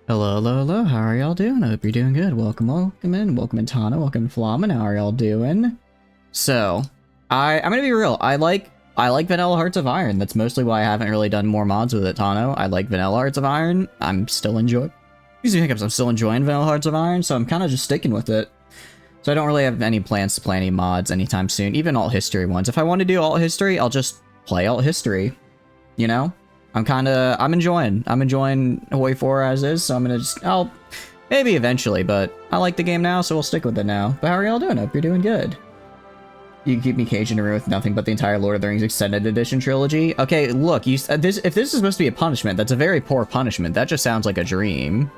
Hello, hello, hello. How are y'all doing? I hope you're doing good. Welcome in Tana, welcome Flamin. How are y'all doing? So, I'm gonna be real. I like Vanilla Hearts of Iron. That's mostly why I haven't really done more mods with it, Tano. I like Vanilla Hearts of Iron. I'm still enjoying Vanilla Hearts of Iron, so I'm kind of just sticking with it. So I don't really have any plans to play any mods anytime soon, even alt history ones. If I want to do alt history, I'll just play alt history. You know? I'm enjoying Hoi 4 as is, so I'll maybe eventually, but I like the game now, so we'll stick with it now. But how are y'all doing? Hope you're doing good. You can keep me caged in a room with nothing but the entire Lord of the Rings Extended Edition trilogy. Okay, look, if this is supposed to be a punishment, that's a very poor punishment. That just sounds like a dream.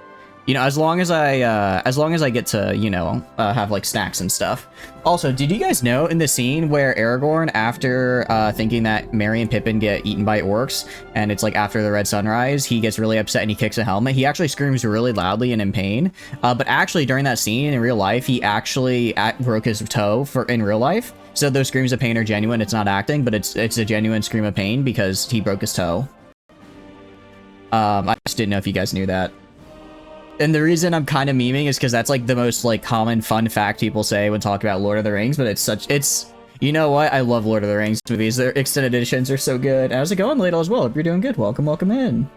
You know, as long as I get to, you know, have like snacks and stuff. Also, did you guys know in the scene where Aragorn, after thinking that Merry and Pippin get eaten by orcs, and it's like after the Red Sunrise, he gets really upset and he kicks a helmet. He actually screams really loudly and in pain. But actually, during that scene in real life, he actually broke his toe in real life. So those screams of pain are genuine. It's not acting, but it's a genuine scream of pain because he broke his toe. I just didn't know if you guys knew that. And the reason I'm kind of memeing is because that's like the most like common fun fact people say when talking about Lord of the Rings, but you know what? I love Lord of the Rings movies. Their extended editions are so good. How's it going, Ladle, as well? If you're doing good, welcome in.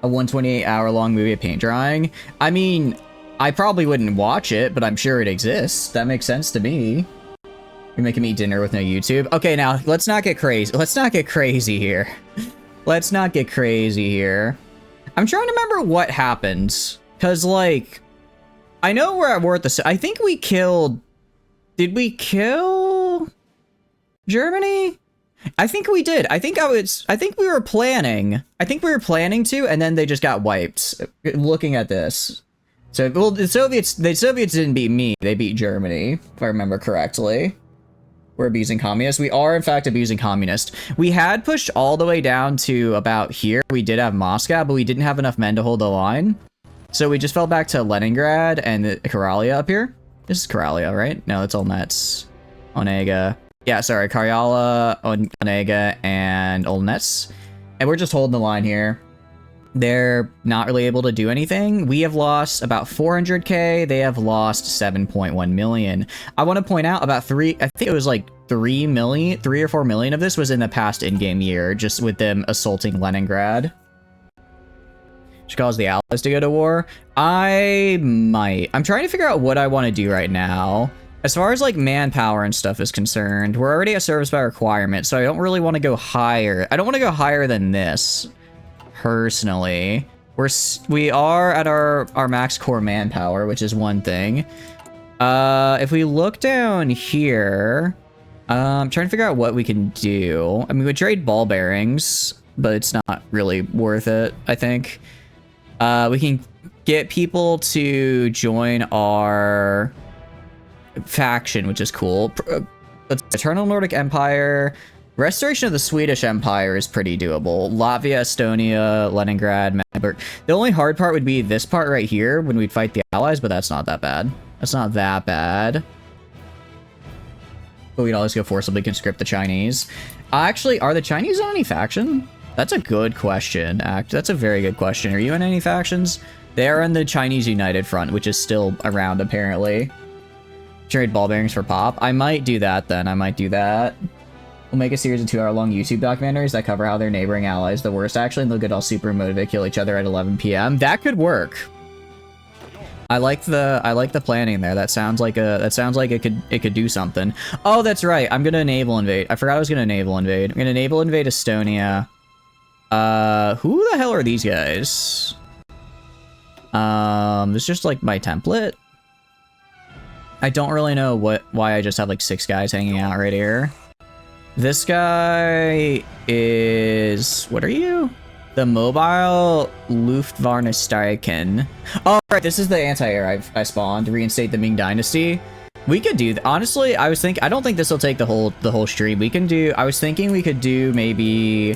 A 128-hour-long movie of paint drying. I mean, I probably wouldn't watch it, but I'm sure it exists. That makes sense to me. You're making me eat dinner with no YouTube. Okay, now, let's not get crazy. Let's not get crazy here. Let's not get crazy here. I'm trying to remember what happened, because, like, I know we're at the... I think we killed... Did we kill Germany? I think we did. I think we were planning. I think we were planning to, and then they just got wiped. Looking at this. So, well, the Soviets didn't beat me. They beat Germany, if I remember correctly. We're abusing communists. We are, in fact, abusing communists. We had pushed all the way down to about here. We did have Moscow, but we didn't have enough men to hold the line. So we just fell back to Leningrad and Karelia up here. This is Karelia, right? No, that's Olnets. Onega. Yeah, sorry. Karelia, Onega, and Olnets. And we're just holding the line here. They're not really able to do anything. We have lost about 400k. They have lost 7.1 million. I want to point out I think it was like 3 or 4 million of this was in the past in-game year, just with them assaulting Leningrad. Which caused the Allies to go to war. I'm trying to figure out what I want to do right now. As far as like manpower and stuff is concerned, we're already at service by requirement, so I don't really want to go higher. I don't want to go higher than this. Personally, we are at our max core manpower, which is one thing. If we look down here, I'm trying to figure out what we can do. I mean, we trade ball bearings, but it's not really worth it, I think. We can get people to join our faction, which is cool. Eternal Nordic Empire. Restoration of the Swedish Empire is pretty doable. Latvia, Estonia, Leningrad, Magdeburg. The only hard part would be this part right here when we'd fight the Allies, but that's not that bad. That's not that bad. But we'd always go forcibly conscript the Chinese. Actually, are the Chinese on any faction? That's a good question, That's a very good question. Are you in any factions? They are in the Chinese United Front, which is still around, apparently. Trade ball bearings for pop. I might do that, then. I might do that. We'll make a series of 2-hour-long YouTube documentaries that cover how their neighboring allies the worst, actually, and they'll get all super motivated, kill each other at 11 p.m. That could work. I like the planning there. That sounds like it could do something. Oh, that's right. I'm gonna naval invade. I forgot I was gonna naval invade. I'm gonna naval invade Estonia. Who the hell are these guys? It's just like my template. I don't really know why I just have like 6 guys hanging out right here. This guy is... What are you? The Mobile Luftwaffenstreiken. Oh, right. This is the anti-air I spawned to reinstate the Ming Dynasty. We could do... Honestly, I don't think this will take the whole stream. We can do... I was thinking we could do maybe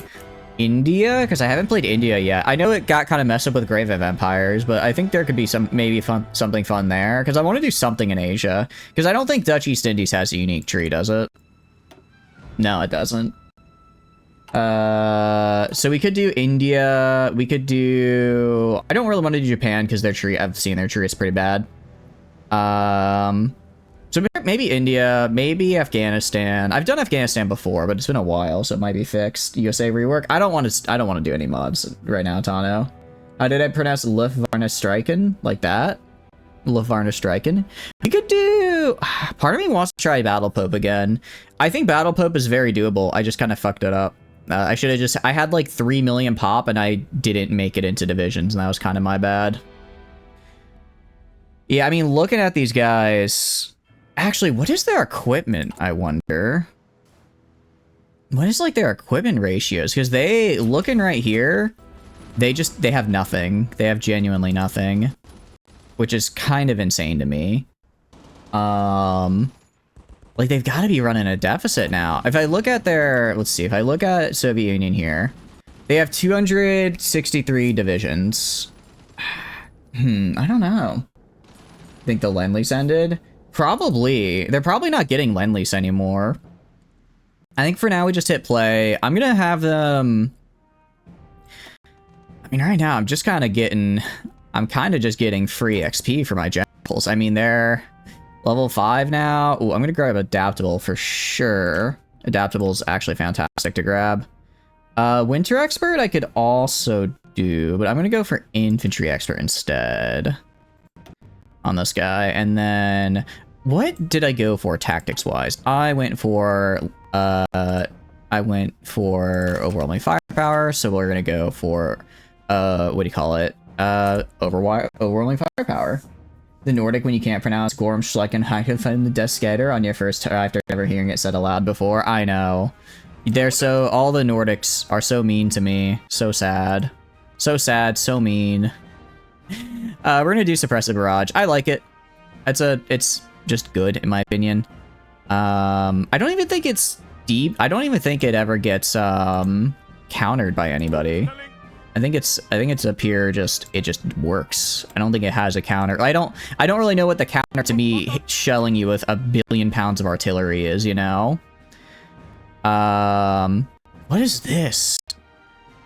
India, because I haven't played India yet. I know it got kind of messed up with Grave of Empires, but I think there could be something fun there, because I want to do something in Asia. Because I don't think Dutch East Indies has a unique tree, does it? No, it doesn't. So we could do India. We could do... I don't really want to do Japan because their tree... I've seen their tree. It's pretty bad. So maybe India, maybe Afghanistan. I've done Afghanistan before, but it's been a while, so it might be fixed. USA rework. I don't want to do any mods right now, Tano. How did I pronounce Luftvarna Streiken? Like that? Luftvarna Streiken. We could do... Part of me wants to try Battle Pope again. I think Battle Pope is very doable. I just kind of fucked it up. I should have just... I had like 3 million pop and I didn't make it into divisions, and that was kind of my bad. Yeah, I mean, looking at these guys... Actually, what is their equipment, I wonder? What is like their equipment ratios? Because they... Looking right here, they have nothing. They have genuinely nothing. Which is kind of insane to me. Like, they've got to be running a deficit now. If I look at their... Let's see. If I look at Soviet Union here, they have 263 divisions. I don't know. Think the Lend-Lease ended? Probably. They're probably not getting Lend-Lease anymore. I think for now we just hit play. I'm going to have them... I mean, right now I'm just kind of getting... I'm kind of just getting free XP for my generals. I mean, they're level 5 now. Ooh, I'm going to grab Adaptable for sure. Adaptable is actually fantastic to grab. Winter Expert I could also do, but I'm going to go for Infantry Expert instead on this guy. And then what did I go for tactics-wise? I went for overwhelming firepower, so we're going to go for, what do you call it? Overwhelming firepower. The Nordic, when you can't pronounce Gormschlecken Heichen the Descator on your first after never hearing it said aloud before. I know. They're so... All the Nordics are so mean to me. So sad. So sad, so mean. We're gonna do Suppressive Barrage. I like it. It's just good, in my opinion. I don't even think it's deep. I don't even think it ever gets, countered by anybody. I think it's a pure it just works. I don't think it has a counter. I don't really know what the counter to me shelling you with 1 billion pounds of artillery is, you know? What is this?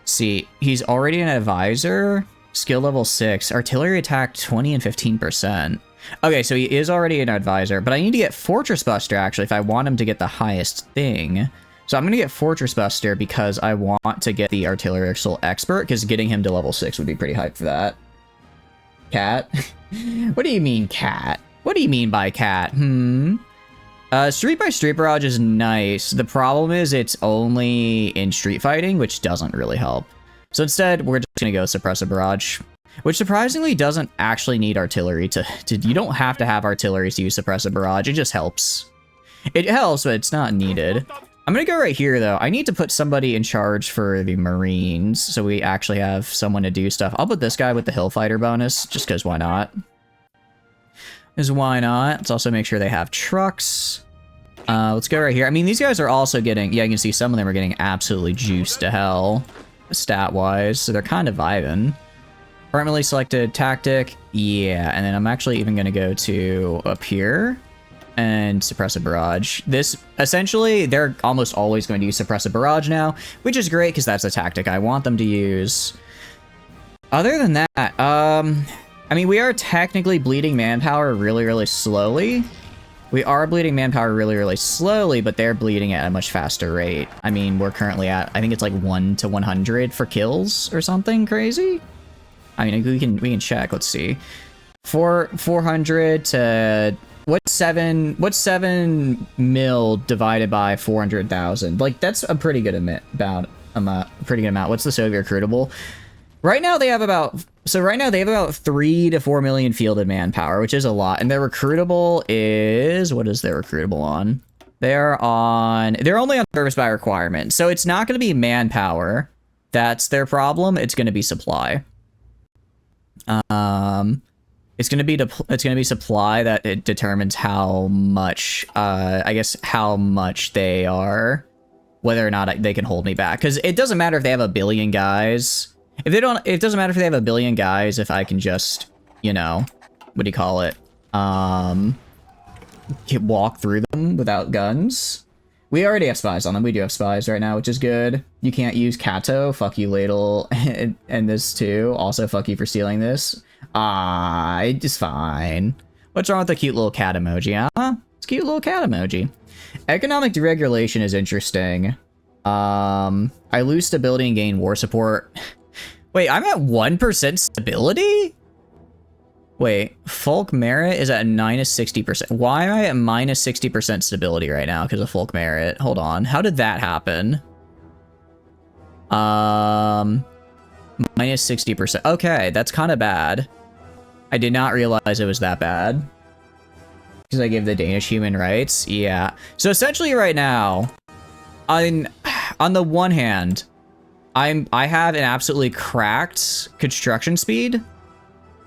See, he's already an advisor. Skill level 6. Artillery attack 20 and 15%. Okay, so he is already an advisor, but I need to get Fortress Buster actually if I want him to get the highest thing. So I'm going to get Fortress Buster because I want to get the Artillerical Expert, because getting him to level 6 would be pretty hype for that. Cat? What do you mean, cat? What do you mean by cat? Street by Street Barrage is nice. The problem is it's only in street fighting, which doesn't really help. So instead, we're just going to go Suppressive Barrage, which surprisingly doesn't actually need artillery to... You don't have to have artillery to use Suppressive Barrage. It just helps. It helps, but it's not needed. I'm gonna go right here, though. I need to put somebody in charge for the Marines, so we actually have someone to do stuff. I'll put this guy with the Hillfighter bonus, just because why not? Because why not? Let's also make sure they have trucks. Let's go right here. I mean, these guys are also getting... Yeah, you can see some of them are getting absolutely juiced to hell, stat-wise, so they're kind of vibing. Permanently selected tactic. Yeah, and then I'm actually even gonna go to up here and Suppressive Barrage. This, essentially, they're almost always going to use Suppressive Barrage now, which is great because that's a tactic I want them to use. Other than that, I mean, we are technically bleeding manpower really, really slowly. We are bleeding manpower really, really slowly, but they're bleeding at a much faster rate. I mean, we're currently at, I think it's like 1 to 100 for kills or something crazy. I mean, we can check. Let's see. 400 to... What's 7 mil divided by 400,000? Like, that's a pretty good amount. What's the Soviet recruitable? Right now they have about 3 to 4 million fielded manpower, which is a lot. And their recruitable is, what is their recruitable on? They're only on service by requirement. So it's not going to be manpower. That's their problem. It's going to be supply. It's gonna be supply that it determines how much, I guess, how much they are, whether or not they can hold me back. Because it doesn't matter if they have 1 billion guys. If they don't, it doesn't matter if they have 1 billion guys. If I can just, you know, what do you call it? Walk through them without guns. We already have spies on them. We do have spies right now, which is good. You can't use Kato. Fuck you, Ladle. And this too. Also, fuck you for stealing this. It's fine. What's wrong with the cute little cat emoji, huh? It's a cute little cat emoji. Economic deregulation is interesting. I lose stability and gain war support. Wait, I'm at 1% stability? Wait, Folk Merit is at -60%. Why am I at -60% stability right now because of Folk Merit? Hold on. How did that happen? -60%. Okay, that's kind of bad. I did not realize it was that bad. Because I gave the Danish human rights. Yeah. So essentially right now, on the one hand, I have an absolutely cracked construction speed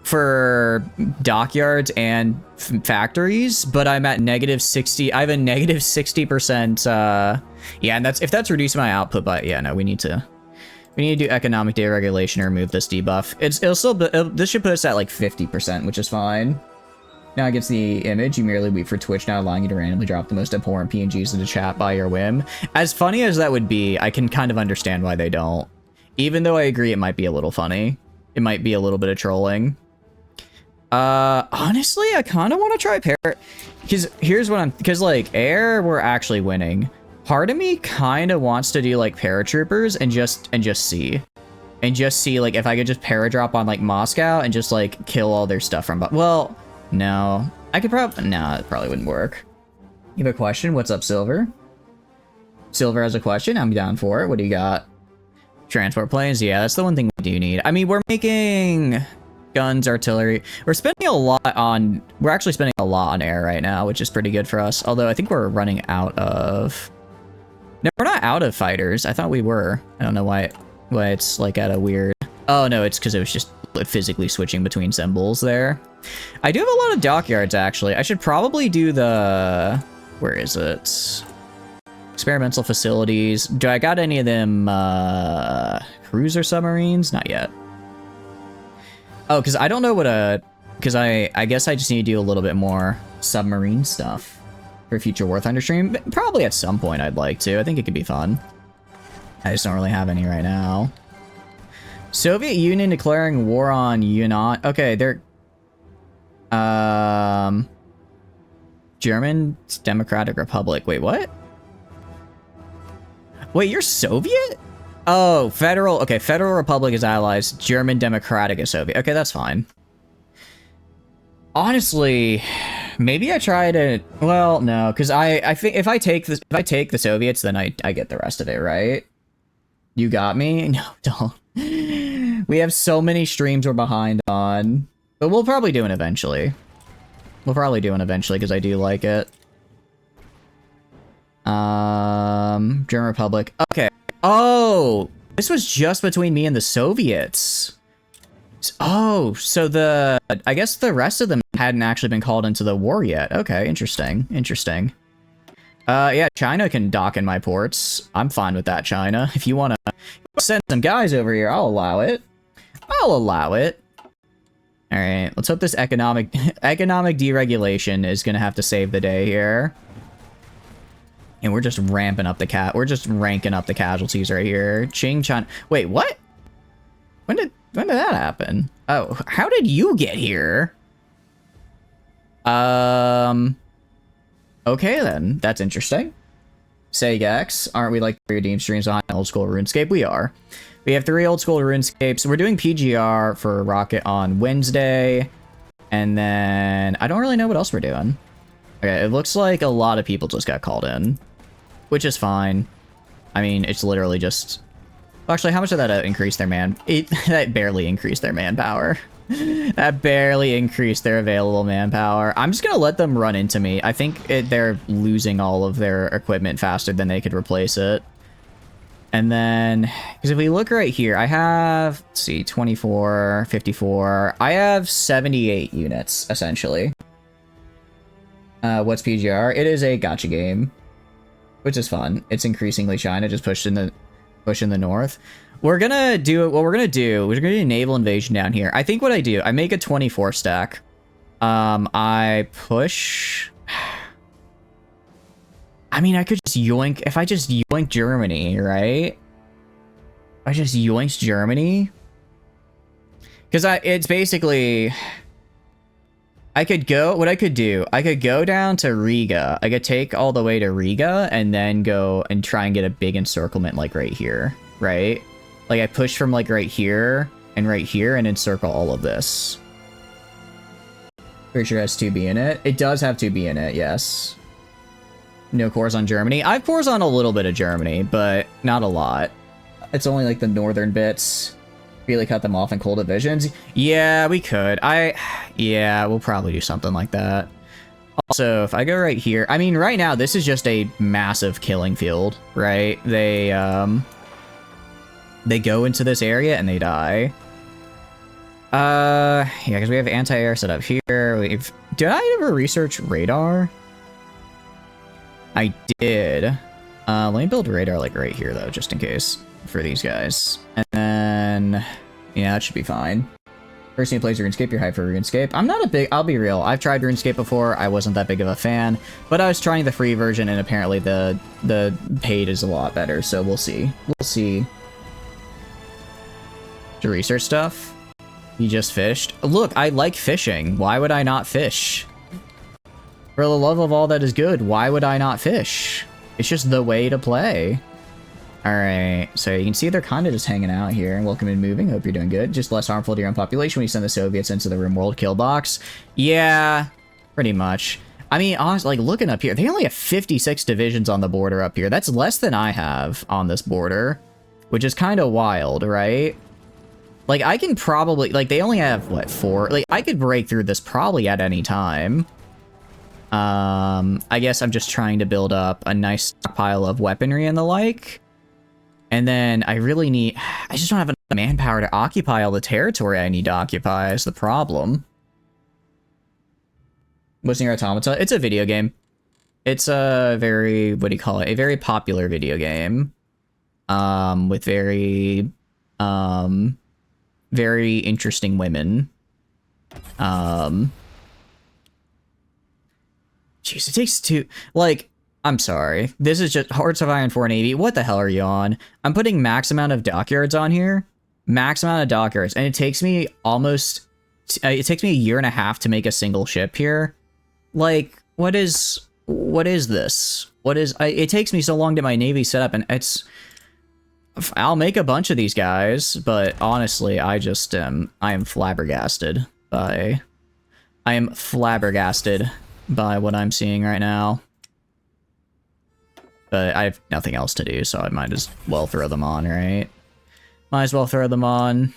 for dockyards and factories, but I'm at -60. I have a -60%. Yeah, and if that's reducing my output, but yeah, no, we need to do economic deregulation or remove this debuff. This should put us at like 50%, which is fine. Now against the image, you merely wait for Twitch now allowing you to randomly drop the most abhorrent PNGs into chat by your whim. As funny as that would be, I can kind of understand why they don't. Even though I agree it might be a little funny. It might be a little bit of trolling. Honestly, I kind of want to try because like air, we're actually winning. Part of me kind of wants to do like paratroopers and just see like if I could just paradrop on like Moscow and just like kill all their stuff from, well, no, I could probably, no, it probably wouldn't work. You have a question? What's up, Silver? Silver has a question. I'm down for it. What do you got? Transport planes. Yeah, that's the one thing we do need. I mean, we're making guns, artillery. We're actually spending a lot on air right now, which is pretty good for us. Although I think we're running out of, no, we're not out of fighters. I thought we were. I don't know why it's like at a weird, oh no, it's because it was just physically switching between symbols there. I do have a lot of dockyards actually. I should probably do the, where is it? Experimental facilities. Do I got any of them cruiser submarines? Not yet. Oh, because I don't know what because I guess I just need to do a little bit more submarine stuff for future War Thunder stream. Probably at some point I'd like to. I think it could be fun. I just don't really have any right now. Soviet Union declaring war on Yunnan. Okay, they're German Democratic Republic. Wait, what? Wait, you're Soviet? Oh, Federal. Okay, Federal Republic is allies. German Democratic is Soviet. Okay, that's fine. Honestly, maybe I try to. Well, no, because I think if I take the Soviets, then I get the rest of it, right? You got me? No, don't. We have so many streams we're behind on, but we'll probably do it eventually. We'll probably do it eventually because I do like it. German Republic. Okay. Oh, this was just between me and the Soviets. Oh, so I guess the rest of them hadn't actually been called into the war yet. Okay, interesting. Interesting. Yeah, China can dock in my ports. I'm fine with that, China. If you want to send some guys over here, I'll allow it. I'll allow it. All right, let's hope this economic deregulation is going to have to save the day here. And we're just ramping up we're just ranking up the casualties right here. Qing, China. Wait, what? When did that happen? Oh, how did you get here? Okay then, that's interesting. Segex, aren't we like 3 redeem streams behind old school RuneScape? We are. We have 3 old school RuneScapes. We're doing PGR for Rocket on Wednesday. And then I don't really know what else we're doing. Okay, it looks like a lot of people just got called in, which is fine. I mean, it's literally just... Well, actually, how much did that increase their that barely increased their manpower. That barely increased their available manpower. I'm just gonna let them run into me. I think they're losing all of their equipment faster than they could replace it. And then, because if we look right here, I have, let's see, 24, 54. I have 78 units, essentially. What's PGR? It is a gacha game, which is fun. It's increasingly China, just pushing the north. We're gonna do what we're gonna do. We're gonna do naval invasion down here. I think what I do, I make a 24 stack. I push. I mean, I could just yoink, if I just yoink Germany, right? I just yoinked Germany. Because it's basically, I could go, what I could do, I could go down to Riga. I could take all the way to Riga and then go and try and get a big encirclement like right here, right? Like I push from like right here and encircle all of this. Pretty sure it has 2B in it. It does have 2B in it, yes. No cores on Germany. I have cores on a little bit of Germany, but not a lot. It's only like the northern bits. Really cut them off in coal divisions. Yeah, we could. Yeah, we'll probably do something like that. Also, if I go right here, I mean, right now, this is just a massive killing field, right? They go into this area and they die. Yeah, because we have anti-air set up here. Did I ever research radar? I did. Let me build radar like right here though, just in case for these guys. And then, yeah, that should be fine. Person who plays RuneScape, you're hyped for RuneScape. I'm not a big, I'll be real. I've tried RuneScape before. I wasn't that big of a fan, but I was trying the free version and apparently the paid is a lot better. So we'll see. We'll see. To research stuff. You just fished. Look, I like fishing. Why would I not fish? For the love of all that is good, why would I not fish? It's just the way to play. Alright, so you can see they're kind of just hanging out here. Welcome and moving. Hope you're doing good. Just less harmful to your own population when you send the Soviets into the RimWorld kill box. Yeah, pretty much. I mean, honestly, like looking up here, they only have 56 divisions on the border up here. That's less than I have on this border, which is kind of wild, right? Like, I can probably, like, they only have, what, 4? Like, I could break through this probably at any time. I guess I'm just trying to build up a nice pile of weaponry and the like. And then I really need, I just don't have enough manpower to occupy all the territory I need to occupy is the problem. What's Nier Automata? It's a video game. It's a very, what do you call it? A very popular video game. With very, very interesting women. Jeez, it takes two, like, I'm sorry. This is just Hearts of Iron 4 Navy. What the hell are you on? I'm putting max amount of dockyards on here. Max amount of dockyards. And it takes me almost, it takes me a year and a half to make a single ship here. Like, what is this? It takes me so long to get my Navy set up and it's, I'll make a bunch of these guys, but honestly, I just I am flabbergasted by what I'm seeing right now. But I have nothing else to do, so I might as well throw them on, right? Might as well throw them on.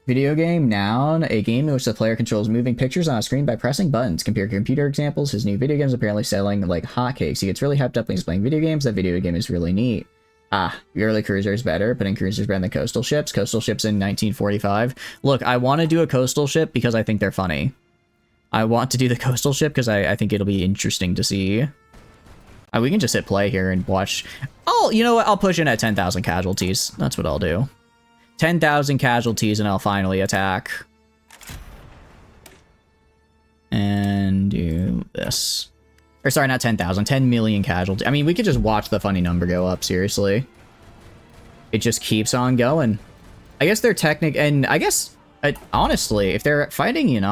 Video game, noun, a game in which the player controls moving pictures on a screen by pressing buttons. Compare computer examples. His new video game is apparently selling like hotcakes. He gets really hyped up when he's playing video games. That video game is really neat. Ah, the early cruiser is better, but in cruisers better than coastal ships. Coastal ships in 1945. Look, I want to do a coastal ship because I think they're funny. I want to do the coastal ship because I think it'll be interesting to see. We can just hit play here and watch. Oh, you know what? I'll push in at 10,000 casualties. That's what I'll do. 10,000 casualties and I'll finally attack. And do this. Or sorry, not 10,000. 10 million casualties. I mean, we could just watch the funny number go up, seriously. It just keeps on going. I guess they're and I guess, honestly, if they're fighting,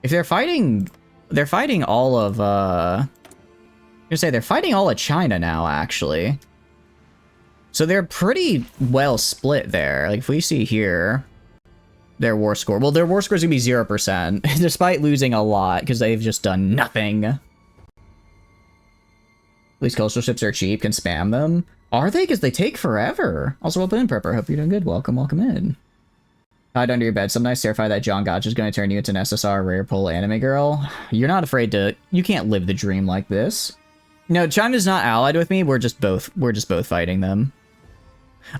if they're fighting all of, I'm gonna say they're fighting all of China now, actually. So they're pretty well split there. Like, if we see here, their war score. Well, their war score is gonna be 0%, despite losing a lot, because they've just done nothing. At least coastal ships are cheap, can spam them. Are they? Because they take forever. Also, welcome in, Prepper. Hope you're doing good. Welcome in. Hide under your bed. Sometimes terrify that John Gotch is going to turn you into an SSR rare pull anime girl. You're not afraid to... You can't live the dream like this. No, China's not allied with me. We're just both fighting them.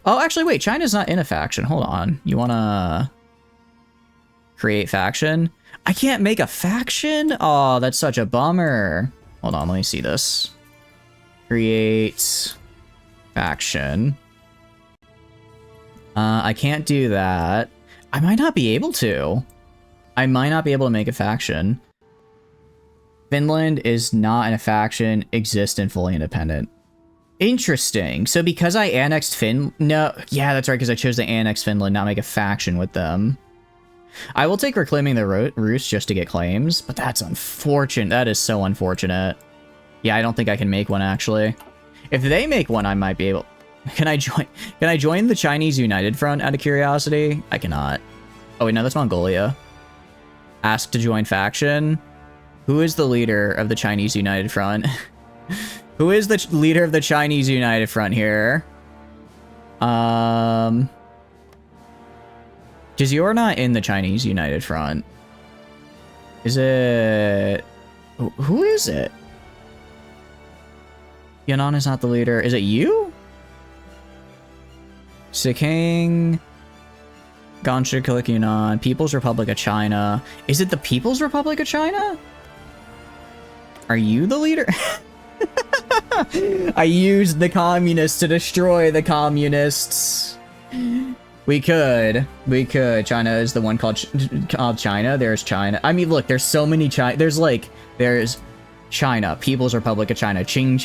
Oh, actually, wait. China's not in a faction. Hold on. You want to create faction? I can't make a faction? Oh, that's such a bummer. Hold on. Let me see this. Create faction. I can't do that. I might not be able to. I might not be able to make a faction. Finland is not in a faction, exist and fully independent. Interesting. So because I annexed no, yeah, that's right, because I chose to annex Finland, not make a faction with them. I will take reclaiming the Rus just to get claims, but that's unfortunate. That is so unfortunate. Yeah, I don't think I can make one, actually. If they make one, I might be able... Can I join the Chinese United Front out of curiosity? I cannot. Oh, wait, no, that's Mongolia. Ask to join faction. Who is the leader of the Chinese United Front? Who is the leader of the Chinese United Front here? Because you're not in the Chinese United Front. Is it... Who is it? Yunnan is not the leader. Is it you? Sikang... Gansha, Kilik, Yunnan, People's Republic of China. Is it the People's Republic of China? Are you the leader? I used the communists to destroy the communists. We could. China is the one called China. There's China. I mean, look, there's so many China. There's China, People's Republic of China, Qing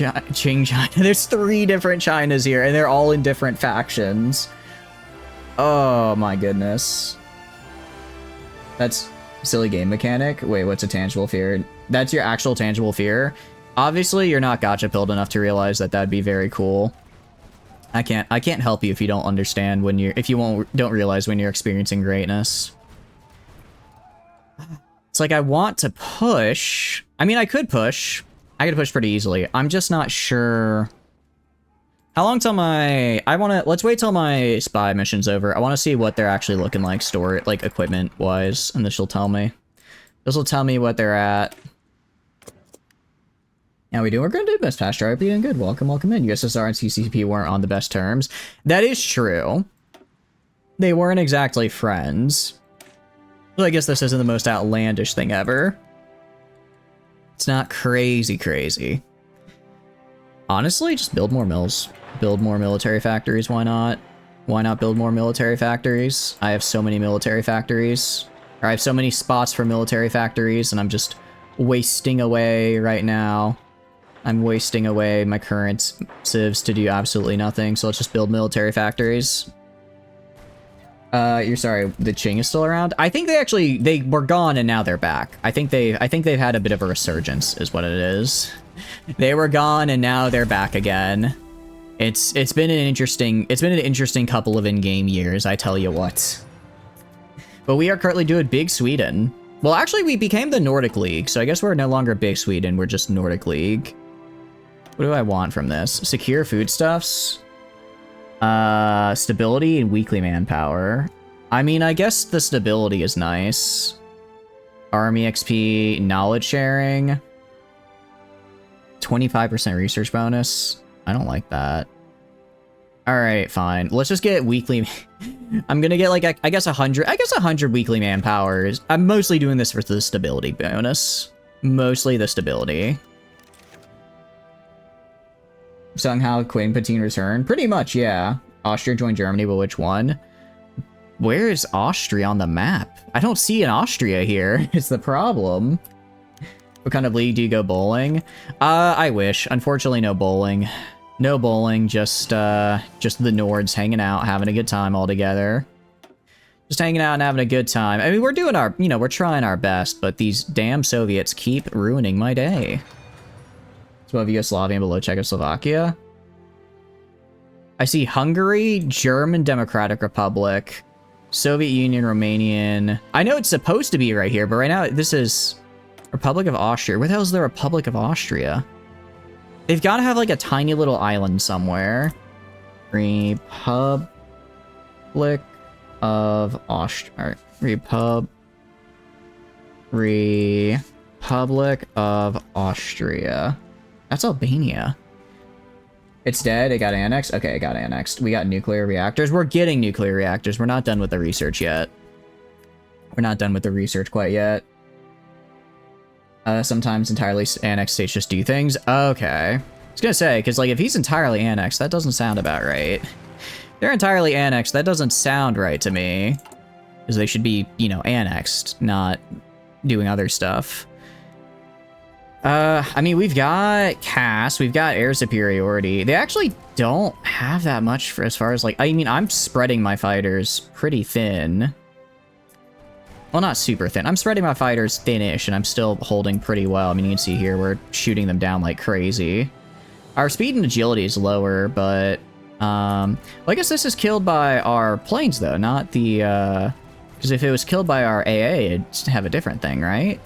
China. There's 3 different Chinas here, and they're all in different factions. Oh my goodness. That's a silly game mechanic. Wait, what's a tangible fear? That's your actual tangible fear? Obviously, you're not gacha pilled enough to realize that that'd be very cool. I can't help you if you don't understand when don't realize when you're experiencing greatness. It's like I want to push. I mean, I could push. I could push pretty easily. I'm just not sure. How long till let's wait till my spy mission's over. I want to see what they're actually looking like equipment wise, and this will tell me. This will tell me what they're at. How we doing? We're gonna do best past RP doing good. Welcome in. USSR and CCP weren't on the best terms. That is true. They weren't exactly friends. So I guess this isn't the most outlandish thing ever. It's not crazy. Honestly, just build more mills. Build more military factories, why not? Why not build more military factories? I have so many military factories. Or I have so many spots for military factories, and I'm just wasting away right now. I'm wasting away my current civs to do absolutely nothing, so let's just build military factories. You're sorry, the Qing is still around? I think they were gone and now they're back. I think they've had a bit of a resurgence, is what it is. They were gone and now they're back again. It's been an interesting couple of in-game years, I tell you what. But we are currently doing Big Sweden. Well, actually, we became the Nordic League, so I guess we're no longer Big Sweden, we're just Nordic League. What do I want from this? Secure foodstuffs. Stability and weekly manpower. I mean, I guess the stability is nice. Army XP, knowledge sharing. 25% research bonus. I don't like that. Alright, fine. Let's just get weekly... I'm gonna get, like, I guess 100... I guess 100 weekly manpower. I'm mostly doing this for the stability bonus. Mostly the stability. Somehow Queen Patine return? Pretty much, yeah. Austria joined Germany, but which one? Where is Austria on the map? I don't see an Austria here. It's the problem. What kind of league do you go bowling? I wish. Unfortunately, no bowling. No bowling, just the Nords hanging out, having a good time all together. Just hanging out and having a good time. I mean, we're doing our, we're trying our best, but these damn Soviets keep ruining my day. It's above Yugoslavia and below Czechoslovakia. I see Hungary, German Democratic Republic, Soviet Union, Romanian. I know it's supposed to be right here, but right now this is Republic of Austria. Where the hell is the Republic of Austria? They've got to have like a tiny little island somewhere. Republic of Austria. Republic of Austria. That's Albania. It's dead. It got annexed. Okay, it got annexed. We got nuclear reactors. We're getting nuclear reactors. We're not done with the research yet. We're not done with the research quite yet. Sometimes entirely annexed states just do things. Okay. I was gonna say, because like if he's entirely annexed, that doesn't sound about right. They're entirely annexed. That doesn't sound right to me. Because they should be, annexed, not doing other stuff. I mean, we've got cast, we've got air superiority. They actually don't have that much for as far as like, I mean, I'm spreading my fighters pretty thin. Well, not super thin. I'm spreading my fighters thin-ish, and I'm still holding pretty well. I mean, you can see here, we're shooting them down like crazy. Our speed and agility is lower, but, well, I guess this is killed by our planes, though, not the, because if it was killed by our AA, it'd have a different thing, right?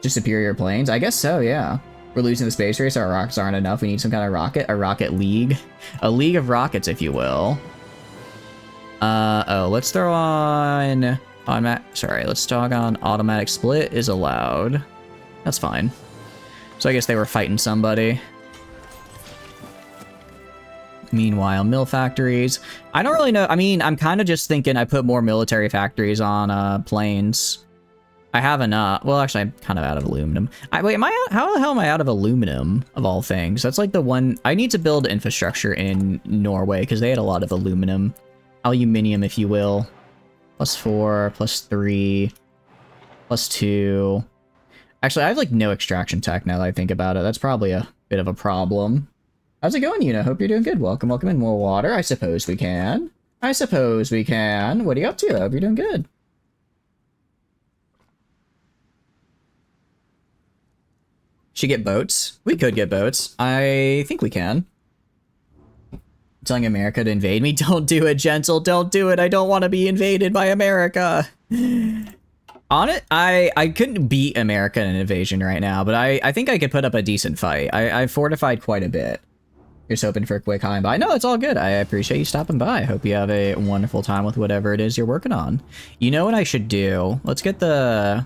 Just superior planes? I guess so, yeah. We're losing the space race, our rockets aren't enough, we need some kind of rocket, a rocket league. A league of rockets, if you will. Oh, let's throw on... let's talk on automatic split is allowed. That's fine. So I guess they were fighting somebody. Meanwhile, mill factories. I don't really know. I mean, I'm kind of just thinking I put more military factories on planes. I have enough. Well, actually, I'm kind of out of aluminum. Wait, am I out? How the hell am I out of aluminum, of all things? That's like the one... I need to build infrastructure in Norway, because they had a lot of aluminum. Aluminium, if you will. +4, +3, +2. Actually, I have, like, no extraction tech now that I think about it. That's probably a bit of a problem. How's it going, Una? Hope you're doing good. Welcome, welcome in. More water? I suppose we can. I suppose we can. What are you up to? I hope you're doing good. Should get boats. We could get boats. I think we can. Telling America to invade me? Don't do it, Gentle. Don't do it. I don't want to be invaded by America. On it, I couldn't beat America in an invasion right now, but I think I could put up a decent fight. I fortified quite a bit. Just hoping for a quick high and bye. No, it's all good. I appreciate you stopping by. I hope you have a wonderful time with whatever it is you're working on. You know what I should do? Let's get the...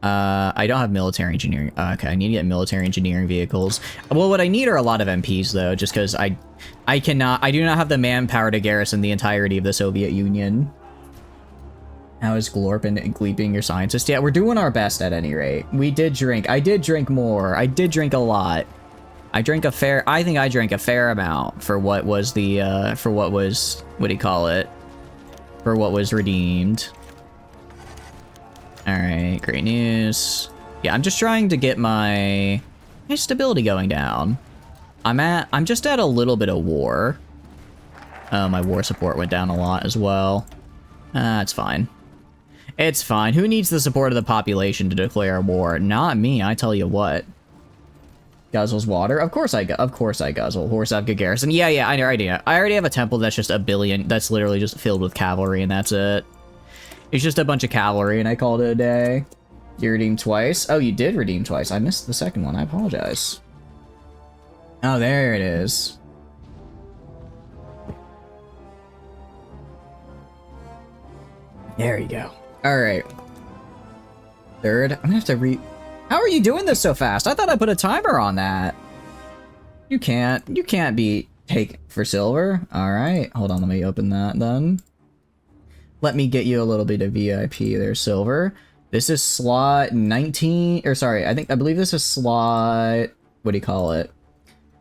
I don't have military engineering. Okay, I need to get military engineering vehicles. Well, what I need are a lot of MPs, though, just because I do not have the manpower to garrison the entirety of the Soviet Union. How is Glorp and Gleeping your scientist? Yeah, we're doing our best at any rate. We did drink. I did drink more. I did drink a lot. I think I drank a fair amount for what was the, for what was, what do you call it? For what was redeemed. Alright, great news. Yeah, I'm just trying to get my stability going down. I'm just at a little bit of war. My war support went down a lot as well. It's fine. It's fine. Who needs the support of the population to declare war? Not me, I tell you what. Guzzles water? Of course I guzzle. Horse have good garrison. Yeah, I already have a temple that's just a billion, that's literally just filled with cavalry and that's it. It's just a bunch of cavalry, and I called it a day. You redeemed twice? Oh, you did redeem twice. I missed the second one. I apologize. Oh, there it is. There you go. Alright. Third. I'm gonna have to How are you doing this so fast? I thought I put a timer on that. You can't be take for silver. Alright. Hold on, let me open that then. Let me get you a little bit of VIP there, silver. This is slot 19, or sorry, I believe this is slot, what do you call it?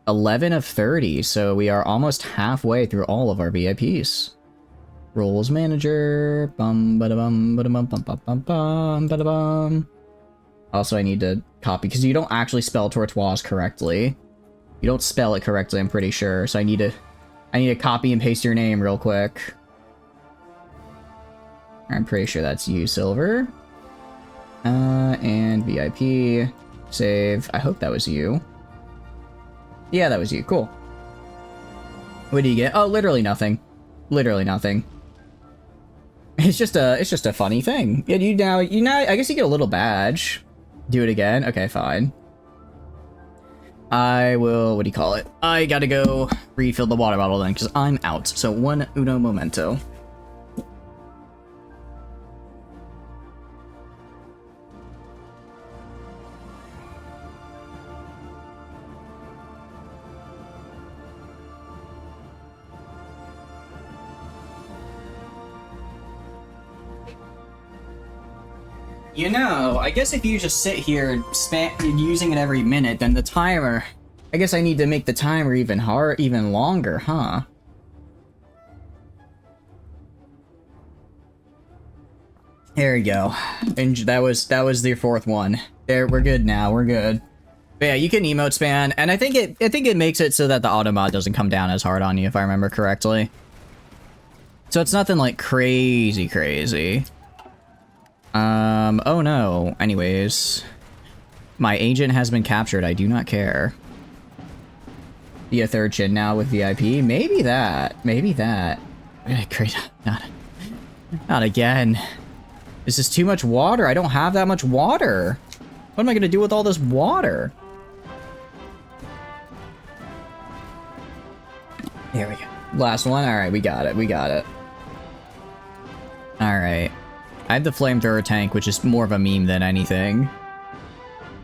11 of 30, so we are almost halfway through all of our VIPs. Roles manager, bum bada bum bada bum bum bum bum bum bada bum. Also, I need to copy, because you don't actually spell Tortoise correctly. You don't spell it correctly, I'm pretty sure, so I need to copy and paste your name real quick. I'm pretty sure that's you, silver. And VIP. Save. I hope that was you. Yeah, that was you. Cool. What do you get? Oh, literally nothing. Literally nothing. It's just a funny thing. Yeah, you now, I guess you get a little badge. Do it again? Okay, fine. I will, what do you call it? I gotta go refill the water bottle then, because I'm out. So uno momento. You know, I guess if you just sit here using it every minute, then the timer... I guess I need to make the timer even longer, huh? There we go. And that was the fourth one. There, we're good now. We're good. But yeah, you can emote span, and I think it makes it so that the auto mod doesn't come down as hard on you, if I remember correctly. So it's nothing like crazy. Oh no. Anyways, my agent has been captured. I do not care. Be a third chin now with VIP. Maybe that. Great. Not again. This is too much water. I don't have that much water. What am I gonna do with all this water? There we go. Last one. All right, we got it. All right. I have the flamethrower tank, which is more of a meme than anything.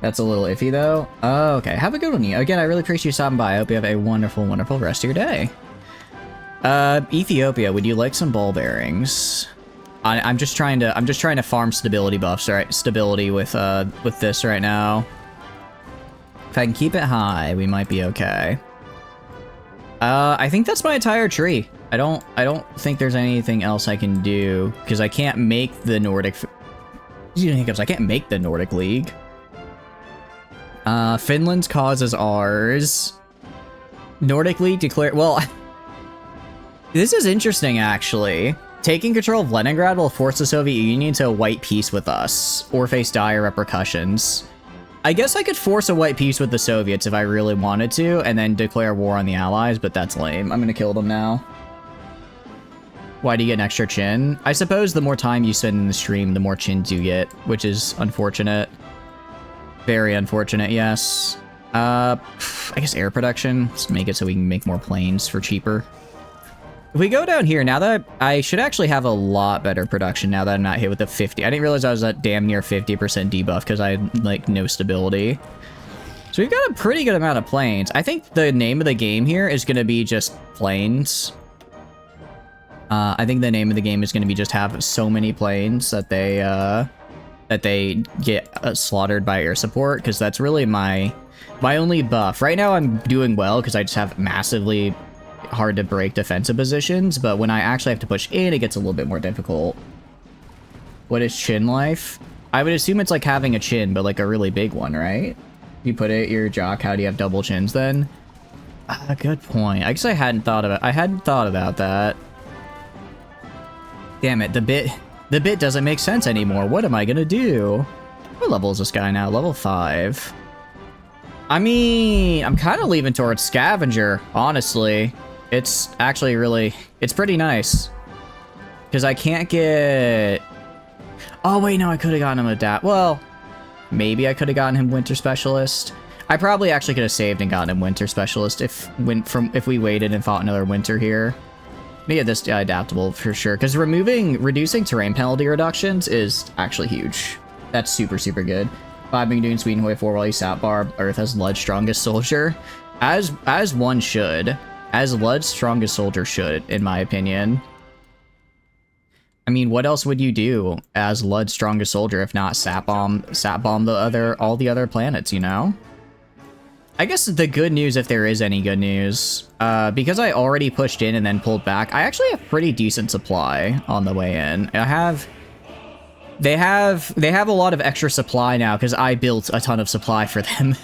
That's a little iffy, though. Oh, okay. Have a good one. Again, I really appreciate you stopping by. I hope you have a wonderful rest of your day. Ethiopia, would you like some ball bearings? I'm just trying to farm stability buffs, right? Stability with this right now. If I can keep it high, we might be okay. I think that's my entire tree. I don't think there's anything else I can do because I can't make the Nordic. I can't make the Nordic League. Finland's cause is ours. Nordic League declare. Well, this is interesting actually. Taking control of Leningrad will force the Soviet Union to a white peace with us, or face dire repercussions. I guess I could force a white peace with the Soviets if I really wanted to, and then declare war on the Allies, but that's lame. I'm gonna kill them now. Why do you get an extra chin? I suppose the more time you spend in the stream, the more chins you get, which is unfortunate. Very unfortunate, yes. I guess air production. Let's make it so we can make more planes for cheaper. If we go down here, now that I should actually have a lot better production now that I'm not hit with the 50. I didn't realize I was at damn near 50% debuff because I had, like, no stability. So we've got a pretty good amount of planes. I think the name of the game here is going to be just planes. I think the name of the game is going to be just have so many planes that they get slaughtered by air support, because that's really my only buff. Right now I'm doing well because I just have massively hard to break defensive positions, but when I actually have to push in, it gets a little bit more difficult. What is chin life? I would assume it's like having a chin, but like a really big one, right? You put it your jock, how do you have double chins then? Good point. I guess I hadn't thought about that. Damn it, the bit doesn't make sense anymore. What am I gonna do? What level is this guy now? Level 5. I mean, I'm kind of leaning towards Scavenger, honestly. It's actually really, it's pretty nice. Because I can't get... Oh, wait, no, I could have gotten him Adapt. Well, maybe I could have gotten him Winter Specialist. I probably actually could have saved and gotten him Winter Specialist if we waited and fought another Winter here. Yeah, this adaptable for sure. Because reducing terrain penalty reductions is actually huge. That's super, super good. I've been doing Sweden Hoi 4 while you sat bar. Earth has Lud's strongest soldier. As one should. As Lud's strongest soldier should, in my opinion. I mean, what else would you do as Lud's strongest soldier if not sat bomb all the other planets, you know? I guess the good news, if there is any good news, because I already pushed in and then pulled back, I actually have pretty decent supply on the way in. They have a lot of extra supply now because I built a ton of supply for them,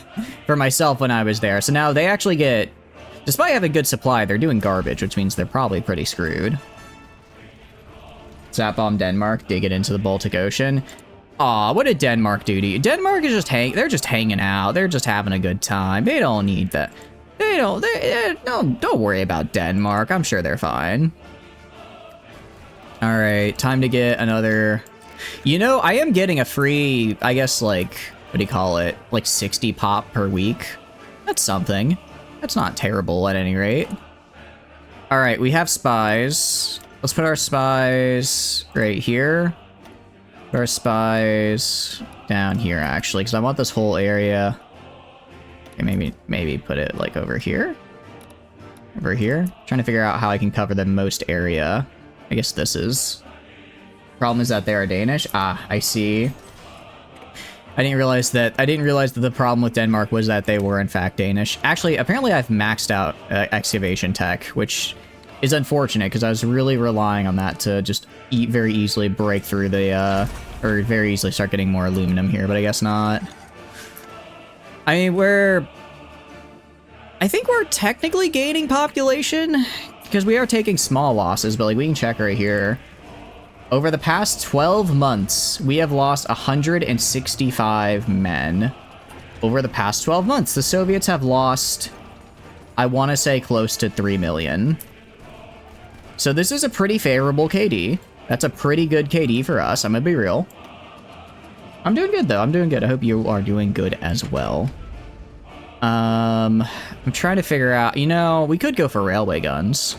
for myself when I was there. So now they actually get, despite having good supply, they're doing garbage, which means they're probably pretty screwed. Zap bomb Denmark, dig it into the Baltic Ocean. Aw, what did Denmark do to you? Denmark is just they're just hanging out. They're just having a good time. They don't need that. Don't worry about Denmark. I'm sure they're fine. All right, time to get another. You know, I am getting a free, I guess, like, what do you call it? Like 60 pop per week. That's something. That's not terrible at any rate. All right, we have spies. Let's put our spies right here. Put our spies down here, actually, because I want this whole area. Okay, maybe put it like over here. Over here. Trying to figure out how I can cover the most area. I guess this is. Problem is that they are Danish. Ah, I see. I didn't realize that the problem with Denmark was that they were in fact Danish. Actually, apparently I've maxed out excavation tech, which is unfortunate because I was really relying on that to just very easily break through the, or very easily start getting more aluminum here, but I guess not. I mean, I think we're technically gaining population because we are taking small losses, but like we can check right here. Over the past 12 months, we have lost 165 men. Over the past 12 months, the Soviets have lost, I want to say, close to 3 million. So this is a pretty favorable KD. That's a pretty good KD for us, I'm gonna be real. I'm doing good, though. I'm doing good. I hope you are doing good as well. I'm trying to figure out, you know, we could go for railway guns.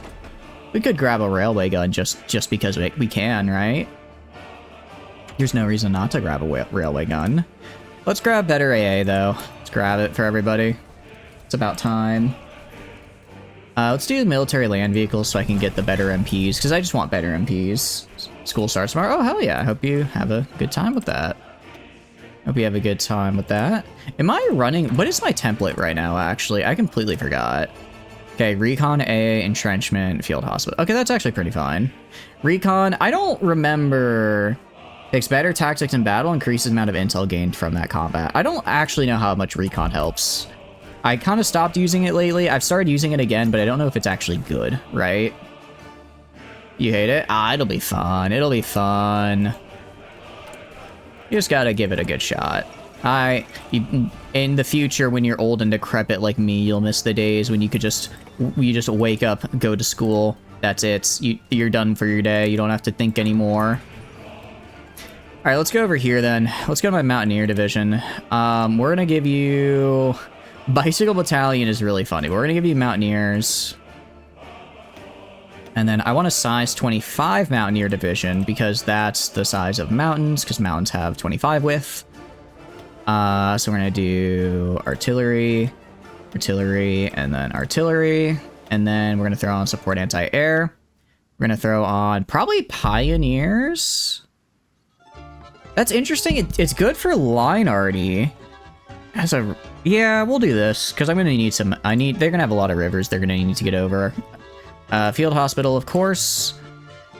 We could grab a railway gun just because we can, right? There's no reason not to grab a railway gun. Let's grab better AA, though. Let's grab it for everybody. It's about time. Let's do the military land vehicles so I can get the better MPs, because I just want better MPs. School starts tomorrow. Oh, hell yeah. I hope you have a good time with that. Hope you have a good time with that. Am I running... What is my template right now, actually? I completely forgot. Okay, recon, AA, entrenchment, field hospital. Okay, that's actually pretty fine. Recon, I don't remember... Takes better tactics in battle, increases the amount of intel gained from that combat. I don't actually know how much recon helps. I kind of stopped using it lately. I've started using it again, but I don't know if it's actually good, right? You hate it? Ah, it'll be fun. It'll be fun. You just gotta give it a good shot. In the future, when you're old and decrepit like me, you'll miss the days when you just wake up, go to school. That's it. You're done for your day. You don't have to think anymore. All right, let's go over here then. Let's go to my Mountaineer division. We're gonna give you... Bicycle Battalion is really funny. We're gonna give you Mountaineers. And then I want a size 25 Mountaineer division because that's the size of mountains, because mountains have 25 width. So we're gonna do artillery, and then artillery. And then we're gonna throw on support anti-air. We're gonna throw on probably pioneers. That's interesting. It's good for line arty. Yeah, we'll do this because I'm gonna need some. They're gonna have a lot of rivers they're gonna need to get over. Field hospital, of course.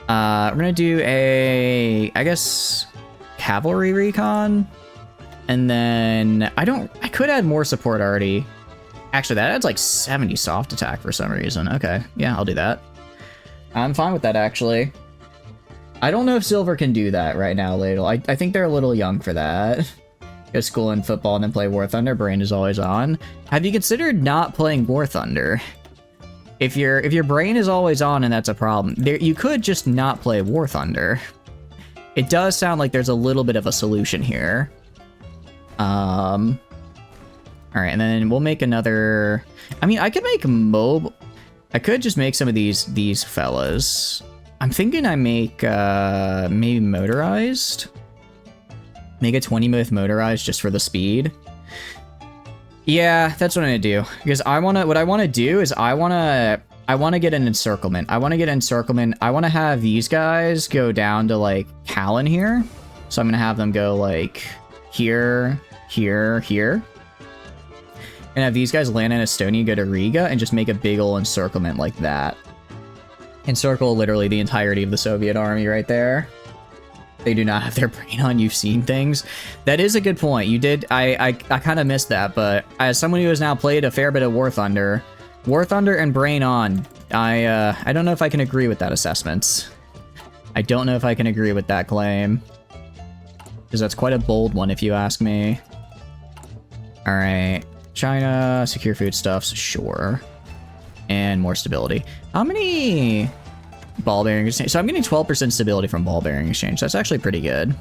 We're gonna do I guess, cavalry recon. And then I could add more support already. Actually, that adds like 70 soft attack for some reason. Okay, yeah, I'll do that. I'm fine with that, actually. I don't know if Silver can do that right now, Ladle. I think they're a little young for that. Go to school and football and then play War Thunder. Brain is always on. Have you considered not playing War Thunder? If your brain is always on and that's a problem, you could just not play War Thunder. It does sound like there's a little bit of a solution here. All right, and then we'll make another. I mean, I could make mobile. I could just make some of these fellas. I'm thinking I make maybe motorized. Make a 20 with motorized just for the speed. Yeah, that's what I'm gonna do. Because what I wanna do is I wanna get an encirclement. I wanna have these guys go down to like Callan here. So I'm gonna have them go like here, here, here. And have these guys land in Estonia, go to Riga, and just make a big ol' encirclement like that. Encircle literally the entirety of the Soviet army right there. They do not have their brain on. You've seen things. That is a good point. You did. I kind of missed that, but as someone who has now played a fair bit of War Thunder and brain on, I don't know if I can agree with that assessment. I don't know if I can agree with that claim. Because that's quite a bold one, if you ask me. All right. China, secure foodstuffs, sure. And more stability. How many ball bearing exchange? So I'm getting 12% stability from ball bearing exchange. That's actually pretty good.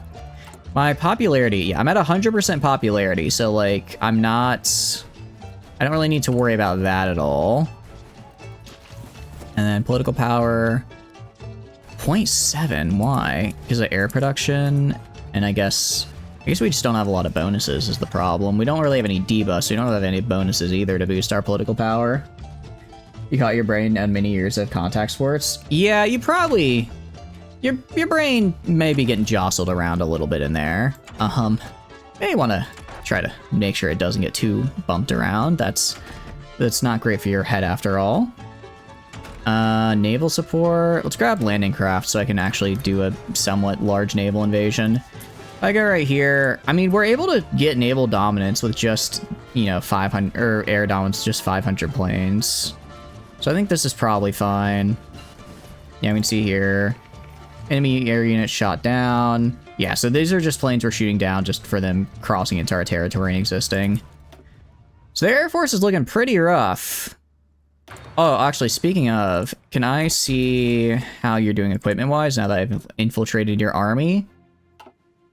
My popularity, yeah, I'm at 100% popularity. So like, I don't really need to worry about that at all. And then political power, 0.7, why? Because of air production, and I guess we just don't have a lot of bonuses is the problem. We don't really have any debuffs, so we don't have any bonuses either to boost our political power. You caught your brain and many years of contact sports? Yeah, you probably... Your brain may be getting jostled around a little bit in there. May want to try to make sure it doesn't get too bumped around. That's not great for your head after all. Naval support. Let's grab landing craft so I can actually do a somewhat large naval invasion. If I go right here, I mean, we're able to get naval dominance with just, you know, 500, or air dominance, just 500 planes. So I think this is probably fine. Yeah, we can see here. Enemy air unit shot down. Yeah, so these are just planes we're shooting down just for them crossing into our territory and existing. So their air force is looking pretty rough. Oh, actually, speaking of, can I see how you're doing equipment-wise now that I've infiltrated your army?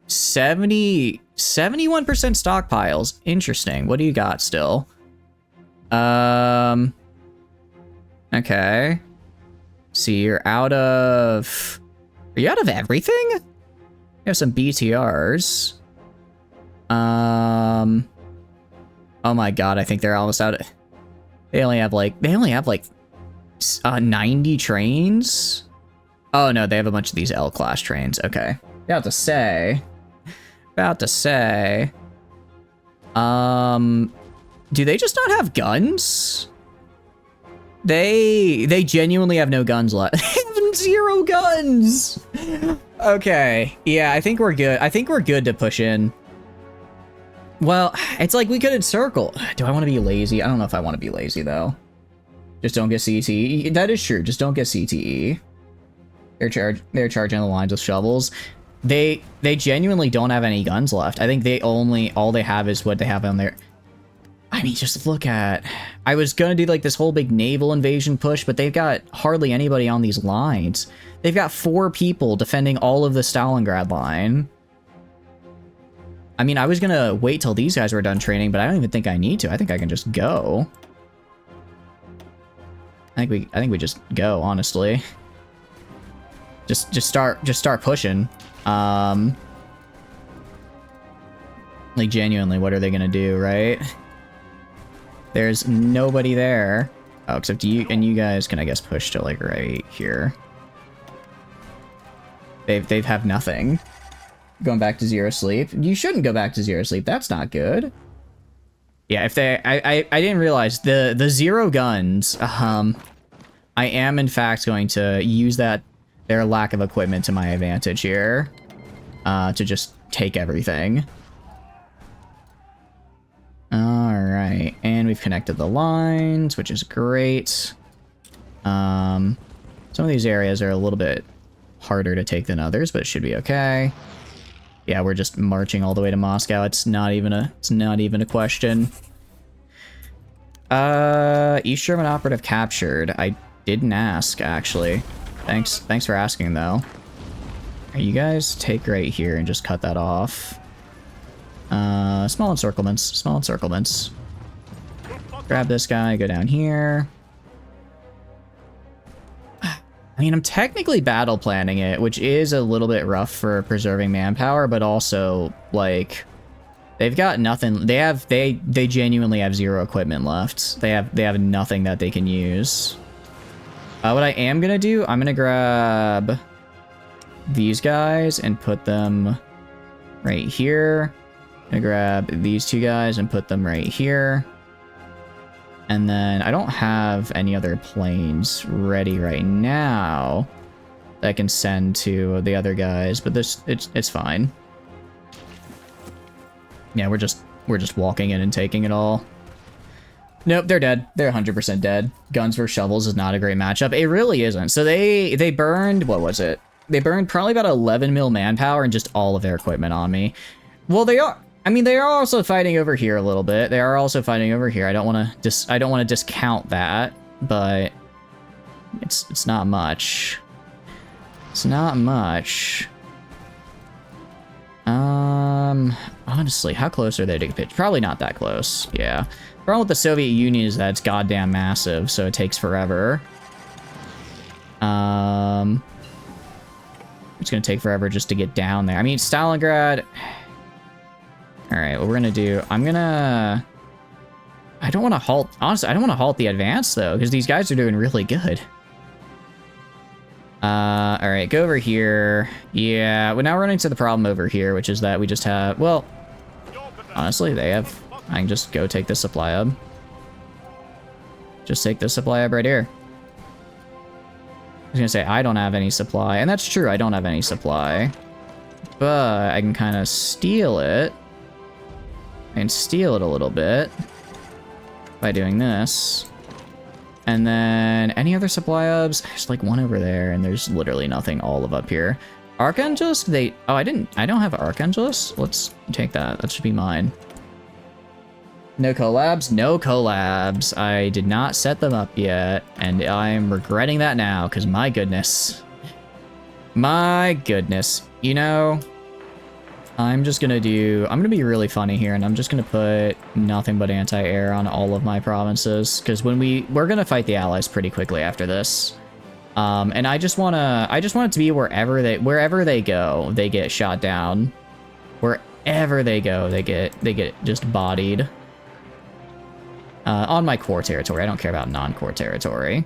71% stockpiles. Interesting. What do you got still? Okay. See, you're out of... Are you out of everything? You have some BTRs. Oh my god, I think they're almost out of... They only have like 90 trains? Oh no, they have a bunch of these L-class trains. Okay. About to say... do they just not have guns? They genuinely have no guns left. They have 0 guns! Okay, yeah, I think we're good. I think we're good to push in. Well, it's like we could encircle. Do I want to be lazy? I don't know if I want to be lazy, though. Just don't get CTE. That is true. Just don't get CTE. They're charging the lines with shovels. They genuinely don't have any guns left. I think all they have is what they have on their... I mean, just look at... I was gonna do like this whole big naval invasion push, but they've got hardly anybody on these lines. They've got 4 people defending all of the Stalingrad line. I mean, I was gonna wait till these guys were done training, but I don't even think I need to. I think I can just go. I think we just go, honestly. Just start pushing. Like genuinely, what are they gonna do, right? There's nobody there. Oh, except you, and you guys can, I guess, push to like right here. They have nothing. Going back to 0 sleep. You shouldn't go back to 0 sleep. That's not good. Yeah, if they... I didn't realize the 0 guns. I am, in fact, going to use their lack of equipment to my advantage here. To just take everything. Alright, and we've connected the lines, which is great. Some of these areas are a little bit harder to take than others, but it should be okay. Yeah, we're just marching all the way to Moscow. It's not even a question. East German operative captured. I didn't ask, actually. Thanks for asking, though. You guys take right here and just cut that off. Small encirclements. Grab this guy, go down here. I mean, I'm technically battle planning it, which is a little bit rough for preserving manpower, but also, like, they've got nothing. They genuinely have 0 equipment left. They have nothing that they can use. What I am gonna do, I'm gonna grab these guys and put them right here. I'm gonna grab these 2 guys and put them right here. And then I don't have any other planes ready right now that I can send to the other guys, but it's fine. Yeah, we're just walking in and taking it all. Nope, they're dead. They're 100% dead. Guns versus shovels is not a great matchup. It really isn't. So they burned, what was it? They burned probably about 11 mil manpower and just all of their equipment on me. Well, they are. I mean, they are also fighting over here a little bit. They are also fighting over here. I don't want to discount that, but it's not much. It's not much. Honestly, how close are they to pitch? Probably not that close. Yeah. The problem with the Soviet Union is that it's goddamn massive, so it takes forever. It's gonna take forever just to get down there. I mean, Stalingrad. Alright, what we're gonna do, I don't want to halt, honestly, I don't want to halt the advance, though, because these guys are doing really good. Alright, go over here. Yeah, well, now we're running into the problem over here, which is that we just have, well, honestly, I can just go take this supply hub. Just take this supply hub right here. was gonna say, I don't have any supply. And that's true, I don't have any supply. But I can kind of steal it. I can steal it a little bit by doing this. And then any other supply hubs? There's like one over there, and there's literally nothing all of up here. Archangels, they... Oh, I don't have Archangels? Let's take that. That should be mine. No collabs? No collabs. I did not set them up yet, and I'm regretting that now, because my goodness. My goodness. You know, I'm gonna be really funny here, and I'm just gonna put nothing but anti-air on all of my provinces, because when we're gonna fight the allies pretty quickly after this. And I just want it to be wherever they go, they get shot down. Wherever they go, they get just bodied. On my core territory. I don't care about non-core territory.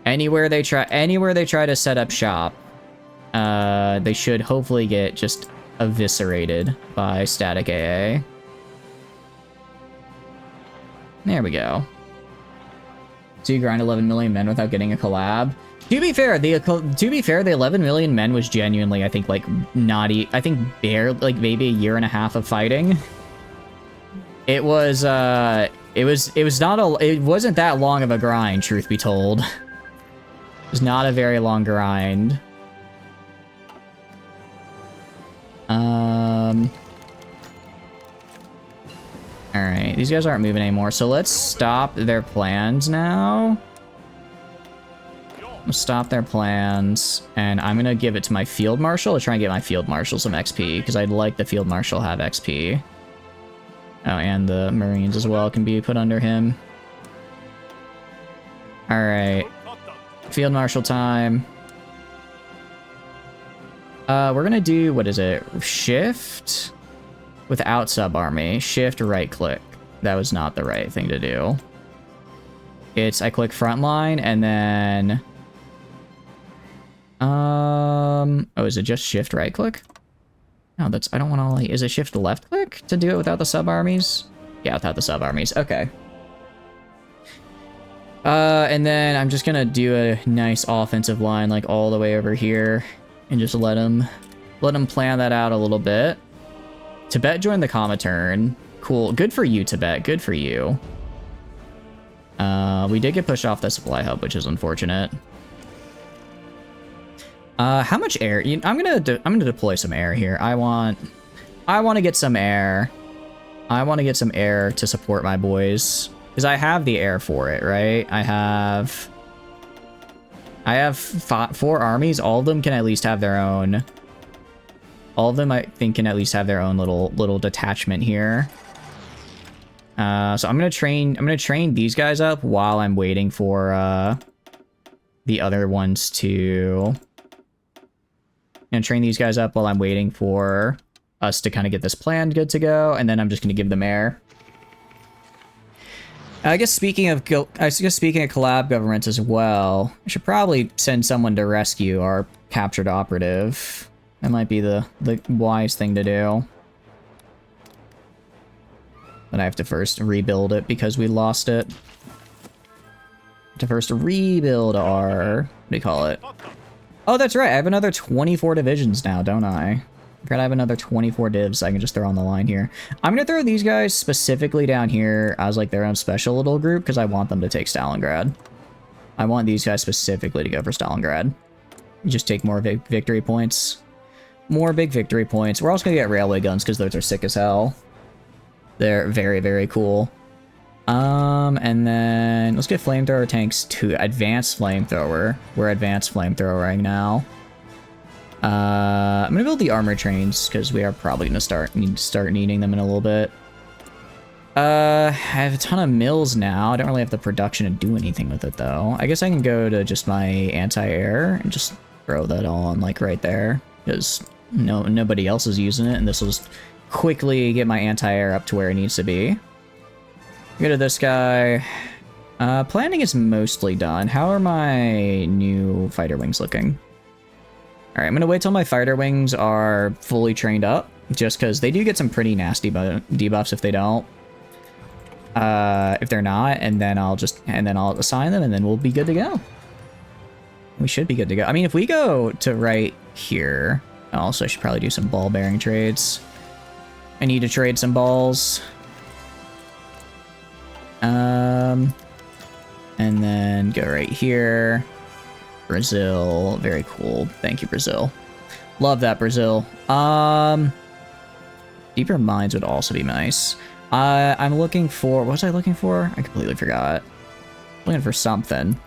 Anywhere they try to set up shop, they should hopefully get just eviscerated by static AA. There we go. So you grind 11 million men without getting a collab. To be fair, the 11 million men was genuinely, I think, like, bare, like, maybe a year and a half of fighting. It wasn't that long of a grind, truth be told. It was not a very long grind. Alright, these guys aren't moving anymore, so let's stop their plans now. Let's stop their plans, and I'm gonna give it to my Field Marshal to try and get my Field Marshal some XP, because I'd like the Field Marshal to have XP. Oh, and the Marines as well can be put under him. Alright. Field Marshal time. We're gonna do, what is it? Shift? Without sub-army. Shift right-click. That was not the right thing to do. I click frontline, and then... Oh, is it just shift right-click? No, I don't want to, like... Is it shift left-click to do it without the sub-armies? Yeah, without the sub-armies. Okay. And then I'm just gonna do a nice offensive line, like, all the way over here. And just let them plan that out a little bit. Tibet joined the Comintern. Cool. Good for you, Tibet. Good for you. We did get pushed off the supply hub, which is unfortunate. How much air? I'm gonna deploy some air here. I want to get some air. I want to get some air to support my boys, because I have the air for it, right? I have 4 armies. All of them can at least have their own. All of them, I think, can at least have their own little detachment here. So I'm gonna train these guys up while I'm waiting for the other ones to. I'm gonna train these guys up while I'm waiting for us to kind of get this plan good to go, and then I'm just gonna give them air. I guess speaking of collab governments as well, I should probably send someone to rescue our captured operative. That might be the wise thing to do. But I have to first rebuild it because we lost it. To first rebuild our... What do you call it? Oh, that's right. I have another 24 divisions now, don't I? I forgot I have another 24 divs I can just throw on the line here. I'm going to throw these guys specifically down here as like their own special little group because I want them to take Stalingrad. I want these guys specifically to go for Stalingrad. Just take more victory points. More big victory points. We're also going to get railway guns because those are sick as hell. They're very, very cool. And then let's get flamethrower tanks to advanced flamethrower. We're advanced flamethrowering now. I'm going to build the armor trains because we are probably going to need to start needing them in a little bit. I have a ton of mills now. I don't really have the production to do anything with it though. I guess I can go to just my anti-air and just throw that all on like right there because nobody else is using it, and this will just quickly get my anti-air up to where it needs to be. Go to this guy. Planning is mostly done. How are my new fighter wings looking? Alright, I'm gonna wait till my fighter wings are fully trained up, just because they do get some pretty nasty debuffs if they don't. If they're not, and then I'll assign them, and then we'll be good to go. we should be good to go. I mean, if we go to right here, also I should probably do some ball bearing trades. I need to trade some balls. And then go right here. Brazil, very cool. Thank you, Brazil. Love that, Brazil. Deeper mines would also be nice. I'm looking for, what was I looking for? I completely forgot. Looking for something.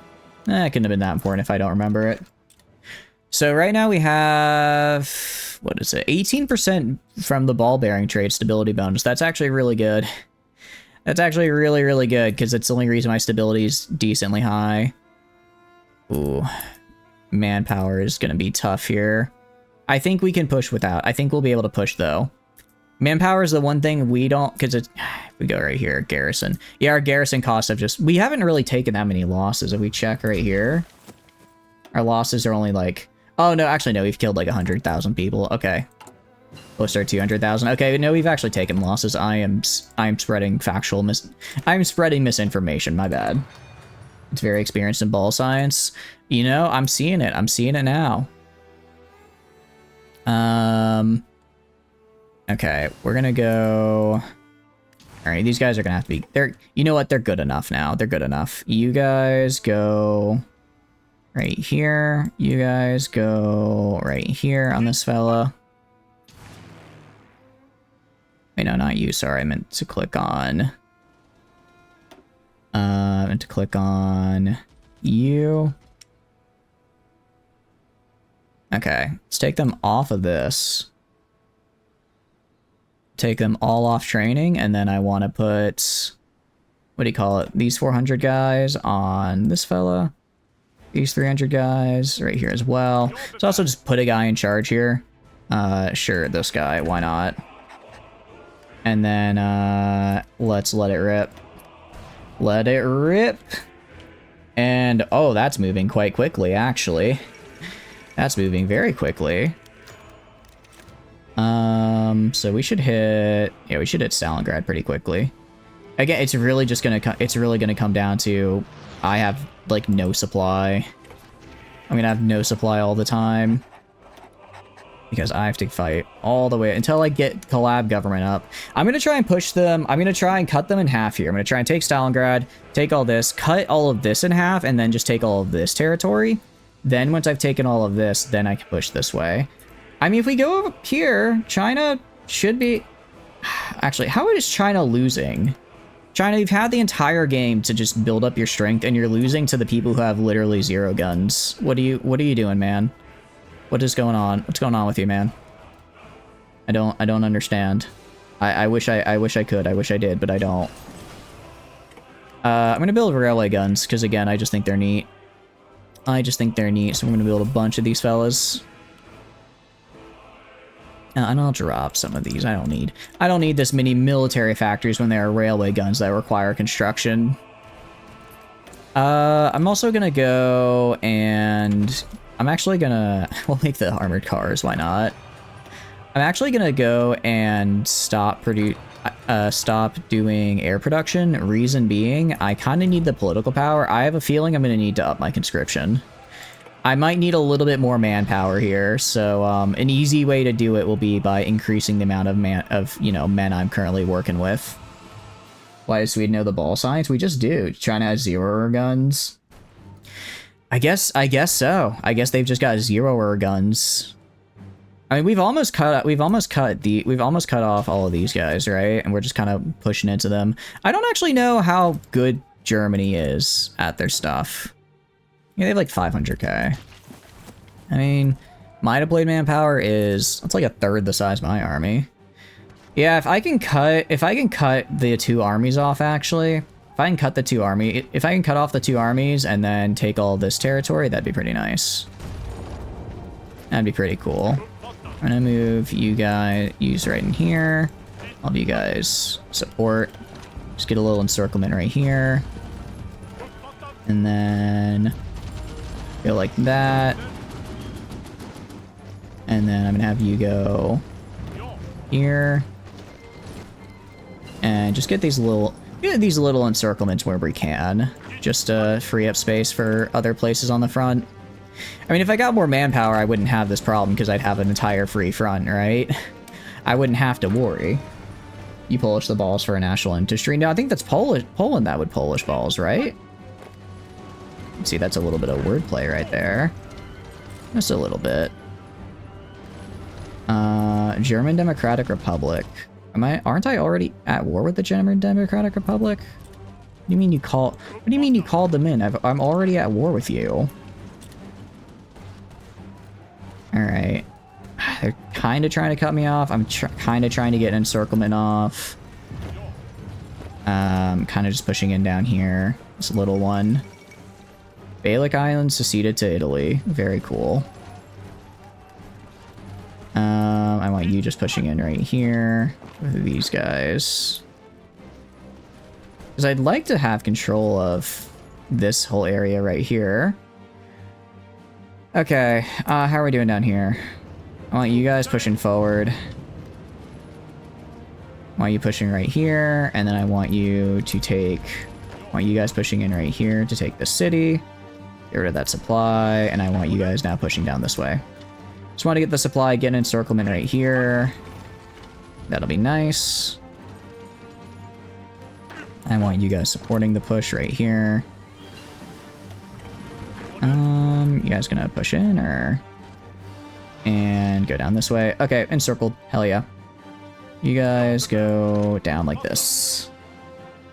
It couldn't have been that important if I don't remember it. So right now we have, what is it? 18% from the ball bearing trade stability bonus. That's actually really good. That's actually really, really good because it's the only reason my stability is decently high. Ooh, manpower is going to be tough here. I think we can push without. I think we'll be able to push though. Manpower is the one thing we don't, because it's, we go right here, garrison. Yeah, our garrison costs have just, we haven't really taken that many losses. If we check right here, our losses are only like, oh no, actually no, we've killed like 100,000 people. Okay. Close to 200,000. Okay, no, we've actually taken losses. I'm spreading I'm spreading misinformation, my bad. It's very experienced in ball science. You know, I'm seeing it. I'm seeing it now. Okay, we're gonna go... Alright, these guys are gonna have to be... You know what? They're good enough now. They're good enough. You guys go... right here. You guys go right here on this fella. Wait, no, not you. Sorry, I meant to click on... I meant to click on... you. Okay, let's take them off of this. Take them all off training, and then I want to put, what do you call it, these 400 guys on this fella, these 300 guys right here as well. So also just put a guy in charge here. Sure, this guy, why not? And then let's let it rip. Let it rip. And oh, that's moving quite quickly, actually. That's moving very quickly. So we should hit, yeah, we should hit Stalingrad pretty quickly. Again, it's really just gonna, it's really gonna come down to, I have like no supply. I'm gonna have no supply all the time. Because I have to fight all the way until I get collab government up. I'm gonna try and push them, I'm gonna try and cut them in half here. I'm gonna try and take Stalingrad, take all this, cut all of this in half, and then just take all of this territory. Then once I've taken all of this, then I can push this way. I mean, if we go over here, China should be... Actually, how is China losing? China, you've had the entire game to just build up your strength, and you're losing to the people who have literally 0 guns. What are you doing, man? What is going on? What's going on with you, man? I don't understand. I wish I could. I wish I did, but I don't. I'm gonna build railway guns, because again, I just think they're neat. I just think they're neat, so I'm gonna build a bunch of these fellas. And I'll drop some of these. I don't need this many military factories when there are railway guns that require construction. I'm also gonna go and I'm actually gonna, we'll make the armored cars, why not? I'm actually gonna go and stop doing air production. Reason being, I kind of need the political power. I have a feeling I'm gonna need to up my conscription. I might need a little bit more manpower here, so an easy way to do it will be by increasing the amount of men I'm currently working with. Why does Sweden know the ball science? We just do. China has 0 guns. I guess so. I guess they've just got 0 guns. I mean, we've almost cut off all of these guys, right? And we're just kind of pushing into them. I don't actually know how good Germany is at their stuff. Yeah, they have like 500k. I mean, my deployed manpower is, it's like 1/3 the size of my army. Yeah, if I can cut the 2 armies off, actually, if I can cut off the 2 armies and then take all this territory, that'd be pretty nice. That'd be pretty cool. I'm gonna move you guys, right in here. All of you guys support. Just get a little encirclement right here. And then go like that. And then I'm gonna have you go here. And just get these little encirclements wherever we can. Just to free up space for other places on the front. I mean, if I got more manpower, I wouldn't have this problem because I'd have an entire free front, right? I wouldn't have to worry. You Polish the balls for a national industry. No, I think that's Poland that would Polish balls, right? See, that's a little bit of wordplay right there. Just a little bit. German Democratic Republic. Aren't I already at war with the German Democratic Republic? What do you mean you called them in? I'm already at war with you. Alright. They're kind of trying to cut me off. I'm kind of trying to get an encirclement off. Kind of just pushing in down here. This little one. Balearic Islands seceded to Italy. Very cool. I want you just pushing in right here with these guys. Because I'd like to have control of this whole area right here. Okay, how are we doing down here? I want you guys pushing forward. I want you pushing right here, and then I want you to take... I want you guys pushing in right here to take the city. Get rid of that supply, and I want you guys now pushing down this way. Just want to get the supply, get an encirclement right here. That'll be nice. I want you guys supporting the push right here. You guys gonna push in, or... And go down this way. Okay, encircled. Hell yeah. You guys go down like this.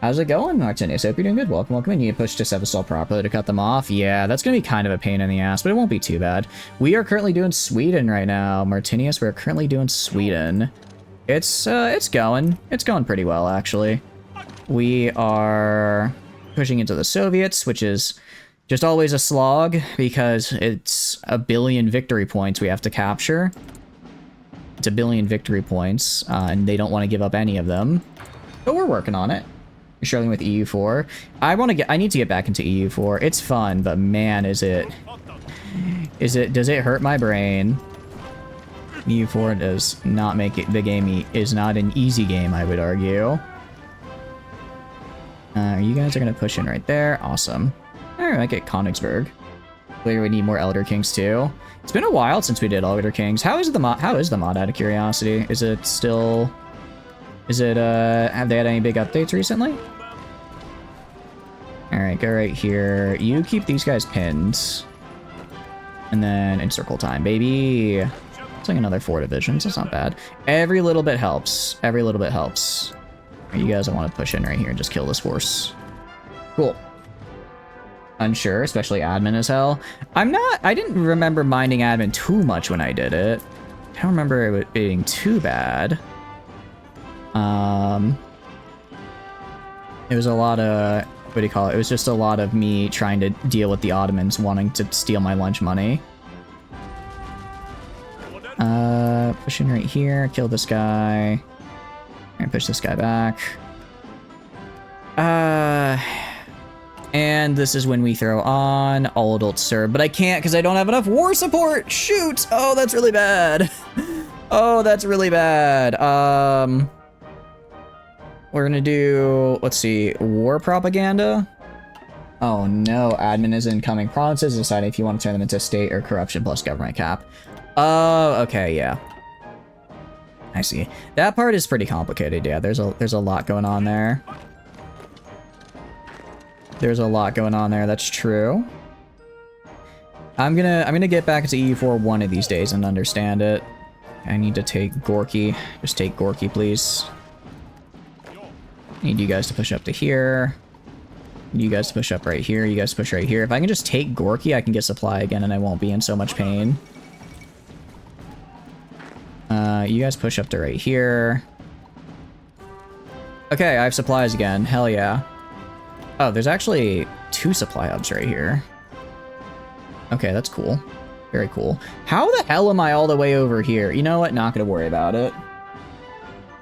How's it going, Martinius? Hope you're doing good. Welcome, welcome. And you push to Sevastol properly to cut them off. Yeah, that's going to be kind of a pain in the ass, but it won't be too bad. We are currently doing Sweden right now. Martinius, we're currently doing Sweden. It's going. It's going pretty well, actually. We are pushing into the Soviets, which is just always a slog because it's 1 billion victory points we have to capture. It's 1 billion victory points, and they don't want to give up any of them. But we're working on it. You're struggling with EU4. I need to get back into EU4. It's fun, but man, does it hurt my brain? EU4 does not make it, the game is not an easy game, I would argue. You guys are gonna push in right there. Awesome. Alright, I get Königsberg. Clearly we need more Elder Kings too. It's been a while since we did Elder Kings. How is the mod out of curiosity? Is it still... have they had any big updates recently? Alright, go right here. You keep these guys pinned. And then encircle time, baby. It's like another 4 divisions, that's not bad. Every little bit helps. Every little bit helps. You guys, I want to push in right here and just kill this horse. Cool. Unsure, especially admin as hell. I didn't remember minding admin too much when I did it. I don't remember it being too bad. It was a lot of, what do you call it? It was just a lot of me trying to deal with the Ottomans wanting to steal my lunch money. Push in right here, kill this guy. And push this guy back. And this is when we throw on all adult Serb, but I can't because I don't have enough war support. Shoot! Oh, that's really bad. Oh, that's really bad. We're gonna do, let's see, war propaganda. Oh no, admin is incoming provinces, deciding if you want to turn them into state or corruption plus government cap. Oh, okay, yeah. I see. That part is pretty complicated, yeah. There's a lot going on there. There's a lot going on there, that's true. I'm gonna get back to EU4 one of these days and understand it. I need to take Gorky. Just take Gorky, please. Need you guys to push up to here. Need you guys to push up right here. You guys push right here. If I can just take Gorky, I can get supply again and I won't be in so much pain. You guys push up to right here. Okay, I have supplies again. Hell yeah. Oh, there's actually 2 supply hubs right here. Okay, that's cool. Very cool. How the hell am I all the way over here? You know what? Not gonna worry about it.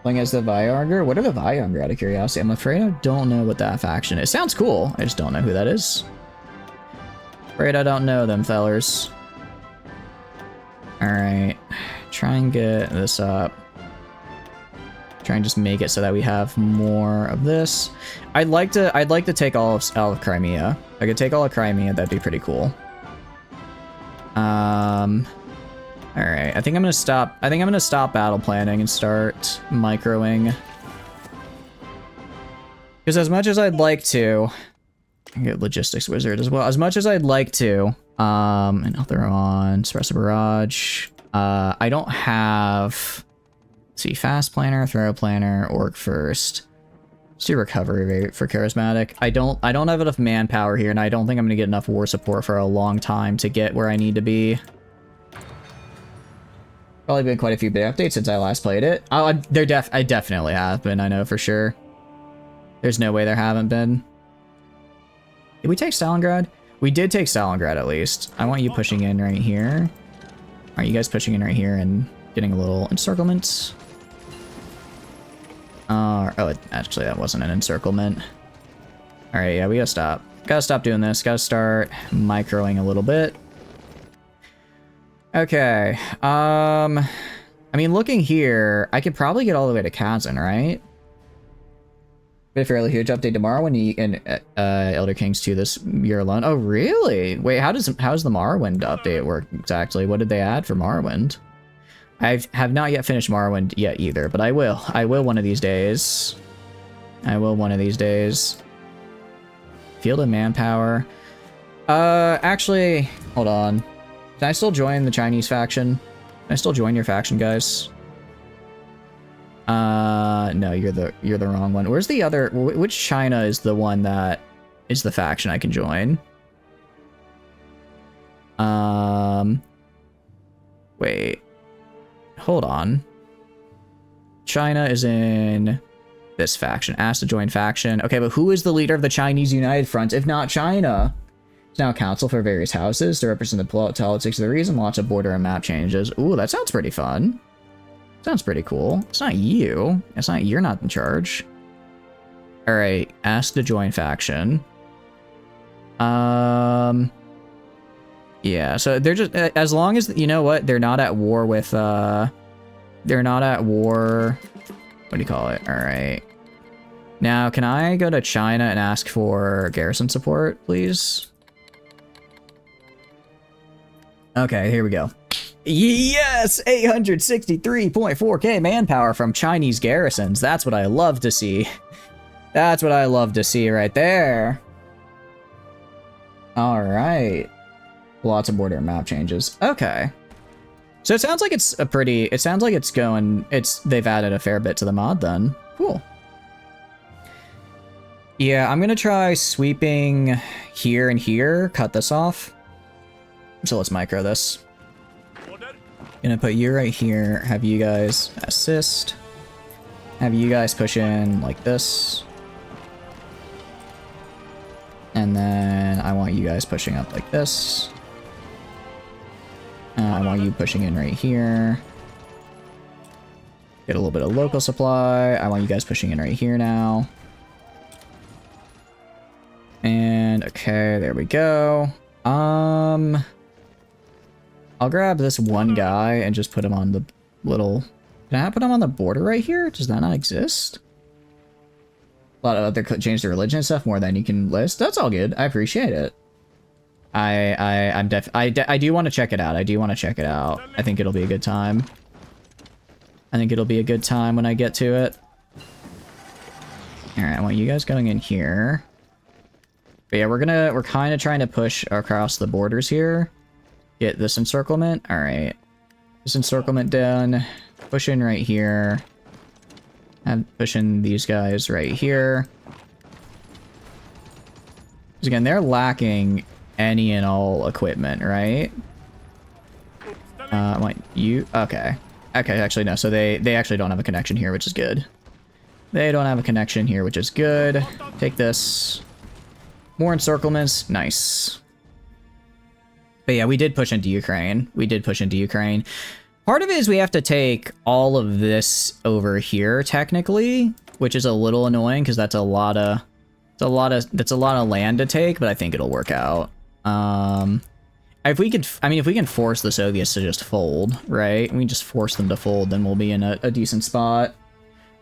Playing as the Viarger? What are the Viarger, out of curiosity? I'm afraid I don't know what that faction is. Sounds cool. I just don't know who that is. Afraid I don't know them, fellers. Alright. Try and get this up. Try and just make it so that we have more of this. I'd like to take all of Crimea. If I could take all of Crimea, that'd be pretty cool. All right, I think I'm gonna stop. I think I'm gonna stop battle planning and start microing. Because as much as I'd like to, I get logistics wizard as well. As much as I'd like to, and I'll throw on suppressive barrage. I don't have. Let's see, fast planner, throw planner, orc first. Let's do recovery rate for charismatic. I don't have enough manpower here, and I don't think I'm gonna get enough war support for a long time to get where I need to be. Probably been quite a few big updates since I last played it. Oh, I definitely have been, I know for sure. There's no way there haven't been. Did we take Stalingrad? We did take Stalingrad at least. I want you pushing in right here. Are you guys pushing in right here and getting a little encirclement? Oh, actually that wasn't an encirclement. All right, yeah, we gotta stop. Gotta stop doing this. Gotta start microing a little bit. Okay, I mean, looking here, I could probably get all the way to Kazan, right? Be a fairly huge update tomorrow when you in Elder Kings 2 this year alone. Oh, really? Wait, how's the Morrowind update work exactly? What did they add for Morrowind? I have not yet finished Morrowind yet either, but I will. I will one of these days. I will one of these days. Field of manpower. Actually, hold on. Can I still join the Chinese faction? Can I still join your faction, guys? No, you're the wrong one. Where's the other? Which China is the one that is the faction I can join? Wait. Hold on. China is in this faction. Asked to join faction. Okay, but who is the leader of the Chinese United Front if not China? It's now a council for various houses to represent the politics of the region. Lots of border and map changes. Ooh, that sounds pretty fun. Sounds pretty cool. It's not you. It's not, you're not in charge. All right, ask to join faction. Yeah, so they're just, as long as, you know what, they're not at war with, they're not at war, what do you call it? All right. Now, can I go to China and ask for garrison support, please? Okay, here we go. Yes! 863.4k manpower from Chinese garrisons. That's what I love to see. That's what I love to see right there. Alright. Lots of border map changes. Okay. So it sounds like it's a pretty... It sounds like it's going... They've added a fair bit to the mod then. Cool. Yeah, I'm gonna try sweeping here and here. Cut this off. So let's micro this. Gonna put you right here, have you guys assist, have you guys push in like this, and then I want you guys pushing up like this. I want you pushing in right here. Get a little bit of local supply. I want you guys pushing in right here now. And okay, there we go. I'll grab this one guy and just put him on the little... Can I put him on the border right here? Does that not exist? A lot of other change the religion and stuff more than you can list. That's all good. I appreciate it. I do want to check it out. I do want to check it out. I think it'll be a good time. I think it'll be a good time when I get to it. All right, I want you guys going in here. But yeah, we're kind of trying to push across the borders here. Get this encirclement. All right. This encirclement done. Push in right here. And push in these guys right here. Because again, they're lacking any and all equipment, right? I want you... Okay. Okay, actually, no. So they actually don't have a connection here, which is good. They don't have a connection here, which is good. Take this. More encirclements. Nice. But yeah, we did push into Ukraine. We did push into Ukraine. Part of it is we have to take all of this over here, technically, which is a little annoying because that's a lot of land to take, but I think it'll work out. If we can force the Soviets to just fold, right? We just force them to fold, then we'll be in a decent spot.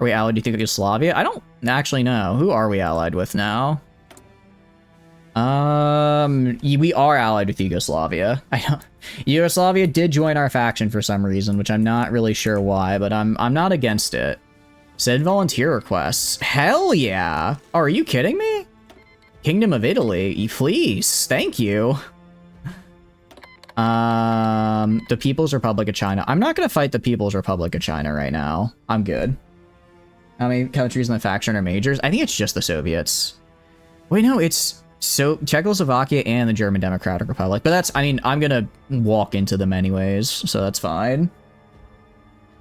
Are we allied, do you think, with Yugoslavia? I don't actually know. Who are we allied with now? We are allied with Yugoslavia. Yugoslavia did join our faction for some reason, which I'm not really sure why, but I'm not against it. Send volunteer requests. Hell yeah! Oh, are you kidding me? Kingdom of Italy, please, thank you. The People's Republic of China. I'm not gonna fight the People's Republic of China right now. I'm good. How many countries in the faction are majors? I think it's just the Soviets. Wait, no, it's Czechoslovakia and the German Democratic Republic. But that's, I mean, I'm gonna walk into them anyways, so that's fine.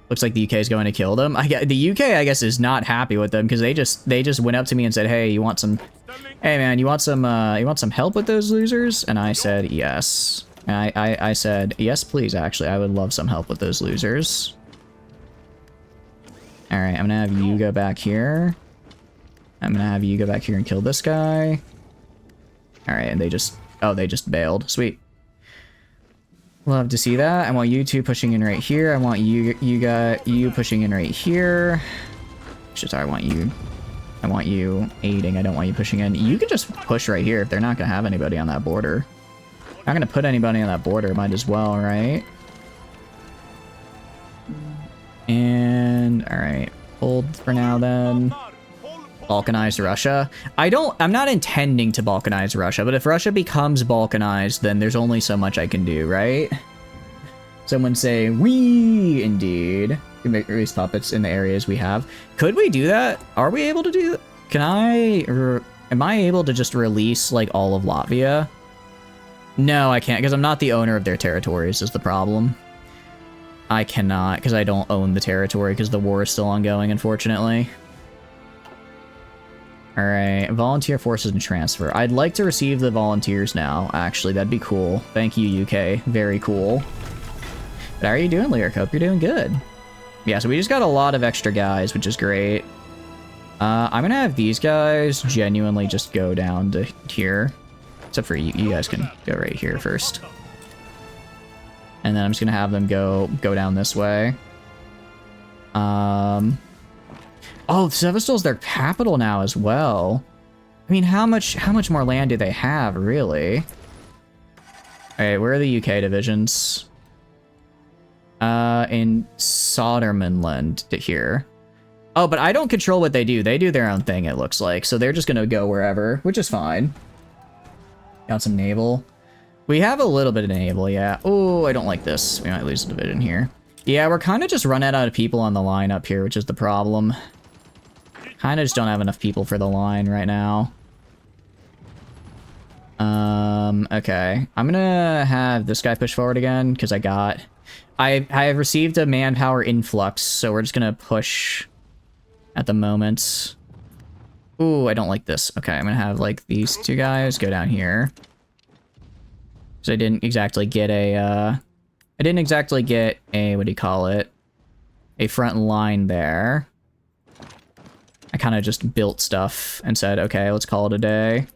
Looks like the UK is going to kill them. The UK, I guess, is not happy with them because they just went up to me and said, "Hey, you want some? Hey, man, you want some help with those losers?" And I said, "Yes." And I said, "Yes, please. Actually, I would love some help with those losers." All right, I'm gonna have you go back here. I'm gonna have you go back here and kill this guy. All right, and they just bailed. Sweet. Love to see that. I want you two pushing in right here. I want you pushing in right here. Sorry, I want you aiding. I don't want you pushing in. You can just push right here if they're not gonna have anybody on that border. Not gonna put anybody on that border. Might as well, right? And all right, hold for now then. Balkanize Russia. I'm not intending to balkanize Russia, but if Russia becomes balkanized, then there's only so much I can do, right? Someone say, "We indeed can make release puppets in the areas we have." Could we do that? Are we able to do that? Am I able to just release like all of Latvia? No, I can't because I'm not the owner of their territories is the problem. I cannot because I don't own the territory because the war is still ongoing, unfortunately. All right, volunteer forces and transfer. I'd like to receive the volunteers now, actually. That'd be cool. Thank you, UK. Very cool. But how are you doing, Lyric? Hope you're doing good. Yeah, so we just got a lot of extra guys, which is great. I'm gonna have these guys genuinely just go down to here. Except for you, you guys can go right here first. And then I'm just gonna have them go down this way. Oh, Sevastopol's their capital now as well. I mean, how much more land do they have, really? Alright, where are the UK divisions? In Sodermanland to here. Oh, but I don't control what they do. They do their own thing, it looks like. So they're just gonna go wherever, which is fine. Got some naval. We have a little bit of naval, yeah. Oh, I don't like this. We might lose a division here. Yeah, we're kind of just running out of people on the line up here, which is the problem. Kind of just don't have enough people for the line right now. Okay. I'm gonna have this guy push forward again, because I have received a manpower influx, so we're just gonna push at the moment. Ooh, I don't like this. Okay, I'm gonna have, like, these two guys go down here. So I didn't exactly get a, what do you call it? A front line there. I kind of just built stuff and said, okay, let's call it a day.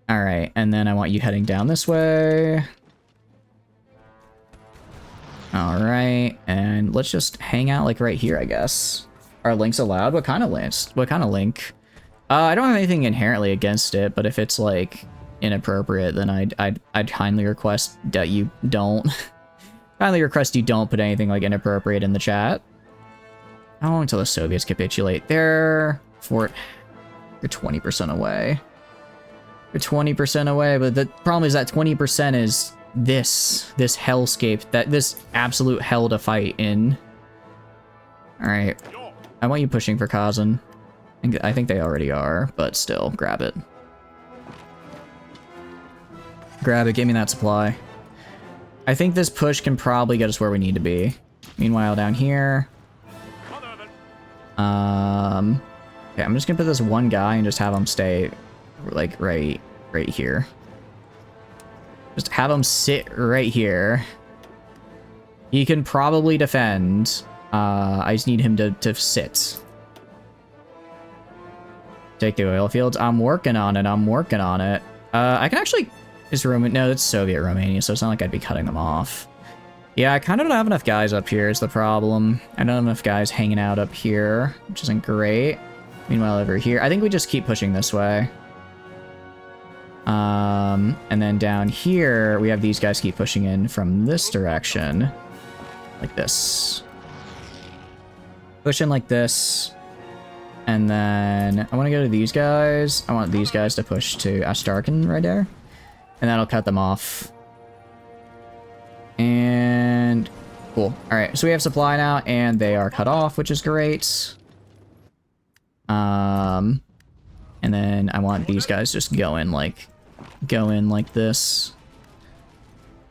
All right, and then I want you heading down this way. All right, and let's just hang out like right here, I guess. Are links allowed? What kind of links? What kind of link? I don't have anything inherently against it, but if it's like inappropriate, then I'd kindly request that you don't. Kindly request you don't put anything like inappropriate in the chat. How long until the Soviets capitulate? They're 20% away. They're 20% away, but the problem is that 20% is this hellscape, this absolute hell to fight in. All right, I want you pushing for Kazan. I think they already are, but still, grab it. Grab it, give me that supply. I think this push can probably get us where we need to be. Meanwhile, down here. Okay, I'm just gonna put this one guy and just have him stay, like, right here. Just have him sit right here. He can probably defend. I just need him to sit. Take the oil fields. I'm working on it. I can actually... No, that's Soviet Romania, so it's not like I'd be cutting them off. Yeah, I kind of don't have enough guys up here is the problem. I don't have enough guys hanging out up here, which isn't great. Meanwhile, over here, I think we just keep pushing this way. And then down here, we have these guys keep pushing in from this direction. Like this. Push in like this. And then I want to go to these guys. I want these guys to push to Astarkin right there. And that'll cut them off. And cool. All right, so we have supply now, and they are cut off, which is great. And then I want these guys just go in like this.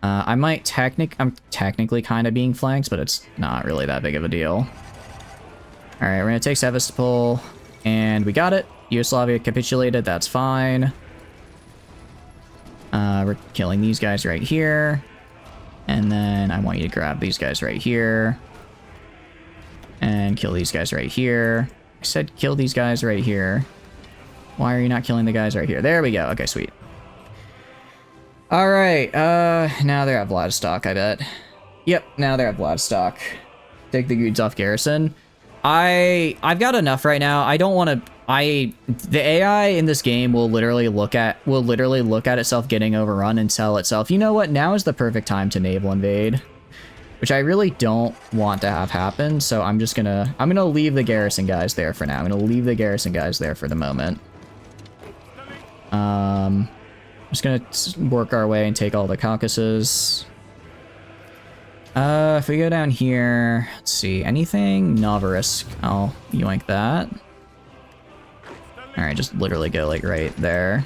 I'm technically kind of being flanked, but it's not really that big of a deal. All right, we're gonna take Sevastopol, and we got it. Yugoslavia capitulated. That's fine. We're killing these guys right here. And then I want you to grab these guys right here. And kill these guys right here. I said kill these guys right here. Why are you not killing the guys right here? There we go. Okay, sweet. All right. Now they're at Vladivostok, I bet. Yep, now they're at Vladivostok. Take the goods off garrison. I've got enough right now. I don't want to. The AI in this game will literally look at itself getting overrun and tell itself, you know what? Now is the perfect time to naval invade, which I really don't want to have happen. So I'm gonna leave the garrison guys there for now. I'm gonna leave the garrison guys there for the moment. I'm just gonna work our way and take all the Caucasus. If we go down here, let's see, anything? Novorossiysk, I'll yoink that. Alright, just literally go like right there.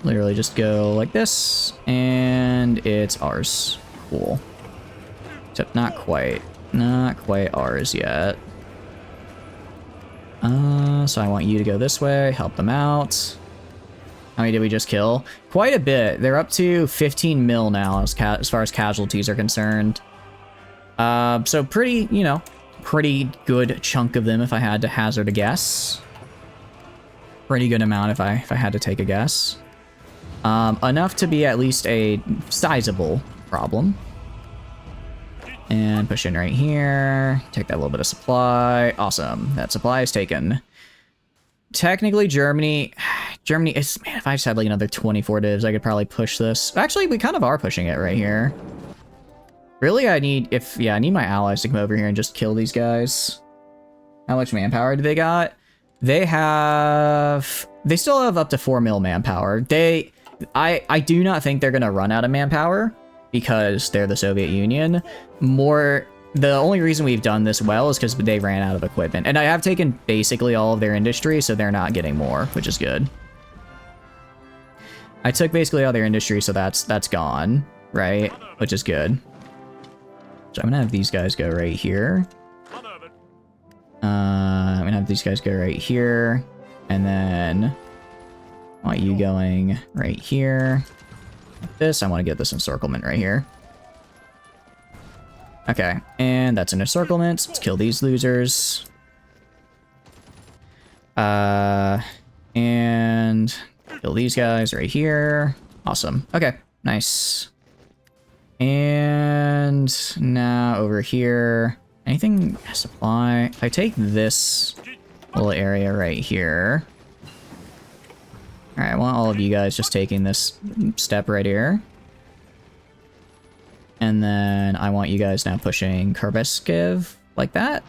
Literally just go like this, and it's ours. Cool. Except not quite ours yet. So I want you to go this way, help them out. How many did we just kill? Quite a bit. They're up to 15 mil now as far as casualties are concerned. So pretty good chunk of them if I had to hazard a guess. Pretty good amount if I had to take a guess. Enough to be at least a sizable problem. And push in right here. Take that little bit of supply. Awesome. That supply is taken. Technically, Germany is, man, if I just had like another 24 divs, I could probably push this. Actually, we kind of are pushing it right here. Really, I need my allies to come over here and just kill these guys. How much manpower do they got? They still have up to 4 mil manpower. I do not think they're gonna run out of manpower because they're the Soviet Union. The only reason we've done this well is because they ran out of equipment. And I have taken basically all of their industry, so they're not getting more, which is good. I took basically all their industry, so that's gone, right? Which is good. So I'm gonna have these guys go right here. I'm gonna have these guys go right here. And then I want you going right here. Like this, I want to get this encirclement right here. Okay, and that's an encirclement. Let's kill these losers. And kill these guys right here. Awesome. Okay, nice. And now over here, anything supply? If I take this little area right here. All right, I want all of you guys just taking this step right here. And then I want you guys now pushing Karbeskev like that.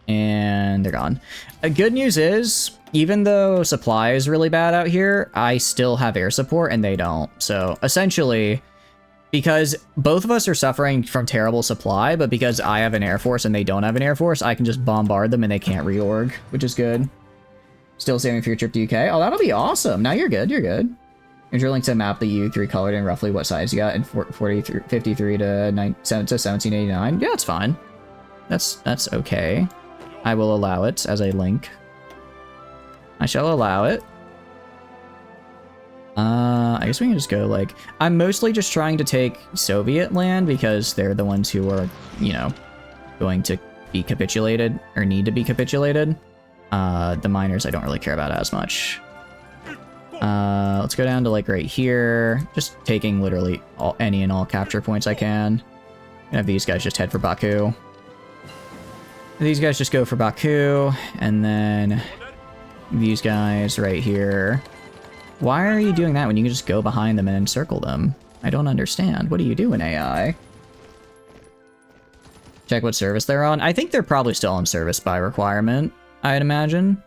And they're gone. Good news is, even though supply is really bad out here, I still have air support and they don't. So essentially, because both of us are suffering from terrible supply, but because I have an air force and they don't have an air force, I can just bombard them and they can't reorg, which is good. Still saving for your trip to UK? Oh, that'll be awesome. Now you're good, you're good. You're drilling to map the U3 colored and roughly what size you got in 53 to 1789. Yeah, it's fine. That's okay. I will allow it as a link. I shall allow it. I guess we can just go like... I'm mostly just trying to take Soviet land because they're the ones who are, you know, going to be capitulated or need to be capitulated. The miners I don't really care about as much. Let's go down to like right here. Just taking literally any and all capture points I can. And have these guys just head for Baku. These guys just go for Baku. And then these guys right here Why are you doing that when you can just go behind them and encircle them? I don't understand. What are you doing, AI? Check what service they're on. I think they're probably still on service by requirement, I'd imagine.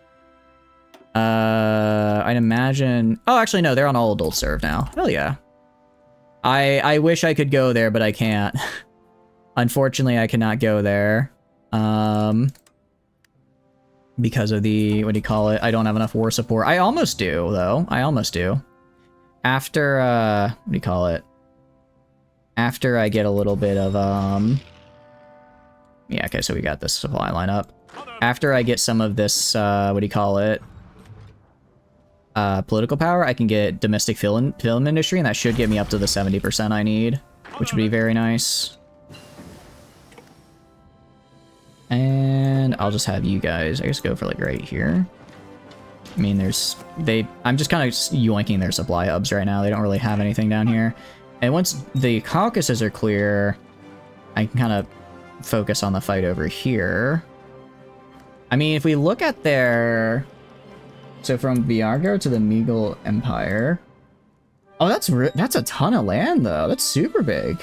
I'd imagine... Oh, actually, no, they're on all adult serve now. Hell yeah. I wish I could go there, but I can't. Unfortunately, I cannot go there. Because of the... What do you call it? I don't have enough war support. I almost do, though. I almost do. After, what do you call it? After I get a little bit of, yeah, okay, so we got this supply line up. After I get some of this, what do you call it? Political power, I can get domestic film industry, and that should get me up to the 70% I need, which would be very nice. And I'll just have you guys, I guess, go for like right here. I mean, I'm just kind of yoinking their supply hubs right now. They don't really have anything down here. And once the Caucasus are clear, I can kind of focus on the fight over here. I mean, if we look at their... So from Viargo to the Mughal Empire... Oh, that's a ton of land, though. That's super big.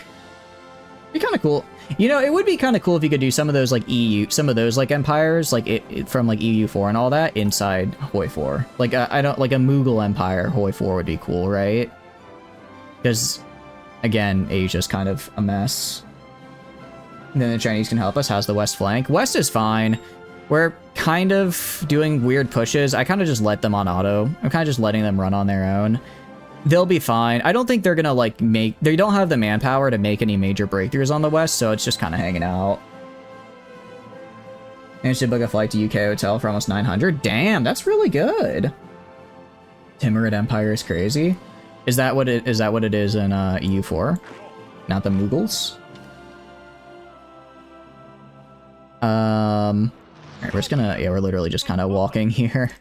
Be kind of cool. You know, it would be kind of cool if you could do some of those, like, some of those, like, empires, like, from, like, EU4 and all that inside Hoi 4. Like, like, a Mughal Empire, Hoi 4 would be cool, right? Because, again, Asia's kind of a mess. And then the Chinese can help us. How's the west flank? West is fine. We're kind of doing weird pushes. I kind of just let them on auto. I'm kind of just letting them run on their own. They'll be fine. I don't think they're gonna, like, they don't have the manpower to make any major breakthroughs on the west, so it's just kind of hanging out. And should book a flight to UK hotel for almost 900. Damn, that's really good. Timurid Empire is crazy. Is that what it is in EU4? Not the Mughals? Alright, we're just gonna, yeah, we're literally just kind of walking here.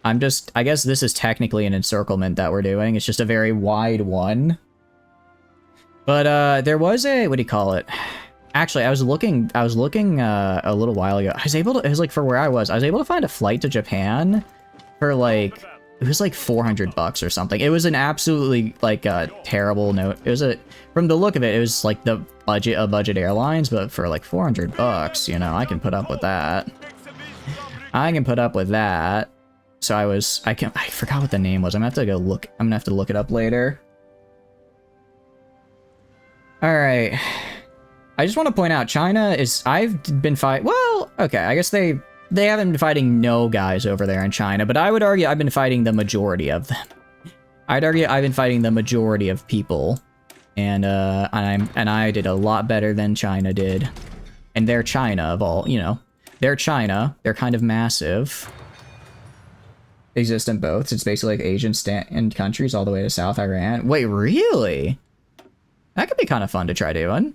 I guess this is technically an encirclement that we're doing. It's just a very wide one. But, there was a, what do you call it? Actually, I was looking a little while ago. It was like for where I was able to find a flight to Japan for like, it was like $400 or something. It was an absolutely like a terrible note. It was from the look of it was like the budget of Budget Airlines, but for like $400, you know, I can put up with that. I can put up with that. So I forgot what the name was. I'm gonna have to look it up later. All right. I just want to point out China I've been well, okay, I guess they haven't been fighting no guys over there in China, but I would argue I've been fighting the majority of them. I'd argue I've been fighting the majority of people. And I did a lot better than China did. And they're China of all, you know. They're China. They're kind of massive. Exist in both. It's basically like Asian and countries all the way to South Iran. Wait, really? That could be kind of fun to try doing.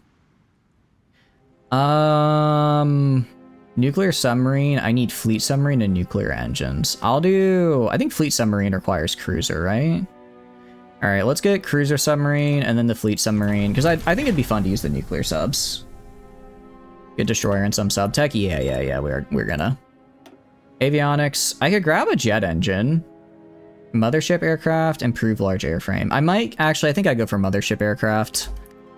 Nuclear submarine. I need fleet submarine and nuclear engines. I think fleet submarine requires cruiser, right? All right, let's get cruiser submarine and then the fleet submarine, because I think it'd be fun to use the nuclear subs. Get destroyer and some sub tech. Yeah. We're gonna. Avionics. I could grab a jet engine. Mothership aircraft, improve large airframe. I think I'd go for mothership aircraft,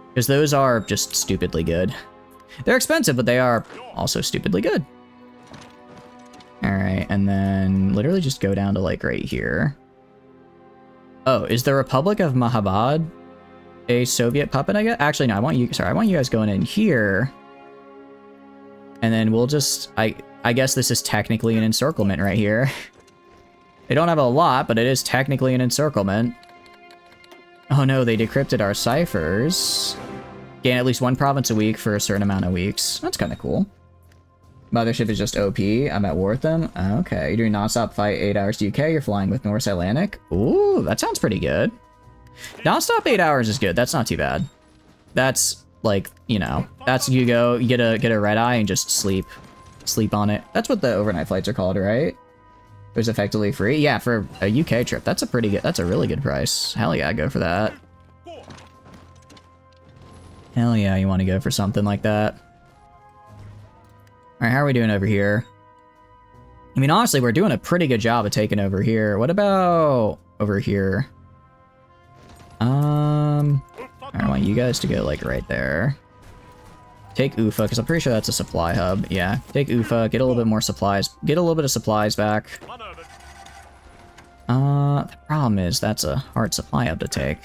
because those are just stupidly good. They're expensive, but they are also stupidly good. All right, and then literally just go down to like right here. Oh, is the Republic of Mahabad a Soviet puppet, I guess? Actually, no, I want you guys going in here. And then we'll just, I guess this is technically an encirclement right here. They don't have a lot, but it is technically an encirclement. Oh no, they decrypted our ciphers. Gain at least one province a week for a certain amount of weeks. That's kind of cool. Mothership is just OP. I'm at war with them. Okay, you're doing non-stop flight 8 hours to UK. You're flying with North Atlantic. Ooh, that sounds pretty good. Non-stop 8 hours is good. That's not too bad. That's like, you know, that's you get a red eye and just sleep on it. That's what the overnight flights are called, right? It was effectively free. Yeah, for a UK trip, that's a really good price. Hell yeah, I'd go for that. Hell yeah, you want to go for something like that. Alright, how are we doing over here? I mean, honestly, we're doing a pretty good job of taking over here. What about over here? I want you guys to go, like, right there. Take Ufa, because I'm pretty sure that's a supply hub. Yeah, take Ufa, get a little bit more supplies. Get a little bit of supplies back. The problem is that's a hard supply hub to take.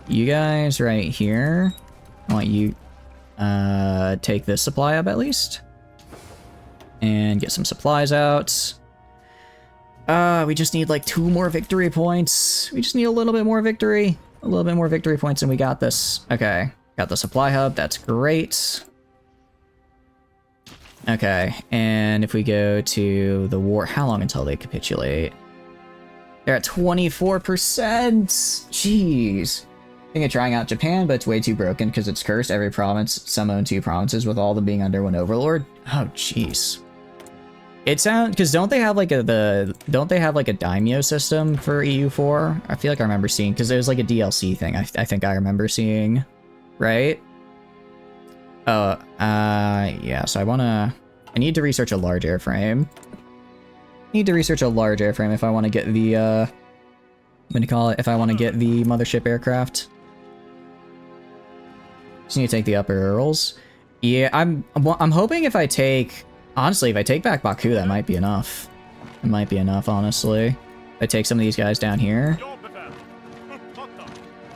You guys right here. I want you, take this supply hub at least. And get some supplies out. We just need like 2 more victory points. We just need a little bit more victory. A little bit more victory points and we got this. Okay, got the supply hub, that's great. Okay, and if we go to the war, how long until they capitulate? They're at 24%! Jeez. Thinking of trying out Japan, but it's way too broken because it's cursed. Every province, some own 2 provinces with all of them being under one overlord. Oh, jeez. It sounds, because don't they have like a daimyo system for EU4? I feel like I remember seeing, because it was like a DLC thing. I think I remember seeing, right? Oh, yeah. So I need to research a large airframe. Need to research a large airframe if I want to get the what do you call it? If I want to get the mothership aircraft. Just need to take the upper Urals. Yeah, I'm hoping if I take. Honestly, if I take back Baku, that might be enough. It might be enough, honestly. If I take some of these guys down here.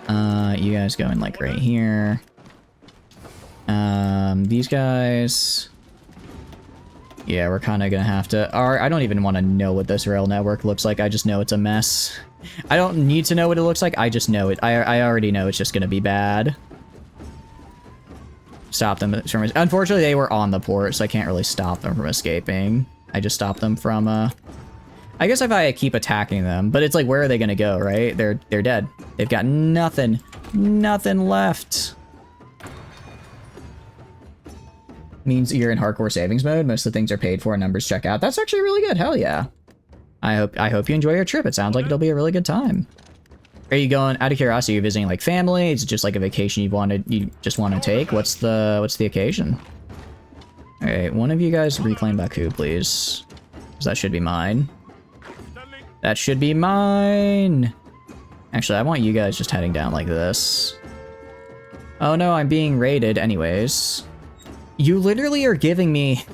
You guys go in, like, right here. These guys... Yeah, we're kind of gonna have to... I don't even want to know what this rail network looks like. I just know it's a mess. I don't need to know what it looks like. I just know it. I already know it's just gonna be bad. Stop them from... Unfortunately, they were on the port, so I can't really stop them from escaping. I just stopped them from, I guess if I keep attacking them, but it's like, where are they gonna go, right? They're dead. They've got nothing. Nothing left. Means you're in hardcore savings mode. Most of the things are paid for and numbers check out. That's actually really good. Hell yeah. I hope you enjoy your trip. It sounds like it'll be a really good time. Are you going, out of curiosity, are you visiting like family? Is it just like a vacation you just want to take? What's the occasion? All right, one of you guys reclaim Baku, please. Because that should be mine. That should be mine. Actually, I want you guys just heading down like this. Oh no, I'm being raided anyways. You literally are giving me...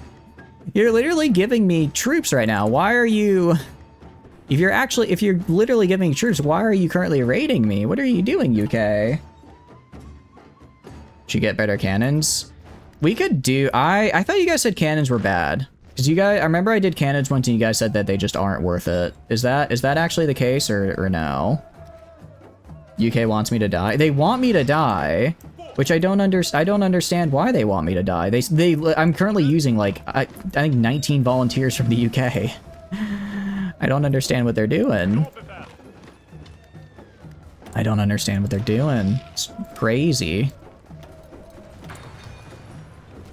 You're literally giving me troops right now. Why are you... If you're literally giving me troops, why are you currently raiding me? What are you doing, UK? Should get better cannons. We could do... I thought you guys said cannons were bad. Because you guys... I remember I did cannons once and you guys said that they just aren't worth it. Is that actually the case or no? UK wants me to die. They want me to die, which I don't understand why they want me to die. I'm currently using like I think 19 volunteers from the UK. I don't understand what they're doing. I don't understand what they're doing. It's crazy.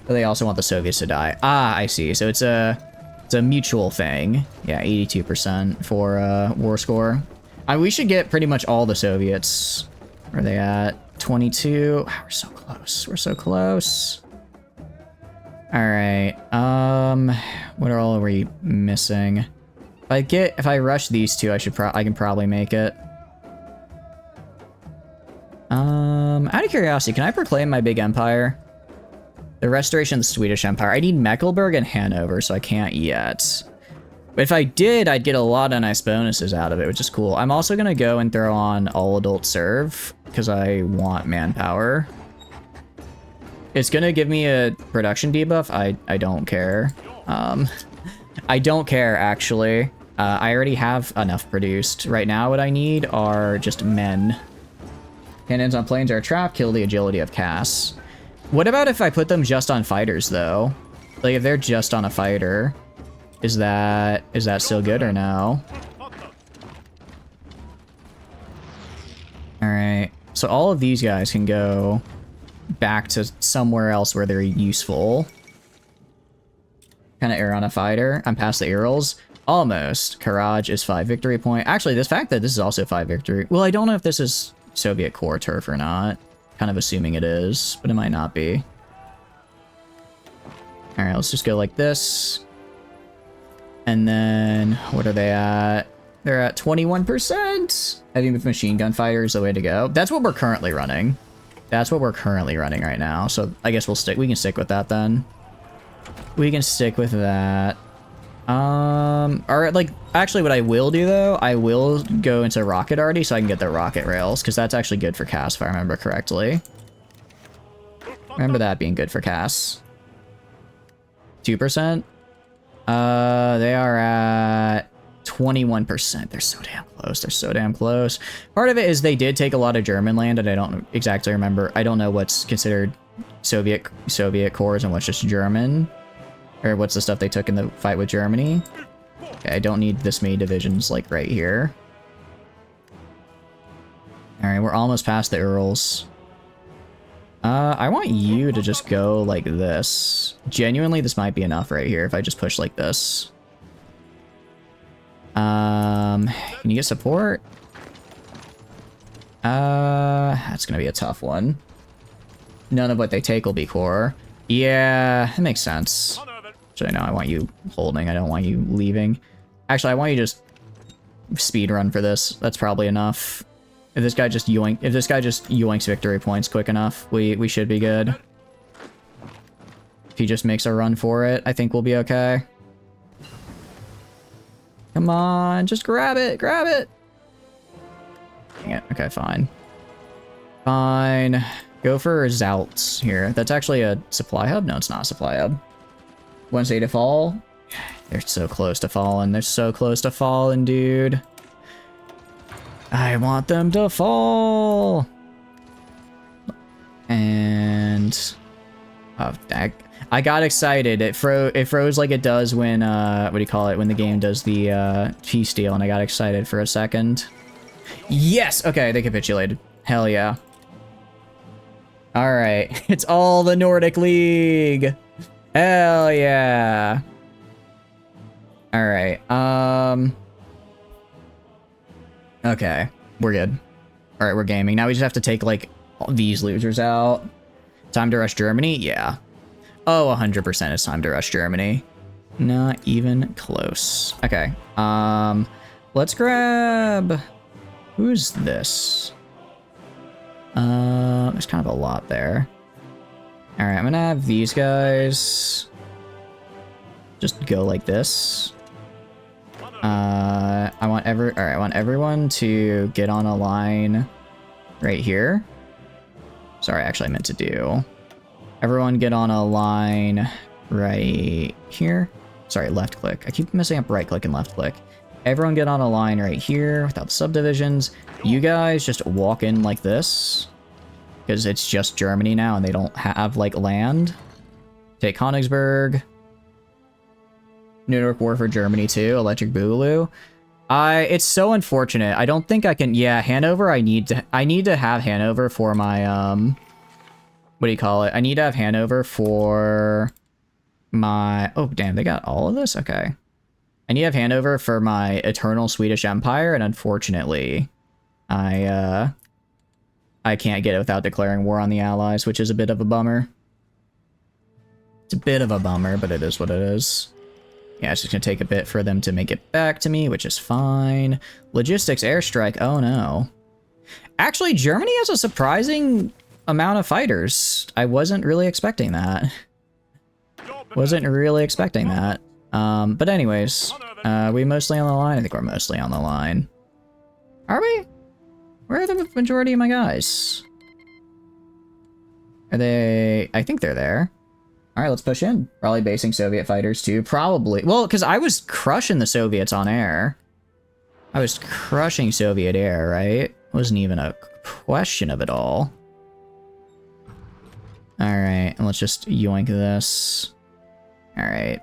But they also want the Soviets to die. Ah, I see. So it's a mutual thing. Yeah, 82% for war score. We should get pretty much all the Soviets. Where are they at? 22. We're so close. We're so close. All right. What are all are we missing? If I rush these two, I can probably make it. Out of curiosity, can I proclaim my big empire? The restoration of the Swedish Empire. I need Mecklenburg and Hanover, so I can't yet. But if I did, I'd get a lot of nice bonuses out of it, which is cool. I'm also gonna go and throw on all adult serve because I want manpower. It's gonna give me a production debuff. I don't care. I don't care actually. I already have enough produced. Right now what I need are just men. Cannons on planes are a trap, kill the agility of Cass. What about if I put them just on fighters though? Like if they're just on a fighter, is that still good or no? Alright, so all of these guys can go back to somewhere else where they're useful. Kind of err on a fighter. I'm past the Urals. Almost. Karaj is 5 victory point. Actually, the fact that this is also 5 victory... Well, I don't know if this is Soviet core turf or not. Kind of assuming it is, but it might not be. Alright, let's just go like this. And then, what are they at? They're at 21%. I think the machine gun fighter is the way to go. That's what we're currently running. That's what we're currently running right now. So I guess we can stick with that then. We can stick with that. Or like, actually what I will do though, I will go into rocket already so I can get the rocket rails, because that's actually good for CAS if I remember correctly. Remember that being good for CAS. 2%? They are at 21%. They're so damn close. They're so damn close. Part of it is they did take a lot of German land, and I don't exactly remember. I don't know what's considered Soviet cores and what's just German. Or what's the stuff they took in the fight with Germany. Okay, I don't need this many divisions, like, right here. Alright, we're almost past the Urals. I want you to just go like this. Genuinely, this might be enough right here if I just push like this. Can you get support? That's gonna be a tough one. None of what they take will be core. Yeah, that makes sense. Actually, no, I want you holding. I don't want you leaving. Actually, I want you to just speed run for this. That's probably enough. If this guy just yoinks victory points quick enough, we should be good. If he just makes a run for it, I think we'll be okay. Come on, just grab it, grab it. Dang it. Okay, fine. Fine. Go for Zaltz here. That's actually a supply hub? No, it's not a supply hub. Wednesday to fall. They're so close to falling. They're so close to falling, dude. I want them to fall. And oh, dang. I got excited. It froze like it does when what do you call it? When the game does the peace deal, and I got excited for a second. Yes. Okay, they capitulated. Hell yeah. All right, it's all the Nordic League. Hell yeah. All right. Okay, we're good. All right, we're gaming. Now we just have to take, like, these losers out. Time to rush Germany? Yeah. Oh, 100% it's time to rush Germany. Not even close. Okay. Let's grab... Who's this? There's kind of a lot there. All right, I'm gonna have these guys just go like this. I want everyone to get on a line right here. Sorry, actually I meant to do. Everyone get on a line right here. Sorry, left click. I keep messing up right click and left click. Everyone get on a line right here without the subdivisions. You guys just walk in like this, because it's just Germany now and they don't have, like, land. Take Königsberg. New York War for Germany too. Electric Boogaloo. It's so unfortunate. I don't think I can. Yeah, Hanover. I need to have Hanover for my what do you call it? I need to have Hanover for my. Oh damn, they got all of this. Okay. I need to have Hanover for my Eternal Swedish Empire, and unfortunately, I can't get it without declaring war on the Allies, which is a bit of a bummer. It's a bit of a bummer, but it is what it is. Yeah, it's just gonna take a bit for them to make it back to me, which is fine. Logistics airstrike, oh no. Actually, Germany has a surprising amount of fighters. I wasn't really expecting that. Wasn't really expecting that. But anyways, we mostly on the line? I think we're mostly on the line. Are we? Where are the majority of my guys? Are they... I think they're there. Alright, let's push in. Probably basing Soviet fighters too. Probably. Well, because I was crushing the Soviets on air. I was crushing Soviet air, right? Wasn't even a question of it all. Alright, and let's just yoink this. Alright.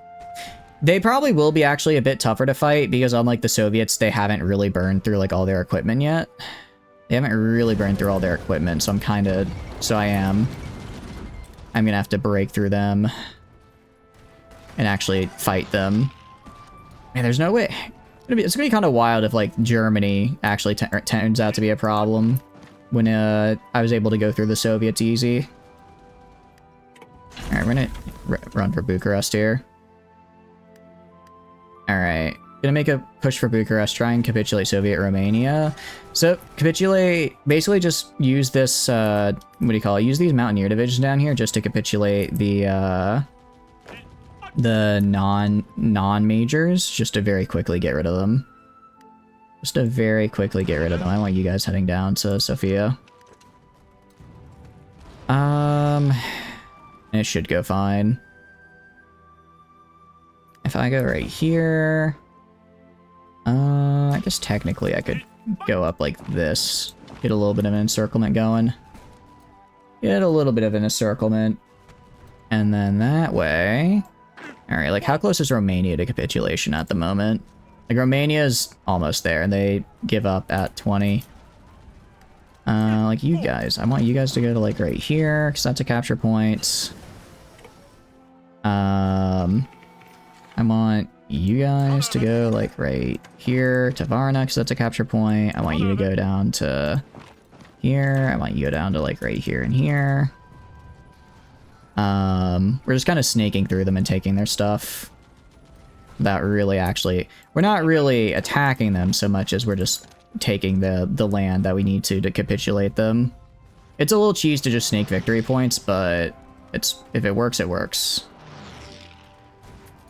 They probably will be actually a bit tougher to fight, because unlike the Soviets, they haven't really burned through, like, all their equipment yet. They haven't really burned through all their equipment, so I'm gonna have to break through them and actually fight them. Man, there's no way. It's gonna be kind of wild if, like, Germany actually turns out to be a problem when I was able to go through the Soviets easy. All right, we're gonna run for Bucharest here. Alright. Gonna make a push for Bucharest, try and capitulate Soviet Romania. So, capitulate, basically just use this, what do you call it? Use these Mountaineer divisions down here just to capitulate the non-majors, just to very quickly get rid of them. Just to very quickly get rid of them. I want you guys heading down to Sofia. It should go fine. If I go right here... I guess technically I could go up like this. Get a little bit of an encirclement going. Get a little bit of an encirclement. And then that way... Alright, like how close is Romania to capitulation at the moment? Like Romania's almost there, and they give up at 20. Like you guys. I want you guys to go to like right here, because that's a capture point. I want you guys to go like right here to Varna, because that's a capture point. I want you to go down to here. I want you to go down to like right here and here. We're just kind of snaking through them and taking their stuff. Without really actually... We're not really attacking them so much as we're just taking the land that we need to capitulate them. It's a little cheese to just snake victory points, but it's if it works, it works.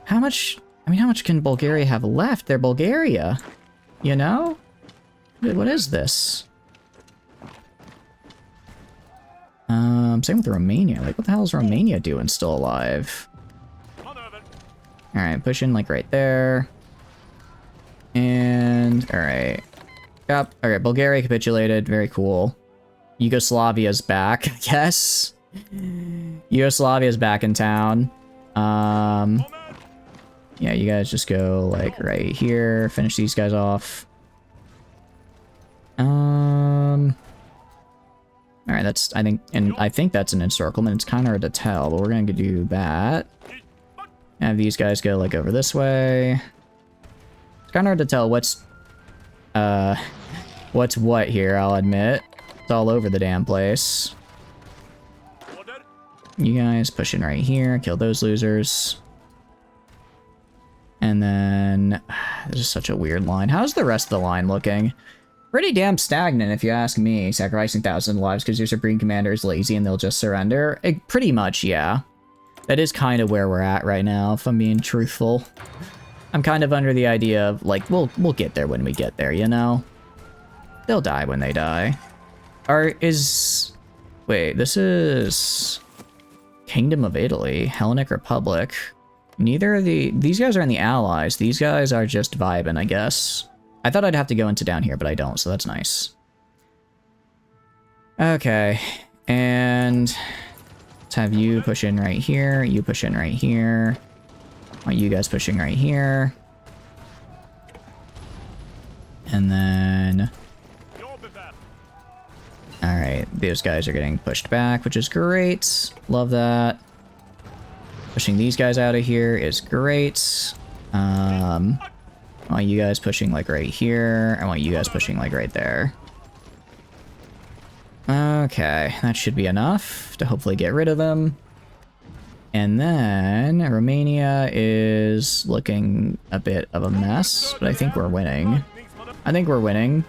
How much... I mean, how much can Bulgaria have left? They're Bulgaria, you know? What is this? Same with Romania. Like, what the hell is Romania doing still alive? Alright, push in, like, right there. And, alright. Yep, alright, Bulgaria capitulated. Very cool. Yugoslavia's back, I guess. Yugoslavia's back in town. Yeah, you guys just go, like, right here. Finish these guys off. Alright, that's, I think that's an encirclement. It's kind of hard to tell, but we're gonna do that. Have these guys go, like, over this way. It's kind of hard to tell what's what here, I'll admit. It's all over the damn place. You guys push in right here, kill those losers. And then, this is such a weird line. How's the rest of the line looking? Pretty damn stagnant, if you ask me. Sacrificing thousands of lives because your Supreme Commander is lazy and they'll just surrender. Pretty much, yeah. That is kind of where we're at right now, if I'm being truthful. I'm kind of under the idea of, like, we'll get there when we get there, you know? They'll die when they die. Wait, this is... Kingdom of Italy, Hellenic Republic. Neither of these guys are in the Allies. These guys are just vibing, I guess. I thought I'd have to go into down here, but I don't, so that's nice. Okay, and let's have you push in right here. You push in right here. I want you guys pushing right here. And then... Alright, those guys are getting pushed back, which is great. Love that. Pushing these guys out of here is great. I want you guys pushing, like, right here. I want you guys pushing, like, right there. Okay, that should be enough to hopefully get rid of them. And then Romania is looking a bit of a mess, but I think we're winning. I think we're winning.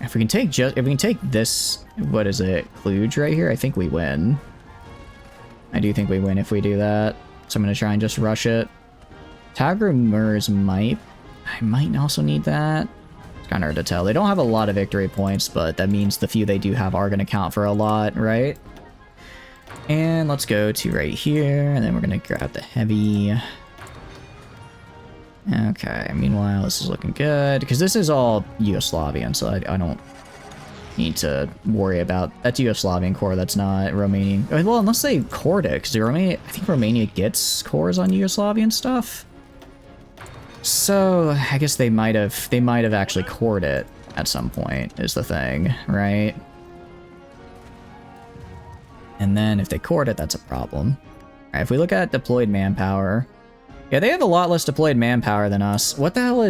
If we can take this, what is it, Cluj right here, I think we win. I do think we win if we do that. So I'm gonna try and just rush it. Tagrumurs I might also need that. It's kind of hard to tell. They don't have a lot of victory points, but that means the few they do have are gonna count for a lot, right? And let's go to right here, and then we're gonna grab the heavy. Okay, meanwhile, this is looking good, because this is all Yugoslavian, so I don't need to worry about... That's Yugoslavian core, that's not Romanian. Well, unless they cored it, because I think Romania gets cores on Yugoslavian stuff. So, I guess they might have actually cored it at some point, is the thing, right? And then if they cored it, that's a problem. Alright, if we look at deployed manpower... Yeah, they have a lot less deployed manpower than us. What the hell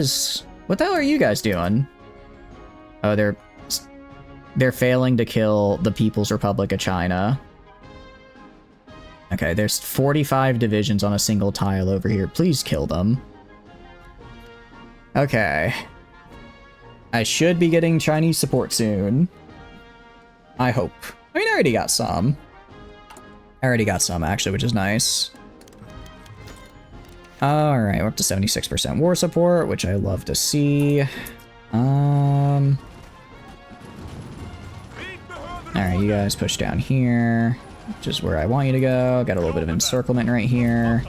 are you guys doing? Oh, they're failing to kill the People's Republic of China. Okay, there's 45 divisions on a single tile over here. Please kill them. Okay. I should be getting Chinese support soon. I hope. I mean, I already got some. Actually, which is nice. Alright, we're up to 76% war support, which I love to see. Alright, you guys push down here, which is where I want you to go. Got a little bit of encirclement right here.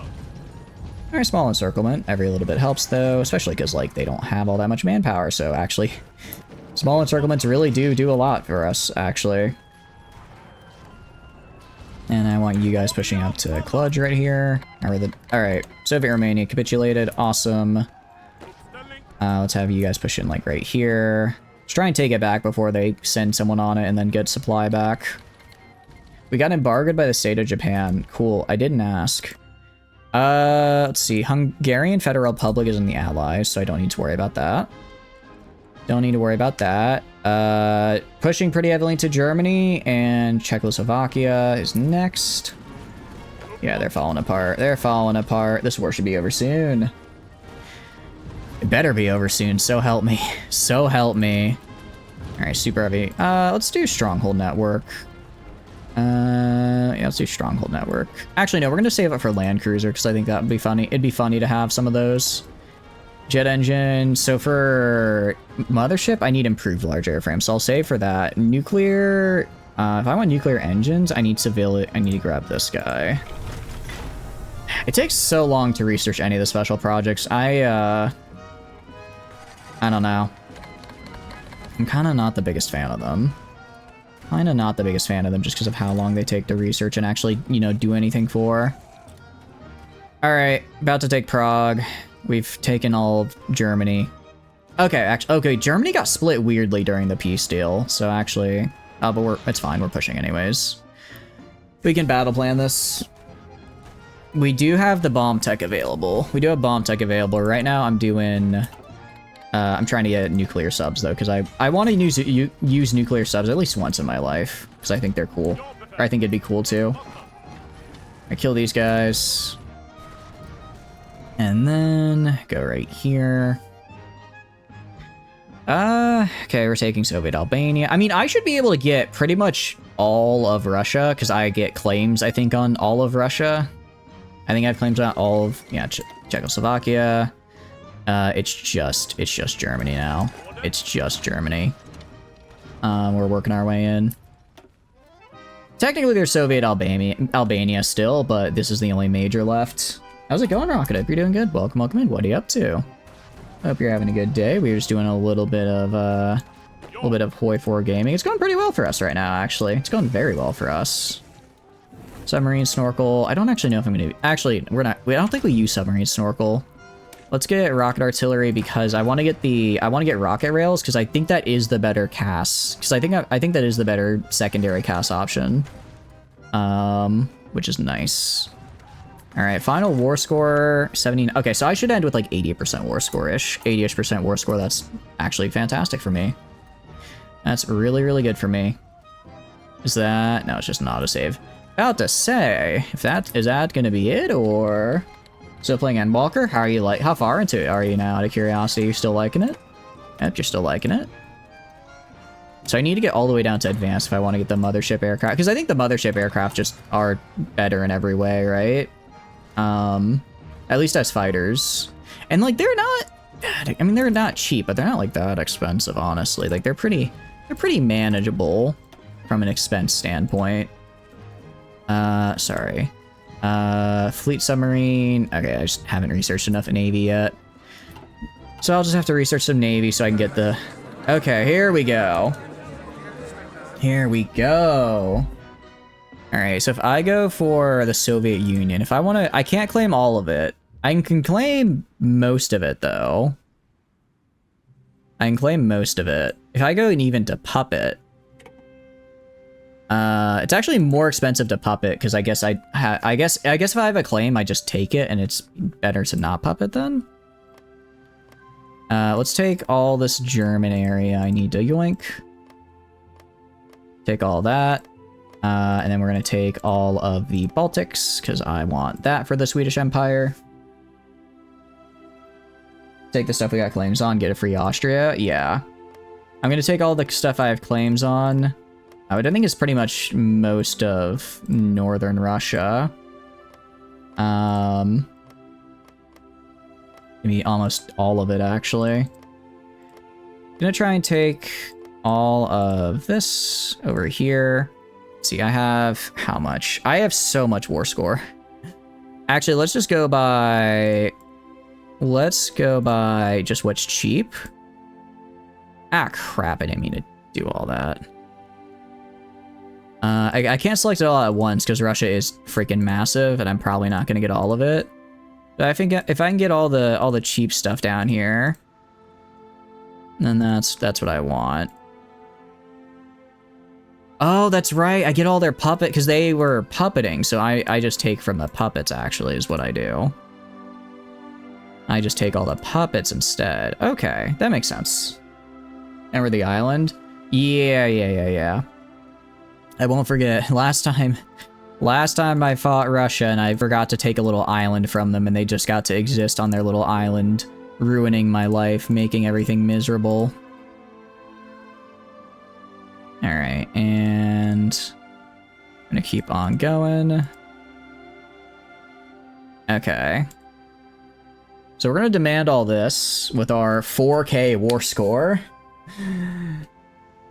Very small encirclement. Every little bit helps, though, especially because, like, they don't have all that much manpower, so actually, small encirclements really do a lot for us, actually. And I want you guys pushing up to Cludge right here. Alright, Soviet Romania capitulated. Awesome. Let's have you guys push in, like, right here. Let's try and take it back before they send someone on it and then get supply back. We got embargoed by the state of Japan. Cool, I didn't ask. Let's see. Hungarian Federal Republic is in the Allies, so I don't need to worry about that. Pushing pretty heavily into Germany, and Czechoslovakia is next. Yeah, they're falling apart. This war should be over soon. It better be over soon, so help me. So help me. Alright, super heavy. Let's do Stronghold Network. Yeah, let's do Stronghold Network. Actually, no, we're gonna save it for Land Cruiser, because I think that would be funny. It'd be funny to have some of those. Jet engine. So for Mothership, I need improved large airframe, so I'll save for that. Nuclear. If I want nuclear engines, I need civilian. I need to grab this guy. It takes so long to research any of the special projects. I don't know. I'm kind of not the biggest fan of them. Just because of how long they take to research and actually, you know, do anything for. Alright, about to take Prague. We've taken all of Germany. Okay, Germany got split weirdly during the peace deal, so actually... but it's fine, we're pushing anyways. We can battle plan this. We do have the bomb tech available. Right now I'm doing... I'm trying to get nuclear subs, though, because I want to use nuclear subs at least once in my life, because I think they're cool. Or I think it'd be cool, too. I kill these guys. And then go right here. Okay, we're taking Soviet Albania. I mean, I should be able to get pretty much all of Russia, because I get claims, I think, on all of Russia. I think I have claims on all of, yeah, Czechoslovakia. It's just Germany now. It's just Germany. We're working our way in. Technically, there's Soviet Albania still, but this is the only major left. How's it going, Rocket? Hope you're doing good. Welcome in. What are you up to? Hope you're having a good day. We're just doing a little bit of Hoi 4 gaming. It's going pretty well for us right now, actually. It's going very well for us. Submarine snorkel. I don't actually know if I'm gonna... Actually, we're not... I don't think we use submarine snorkel. Let's get rocket artillery because I want to get rocket rails because I think that is the better CAS. Because I think that is the better secondary CAS option. Which is nice. All right, final war score 17. Okay, so I should end with like 80% war score-ish. 80-ish% war score. That's actually fantastic for me. That's really, really good for me. Is that... No, it's just an autosave. About to say, is that gonna be it, or... So playing Endwalker, how far into it are you now, out of curiosity? You still liking it? Yep, you're still liking it. So I need to get all the way down to advanced if I want to get the mothership aircraft, because I think the mothership aircraft just are better in every way, right? At least as fighters. And like, they're not, I mean, they're not cheap, but they're not like that expensive, honestly. Like, they're pretty manageable from an expense standpoint. Sorry. Fleet submarine. Okay, I just haven't researched enough Navy yet. So I'll just have to research some Navy so I can get the... Okay, here we go. Here we go. Alright, so if I go for the Soviet Union, if I want to... I can't claim all of it. I can claim most of it, though. I can claim most of it. If I go even to Puppet... it's actually more expensive to puppet because I guess I guess if I have a claim, I just take it, and it's better to not puppet then. Let's take all this German area. I need to yoink. Take all that. And then we're going to take all of the Baltics, because I want that for the Swedish Empire. Take the stuff we got claims on, get a free Austria. Yeah. I'm going to take all the stuff I have claims on. I think it's pretty much most of northern Russia. Maybe almost all of it, actually. Gonna try and take all of this over here. See, I have how much? I have so much war score. Actually, let's just go by... Let's go by just what's cheap. Ah, crap, I didn't mean to do all that. I can't select it all at once because Russia is freaking massive and I'm probably not going to get all of it. But I think if I can get all the cheap stuff down here, then that's what I want. Oh, that's right. I get all their puppet because they were puppeting. So I just take from the puppets, actually, is what I do. I just take all the puppets instead. Okay, that makes sense. And we're the island? Yeah. I won't forget. Last time I fought Russia and I forgot to take a little island from them and they just got to exist on their little island, ruining my life, making everything miserable. Alright, and I'm gonna keep on going. Okay. So we're gonna demand all this with our 4K war score.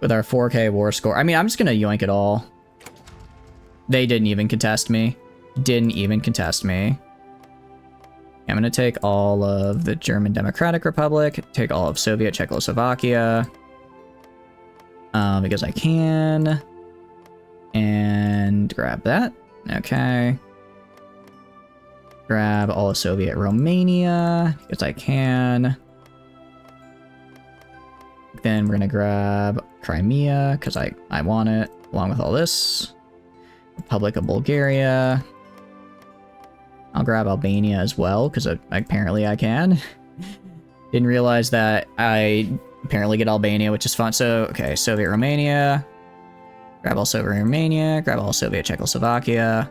With our 4K war score. I mean, I'm just gonna yoink it all. They didn't even contest me. Didn't even contest me. I'm gonna take all of the German Democratic Republic, take all of Soviet Czechoslovakia. Because I can. And grab that. Okay. Grab all of Soviet Romania, because I can. Then we're gonna grab Crimea, because I want it, along with all this. Republic of Bulgaria. I'll grab Albania as well, because apparently I can. Didn't realize that I apparently get Albania, which is fun. So, okay, Soviet Romania. Grab all Soviet Romania, grab all Soviet Czechoslovakia.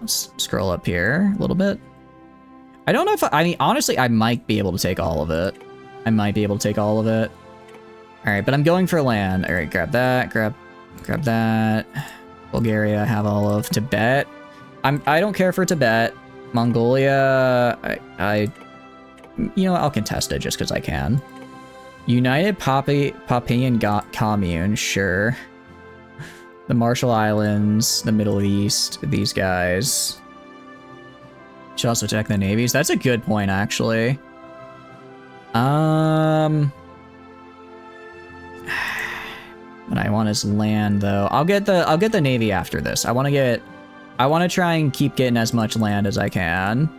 Let's scroll up here a little bit. I don't know if I mean, honestly, I might be able to take all of it. I might be able to take all of it. All right, but I'm going for land. All right, grab that, grab that. Bulgaria, I have all of Tibet. I don't care for Tibet. Mongolia, you know, I'll contest it just because I can. United Papuan Commune, sure. The Marshall Islands, the Middle East, these guys. Should also check the navies. That's a good point, actually. What I want is land, though. I'll get the navy after this. I want to try and keep getting as much land as I can.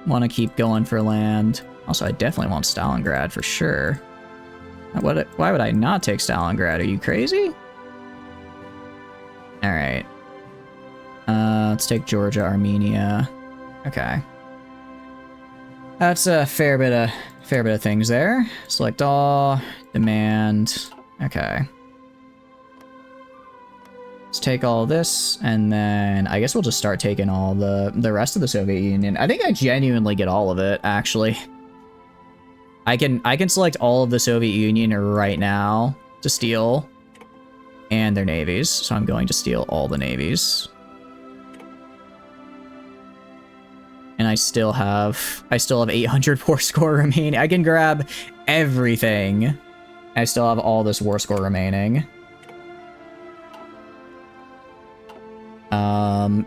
Want to keep going for land. Also, I definitely want Stalingrad for sure. Why would I not take Stalingrad? Are you crazy? All right. Let's take Georgia, Armenia. Okay. That's a fair bit of things there. Select all, demand. Okay. Let's take all this, and then I guess we'll just start taking all the rest of the Soviet Union. I think I genuinely get all of it, actually. I can select all of the Soviet Union right now to steal, and their navies. So I'm going to steal all the navies. And I still have 800 war score remaining. I can grab everything. I still have all this war score remaining.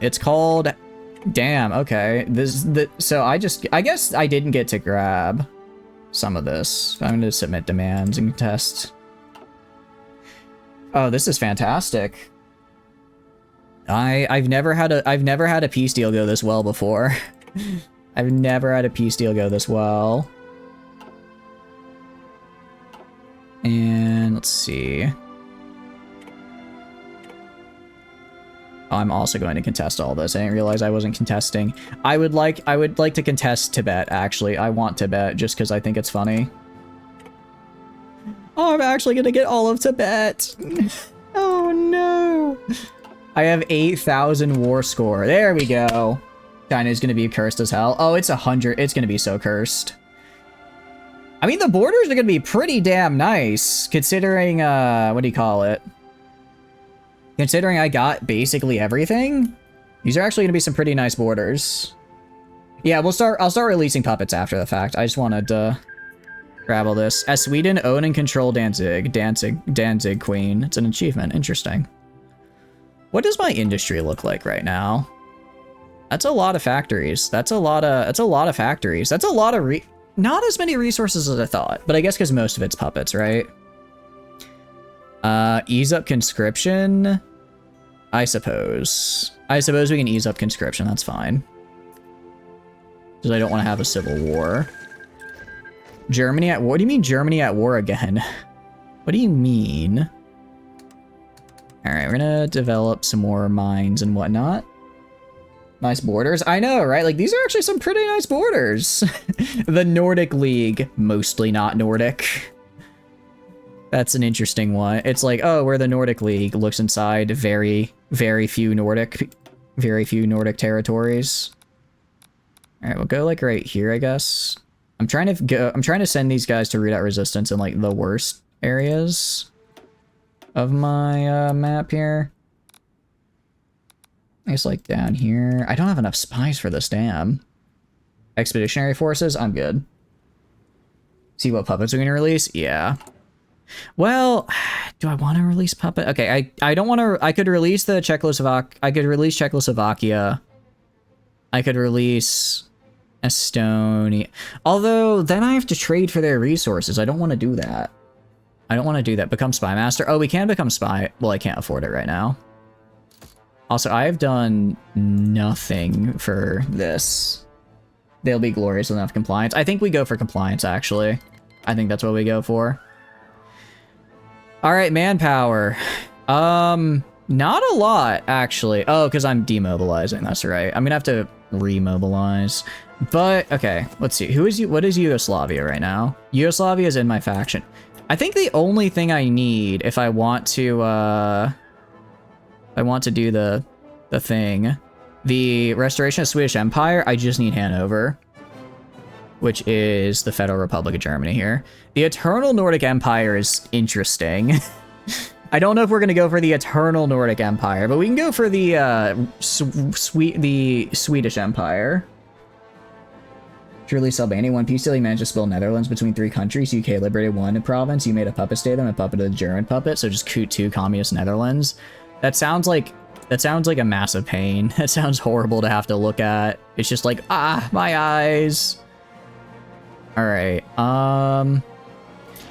It's called, damn, okay. So I guess I didn't get to grab some of this. I'm going to submit demands and contest. Oh, this is fantastic. I've never had a peace deal go this well before. I've never had a peace deal go this well. And let's see. Oh, I'm also going to contest all this. I didn't realize I wasn't contesting. I would like to contest Tibet, actually. I want Tibet just because I think it's funny. Oh, I'm actually gonna get all of Tibet. Oh no! I have 8,000 war score. There we go. China's gonna be cursed as hell. Oh, it's 100. It's gonna be so cursed. I mean, the borders are gonna be pretty damn nice, considering, what do you call it? Considering I got basically everything, these are actually gonna be some pretty nice borders. Yeah, I'll start releasing puppets after the fact. I just wanted to grab all this. As Sweden own and control Danzig Queen. It's an achievement. Interesting. What does my industry look like right now? That's a lot of factories. That's a lot of factories. That's a lot of not as many resources as I thought, but I guess because most of it's puppets, right? Ease up conscription. I suppose we can ease up conscription. That's fine. Because I don't want to have a civil war. Germany at war? What do you mean Germany at war again? What do you mean? Alright, we're gonna develop some more mines and whatnot. Nice borders. I know, right? Like, these are actually some pretty nice borders. The Nordic League. Mostly not Nordic. That's an interesting one. It's like, oh, we're the Nordic League. Looks inside very, very few Nordic territories. Alright, we'll go, like, right here, I guess. I'm trying to send these guys to root out resistance in, like, the worst areas of my, map here. I guess, like, down here. I don't have enough spies for this, damn. Expeditionary forces? I'm good. See what puppets we're gonna release? Yeah. Well, do I want to release puppet? Okay, I don't want to. I could release the Czechoslovakia. I could release Czechoslovakia. I could release Estonia. Although then I have to trade for their resources. I don't want to do that. I don't want to do that. Become spy master. Oh, we can become spy. Well, I can't afford it right now. Also, I have done nothing for this. They'll be glorious enough compliance. I think we go for compliance, actually. I think that's what we go for. All right, manpower. Not a lot, actually. Oh, because I'm demobilizing. That's right. I'm gonna have to remobilize. But okay, let's see. What is Yugoslavia right now? Yugoslavia is in my faction. I think the only thing I need if I want to do the thing, the restoration of Swedish Empire, I just need Hanover, which is the Federal Republic of Germany here. The Eternal Nordic Empire is interesting. I don't know if we're going to go for the Eternal Nordic Empire, but we can go for the Swedish Empire. To release Albania, one peace deal, you managed to split Netherlands between 3 countries. UK liberated 1 province. You made a puppet state, and a puppet of the German puppet, so just 2 communist Netherlands. That sounds like a massive pain. That sounds horrible to have to look at. It's just like, my eyes. All right.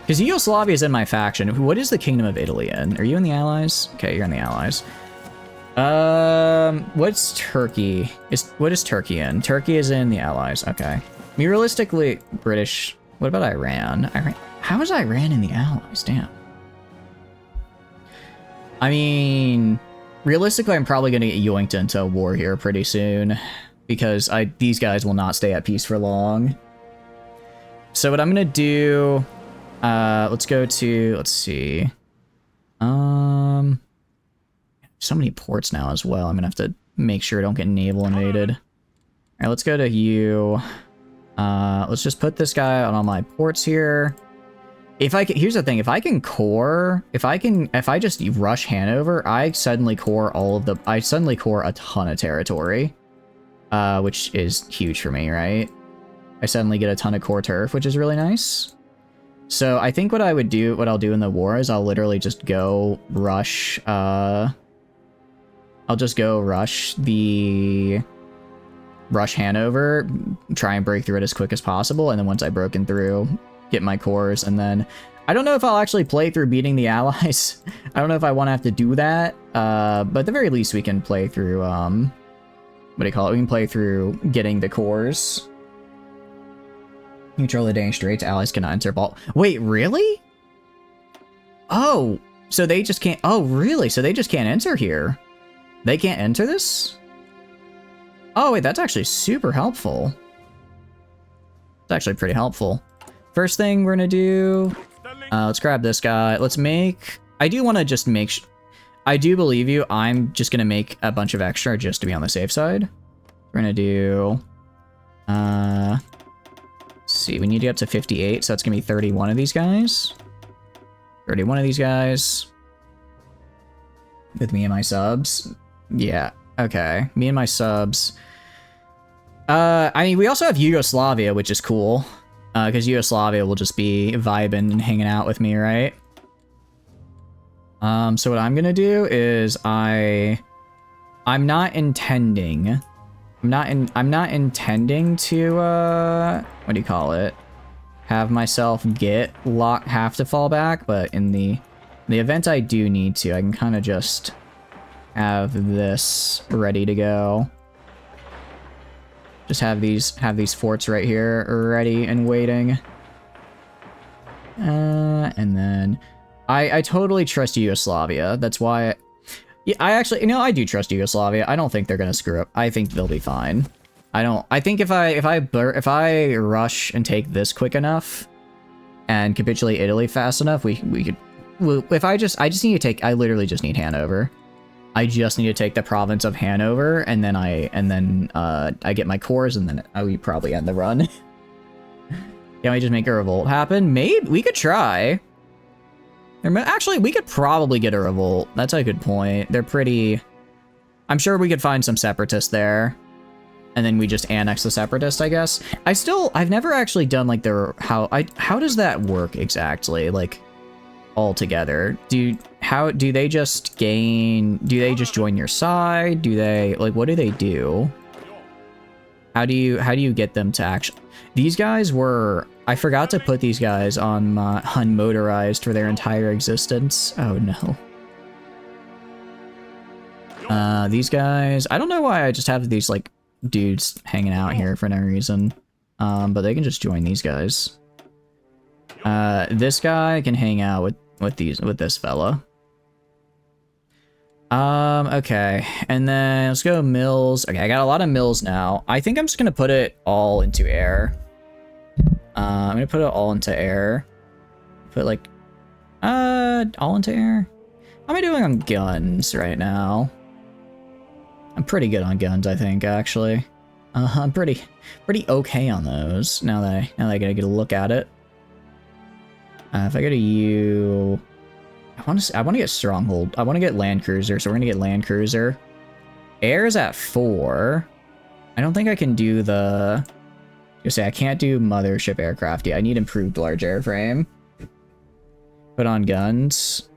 Because Yugoslavia is in my faction. What is the Kingdom of Italy in? Are you in the Allies? Okay, you're in the Allies. What's Turkey? What is Turkey in? Turkey is in the Allies. Okay. I mean, realistically, British. What about Iran? How is Iran in the Allies? Damn. I mean, realistically, I'm probably going to get yoinked into a war here pretty soon, because these guys will not stay at peace for long. So what I'm going to do, let's see. So many ports now as well. I'm going to have to make sure I don't get naval invaded. All right, let's go to you. Let's just put this guy on all my ports here. Here's the thing, if I just rush Hanover, I suddenly core a ton of territory, which is huge for me, right? I suddenly get a ton of core turf, which is really nice. So I think what I'll do in the war is I'll literally just go rush, Hanover, try and break through it as quick as possible, and then once I've broken through, get my cores, and then I don't know if I'll actually play through beating the Allies. I don't know if I want to have to do that, but at the very least we can play through, what do you call it? We can play through getting the cores. Control the Danish Straits, Allies cannot enter Balt. Wait, really? Oh, so they just can't, oh really? So they just can't enter here? They can't enter this? Oh wait, that's actually super helpful. It's actually pretty helpful. First thing we're gonna do, let's grab this guy. I do want to just make I do believe you. I'm just gonna make a bunch of extra just to be on the safe side. We're gonna do, let's see, we need to get up to 58, so it's gonna be 31 of these guys. 31 of these guys. With me and my subs. Yeah, okay. Me and my subs. I mean, we also have Yugoslavia, which is cool. Because Yugoslavia will just be vibing and hanging out with me, right? So what I'm gonna do is I'm not intending to what do you call it? Have myself have to fall back, but in the event I do need to, I can kind of just have this ready to go. Just have these forts right here ready and waiting. And then I totally trust Yugoslavia. That's why yeah, I actually, I do trust Yugoslavia. I don't think they're gonna screw up. I think they'll be fine. I think if I rush and take this quick enough and capitulate Italy fast enough, we could. If I just need to take, I literally just need Hanover. I just need to take the province of Hanover, and then I get my cores, and then we probably end the run. Can we just make a revolt happen? Maybe we could try. Actually, we could probably get a revolt. That's a good point. They're pretty. I'm sure we could find some separatists there, and then we just annex the separatists, I guess. I've never actually done like how does that work exactly? Like all together. Do they just join your side? Do they like what do they do? How do you get them to actually? These guys were, I forgot to put these guys on motorized for their entire existence. Oh no. These guys, I don't know why I just have these like dudes hanging out here for no reason. But they can just join these guys. This guy can hang out with this fella. Okay, and then let's go mills. Okay, I got a lot of mills now. I think I'm just gonna put it all into air. I'm gonna put it all into air. Put like, all into air. How am I doing on guns right now? I'm pretty good on guns, I think, actually. I'm pretty okay on those. Now that I gotta get a look at it. If I go to you, I want to get stronghold. I want to get land cruiser, so we're gonna get land cruiser. Air is at 4. I don't think I can do the. Just say I can't do mothership aircraft yet. I need improved large airframe. Put on guns.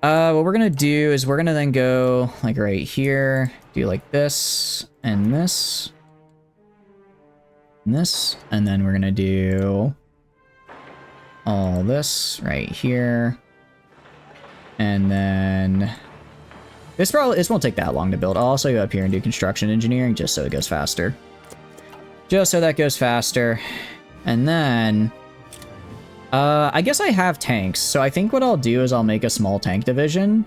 What we're gonna do is we're gonna then go like right here, do like this and this, and this, and then we're gonna do all this right here, and then this won't take that long to build. I'll also go up here and do construction engineering just so it goes faster. Just so that goes faster, and then. I guess I have tanks, so I think what I'll do is I'll make a small tank division.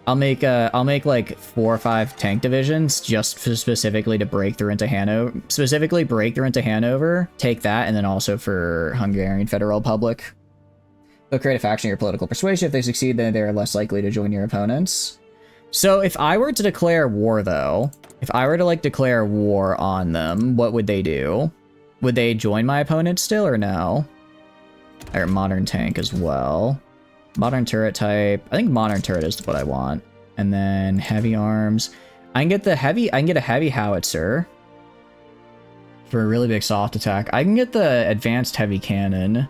I'll make like 4 or 5 tank divisions just specifically to break through into Hanover. Specifically break through into Hanover, take that, and then also for Hungarian Federal Republic. They'll create a faction of your political persuasion. If they succeed, then they're less likely to join your opponents. So if I were to declare war, though, if I were to like declare war on them, what would they do? Would they join my opponents still or no? Or modern tank as well. Modern turret type. I think modern turret is what I want. And then heavy arms. I can get a heavy howitzer for a really big soft attack. I can get the advanced heavy cannon.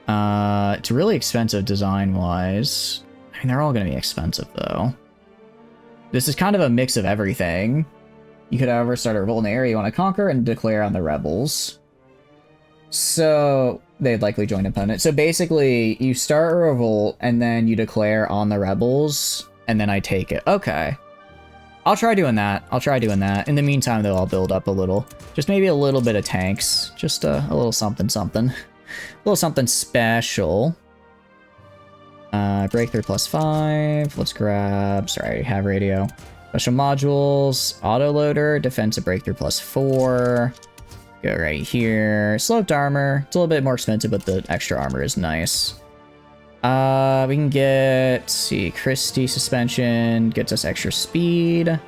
It's really expensive design wise. I mean, they're all gonna be expensive though. This is kind of a mix of everything. You could, however, start a revolt in the area you want to conquer and declare on the rebels. So they'd likely join opponent. So basically, you start a revolt, and then you declare on the rebels, and then I take it. Okay. I'll try doing that. In the meantime, though, I'll build up a little. Just maybe a little bit of tanks. Just a little something something. A little something special. Breakthrough +5. Let's grab... Sorry, have radio. Special modules. Autoloader. Defensive breakthrough +4. Go right here. Sloped armor. It's a little bit more expensive, but the extra armor is nice. We can get, let's see, Christie suspension gets us extra speed. I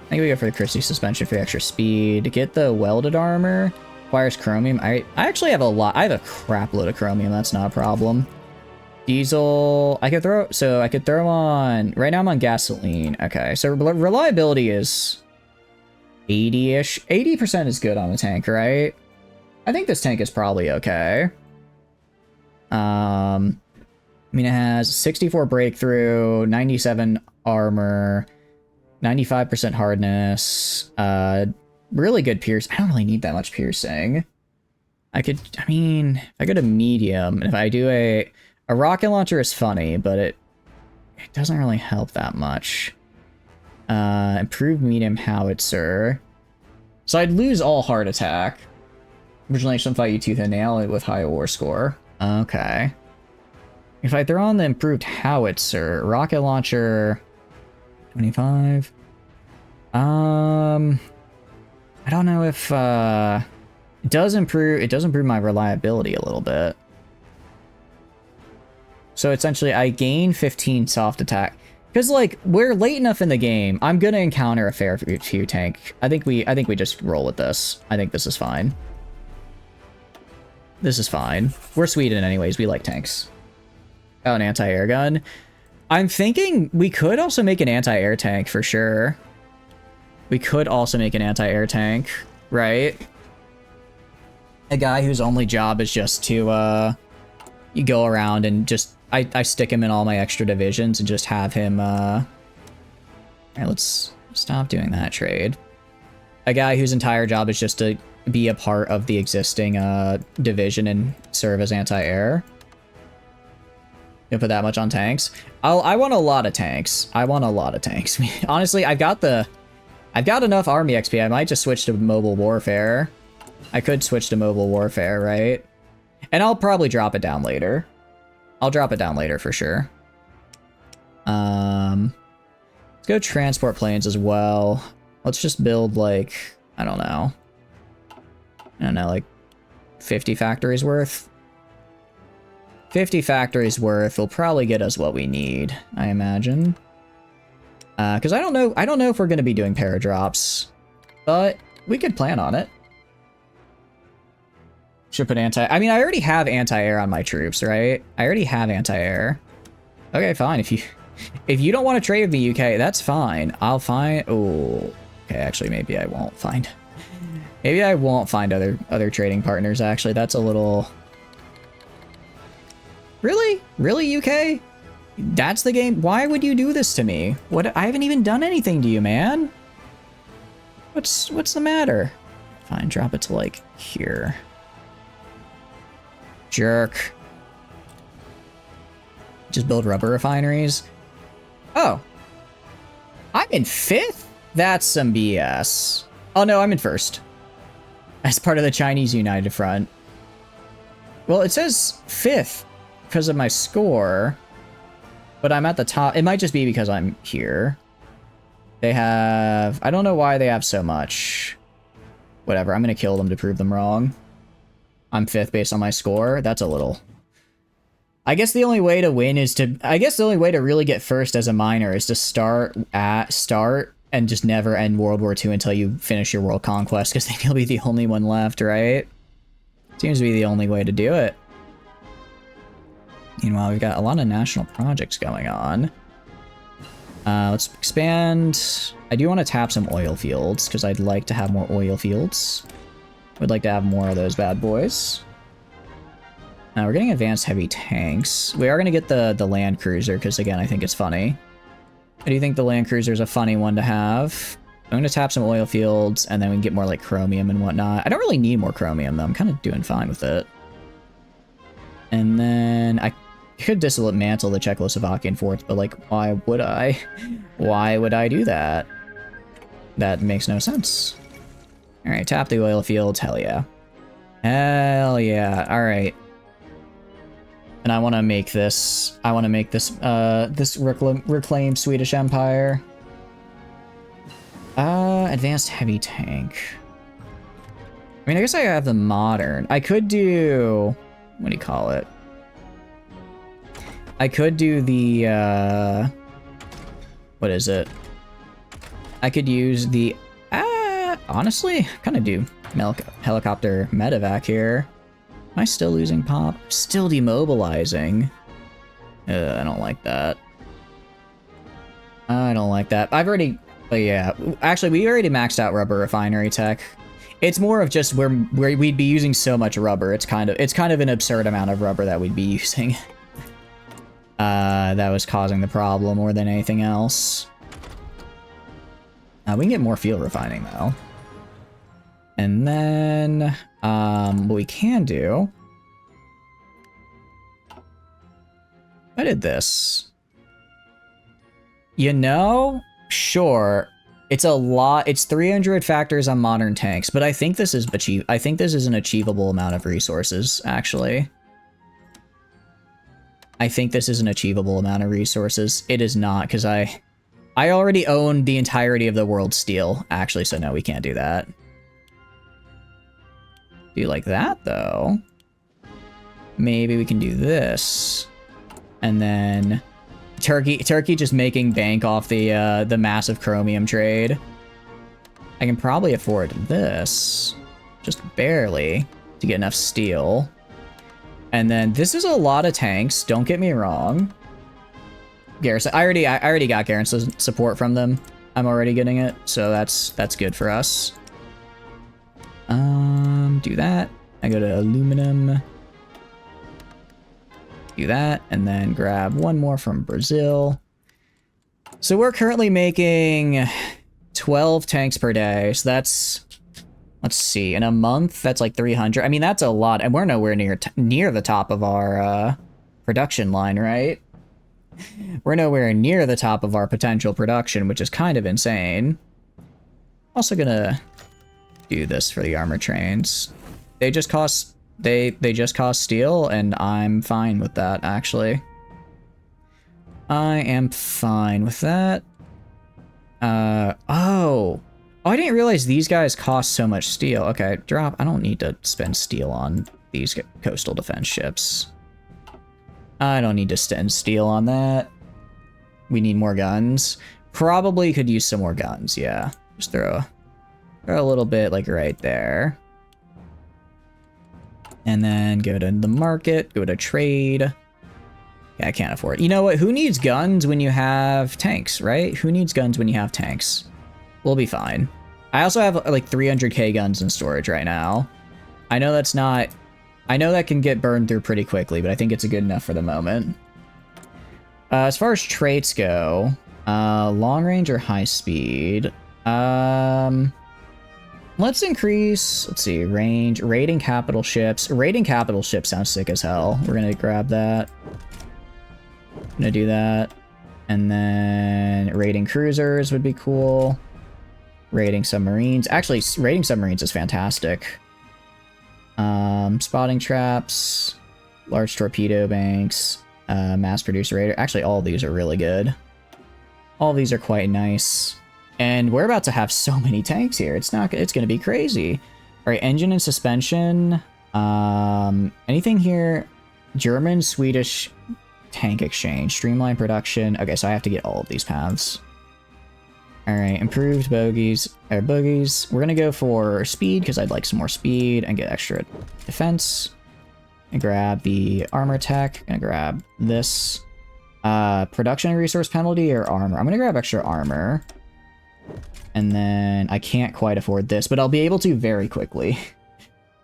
think we go for the Christie suspension for the extra speed. Get the welded armor. Requires chromium. I actually have a lot. I have a crap load of chromium. That's not a problem. Diesel. I could throw on. Right now I'm on gasoline. Okay, so reliability is 80-ish. 80% is good on the tank, right? I think this tank is probably okay. I mean, it has 64 breakthrough, 97 armor, 95% hardness, really good pierce. I don't really need that much piercing. I mean, if I go to medium, if I do a rocket launcher is funny, but it doesn't really help that much. Improved medium howitzer. So I'd lose all heart attack. Originally, some fight you tooth and nail it with high war score. Okay. If I throw on the improved howitzer, rocket launcher, 25. I don't know if it does improve my reliability a little bit. So essentially, I gain 15 soft attack. Because, like, we're late enough in the game. I'm gonna encounter a fair few tank. I think we just roll with this. I think this is fine. This is fine. We're Sweden anyways. We like tanks. Oh, an anti-air gun. I'm thinking we could also make an anti-air tank for sure. We could also make an anti-air tank, right? A guy whose only job is just to, you go around and just, I stick him in all my extra divisions and just have him, alright, let's stop doing that trade. A guy whose entire job is just to be a part of the existing, division and serve as anti-air. You put that much on tanks? I want a lot of tanks. I want a lot of tanks. Honestly, I've got enough army XP. I might just switch to mobile warfare. I could switch to mobile warfare, right? And I'll probably drop it down later. I'll drop it down later for sure. Let's go transport planes as well. Let's just build like, I don't know, like 50 factories worth. 50 factories worth will probably get us what we need, I imagine. Because I don't know if we're going to be doing paradrops, but we could plan on it. Should put I mean, I already have anti-air on my troops, right? I already have anti-air. Okay, fine. If you don't want to trade with the UK, that's fine. I'll find. Oh, okay. Actually, maybe I won't find. Maybe I won't find other trading partners. Actually, that's a little. Really, UK? That's the game? Why would you do this to me? What? I haven't even done anything to you, man. What's the matter? Fine, drop it to like here. Jerk. Just build rubber refineries. Oh. I'm in 5th? That's some BS. Oh no, I'm in 1st. As part of the Chinese United Front. Well, it says 5th because of my score. But I'm at the top. It might just be because I'm here. They have... I don't know why they have so much. Whatever, I'm going to kill them to prove them wrong. I'm 5th based on my score. That's a little... I guess the only way to win is to... I guess the only way to really get first as a miner is to start and just never end World War II until you finish your world conquest, because then you'll be the only one left, right? Seems to be the only way to do it. Meanwhile, we've got a lot of national projects going on. Let's expand. I do want to tap some oil fields, because I'd like to have more oil fields. Would like to have more of those bad boys. Now we're getting advanced heavy tanks. We are going to get the land cruiser, because again, I think it's funny. I do think the land cruiser is a funny one to have. I'm going to tap some oil fields, and then we can get more like chromium and whatnot. I don't really need more chromium, though. I'm kind of doing fine with it. And then I could dismantle the Czechoslovakian forts, but like, why would I? Why would I do that? That makes no sense. All right, tap the oil fields. Hell yeah. Hell yeah. All right. And I want to make this. I want to make this. This reclaim Swedish Empire. Advanced heavy tank. I mean, I guess I have the modern. I could do. What do you call it? I could do the, what is it? I could use the, honestly, kind of do helicopter medevac here. Am I still losing pop? Still demobilizing. I don't like that. I don't like that. I've already, yeah. Actually, we already maxed out rubber refinery tech. It's more of just where we'd be using so much rubber. It's kind of an absurd amount of rubber that we'd be using. That was causing the problem more than anything else. We can get more fuel refining though. And then, what we can do... I did this. You know, sure, it's a lot. It's 300 factors on modern tanks, but I think this is an achievable amount of resources, actually. I think this is an achievable amount of resources. It is not, because I already own the entirety of the world's steel, actually, so no, we can't do that. Do like that, though. Maybe we can do this. And then Turkey just making bank off the massive chromium trade. I can probably afford this, just barely, to get enough steel. And then this is a lot of tanks, don't get me wrong. Garrison, I already got garrison support from them. I'm already getting it, so that's good for us. Do that. I go to aluminum. Do that, and then grab one more from Brazil. So we're currently making 12 tanks per day, so that's, let's see, in a month, that's like 300. I mean, that's a lot, and we're nowhere near the top of our production line, right? We're nowhere near the top of our potential production, which is kind of insane. Also gonna do this for the armor trains. They just cost steel, and I'm fine with that, actually. I am fine with that. Oh, I didn't realize these guys cost so much steel. Okay, drop. I don't need to spend steel on these coastal defense ships. I don't need to spend steel on that. We need more guns. Probably could use some more guns, yeah. Just throw a little bit, like, right there. And then go to the market, go to trade. Yeah, I can't afford it. You know what? Who needs guns when you have tanks, right? Who needs guns when you have tanks? We'll be fine. I also have like 300k guns in storage right now. I know that's not... I know that can get burned through pretty quickly, but I think it's good enough for the moment. As far as traits go, long range or high speed? Let's increase, let's see, range, raiding capital ships. Raiding capital ships sounds sick as hell. We're gonna grab that. Gonna do that. And then raiding cruisers would be cool. Raiding submarines. Actually, raiding submarines is fantastic. Spotting traps, large torpedo banks, mass producer raider. Actually, all of these are really good. All of these are quite nice. And we're about to have so many tanks here. It's going to be crazy. All right, engine and suspension. Anything here? German, Swedish tank exchange, streamline production. Okay, so I have to get all of these paths. All right, improved bogies. We're going to go for speed because I'd like some more speed and get extra defense. And grab the armor tech. Gonna grab this. Production resource penalty or armor? I'm going to grab extra armor. And then I can't quite afford this, but I'll be able to very quickly.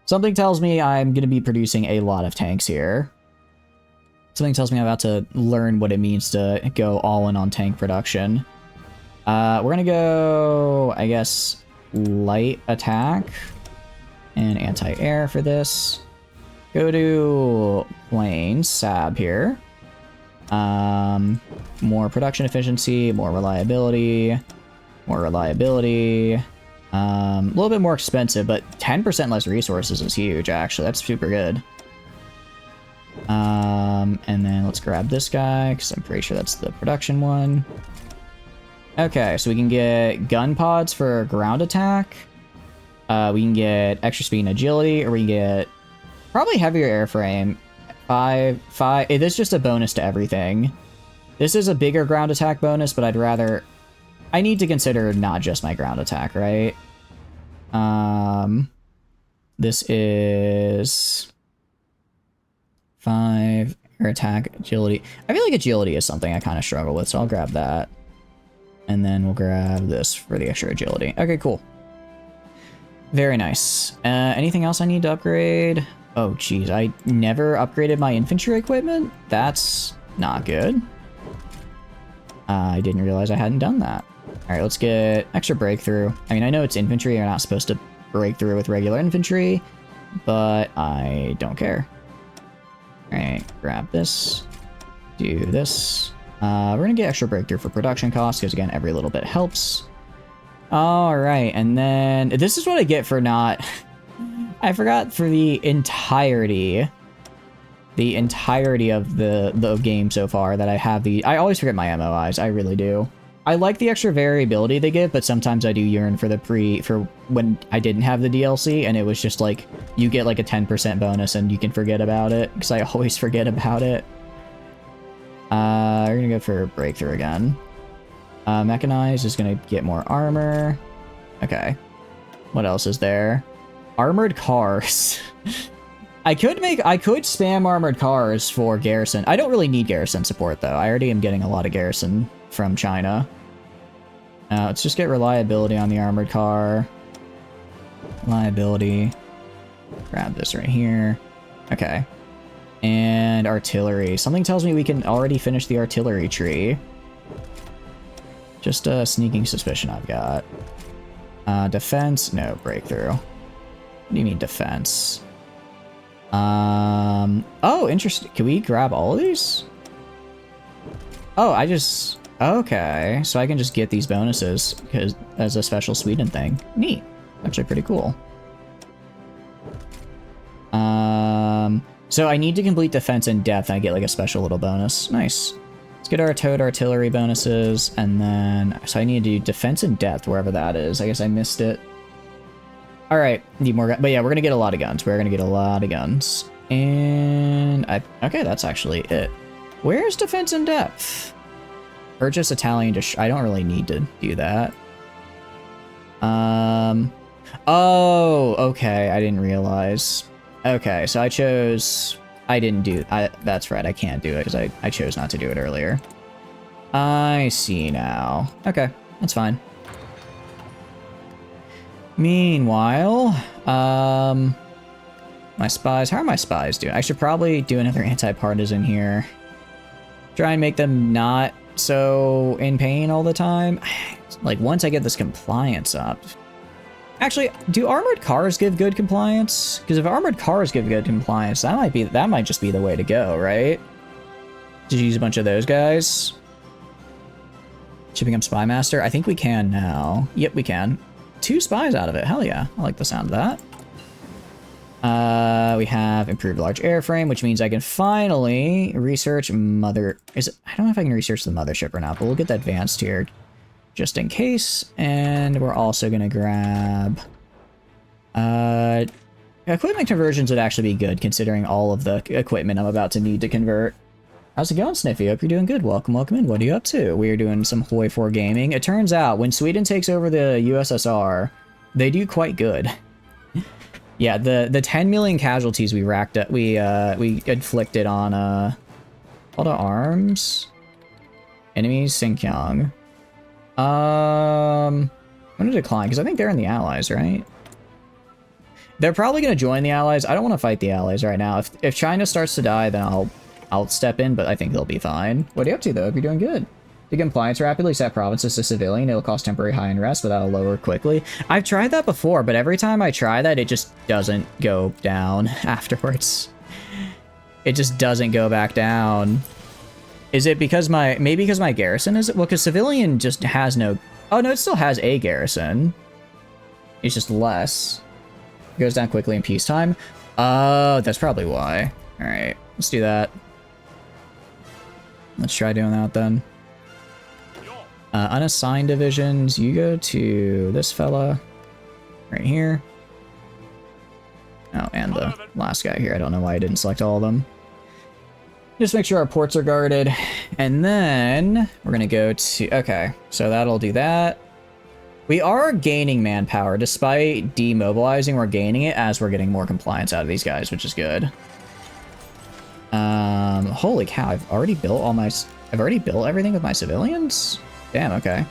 Something tells me I'm going to be producing a lot of tanks here. Something tells me I'm about to learn what it means to go all in on tank production. We're going to go, I guess, light attack and anti-air for this. Go to planes, SAB here. More production efficiency, more reliability. More reliability. A little bit more expensive, but 10% less resources is huge, actually. That's super good. And then let's grab this guy, because I'm pretty sure that's the production one. Okay, so we can get gun pods for ground attack. We can get extra speed and agility, or we can get probably heavier airframe 5, 5. It is just a bonus to everything. This is a bigger ground attack bonus, but I'd rather... I need to consider not just my ground attack, right? This is 5 air attack, agility. I feel like agility is something I kind of struggle with, so I'll grab that. And then we'll grab this for the extra agility. Okay, cool. Very nice. Anything else I need to upgrade? Oh, geez, I never upgraded my infantry equipment? That's not good. I didn't realize I hadn't done that. All right, let's get extra breakthrough. I mean, I know it's infantry. You're not supposed to break through with regular infantry, but I don't care. All right, grab this. Do this. We're going to get extra breakthrough for production costs because, again, every little bit helps. All right, and then this is what I get for not... I forgot for the entirety of the game so far that I have the... I always forget my MOIs, I really do. I like the extra variability they give, but sometimes I do yearn for for when I didn't have the DLC, and it was just like, you get like a 10% bonus and you can forget about it, because I always forget about it. We're gonna go for breakthrough again. Mechanized is gonna get more armor. Okay. What else is there? Armored cars. I could spam armored cars for garrison. I don't really need garrison support though. I already am getting a lot of garrison from China. Let's just get reliability on the armored car. Reliability. Grab this right here. Okay. And artillery. Something tells me we can already finish the artillery tree. Just a sneaking suspicion I've got. Defense? No, breakthrough. What do you mean defense? Oh, interesting. Can we grab all of these? Oh, okay. So I can just get these bonuses because as a special Sweden thing. Neat. Actually pretty cool. So I need to complete defense in depth and I get like a special little bonus. Nice. Let's get our towed artillery bonuses and then, so I need to do defense in depth wherever that is. I guess I missed it. All right, need more, but yeah, we're gonna get a lot of guns. We're gonna get a lot of guns. And okay, that's actually it. Where's defense in depth? Purchase Italian I don't really need to do that. Oh, okay, I didn't realize. Okay, so that's right, I can't do it because I chose not to do it earlier. I see now. Okay, that's fine. Meanwhile, my spies, how are my spies doing? I should probably do another anti-partisan here. Try and make them not so in pain all the time. Like, once I get this compliance up. Actually, do armored cars give good compliance? Because if armored cars give good compliance, that might just be the way to go, right? Did you use a bunch of those guys? Should become spy master? I think we can now. Yep, we can. 2 spies out of it. Hell yeah. I like the sound of that. We have improved large airframe, which means I can finally research I don't know if I can research the mothership or not, but we'll get that advanced here just in case. And we're also going to grab... equipment conversions would actually be good, considering all of the equipment I'm about to need to convert. How's it going, Sniffy? Hope you're doing good. Welcome in. What are you up to? We're doing some Hoi 4 gaming. It turns out, when Sweden takes over the USSR, they do quite good. Yeah, the 10 million casualties we racked up, we inflicted on, Call to Arms? Enemies, Sinkyang. I'm gonna decline, because I think they're in the Allies, right? They're probably gonna join the Allies. I don't want to fight the Allies right now. If China starts to die, then I'll step in, but I think they'll be fine. What are you up to, though? If you're doing good. To compliance rapidly set provinces to civilian, it'll cost temporary high unrest, but that'll lower quickly. I've tried that before, but every time I try that, it just doesn't go down afterwards. It just doesn't go back down. Is it because maybe because my garrison is... Well, because civilian just has no... Oh, no, it still has a garrison. It's just less. It goes down quickly in peacetime. Oh, that's probably why. All right, let's do that. Let's try doing that then. Unassigned divisions, you go to this fella right here. Oh, and the last guy here. I don't know why I didn't select all of them. Just make sure our ports are guarded. And then we're going to go to... Okay, so that'll do that. We are gaining manpower. Despite demobilizing, we're gaining it as we're getting more compliance out of these guys, which is good. Holy cow, I've already built all my... I've already built everything with my civilians? Damn, okay.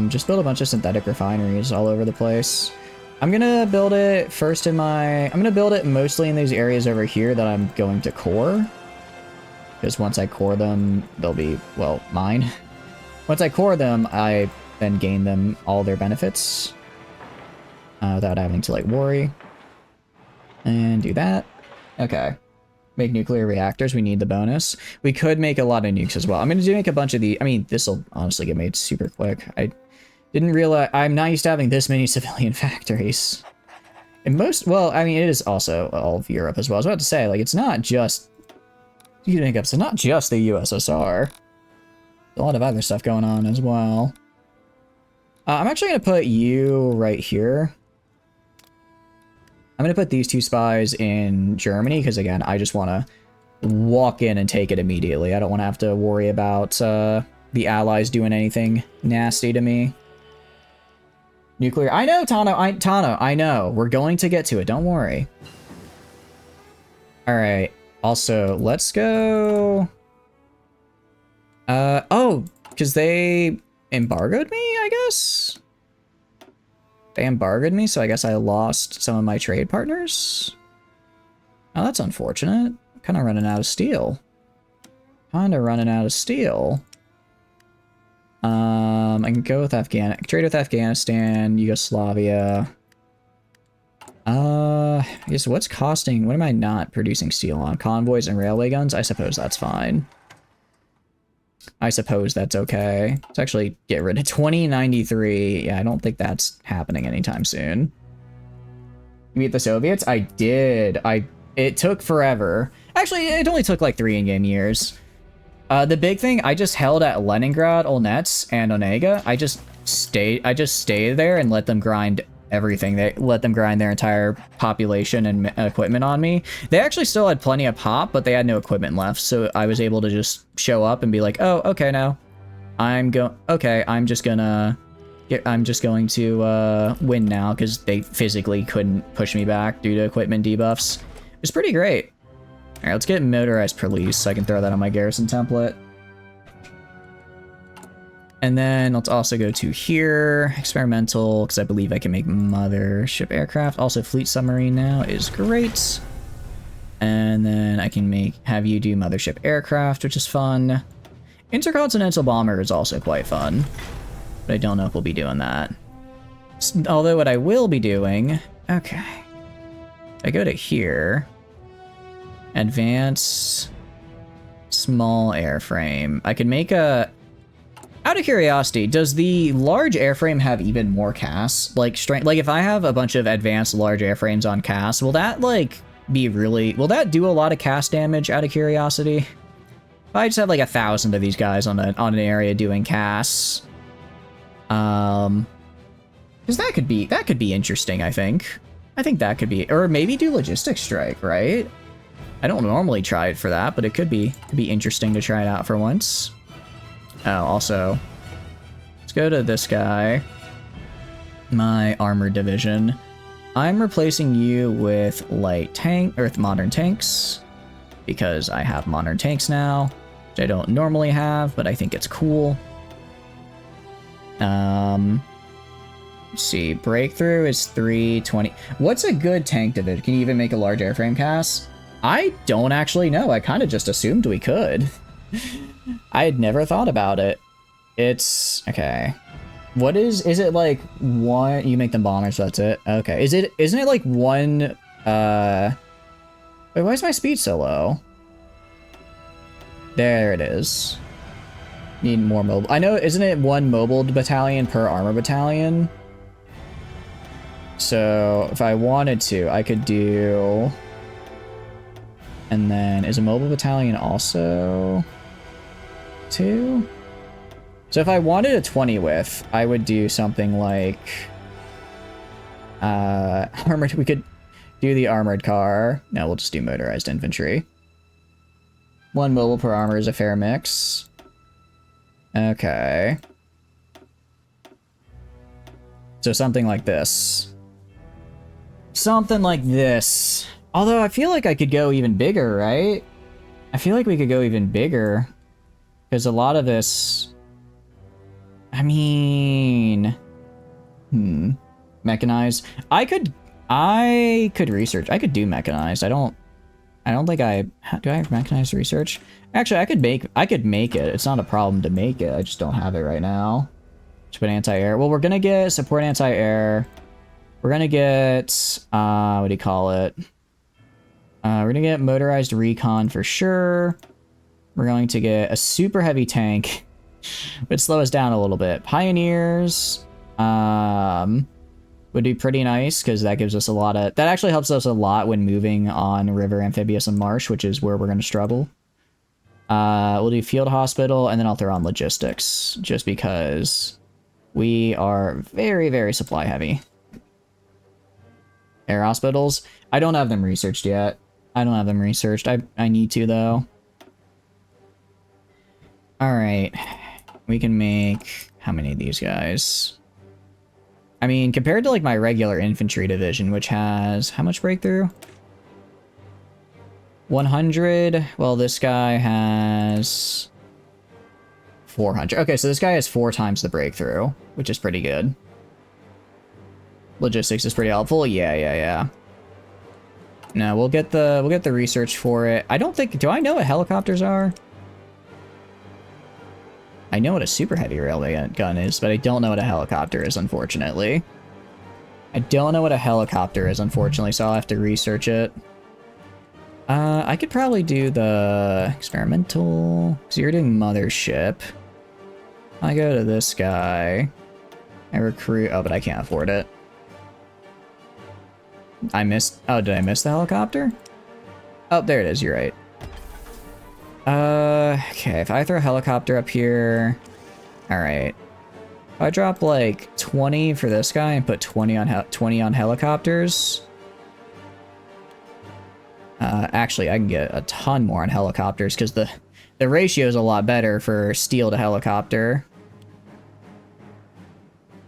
Just build a bunch of synthetic refineries all over the place. I'm gonna build it first in my... I'm gonna build it mostly in these areas over here that I'm going to core. Because once I core them, they'll be, well, mine. Once I core them, I then gain them all their benefits. Without having to, like, worry. And do that. Okay. Make nuclear reactors. We need the bonus. We could make a lot of nukes as well. I'm going to make a bunch of the... I mean, this will honestly get made super quick. I didn't realize... I'm not used to having this many civilian factories. And most... Well, I mean, it is also all of Europe as well. I was about to say, like, it's not just... It's not just the USSR. There's a lot of other stuff going on as well. I'm actually going to put you right here. I'm going to put these 2 spies in Germany, because again, I just want to walk in and take it immediately. I don't want to have to worry about the Allies doing anything nasty to me. Nuclear... I know, Tano, I know. We're going to get to it, don't worry. Alright, also, let's go... oh, because they embargoed me, I guess? They embargoed me, so I guess I lost some of my trade partners. Oh, that's unfortunate. Kind of running out of steel. I can go with trade with Afghanistan, Yugoslavia. I guess what am I not producing steel on? Convoys and railway guns? I suppose that's fine. I suppose that's okay. Let's actually get rid of 2093. Yeah, I don't think that's happening anytime soon. You beat the Soviets? I did. It took forever. Actually, it only took like 3 in-game years. The big thing, I just held at Leningrad, Olnets, and Onega. I just stayed there and let them grind everything. They let them grind their entire population and equipment on me. They actually still had plenty of pop, but they had no equipment left, so I was able to just show up and be like, oh, okay, now I'm just going to win now, because they physically couldn't push me back due to equipment debuffs. It was pretty great. All right, let's get motorized police so I can throw that on my garrison template. And then let's also go to here, experimental, because I believe I can make mothership aircraft. Also, fleet submarine now is great. And then I can have you do mothership aircraft, which is fun. Intercontinental bomber is also quite fun, but I don't know if we'll be doing that. Although what I will be doing, okay. I go to here, advance, small airframe. I can make a... Out of curiosity, does the large airframe have even more CAS? Like, if I have a bunch of advanced large airframes on CAS, will that, like, will that do a lot of CAS damage, out of curiosity? If I just have, like, 1,000 of these guys on an area doing CAS. Because that could be interesting, I think. I think that could be, or maybe do logistics strike, right? I don't normally try it for that, but it could be interesting to try it out for once. Oh, also, let's go to this guy. My armored division. I'm replacing you with modern tanks, because I have modern tanks now, which I don't normally have, but I think it's cool. Let's see, breakthrough is 320. What's a good tank division? Can you even make a large airframe CAS? I don't actually know. I kind of just assumed we could. I had never thought about it. It's okay. What is it like one? You make them bombers, so that's it. Okay. Isn't it like one? Wait, why is my speed so low? There it is. Need more mobile. I know. Isn't it one mobile battalion per armor battalion? So if I wanted to, I could do. And then is a mobile battalion also 2? So if I wanted a 20 width, I would do something like armored. We could do the armored car. No, we'll just do motorized infantry. 1 mobile per armor is a fair mix. Okay. So something like this. Something like this. Although I feel like I could go even bigger, right? I feel like we could go even bigger. Because a lot of this... I mean... Mechanized. I could research. I could do mechanized. I don't think do I have mechanized research? Actually, I could make it. It's not a problem to make it. I just don't have it right now. Just put anti-air. Well, we're gonna get support anti-air. We're gonna get what do you call it? We're gonna get motorized recon for sure. We're going to get a super heavy tank, which slow us down a little bit. Pioneers would be pretty nice because that gives us a lot of... That actually helps us a lot when moving on river, amphibious, and marsh, which is where we're going to struggle. We'll do field hospital, and then I'll throw on logistics, just because we are very, very supply heavy. Air hospitals. I don't have them researched yet. I don't have them researched. I need to, though. Alright. We can make... How many of these guys? I mean, compared to, like, my regular infantry division, which has... How much breakthrough? 100. Well, this guy has... 400. Okay, so this guy has 4 times the breakthrough, which is pretty good. Logistics is pretty helpful. Yeah. No, we'll get the research for it. I don't think... Do I know what helicopters are? I know what a super heavy railway gun is, but I don't know what a helicopter is, unfortunately. I don't know what a helicopter is, unfortunately, so I'll have to research it. I could probably do the experimental... Because you're doing mothership. I go to this guy. I recruit... Oh, but I can't afford it. I missed... Oh, did I miss the helicopter? Oh, there it is, you're right. Okay, if I throw a helicopter up here... Alright. If I drop, like, 20 for this guy and put 20 on helicopters... actually, I can get a ton more on helicopters, because the ratio is a lot better for steel to helicopter.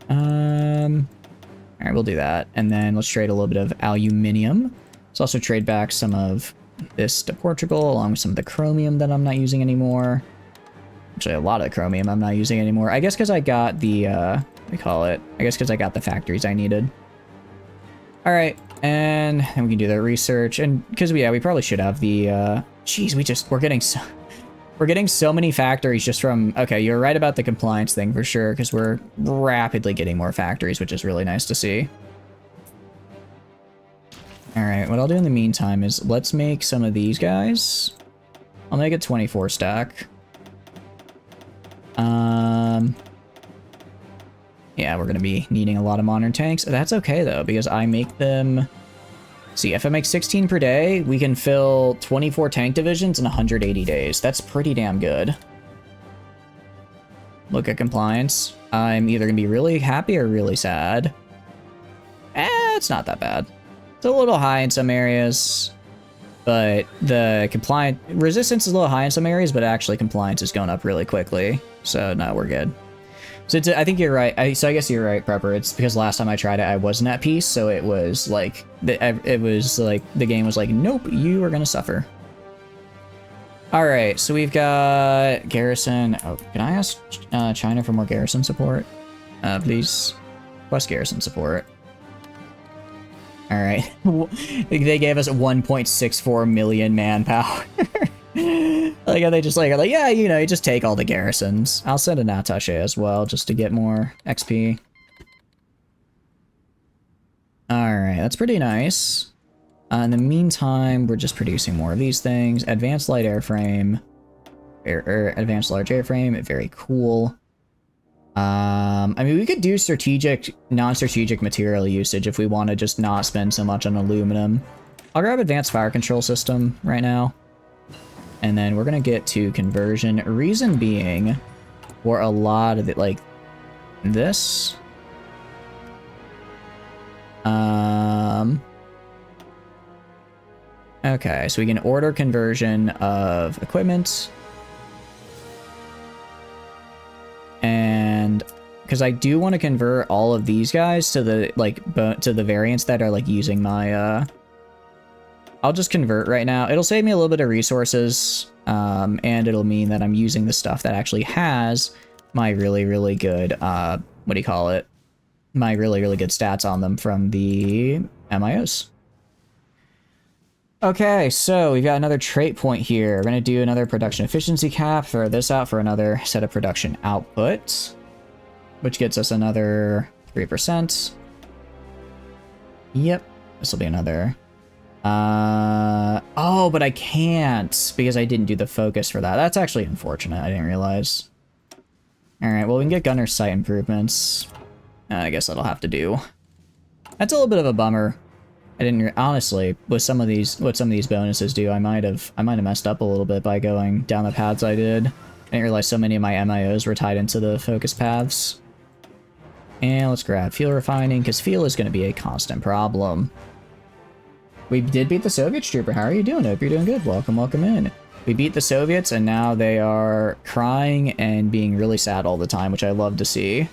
Alright, we'll do that. And then let's trade a little bit of aluminium. Let's also trade back some of this to Portugal, along with some of the chromium that I'm not using anymore. Actually, a lot of the chromium I'm not using anymore. I guess because I got the, what do we call it? I guess because I got the factories I needed. Alright, and then we can do the research. And, because, yeah, we probably should have the, Jeez, we're getting so many factories just from... Okay, you're right about the compliance thing for sure, because we're rapidly getting more factories, which is really nice to see. Alright, what I'll do in the meantime is let's make some of these guys. I'll make a 24 stack. Yeah, we're gonna be needing a lot of modern tanks. That's okay though, because I make them... See, if I make 16 per day, we can fill 24 tank divisions in 180 days. That's pretty damn good. Look at compliance. I'm either gonna be really happy or really sad. It's not that bad. It's a little high in some areas, but the resistance is a little high in some areas, but actually compliance is going up really quickly. So no, we're good. So I think you're right. So I guess you're right, Prepper. It's because last time I tried it, I wasn't at peace, so it was like the game was like, nope, you are gonna suffer. All right, so we've got garrison. Oh, can I ask China for more garrison support? Please, request garrison support. All right, they gave us 1.64 million manpower. Like, they just like, yeah, you know, you just take all the garrisons. I'll send an attaché as well, just to get more XP. Alright, that's pretty nice. In the meantime, we're just producing more of these things. Advanced light airframe. Advanced large airframe, very cool. I mean, we could do strategic, non-strategic material usage if we want to just not spend so much on aluminum. I'll grab advanced fire control system right now. And then we're going to get to conversion. Reason being, for a lot of it, like this. Okay, so we can order conversion of equipment. And because I do want to convert all of these guys to the to the variants that are like using my I'll just convert right now. It'll save me a little bit of resources, and it'll mean that I'm using the stuff that actually has my really good what do you call it? My really good stats on them from the MIOs. Okay, so we've got another trait point here. We're gonna do another production efficiency cap, throw this out for another set of production output, which gets us another 3%. Yep, this will be another. Oh, but I can't because I didn't do the focus for that. That's actually unfortunate. I didn't realize. All right, well, we can get gunner sight improvements. I guess that'll have to do. That's a little bit of a bummer. I didn't honestly with some of these bonuses do. I might have messed up a little bit by going down the paths I did. I didn't realize so many of my MIOs were tied into the focus paths. And let's grab fuel refining because fuel is going to be a constant problem. We did beat the Soviets, Trooper. How are you doing? Hope you're doing good. Welcome in. We beat the Soviets and now they are crying and being really sad all the time, which I love to see.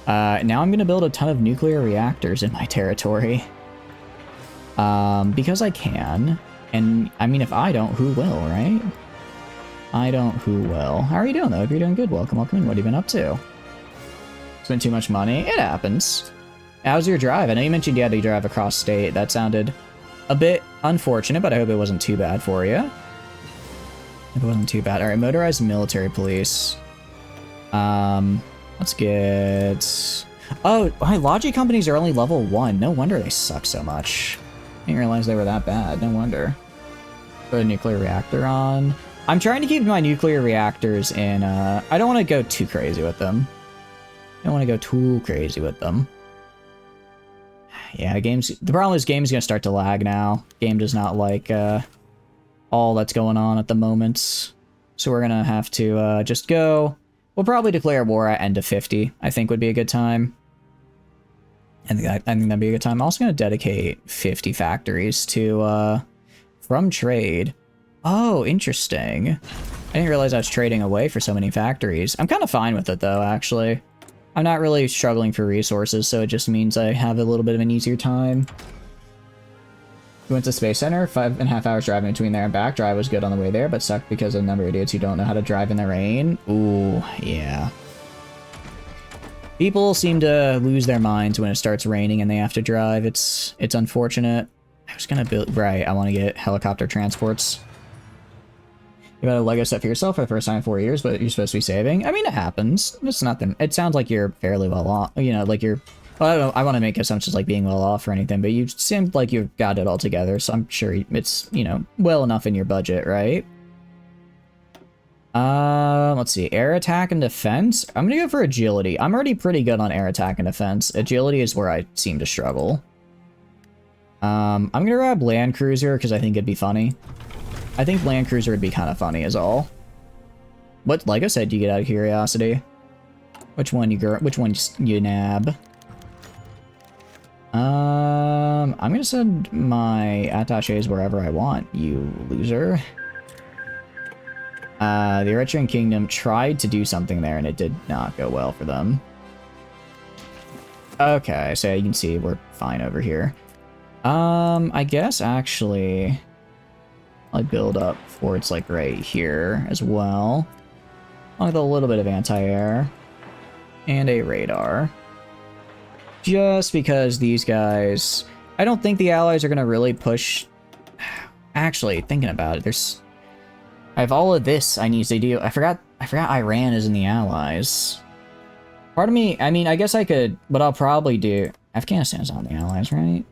Now I'm going to build a ton of nuclear reactors in my territory. Because I can. And, I mean, if I don't, who will, right? I don't, who will? How are you doing, though? Hope you're doing good. Welcome in. What have you been up to? Spent too much money? It happens. How's your drive? I know you mentioned you had to drive across state. That sounded a bit unfortunate, but I hope it wasn't too bad for you. It wasn't too bad. All right, motorized military police. Let's get... Oh, my logic companies are only level 1. No wonder they suck so much. I didn't realize they were that bad. No wonder. Put a nuclear reactor on. I'm trying to keep my nuclear reactors in, I don't want to go too crazy with them. I don't want to go too crazy with them. Yeah, the problem is game's gonna start to lag now. Game does not like, all that's going on at the moment. So we're gonna have to, just go. We'll probably declare war at end of 50, I think would be a good time. I think that'd be a good time. I'm also gonna dedicate 50 factories to, from trade. Oh, interesting. I didn't realize I was trading away for so many factories. I'm kind of fine with it though, actually. I'm not really struggling for resources, so it just means I have a little bit of an easier time. We went to Space Center, 5.5 hours driving between there and back. Drive was good on the way there, but sucked because of the number of idiots who don't know how to drive in the rain. Ooh, yeah. People seem to lose their minds when it starts raining and they have to drive. It's unfortunate. I was gonna build... Right, I want to get helicopter transports. You got a Lego set for yourself for the first time in 4 years, but you're supposed to be saving? I mean, it happens. It's nothing. It sounds like you're fairly well off. You know, like you're... Well, I want to make assumptions like being well off or anything, but you seem like you've got it all together, so I'm sure it's, you know, well enough in your budget, right? Let's see. Air attack and defense? I'm gonna go for agility. I'm already pretty good on air attack and defense. Agility is where I seem to struggle. I'm gonna grab Land Cruiser because I think it'd be funny. I think Land Cruiser would be kind of funny is all. What Lego set do you get out of curiosity? Which one you nab? I'm gonna send my attaches wherever I want, you loser. The Eritrean Kingdom tried to do something there and it did not go well for them. Okay, so you can see we're fine over here. I guess actually I'll build up forts like right here as well. With a little bit of anti-air and a radar. Just because these guys... I don't think the allies are going to really push... Actually, thinking about it, I have all of this I need to do. I forgot Iran is in the allies. Part of me... I mean, I guess I could... What I'll probably do... Afghanistan's not in the allies, right?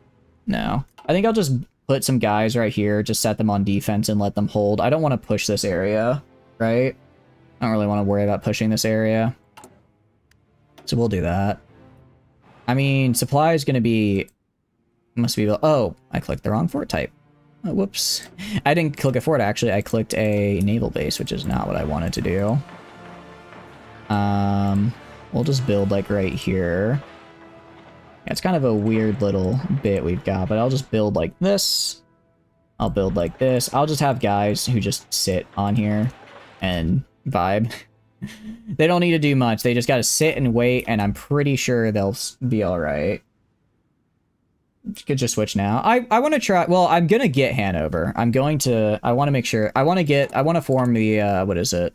No. I think I'll just put some guys right here, just set them on defense and let them hold. I don't want to push this area, right? I don't really want to worry about pushing this area. So we'll do that. I mean, supply is going to be... Must be... Oh, I clicked the wrong fort type. Oh, whoops. I didn't click a fort, actually. I clicked a naval base, which is not what I wanted to do. We'll just build, like, right here. Yeah, it's kind of a weird little bit we've got, but I'll just build like this. I'll build like this. I'll just have guys who just sit on here and vibe. They don't need to do much. They just gotta sit and wait, and I'm pretty sure they'll be alright. Could just switch now. I want to try. Well, I'm gonna get Hanover. I want to make sure. I want to form the what is it?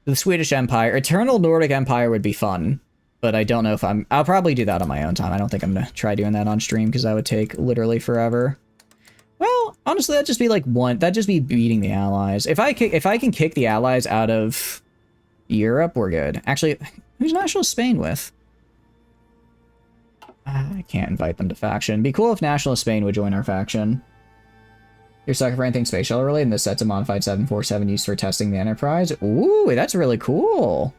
The Swedish Empire. Eternal Nordic Empire would be fun, but I don't know if I'll probably do that on my own time. I don't think I'm gonna try doing that on stream because that would take literally forever. Well, honestly, that'd just be like that'd just be beating the Allies. If I can kick the Allies out of Europe, we're good. Actually, who's National Spain with? I can't invite them to faction. Be cool if Nationalist Spain would join our faction. You're sucker for anything space shuttle related, and this set's a modified 747 used for testing the Enterprise. Ooh, that's really cool.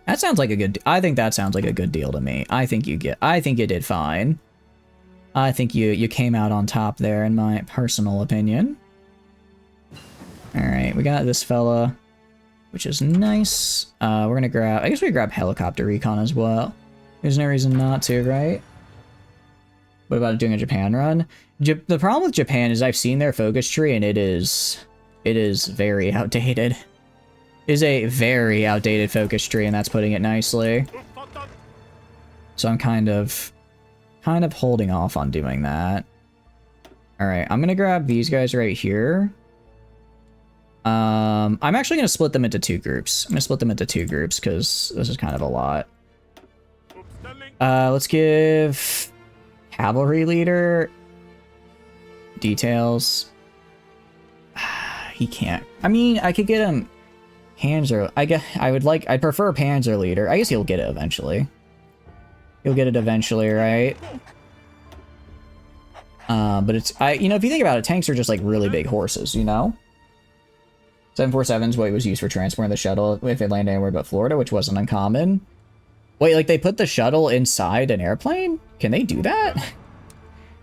That sounds like a good. I think that sounds like a good deal to me. I think you did fine. I think you came out on top there, in my personal opinion. All right, we got this fella, which is nice. We're gonna grab. I guess we grab helicopter recon as well. There's no reason not to, right? What about doing a Japan run? The problem with Japan is I've seen their focus tree and it is very outdated. It is a very outdated focus tree, and that's putting it nicely. So I'm kind of holding off on doing that. All right, I'm gonna grab these guys right here. I'm actually gonna split them into two groups. I'm gonna split them into two groups because this is kind of a lot. Let's give cavalry leader details. He can't. I mean, I could get him Panzer. I'd prefer Panzer leader. I guess he'll get it eventually. He'll get it eventually, right? But it's you know, if you think about it, tanks are just like really big horses, you know? 747 is what was used for transporting the shuttle if it landed anywhere but Florida, which wasn't uncommon. Wait, like they put the shuttle inside an airplane? Can they do that?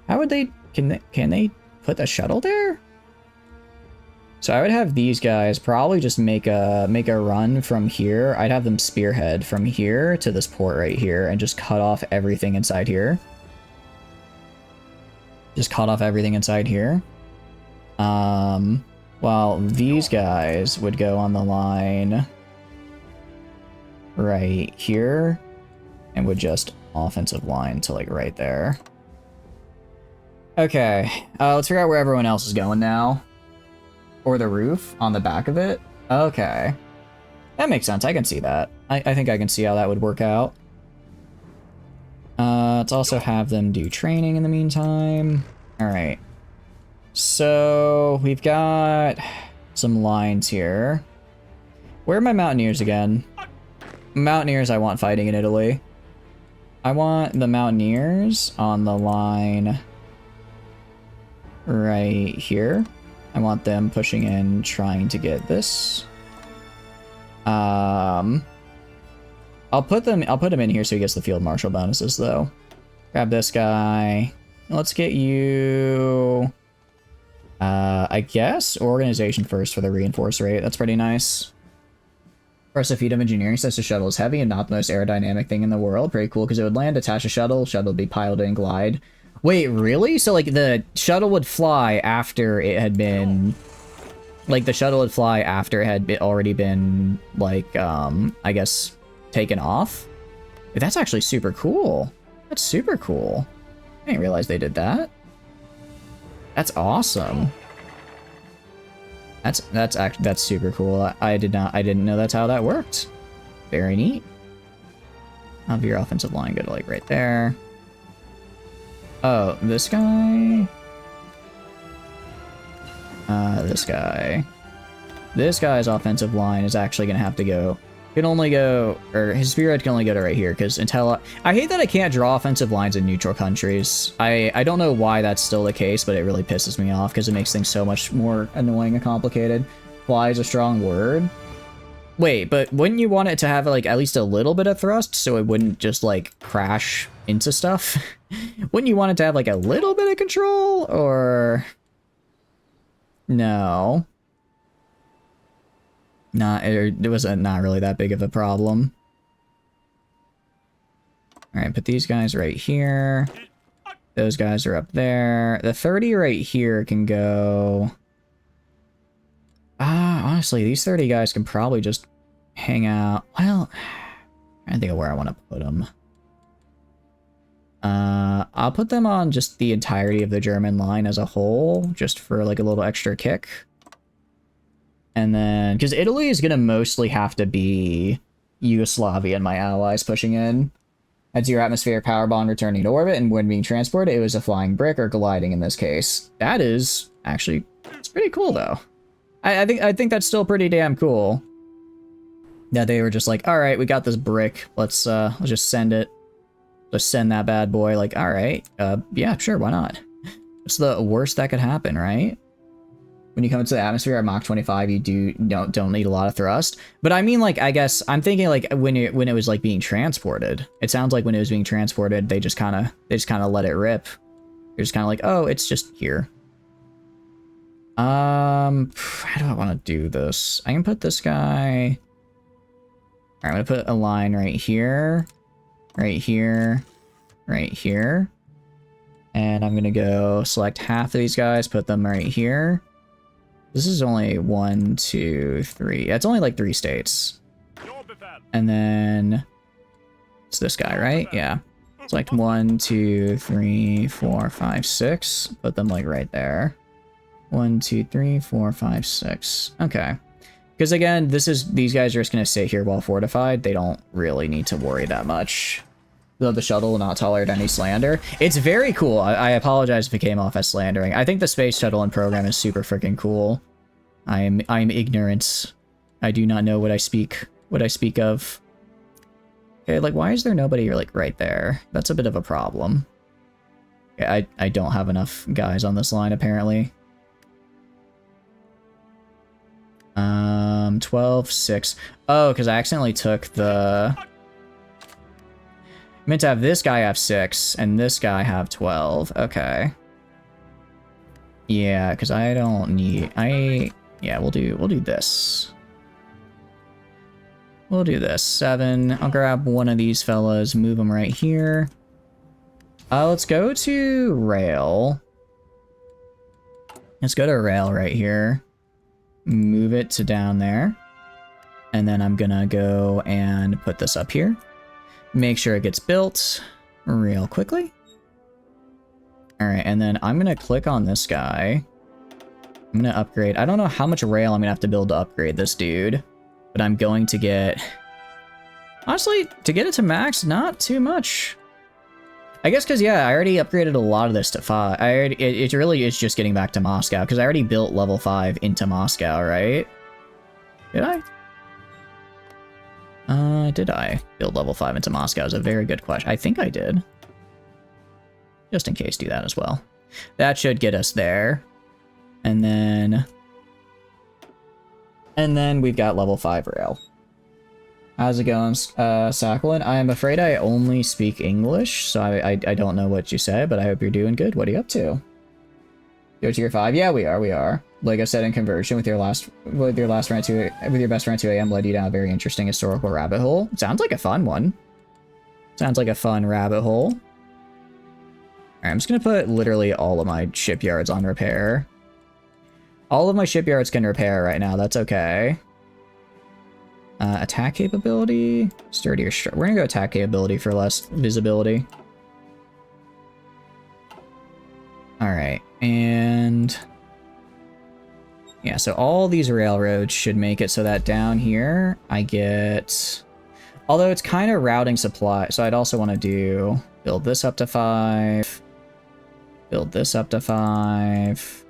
How would they? Can they put the shuttle there? So I would have these guys probably just make a run from here. I'd have them spearhead from here to this port right here and just cut off everything inside here. Just cut off everything inside here. While these guys would go on the line right here and would just offensive line to like right there. Okay, let's figure out where everyone else is going now. Or the roof on the back of it. Okay, that makes sense. I can see that. I think I can see how that would work out. Let's also have them do training in the meantime. All right, so we've got some lines here. Where are my Mountaineers again? Mountaineers I want fighting in Italy. I want the Mountaineers on the line right here. I want them pushing in, trying to get this. I'll put them in here so he gets the field marshal bonuses though. Grab this guy. Let's get you I guess organization first for the reinforce rate. That's pretty nice. Impressive feat of engineering says the shuttle is heavy and not the most aerodynamic thing in the world. Pretty cool because it would land, attach a shuttle would be piloted and glide. Wait, really? So like the shuttle would fly after it had been, like the shuttle would fly after it had already been like I guess taken off? That's actually super cool. That's super cool. I didn't realize they did that. That's awesome. That's super cool. I didn't know that's how that worked. Very neat. Have your offensive line go to like right there. Oh, this guy. This guy. This guy's offensive line is actually gonna have to go. Can only go, or his spearhead can only go to right here because until I hate that I can't draw offensive lines in neutral countries. I don't know why that's still the case, but it really pisses me off because it makes things so much more annoying and complicated. Fly is a strong word. Wait, but wouldn't you want it to have like at least a little bit of thrust so it wouldn't just like crash into stuff? Wouldn't you want it to have like a little bit of control or no? It was not really that big of a problem. All right, put these guys right here. Those guys are up there. The 30 right here can go... honestly, these 30 guys can probably just hang out. Well, I'm trying to think of where I want to put them. I'll put them on just the entirety of the German line as a whole, just for like a little extra kick. And then, because Italy is going to mostly have to be Yugoslavia and my allies pushing in. At 0 atmospheric power bond returning to orbit, and when being transported, it was a flying brick or gliding in this case. That is actually, it's pretty cool though. I think that's still pretty damn cool. That they were just like, all right, we got this brick. Let's just send it. Let's send that bad boy. Like, all right, yeah, sure, why not? It's the worst that could happen, right? When you come into the atmosphere at Mach 25, you don't need a lot of thrust. But I mean, like, I guess I'm thinking like when it was like being transported. It sounds like when it was being transported, they just kind of let it rip. They're just kind of like, oh, it's just here. How do I want to do this? I can put this guy. All right, I'm gonna put a line right here, right here, right here, and I'm gonna go select half of these guys, put them right here. This is only 1, 2, 3. It's only like 3 states. And then it's this guy, right? Yeah. Select 1, 2, 3, 4, 5, 6. Put them like right there. 1, 2, 3, 4, 5, 6. Okay. Because again, these guys are just gonna stay here while fortified. They don't really need to worry that much. Though the shuttle will not tolerate any slander. It's very cool. I apologize if it came off as slandering. I think the space shuttle and program is super freaking cool. I'm ignorant. I do not know what I speak of. Okay, like why is there nobody like right there? That's a bit of a problem. Okay, I don't have enough guys on this line apparently. 12, 6. Oh, because I accidentally took the... I meant to have this guy have 6, and this guy have 12. Okay. Yeah, because I don't need... Yeah, we'll do this. We'll do this. 7. I'll grab one of these fellas, move them right here. Let's go to rail. Let's go to rail right here. Move it to down there. And then I'm gonna go and put this up here. Make sure it gets built real quickly. All right, and then I'm gonna click on this guy. I'm gonna upgrade. I don't know how much rail I'm gonna have to build to upgrade this dude, but I'm going to get... Honestly, to get it to max, not too much. I guess because, yeah, I already upgraded a lot of this to 5. It really is just getting back to Moscow, because I already built level 5 into Moscow, right? Did I? Did I build level 5 into Moscow? Is a very good question. I think I did. Just in case, do that as well. That should get us there. And then we've got level 5 rail. How's it going, Sacklin? I am afraid I only speak English, so I don't know what you said, but I hope you're doing good. What are you up to? You're tier 5? Yeah, we are. Lego set in conversion with your best friend 2 AM led you down a very interesting historical rabbit hole. Sounds like a fun one. Sounds like a fun rabbit hole. Alright, I'm just gonna put literally all of my shipyards on repair. All of my shipyards can repair right now, that's okay. Attack capability, sturdier. We're gonna go attack capability for less visibility. All right, and yeah, so all these railroads should make it so that down here I get, although it's kind of routing supply, so I'd also want to build this up to 5, build this up to 5,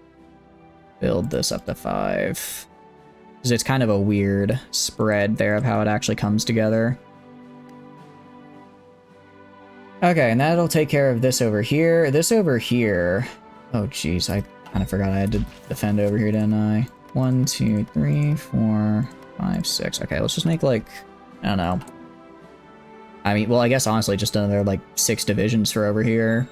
build this up to 5. Because it's kind of a weird spread there of how it actually comes together. Okay, and that'll take care of this over here. This over here... Oh, jeez, I kind of forgot I had to defend over here, didn't I? 1, 2, 3, 4, 5, 6. Okay, let's just make, like... I don't know. I mean, well, I guess, honestly, just another, like, 6 divisions for over here.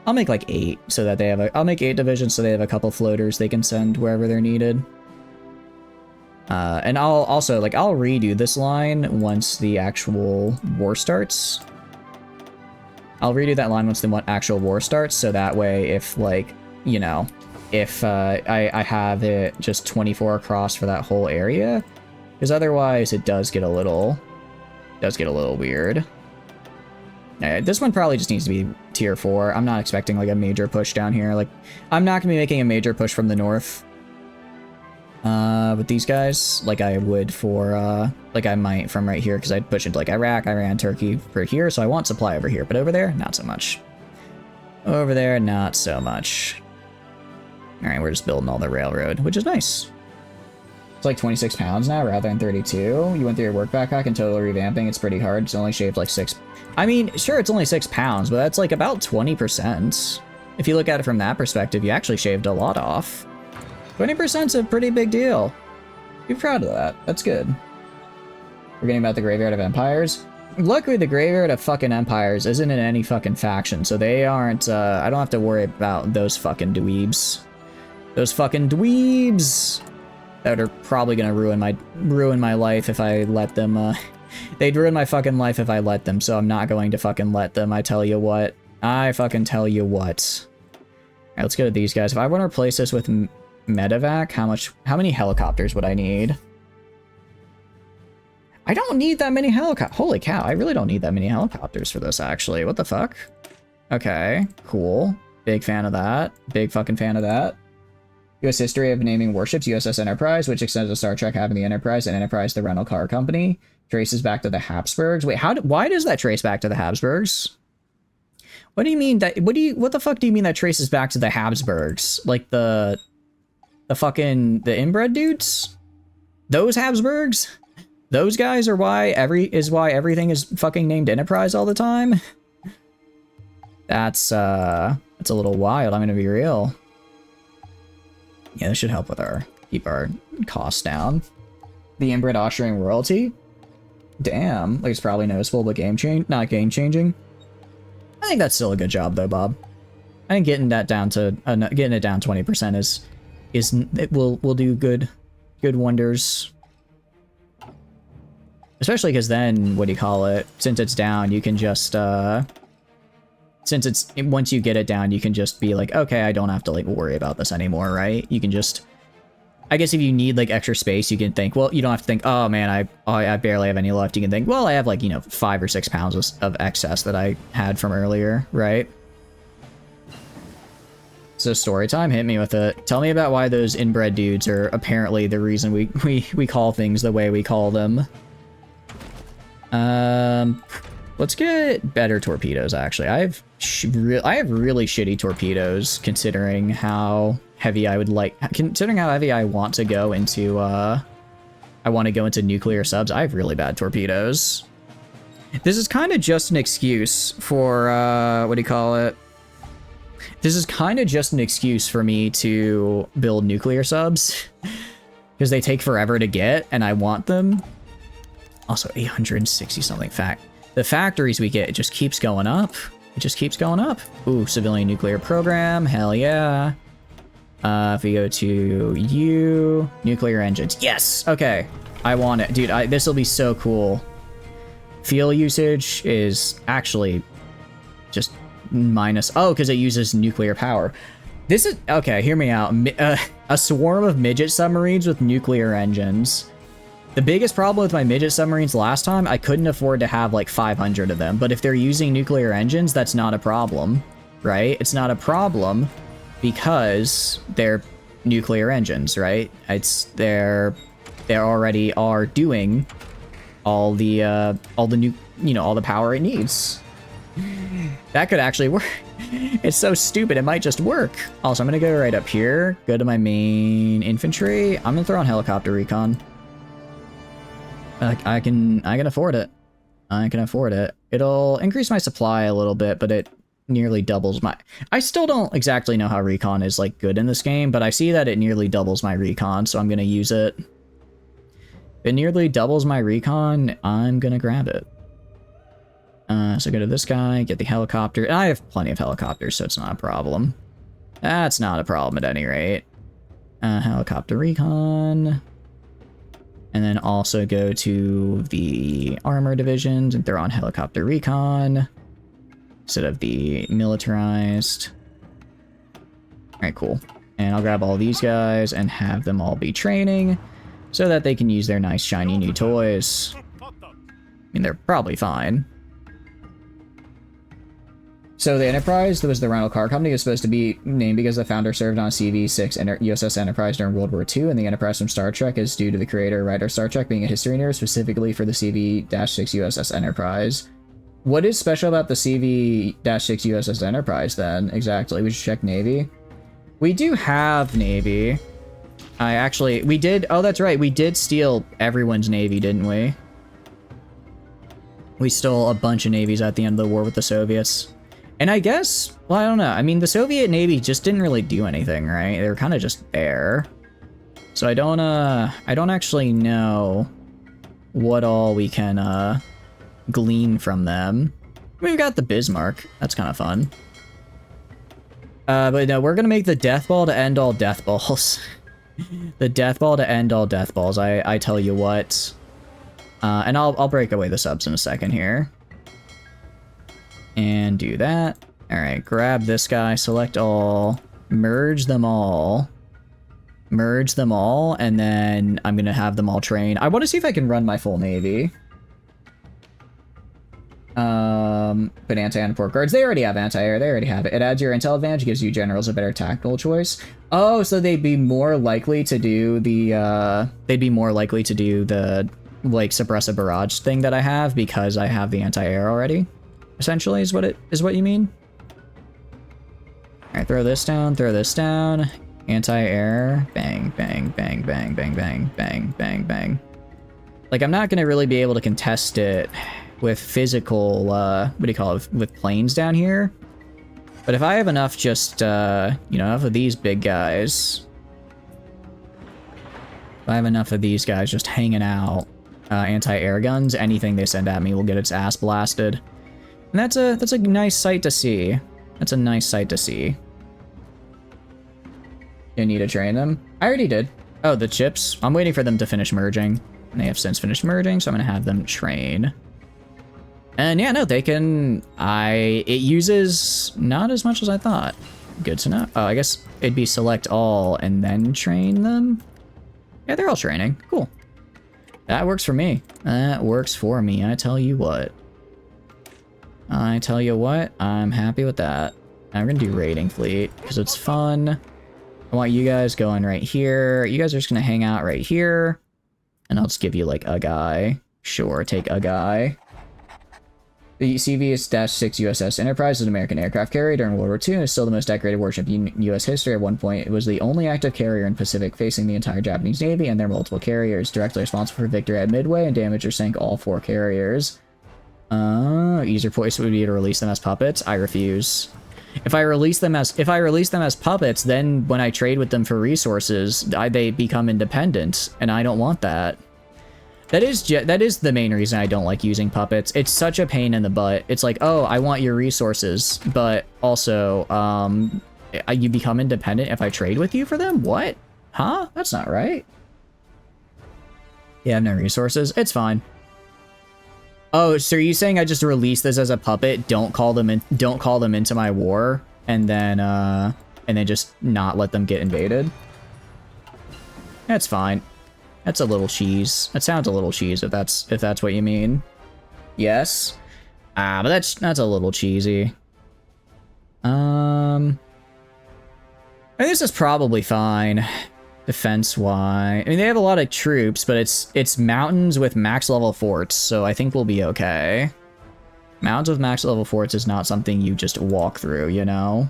I'll make like 8 so that they have I'll make 8 divisions so they have a couple floaters they can send wherever they're needed. And I'll also, like, I'll redo this line once the actual war starts. I'll redo that line once the actual war starts, so that way if, like, you know, if I have it just 24 across for that whole area, because otherwise it does get a little weird. Alright, this one probably just needs to be tier 4. I'm not expecting like a major push down here. Like, I'm not gonna be making a major push from the north with these guys, like I would for like I might from right here, because I'd push into like Iraq, Iran, Turkey for here, so I want supply over here, but over there, not so much. Over there, not so much. Alright, we're just building all the railroad, which is nice. It's like 26 pounds now rather than 32. You went through your work backpack and total revamping. It's pretty hard. It's only shaved like 6. I mean, sure, it's only 6 pounds, but that's like about 20%. If you look at it from that perspective, you actually shaved a lot off. 20% is a pretty big deal. Be proud of that. That's good. Forgetting about the Graveyard of Empires. Luckily, the Graveyard of fucking Empires isn't in any fucking faction, so they aren't, I don't have to worry about those fucking dweebs. Those fucking dweebs! That are probably gonna ruin my life if I let them, they'd ruin my fucking life if I let them, so I'm not going to fucking let them, I tell you what. I fucking tell you what. Alright, let's go to these guys. If I want to replace this with medevac, how many helicopters would I need? I don't need that many helicopters. Holy cow, I really don't need that many helicopters for this, actually. What the fuck? Okay, cool. Big fan of that. Big fucking fan of that. U.S. history of naming warships, USS Enterprise, which extends to Star Trek having the Enterprise and Enterprise the rental car company, traces back to the Habsburgs. Wait, why does that trace back to the Habsburgs? What do you mean that, what the fuck do you mean that traces back to the Habsburgs? Like the inbred dudes? Those Habsburgs? Those guys are why everything is fucking named Enterprise all the time? That's a little wild, I'm gonna be real. Yeah, this should help with keep our costs down. The inbred Austrian royalty? Damn, like it's probably noticeable, but not game changing. I think that's still a good job though, Bob. I think getting that down to getting it down 20% it will do good wonders. Especially because then, what do you call it? Since it's down, you can just once you get it down, you can just be like, okay, I don't have to like worry about this anymore, right? You can just, I guess if you need like extra space, you can think, well, you don't have to think, oh man, I barely have any left. You can think, well, I have like, you know, 5 or 6 pounds of excess that I had from earlier, right? So story time, hit me with it. Tell me about why those inbred dudes are apparently the reason we call things the way we call them. Let's get better torpedoes, actually. I have really shitty torpedoes, considering how heavy I want to go into, I want to go into nuclear subs. I have really bad torpedoes. This is kind of just an excuse for, what do you call it? This is kind of just an excuse for me to build nuclear subs, because they take forever to get, and I want them. Also, 860 something the factories we get, it just keeps going up. It just keeps going up. Ooh, civilian nuclear program, hell yeah. If we go to nuclear engines, yes, okay. I want it, dude, this will be so cool. Fuel usage is actually just minus, oh, because it uses nuclear power. This is, okay, hear me out. A swarm of midget submarines with nuclear engines. The biggest problem with my midget submarines last time, I couldn't afford to have like 500 of them, but if they're using nuclear engines, that's not a problem, right? It's not a problem because they're nuclear engines, right? They already are doing all the power it needs. That could actually work. It's so stupid, it might just work. Also, I'm gonna go right up here, go to my main infantry. I'm gonna throw on helicopter recon. I can afford it. I can afford it. It'll increase my supply a little bit, but it nearly doubles my... I still don't exactly know how recon is like good in this game, but I see that it nearly doubles my recon, so I'm gonna use it. If it nearly doubles my recon, I'm gonna grab it. So go to this guy, get the helicopter. And I have plenty of helicopters, so it's not a problem. That's not a problem at any rate. Helicopter recon. And then also go to the armor divisions and throw on helicopter recon. instead of be militarized. Alright, cool. And I'll grab all these guys and have them all be training so that they can use their nice shiny new toys. I mean, they're probably fine. So the Enterprise, that was the rental car company, is supposed to be named because the founder served on CV-6 USS Enterprise during World War II, and the Enterprise from Star Trek is due to the creator and writer of Star Trek being a history nerd specifically for the CV-6 USS Enterprise. What is special about the CV-6 USS Enterprise then, exactly? We should check Navy. We do have Navy. We did, oh that's right, we did steal everyone's Navy, didn't we? We stole a bunch of navies at the end of the war with the Soviets. And I guess, well, I don't know. I mean, the Soviet Navy just didn't really do anything, right? They were kind of just there. So I don't actually know what all we can, glean from them. We've got the Bismarck. That's kind of fun. But no, we're gonna make the death ball to end all death balls. The death ball to end all death balls. I tell you what. And I'll break away the subs in a second here. And do that. All right, grab this guy, select all, merge them all, and then I'm gonna have them all train. I want to see if I can run my full Navy. But anti-port guards, they already have anti-air, they already have it. It adds your intel advantage, gives you generals a better tactical choice. Oh, so they'd be more likely to do the, like, suppressive barrage thing that I have because I have the anti-air already. Essentially, is what you mean? Alright, throw this down, anti-air, bang, bang, bang, bang, bang, bang, bang, bang, bang. Like, I'm not gonna really be able to contest it with physical, what do you call it, with planes down here. But if I have enough just, you know, enough of these big guys, if I have enough of these guys just hanging out, anti-air guns, anything they send at me will get its ass blasted. And that's a nice sight to see. That's a nice sight to see. You need to train them? I already did. Oh, the chips? I'm waiting for them to finish merging. And they have since finished merging, so I'm gonna have them train. And yeah, no, they can... It uses not as much as I thought. Good to know. Oh, I guess it'd be select all and then train them? Yeah, they're all training. Cool. That works for me. That works for me, I tell you what. I tell you what, I'm happy with that. I'm gonna do raiding fleet, because it's fun. I want you guys going right here. You guys are just gonna hang out right here. And I'll just give you, like, a guy. Sure, take a guy. The CV-6 USS Enterprise is an American aircraft carrier during World War II and is still the most decorated warship in U.S. history. At one point, it was the only active carrier in Pacific, facing the entire Japanese Navy and their multiple carriers, directly responsible for victory at Midway and damaged or sank all 4 carriers. Easier choice would be to release them as puppets. I refuse. If I release them as puppets, then when I trade with them for resources, they become independent, and I don't want that. That is the main reason I don't like using puppets. It's such a pain in the butt. It's like, oh, I want your resources, but also, you become independent if I trade with you for them? What? Huh? That's not right. Yeah, I have no resources. It's fine. Oh, so are you saying I just release this as a puppet? Don't call them into my war, and then just not let them get invaded? That's fine. That's a little cheese. That sounds a little cheese if that's what you mean. Yes. But that's a little cheesy. I think this is probably fine. Defense-wise. I mean, they have a lot of troops, but it's mountains with max-level forts, so I think we'll be okay. Mountains with max-level forts is not something you just walk through, you know?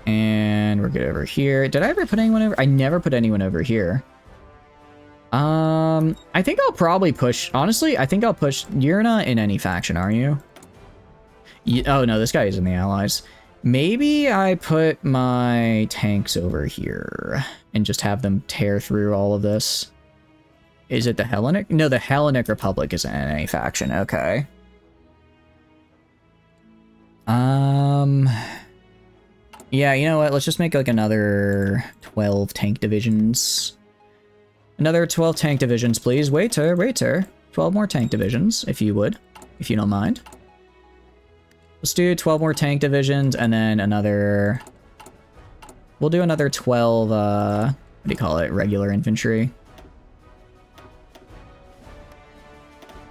And we're good over here. Did I ever put anyone over? I never put anyone over here. I think I'll probably push... Honestly, I think I'll push... You're not in any faction, are you? Oh, no, this guy is in the Allies. Maybe I put my tanks over here and just have them tear through all of this. Is it the Hellenic? No, the Hellenic Republic isn't in any faction. Okay. Yeah, you know what? Let's just make like another 12 tank divisions. Another 12 tank divisions, please. Waiter. 12 more tank divisions, if you would. If you don't mind. Let's do 12 more tank divisions and then another... We'll do another 12, what do you call it? Regular infantry.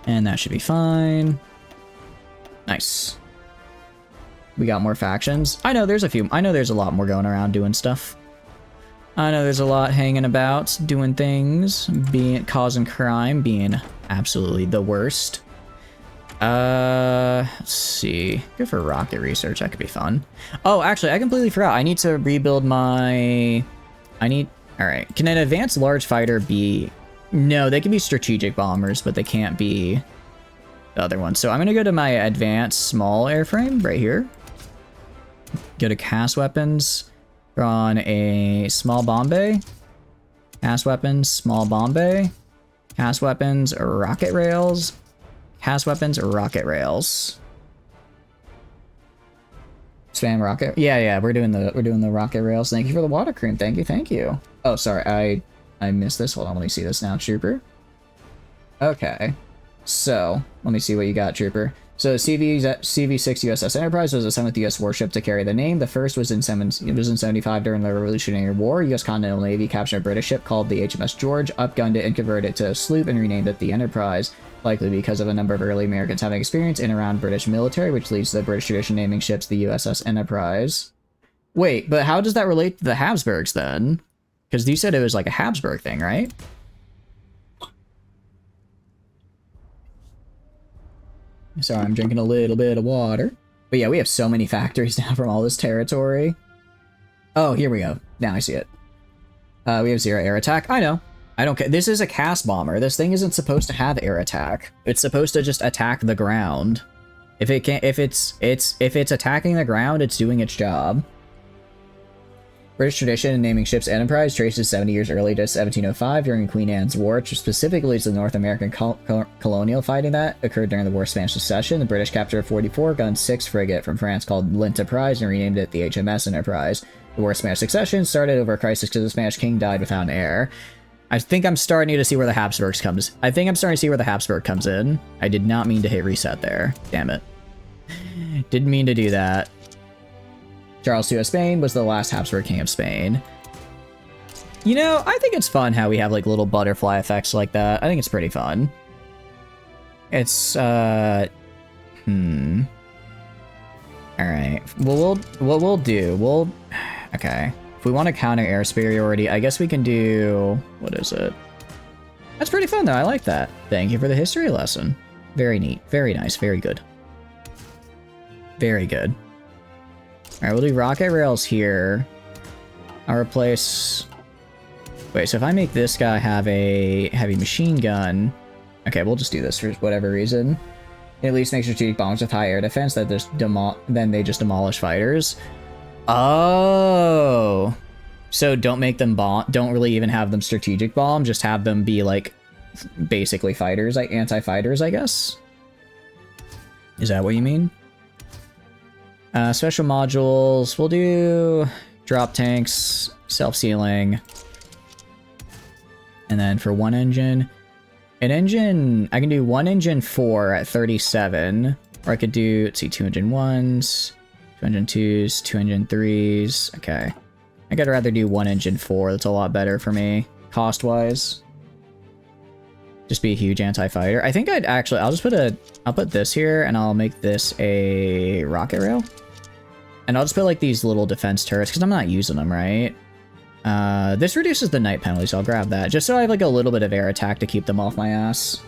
And that should be fine. Nice. We got more factions. I know there's a few. I know there's a lot more going around doing stuff. I know there's a lot hanging about, doing things, causing crime, being absolutely the worst. Let's see. Good for rocket research. That could be fun. Oh, actually, I completely forgot. I need to rebuild my... All right. Can an advanced large fighter be... No, they can be strategic bombers, but they can't be the other one. So I'm going to go to my advanced small airframe right here. Go to cast weapons. Throw on a small bomb bay. Cast weapons, small bomb bay. Cast weapons, rocket rails. Cast weapons, rocket rails. Spam rocket. Yeah, we're doing the rocket rails. Thank you for the water cream. Thank you. Oh, sorry, I missed this. Hold on, let me see this now, Trooper. Okay, so let me see what you got, Trooper. So CV6 USS Enterprise was the 7th U.S. warship to carry the name. The first was in 75 during the Revolutionary War. U.S. Continental Navy captured a British ship called the HMS George, upgunned it, and converted it to a sloop and renamed it the Enterprise, likely because of a number of early Americans having experience in and around British military, which leads to the British tradition naming ships the USS Enterprise. Wait, but how does that relate to the Habsburgs then? Because you said it was like a Habsburg thing, right? Sorry, I'm drinking a little bit of water. But yeah, we have so many factories now from all this territory. Oh, here we go. Now I see it. We have 0 air attack. I know. I don't care. This is a cast bomber. This thing isn't supposed to have air attack. It's supposed to just attack the ground. If it's attacking the ground, it's doing its job. British tradition in naming ships Enterprise traces 70 years early to 1705 during Queen Anne's War, which specifically is the North American colonial fighting that occurred during the War of Spanish Succession. The British captured a 44-gun 6 frigate from France called L'Enterprise and renamed it the HMS Enterprise. The War of Spanish Succession started over a crisis because the Spanish king died without an heir. I think I'm starting to see where the Habsburgs comes. I think I'm starting to see where the Habsburg comes in. I did not mean to hit reset there. Damn it. Didn't mean to do that. Charles II of Spain was the last Habsburg king of Spain. You know, I think it's fun how we have like little butterfly effects like that. I think it's pretty fun. It's, Alright. Well, what we'll do, okay. If we want to counter air superiority, I guess we can do, what is it? That's pretty fun though, I like that. Thank you for the history lesson. Very neat, very nice, very good. Very good. Alright, we'll do rocket rails here. I'll replace... Wait, so if I make this guy have a heavy machine gun... Okay, we'll just do this for whatever reason. It at least makes strategic bombs with high air defense that just then they just demolish fighters. Oh! So don't make them don't really even have them strategic bomb, just have them be like basically fighters, like anti-fighters, I guess? Is that what you mean? Special modules, we'll do drop tanks, self-sealing, and then for one engine, I can do one engine 4 at 37, or I could do, let's see, 2 engine 1s, 2 engine 2s, 2 engine 3s, okay. I think I'd rather do 1 engine 4, that's a lot better for me, cost-wise. Just be a huge anti-fighter. I think I'd actually, I'll put this here, and I'll make this a rocket rail. And I'll just put like these little defense turrets, because I'm not using them, right? This reduces the night penalty, so I'll grab that. Just so I have like a little bit of air attack to keep them off my ass.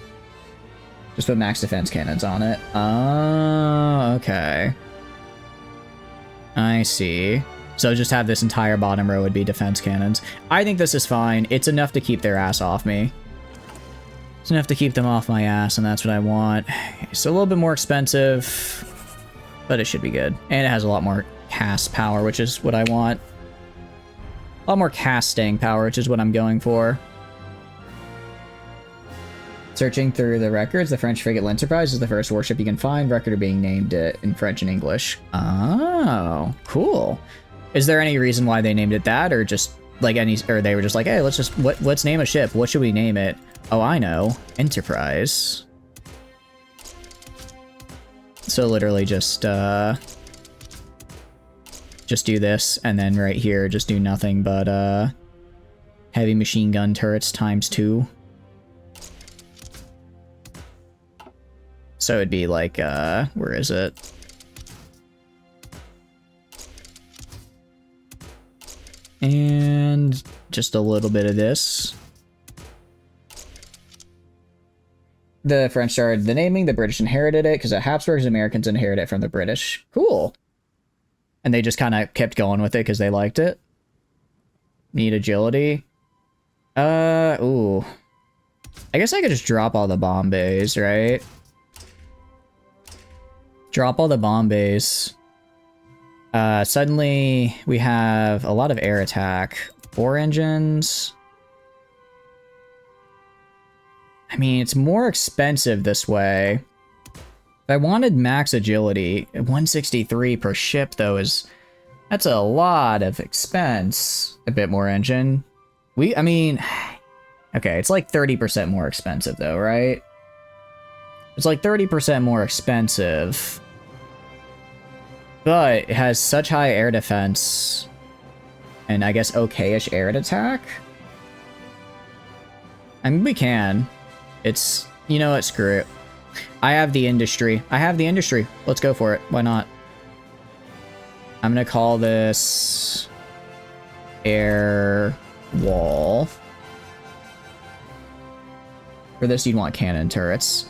Just put max defense cannons on it. Oh, okay. I see. So just have this entire bottom row would be defense cannons. I think this is fine. It's enough to keep their ass off me. It's enough to keep them off my ass, and that's what I want. It's a little bit more expensive, but it should be good. And it has a lot more cast power, which is what I want. A lot more cast staying power, which is what I'm going for. Searching through the records, the French frigate L'Enterprise is the first warship you can find. Record being named it in French and English. Oh, cool. Is there any reason why they named it that, or just like or they were just like, hey, let's name a ship. What should we name it? Oh, I know. Enterprise. So literally just do this, and then right here, just do nothing but, heavy machine gun turrets ×2. So it'd be like, where is it? And just a little bit of this. The French started the naming, the British inherited it, because the Habsburgs and Americans inherited it from the British. Cool. And they just kind of kept going with it because they liked it. Need agility. Ooh. I guess I could just drop all the bomb bays, right? Drop all the bomb bays. Suddenly we have a lot of air attack. 4 engines. I mean, it's more expensive this way. If I wanted max agility, 163 per ship though that's a lot of expense. A bit more engine. I mean, okay, it's like 30% more expensive though, right? It's like 30% more expensive. But it has such high air defense. And I guess okay-ish air attack? I mean, we can. It's, you know what, screw it. I have the industry. Let's go for it. Why not? I'm gonna call this air wall. For this, you'd want cannon turrets.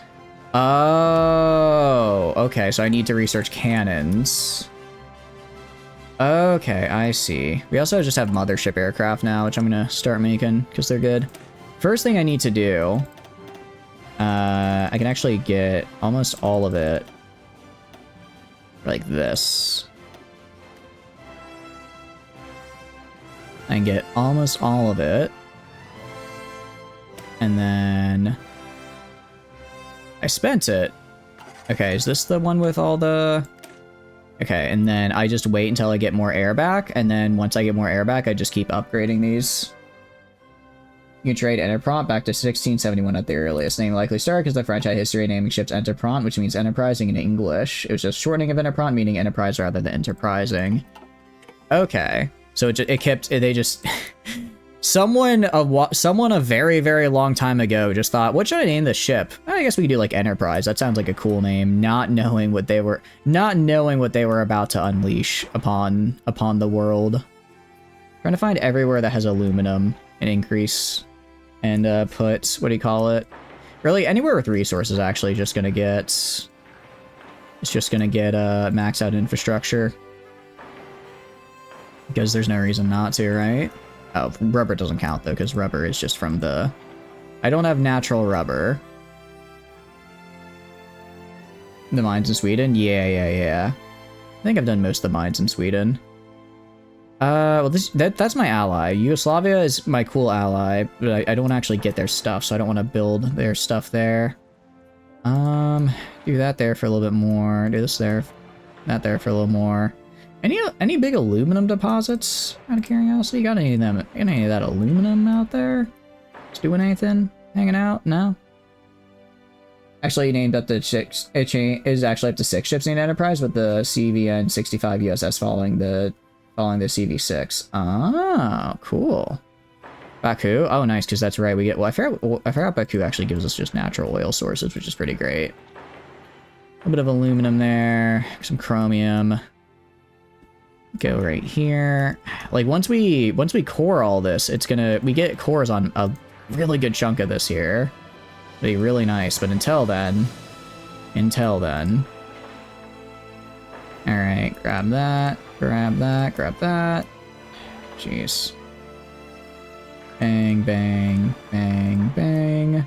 Oh, okay, so I need to research cannons. Okay, I see. We also just have mothership aircraft now, which I'm gonna start making, because they're good. First thing I need to do... I can actually get almost all of it. Like this. I can get almost all of it. And then... I spent it. Okay, is this the one with all the... Okay, and then I just wait until I get more air back, and then once I get more air back, I just keep upgrading these. You can trade Enterprompt back to 1671 at the earliest. Name likely started because the French had history naming ships Enterprompt, which means enterprising in English. It was just shortening of Enterprompt, meaning enterprise rather than enterprising. Okay, so they just... Someone a very, very long time ago just thought, what should I name this ship? I guess we could do like Enterprise. That sounds like a cool name. Not knowing what they were about to unleash upon the world. Trying to find everywhere that has aluminum and increase and put, what do you call it? Really, anywhere with resources actually just gonna get, it's just gonna get max out infrastructure. Because there's no reason not to, right? Oh, rubber doesn't count, though, because rubber is just from the... I don't have natural rubber. The mines in Sweden? Yeah. I think I've done most of the mines in Sweden. Well, that's my ally. Yugoslavia is my cool ally, but I don't actually get their stuff, so I don't want to build their stuff there. Do that there for a little bit more. Do this there. That there for a little more. Any big aluminum deposits out of curiosity? Got any of that aluminum out there? Just doing anything? Hanging out? No? Actually named up to 6. It is actually up to 6 ships in Enterprise, with the CVN 65 USS following the CV6. Oh, cool. Baku. Oh, nice, because that's right. We get. Well, I forgot Baku actually gives us just natural oil sources, which is pretty great. A little bit of aluminum there. Some chromium. Go right here. Like once we core all this, we get cores on a really good chunk of this here. It'll be really nice, but until then. Alright, grab that. Jeez. Bang, bang, bang, bang.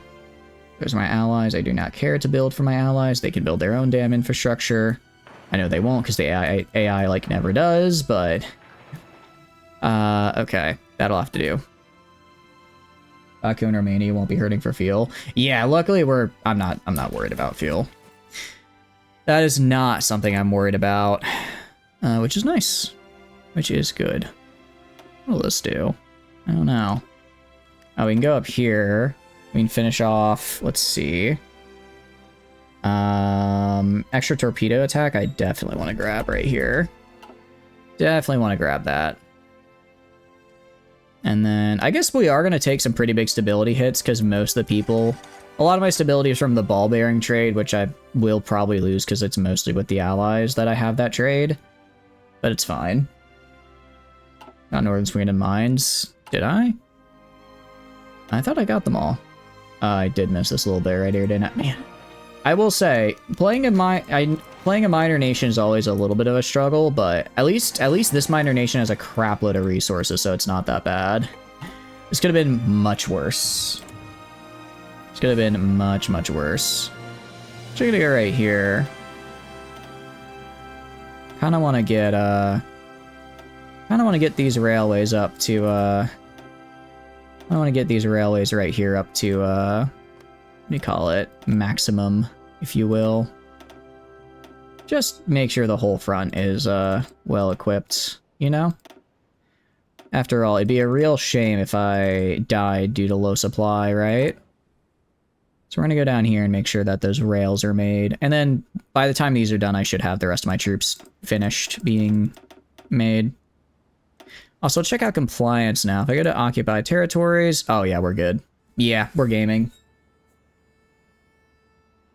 There's my allies. I do not care to build for my allies. They can build their own damn infrastructure. I know they won't because the AI like never does, but okay, that'll have to do. Baku and Romania won't be hurting for fuel. Yeah, luckily I'm not worried about fuel. That is not something I'm worried about, which is nice, which is good. What will this do? I don't know. Oh, we can go up here. We can finish off. Let's see. Extra torpedo attack, I definitely want to grab right here. Definitely want to grab that. And then I guess we are going to take some pretty big stability hits because most of the people... A lot of my stability is from the ball bearing trade, which I will probably lose because it's mostly with the allies that I have that trade. But it's fine. Got Northern Sweden mines. Did I? I thought I got them all. I did miss this little bit right here, didn't I? Man. I will say, playing a minor nation is always a little bit of a struggle, but at least this minor nation has a crap load of resources, so it's not that bad. This could have been much worse. This could have been much, much worse. So I'm gonna go right here. Kind of want to get these railways up to I want to get these railways right here up to what do you call it, maximum, if you will. Just make sure the whole front is well equipped, you know? After all, it'd be a real shame if I died due to low supply, right? So we're gonna go down here and make sure that those rails are made. And then by the time these are done, I should have the rest of my troops finished being made. Also, check out compliance now. If I go to occupied territories, oh yeah, we're good. Yeah, we're gaming.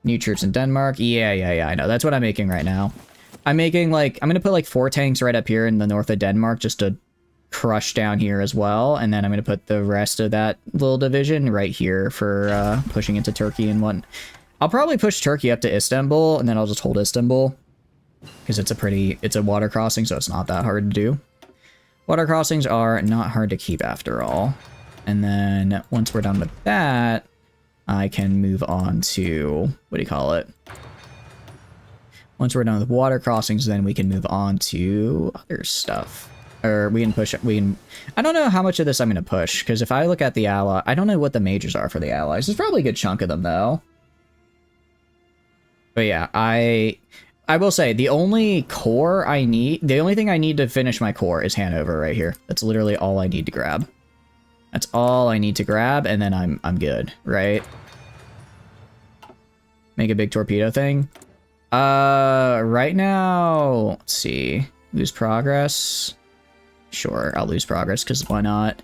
New troops in Denmark. Yeah, I know. That's what I'm making right now. I'm making like, I'm gonna put like 4 tanks right up here in the north of Denmark just to crush down here as well, and then I'm gonna put the rest of that little division right here for pushing into Turkey and what. I'll probably push Turkey up to Istanbul, and then I'll just hold Istanbul because it's a water crossing, so it's not that hard to do. Water crossings are not hard to keep after all. And then once we're done with that, I can move on to what do you call it? Once we're done with water crossings, then we can move on to other stuff. Or we can push, I don't know how much of this I'm going to push, because if I look at the ally, I don't know what the majors are for the allies. There's probably a good chunk of them, though. But yeah, I will say, the only core I need, the only thing I need to finish my core is Hanover right here. That's literally all I need to grab. That's all I need to grab, and then I'm good, right? Make a big torpedo thing. Right now, let's see. Lose progress. Sure, I'll lose progress because why not?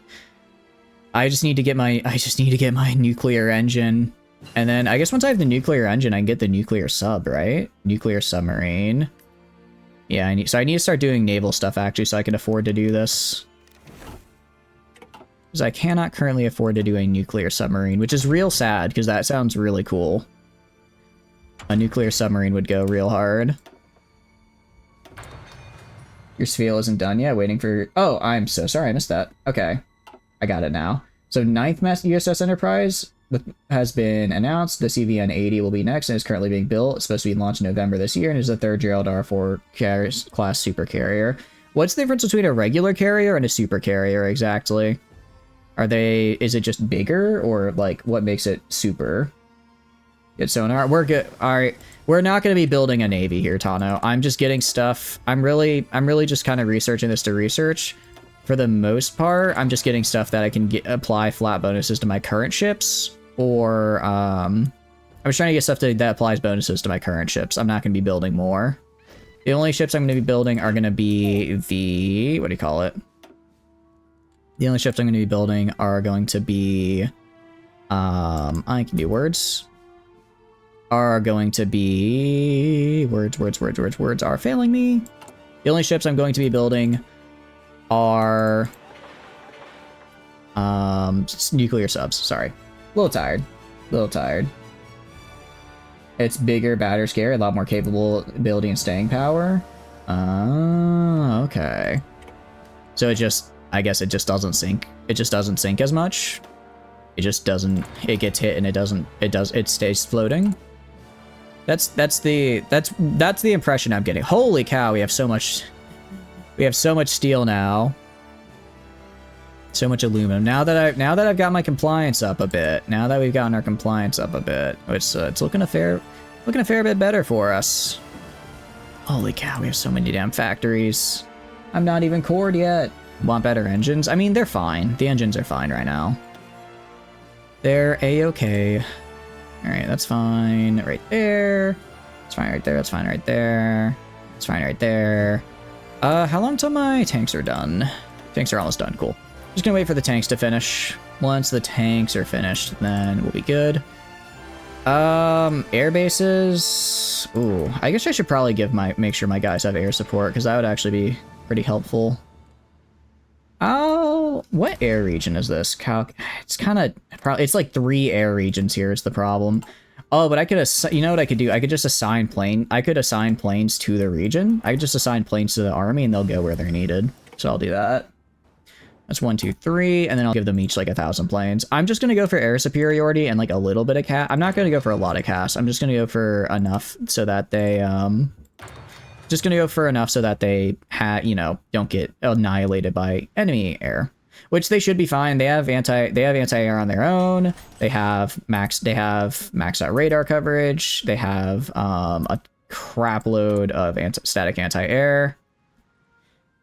I just need to get my nuclear engine, and then I guess once I have the nuclear engine, I can get the nuclear sub, right? Nuclear submarine. Yeah, I need to start doing naval stuff actually, so I can afford to do this. Because I cannot currently afford to do a nuclear submarine, which is real sad because that sounds really cool. A nuclear submarine would go real hard. Your Spheel isn't done yet, waiting for... Oh, I'm so sorry, I missed that. Okay, I got it now. So 9th USS Enterprise has been announced. The CVN-80 will be next and is currently being built. It's supposed to be launched in November this year and is the 3rd Gerald R4 class super carrier. What's the difference between a regular carrier and a super carrier exactly? Is it just bigger, or like what makes it super? Good sonar. We're good. All right. We're not going to be building a navy here, Tano. I'm just getting stuff. I'm really just kind of researching this to research. For the most part, I'm just getting stuff that I can apply flat bonuses to my current ships, or I'm just trying to get stuff that applies bonuses to my current ships. I'm not going to be building more. The only ships I'm going to be building are going to be the, what do you call it? The only ships I'm going to be building are going to be, I can do words. Are going to be words are failing me. The only ships I'm going to be building are nuclear subs. Sorry, a little tired. It's bigger, badder, scary, a lot more capable ability and staying power. Okay. So I guess it just doesn't sink. It just doesn't sink as much. It just doesn't. It gets hit and it stays floating. That's the impression I'm getting. Holy cow, we have so much steel now. So much aluminum. Now that I've got my compliance up a bit. Now that we've gotten our compliance up a bit, it's looking a fair bit better for us. Holy cow, we have so many damn factories. I'm not even cored yet. Want better engines? I mean, they're fine. The engines are fine right now. They're a-okay. Alright, that's fine right there. That's fine right there, that's fine right there. That's fine right there. How long till my tanks are done? Tanks are almost done, cool. Just gonna wait for the tanks to finish. Once the tanks are finished, then we'll be good. Air bases. Ooh, I guess I should probably make sure my guys have air support, because that would actually be pretty helpful. Oh, what air region is this? It's kind of, it's like 3 air regions here is the problem. Oh, but I could, you know what I could do? I could just assign I could assign planes to the region. I could just assign planes to the army and they'll go where they're needed. So I'll do that. That's 1, 2, 3, and then I'll give them each like 1,000 planes. I'm just gonna go for air superiority and like a little bit of cast. I'm not gonna go for a lot of cast. I'm just gonna go for enough so that they you know, don't get annihilated by enemy air, which they should be fine. They have anti-air on their own. They have maxed out radar coverage. They have a crap load of static anti-air.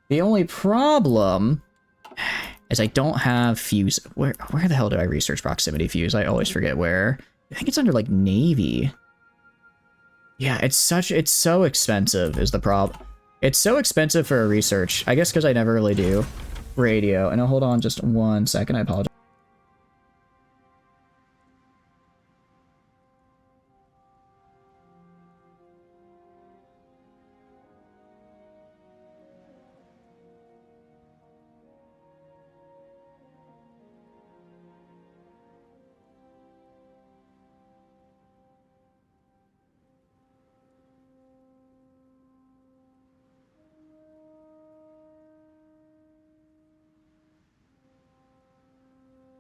The only problem is I don't have fuse. Where the hell do I research proximity fuse? I always forget where. I think it's under like Navy. Yeah, it's so expensive is the problem. It's so expensive for a research. I guess because I never really do radio. And hold on just 1 second. I apologize.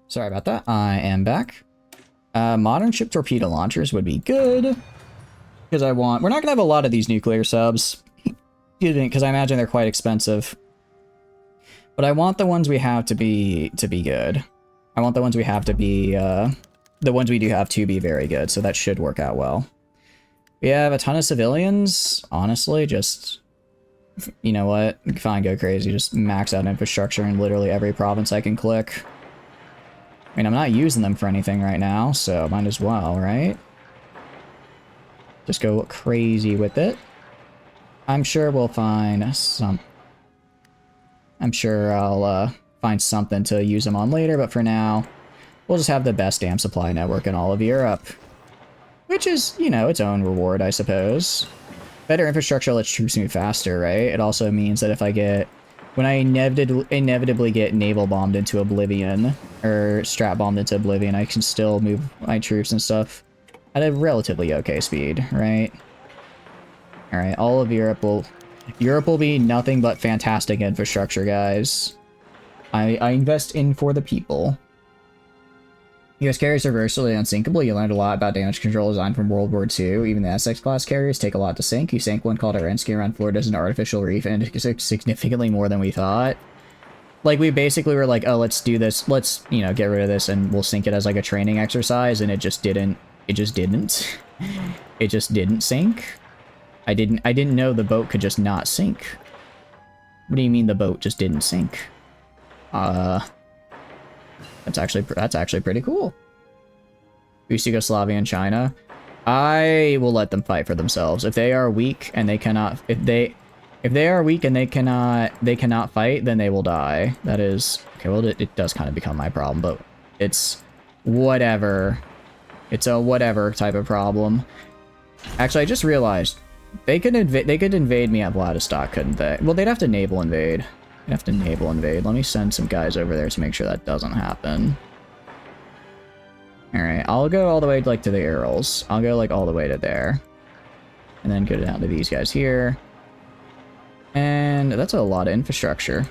Sorry about that. I am back. Modern ship torpedo launchers would be good. Because we're not going to have a lot of these nuclear subs. Because I imagine they're quite expensive. But I want the ones we have to be good. I want the ones we have to be, the ones we do have to be very good. So that should work out well. We have a ton of civilians. Honestly, just, you know what? Fine, go crazy. Just max out infrastructure in literally every province I can click. I mean, I'm not using them for anything right now, so might as well, right? Just go crazy with it. I'm sure we'll find some... I'm sure I'll find something to use them on later, but for now, we'll just have the best damn supply network in all of Europe. Which is, you know, its own reward, I suppose. Better infrastructure lets troops move faster, right? It also means that if I get... When I inevitably get naval bombed into oblivion, or strap bombed into oblivion, I can still move my troops and stuff at a relatively okay speed, right? Alright, all of Europe will be nothing but fantastic infrastructure, guys. I invest in for the people. US carriers are versatile and unsinkable. You learned a lot about damage control design from World War II. Even the Essex-class carriers take a lot to sink. You sank one called Arensky around Florida as an artificial reef, and it's significantly more than we thought. Like, we basically were like, oh, let's do this. Let's, you know, get rid of this, and we'll sink it as, like, a training exercise, and it just didn't. It just didn't. It just didn't sink. I didn't know the boat could just not sink. What do you mean the boat just didn't sink? That's actually pretty cool. Boost Yugoslavia and China. I will let them fight for themselves. If they are weak and they cannot, if they are weak and they cannot fight, then they will die. That is okay. Well, it does kind of become my problem, but it's whatever. It's a whatever type of problem. Actually, I just realized they could invade me at Vladivostok, couldn't they? Well, they'd have to naval invade. They'd have to naval invade. Let me send some guys over there to make sure that doesn't happen. Alright, I'll go all the way, like, to the Urals. I'll go, like, all the way to there. And then go down to these guys here. And that's a lot of infrastructure.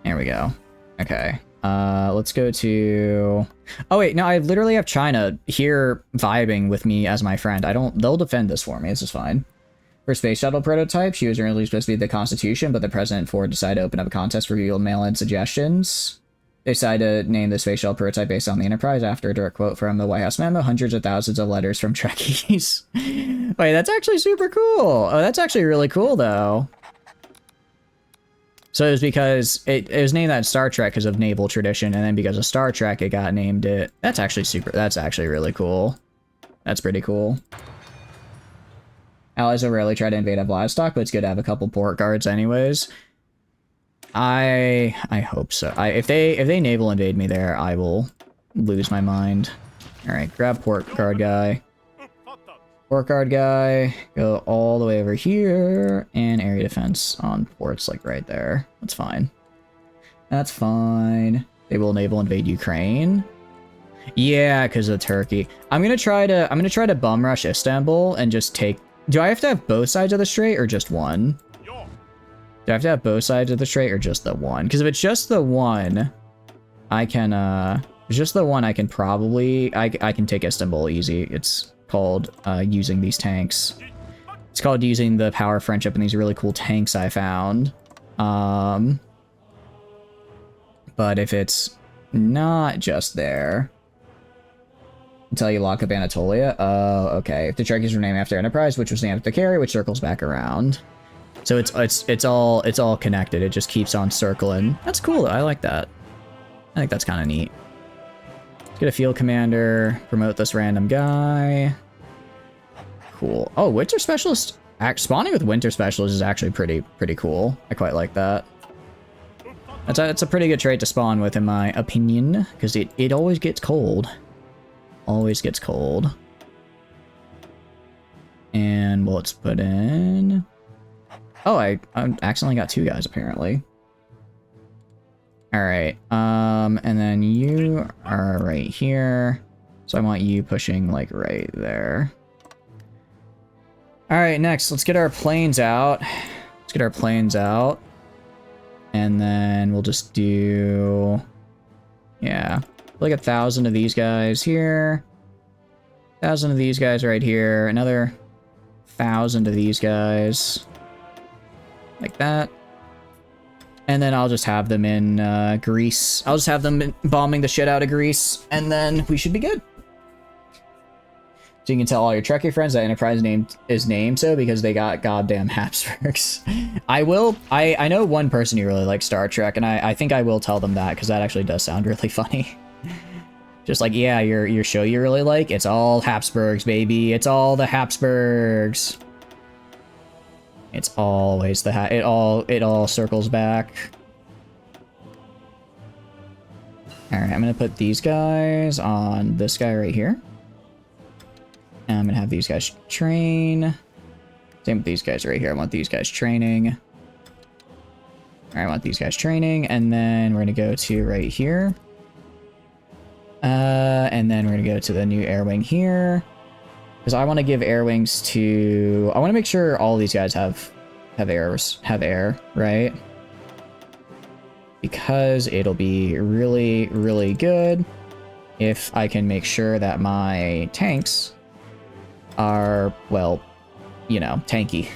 There we go. Okay. Let's go to... Oh wait, no, I literally have China here vibing with me as my friend. They'll defend this for me, this is fine. For space shuttle prototype, she was originally supposed to be the Constitution, but the President Ford decided to open up a contest for real mail-in suggestions. They decided to name the space shuttle prototype based on the Enterprise after a direct quote from the White House memo, hundreds of thousands of letters from Trekkies. Wait, that's actually super cool. Oh, that's actually really cool, though. So it was because it was named that in Star Trek because of naval tradition, and then because of Star Trek, it got named it. That's actually really cool. That's pretty cool. Allies will rarely try to invade Vladivostok, but it's good to have a couple port guards anyways. I hope so. If they naval invade me there, I will lose my mind. Alright, grab port guard guy. Port guard guy, go all the way over here, and area defense on ports, like right there. That's fine. That's fine. They will naval invade Ukraine. Yeah, because of Turkey. I'm gonna try to bum rush Istanbul and just take. Do I have to have both sides of the strait or just one? Do I have to have both sides of the strait or just the one? Because if it's just the one, I can just the one I can probably I can take Istanbul easy. It's called using these tanks. It's called using the power of friendship and these really cool tanks I found. But if it's not just there, until you lock up Anatolia. Oh, okay. If the Turkeys were named after Enterprise, which was named after Carry, which circles back around. So it's all connected. It just keeps on circling. That's cool though. I like that. I think that's kind of neat. Let's get a field commander. Promote this random guy. Cool. Oh, Winter Specialist. Spawning with Winter Specialist is actually pretty cool. I quite like that. That's a pretty good trait to spawn with, in my opinion, because it always gets cold. Always gets cold. And well, let's put in. Oh, I accidentally got two guys apparently. All right. And then you are right here. So I want you pushing like right there. All right, next, let's get our planes out. Let's get our planes out. And then we'll just do, yeah, like 1,000 of these guys here. 1,000 of these guys right here. Another 1,000 of these guys. Like that. And then I'll just have them in Greece. I'll just have them bombing the shit out of Greece. And then we should be good. So you can tell all your Trekkie friends that Enterprise is named so because they got goddamn Habsburgs. I know one person who really likes Star Trek, and I think I will tell them that because that actually does sound really funny. Just like, yeah, your show you really like, it's all Habsburgs, baby. It's all the Habsburgs. It's always the it all circles back. All right, I'm gonna put these guys on this guy right here. And I'm gonna have these guys train. Same with these guys right here. I want these guys training. All right, I want these guys training, and then we're gonna go to right here. And then we're gonna go to the new air wing here. Because I want to give air wings to... I want to make sure all these guys have air, right? Because it'll be really, really good if I can make sure that my tanks are, well, you know, tanky.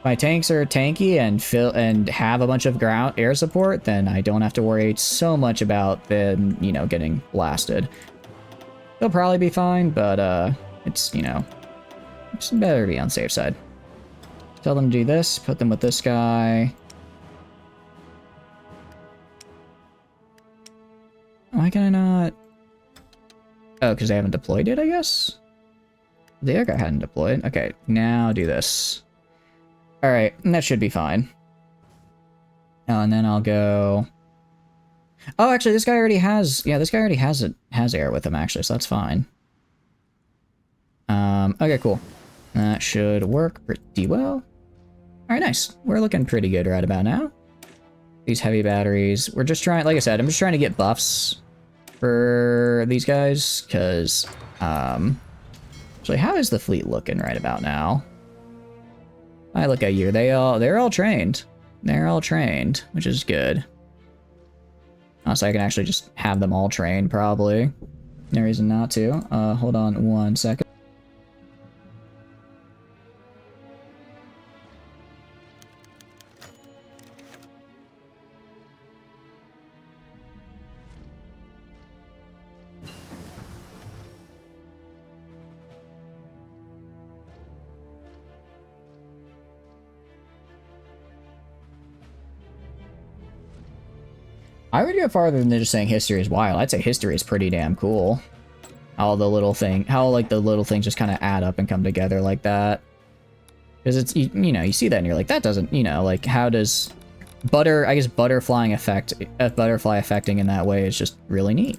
My tanks are tanky and have a bunch of ground air support, then I don't have to worry so much about them, you know, getting blasted. They'll probably be fine, but it's, you know, it's better to be on the safe side. Tell them to do this, put them with this guy. Why can I not? Oh, because they haven't deployed it, I guess? The other guy hadn't deployed. Okay, now do this. Alright, and that should be fine. Oh, and then I'll go... Oh, actually, this guy already has... Yeah, this guy already has air with him, actually, so that's fine. Okay, cool. That should work pretty well. Alright, nice. We're looking pretty good right about now. These heavy batteries. We're just trying... Like I said, I'm just trying to get buffs for these guys, because... Actually, how is the fleet looking right about now? I look at you. They're all trained. They're all trained, which is good. So I can actually just have them all trained, probably. No reason not to. Hold on one second. I would go farther than just saying history is wild. I'd say history is pretty damn cool. How the little things just kind of add up and come together like that. Because it's, you know, you see that and you're like, that doesn't, you know, like, how does I guess butterfly affecting in that way is just really neat.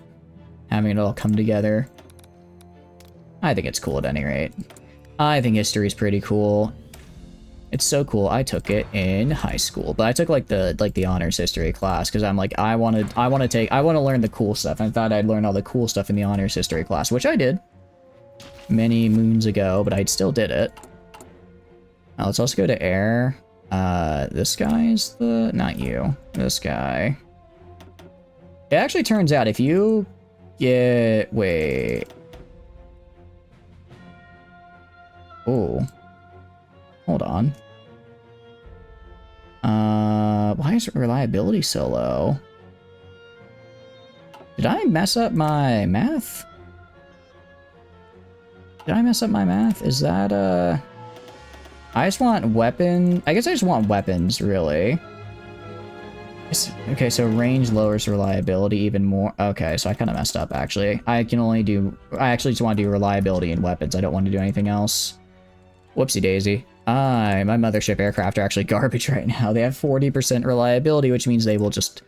Having it all come together. I think it's cool at any rate. I think history is pretty cool. It's so cool. I took it in high school, but I took like the honors history class because I'm like, I want to learn the cool stuff. I thought I'd learn all the cool stuff in the honors history class, which I did many moons ago, but I still did it. Now let's also go to air. This guy is not you. This guy. It actually turns out if you wait. Oh. Hold on. Why is reliability so low? Did I mess up my math? Is that, I just want I guess I just want weapons, really. Okay, so range lowers reliability even more. Okay, so I kind of messed up, actually. I actually just want to do reliability and weapons. I don't want to do anything else. Whoopsie daisy. My mothership aircraft are actually garbage right now. They have 40% reliability, which means they will just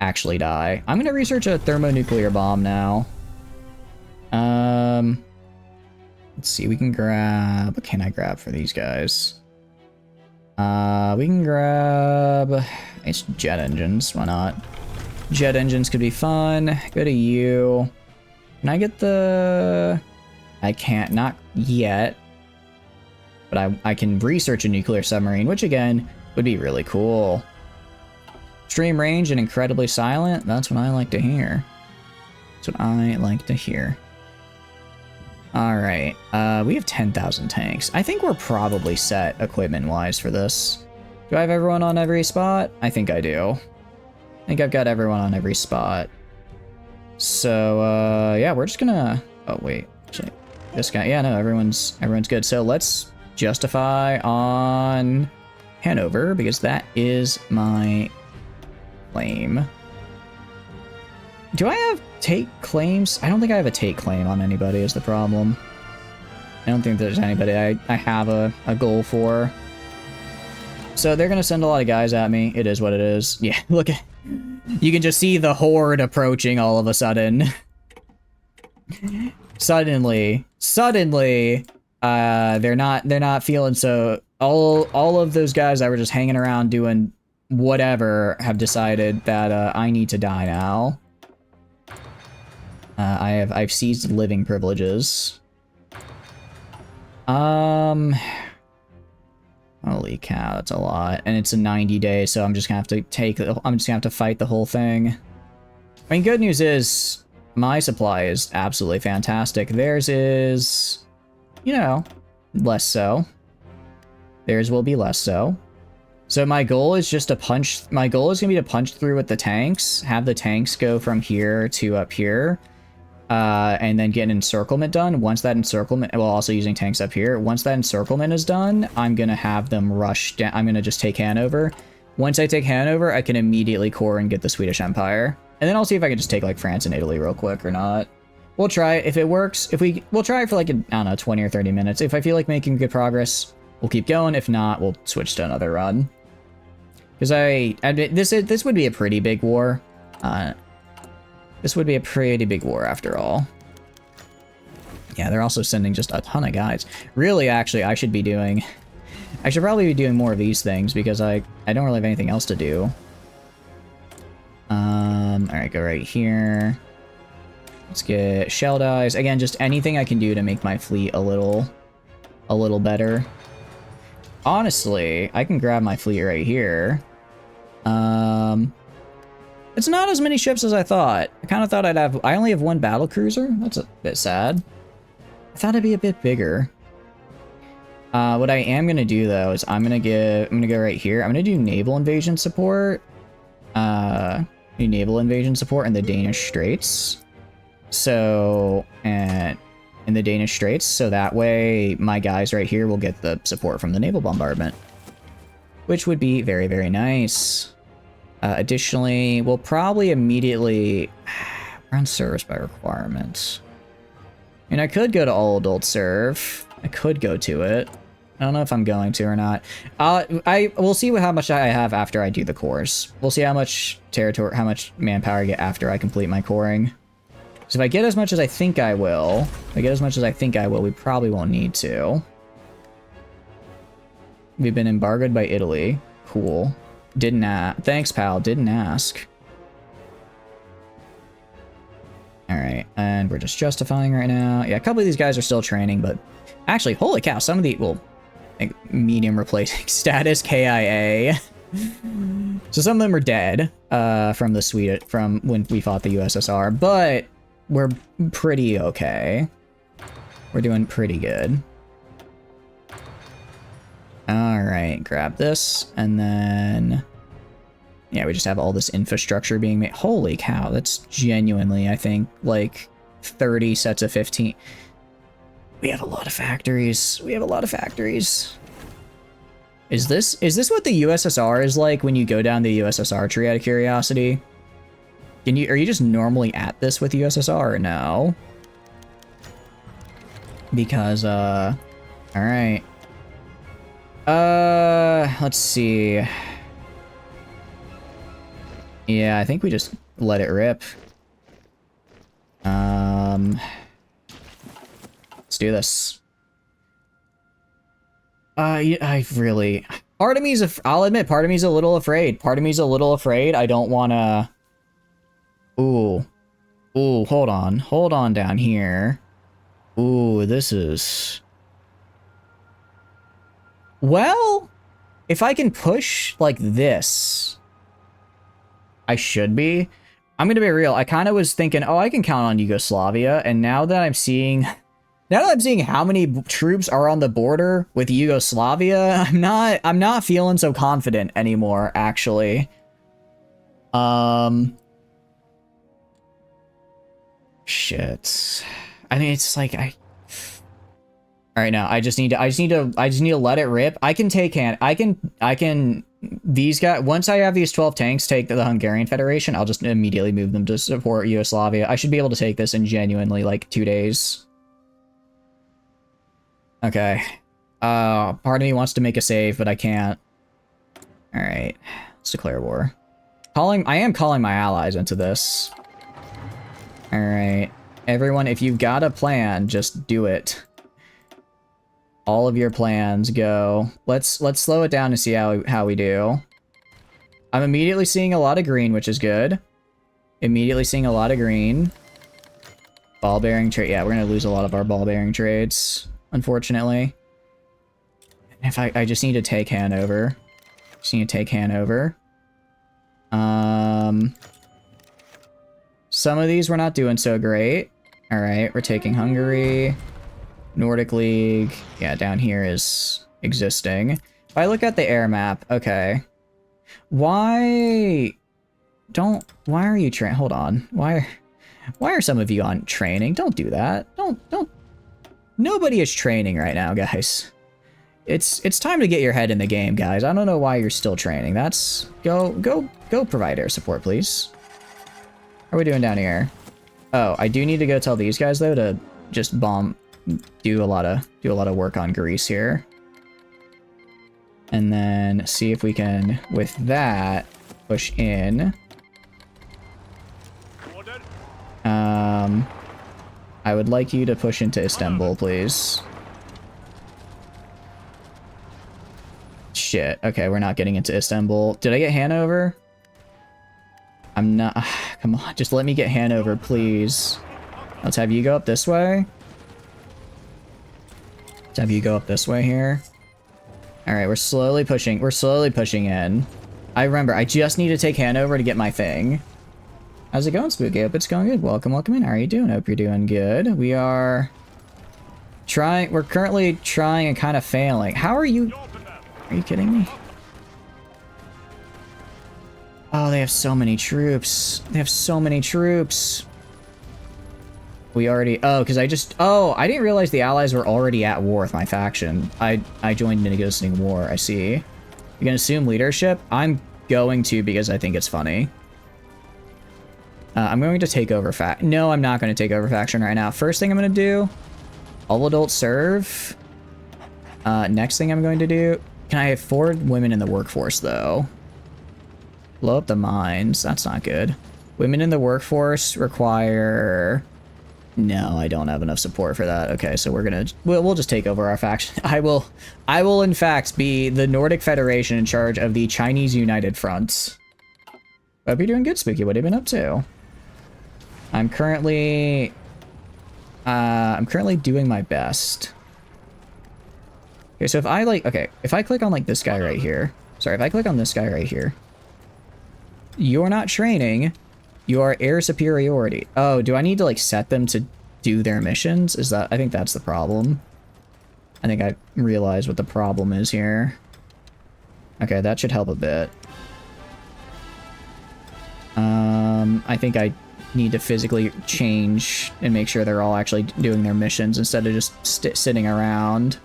actually die. I'm going to research a thermonuclear bomb now. Let's see, we can grab... What can I grab for these guys? We can grab... It's jet engines, why not? Jet engines could be fun. Go to you. Can I get the... I can't, not yet. But I can research a nuclear submarine, which again, would be really cool. Extreme range and incredibly silent, that's what I like to hear. That's what I like to hear. Alright, we have 10,000 tanks. I think we're probably set equipment-wise for this. Do I have everyone on every spot? I think I do. I think I've got everyone on every spot. So, yeah, we're just gonna... Oh, wait. Actually, this guy... Yeah, no, everyone's good. So let's justify on Hanover, because that is my claim. Do I have take claims? I don't think I have a take claim on anybody is the problem. I don't think there's anybody I have a goal for. So they're going to send a lot of guys at me. It is what it is. Yeah, look at... You can just see the horde approaching all of a sudden. Suddenly, they're not feeling so... All of those guys that were just hanging around doing whatever have decided that I need to die now. I've seized living privileges. Holy cow, that's a lot. And it's a 90 day, so I'm just gonna have to fight the whole thing. I mean, good news is my supply is absolutely fantastic. Theirs is, you know, less so. Theirs will be less so. So my goal is just to punch, my goal is gonna be to punch through with the tanks, have the tanks go from here to up here, and then get an encirclement done. Once that encirclement, well, also using tanks up here, once that encirclement is done, I'm gonna have them rush down. I'm gonna just take Hanover. Once I take Hanover, I can immediately core and get the Swedish Empire. And then I'll see if I can just take like France and Italy real quick or not. We'll try it. If it works, we'll try it for like, I don't know, 20 or 30 minutes. If I feel like making good progress, we'll keep going. If not, we'll switch to another run. Because this would be a pretty big war. This would be a pretty big war after all. Yeah, they're also sending just a ton of guys. Really, actually, I should probably be doing more of these things because I don't really have anything else to do. Alright, go right here. Let's get shell dies. Again, just anything I can do to make my fleet a little better. Honestly, I can grab my fleet right here. It's not as many ships as I thought. I kind of thought I only have one battle cruiser. That's a bit sad. I thought it'd be a bit bigger. What I am gonna do though is I'm gonna go right here. I'm gonna do naval invasion support. Naval invasion support in the Danish Straits. So, and in the Danish Straits, so that way my guys right here will get the support from the naval bombardment, which would be very, very nice. Additionally, we'll probably immediately... We're on service by requirements. And I could go to all adult serve. I could go to it. I don't know if I'm going to or not. We'll see how much I have after I do the course. We'll see how much territory, how much manpower I get after I complete my coring. So if I get as much as I think I will, we probably won't need to. We've been embargoed by Italy. Cool. Didn't ask. Thanks, pal. Didn't ask. Alright, and we're just justifying right now. Yeah, a couple of these guys are still training, but... Actually, holy cow, some of the... Well, like, medium replacing status, KIA. So some of them are dead, from when we fought the USSR, but we're pretty okay. We're doing pretty good. Alright, grab this, and then... Yeah, we just have all this infrastructure being made. Holy cow, that's genuinely, I think, like 30 sets of 15. We have a lot of factories. We have a lot of factories. Is this what the USSR is like when you go down the USSR tree out of curiosity? Are you just normally at this with USSR or no? Because, alright. Let's see. Yeah, I think we just let it rip. Let's do this. Yeah, I really... Part of me's... I'll admit, part of me's a little afraid. I don't wanna... Ooh. Ooh, hold on. Hold on down here. Ooh, this is... Well, if I can push like this... I should be. I'm gonna be real. I kind of was thinking, oh, I can count on Yugoslavia, and now that I'm seeing how many troops are on the border with Yugoslavia, I'm not feeling so confident anymore, actually. Shit. I mean, it's like all right, now I just need to let it rip. I can take these guys, once I have these 12 tanks take the Hungarian Federation, I'll just immediately move them to support Yugoslavia. I should be able to take this in genuinely like 2 days. Okay. Part of me wants to make a save, but I can't. Alright. Let's declare war. I am calling my allies into this. Alright. Everyone, if you've got a plan, just do it. All of your plans go. Let's slow it down to see how we do. I'm immediately seeing a lot of green, which is good. Immediately seeing a lot of green. Ball bearing trade. Yeah, we're gonna lose a lot of our ball bearing trades, unfortunately. If I just need to take Hanover. Just need to take Hanover. Some of these we're not doing so great. All right, we're taking Hungary. Nordic League, yeah, down here is existing. If I look at the air map, okay. Why are you hold on. Why are some of you on training? Don't do that. Don't. Nobody is training right now, guys. It's time to get your head in the game, guys. I don't know why you're still training. Go provide air support, please. How are we doing down here? Oh, I do need to go tell these guys though to just do a lot of work on Greece here. And then see if we can, with that, push in. I would like you to push into Istanbul, please. Shit. Okay, we're not getting into Istanbul. Did I get Hanover? I'm not... Come on, just let me get Hanover, please. Let's have you go up this way. Let's have you go up this way here. Alright, we're slowly pushing in. I remember, I just need to take Hanover to get my thing. How's it going, Spooky? Hope it's going good. Welcome in. How are you doing? Hope you're doing good. We're currently trying and kind of failing. How are you? Are you kidding me? Oh, they have so many troops. We already... Oh, because I didn't realize the allies were already at war with my faction. I joined in a negotiating war, I see. You're gonna assume leadership? I'm going to because I think it's funny. I'm going to take over No, I'm not going to take over faction right now. First thing I'm going to do, all adults serve. Next thing I'm going to do, can I afford women in the workforce though? Blow up the mines. That's not good. Women in the workforce require... No, I don't have enough support for that. Okay, so we'll just take over our faction. I will in fact be the Nordic Federation in charge of the Chinese United Front. Hope you're doing good, Spooky. What have you been up to? I'm currently doing my best. Okay, so if I click on like this guy right here. Sorry, if I click on this guy right here. You're not training. Your air superiority. Oh, do I need to like set them to do their missions? I think that's the problem. I think I realize what the problem is here. Okay, that should help a bit. I think I need to physically change and make sure they're all actually doing their missions instead of just sitting around.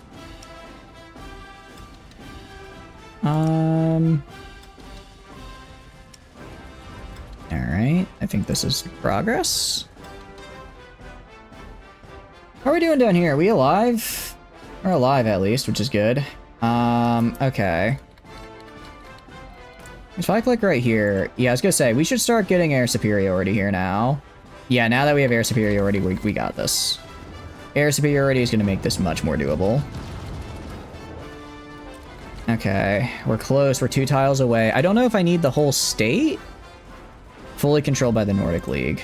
Alright, I think this is progress. How are we doing down here? Are we alive? We're alive at least, which is good. Okay. If I click right here, yeah, I was gonna say, we should start getting air superiority here now. Yeah, now that we have air superiority, we got this. Air superiority is gonna make this much more doable. Okay, we're close, we're 2 tiles away. I don't know if I need the whole state. Fully controlled by the Nordic League.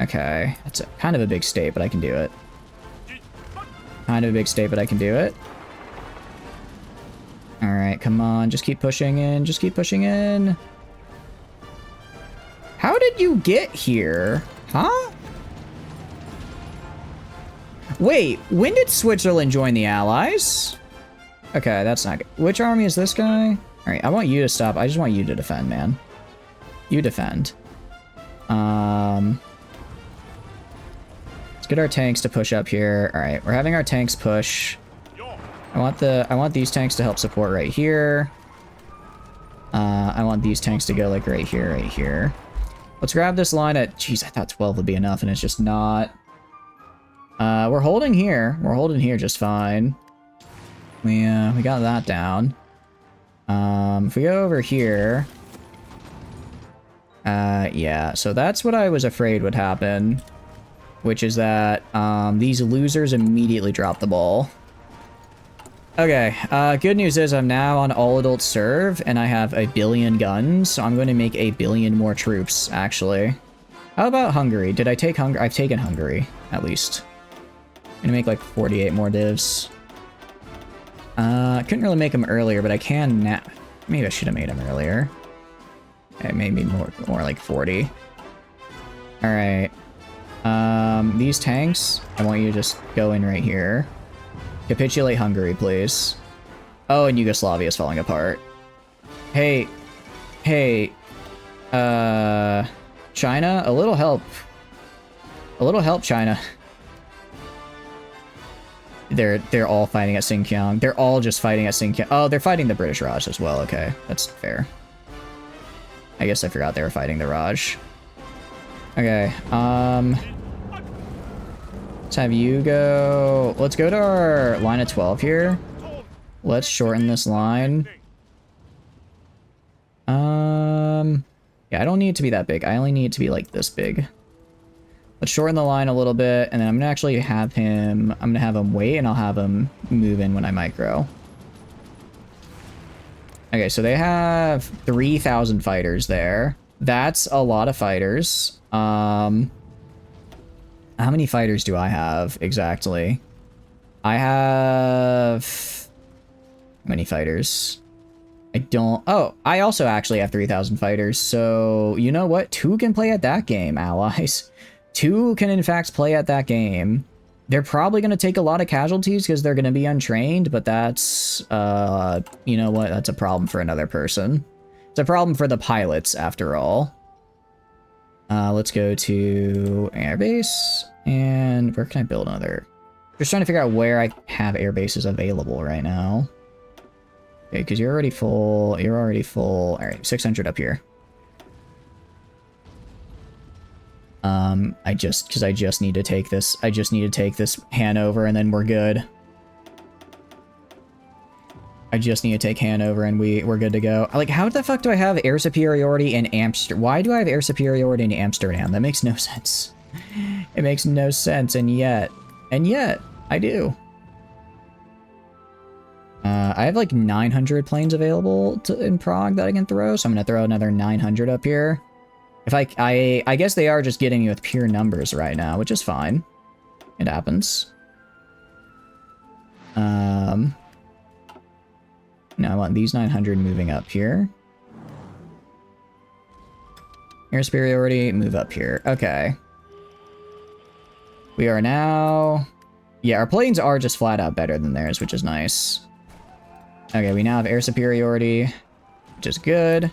Okay, that's kind of a big state, but I can do it. Kind of a big state, but I can do it. Alright, come on, just keep pushing in, just keep pushing in. How did you get here? Huh? Wait, when did Switzerland join the Allies? Okay, that's not good. Which army is this guy? Alright, I want you to stop. I just want you to defend, man. You defend. Let's get our tanks to push up here. Alright, we're having our tanks push. I want these tanks to help support right here. I want these tanks to go like right here, right here. Let's grab this line at... Jeez, I thought 12 would be enough, and it's just not. We're holding here. We're holding here just fine. We got that down. If we go over here... yeah, so that's what I was afraid would happen. Which is that, these losers immediately drop the ball. Okay, good news is I'm now on all adult serve, and I have 1 billion guns, so I'm going to make 1 billion more troops, actually. How about Hungary? Did I take Hungary? I've taken Hungary, at least. I'm gonna make like 48 more divs. Couldn't really make them earlier, but I can now. Maybe I should have made them earlier. Okay, maybe more like 40. Alright. These tanks, I want you to just go in right here. Capitulate Hungary, please. Oh, and Yugoslavia is falling apart. Hey, China, a little help. A little help, China. They're all fighting at Xinjiang. They're all just fighting at Xinjiang. Oh, they're fighting the British Raj as well. Okay, that's fair. I guess I forgot they were fighting the Raj. Okay, let's have you go... Let's go to our line of 12 here. Let's shorten this line. Yeah, I don't need it to be that big. I only need it to be like this big. Let's shorten the line a little bit, and then I'm gonna actually have him... I'm gonna have him wait, and I'll have him move in when I micro. Okay, so they have 3,000 fighters there. That's a lot of fighters. How many fighters do I have exactly? I have... How many fighters? I don't... Oh, I also actually have 3,000 fighters, so you know what? 2 can play at that game, allies. 2 can in fact play at that game. They're probably going to take a lot of casualties because they're going to be untrained, but that's, you know what? That's a problem for another person. It's a problem for the pilots, after all. Let's go to airbase, and where can I build another? Just trying to figure out where I have air bases available right now. Okay, because you're already full. You're already full. All right, 600 up here. Because I just need to take this. I just need to take this Hanover, and then we're good. I just need to take Hanover, and we're good to go. Like, how the fuck do I have air superiority in Amsterdam? Why do I have air superiority in Amsterdam? That makes no sense. It makes no sense, and yet, I do. I have like 900 planes available in Prague that I can throw, so I'm gonna throw another 900 up here. If I guess they are just getting me with pure numbers right now, which is fine. It happens. Now I want these 900 moving up here. Air superiority, move up here. Okay. We are now... Yeah, our planes are just flat out better than theirs, which is nice. Okay, we now have air superiority, which is good.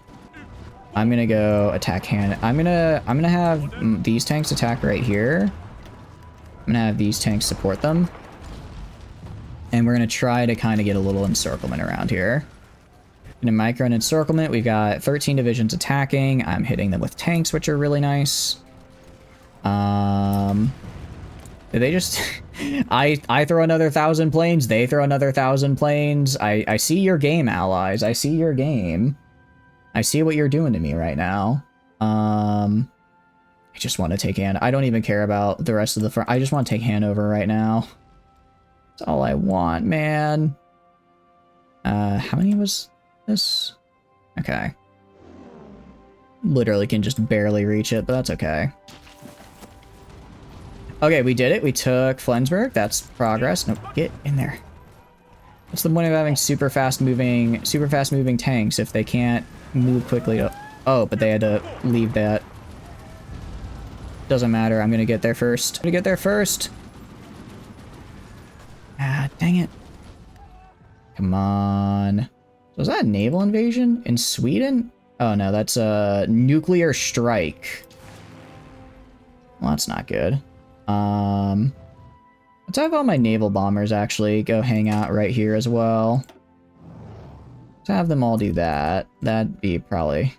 I'm gonna go attack hand. I'm gonna have these tanks attack right here. I'm gonna have these tanks support them. And we're gonna try to kind of get a little encirclement around here. In a micro encirclement, we've got 13 divisions attacking. I'm hitting them with tanks, which are really nice. Did they just... I throw another 1,000 planes, they throw another 1,000 planes. I see your game, allies. I see your game. I see what you're doing to me right now. I just want to take I don't even care about the rest of the front. I just want to take Hanover right now. That's all I want, man. How many was this? Okay. Literally can just barely reach it, but that's okay. Okay, we did it. We took Flensburg. That's progress. No, get in there. What's the point of having super fast moving tanks if they can't move quickly to... Oh, but they had to leave that. Doesn't matter. I'm gonna get there first. I'm gonna get there first. Ah, dang it. Come on. Was that a naval invasion in Sweden? Oh no, that's a nuclear strike. Well, that's not good. Let's have all my naval bombers actually go hang out right here as well. Let's have them all do that. That'd be probably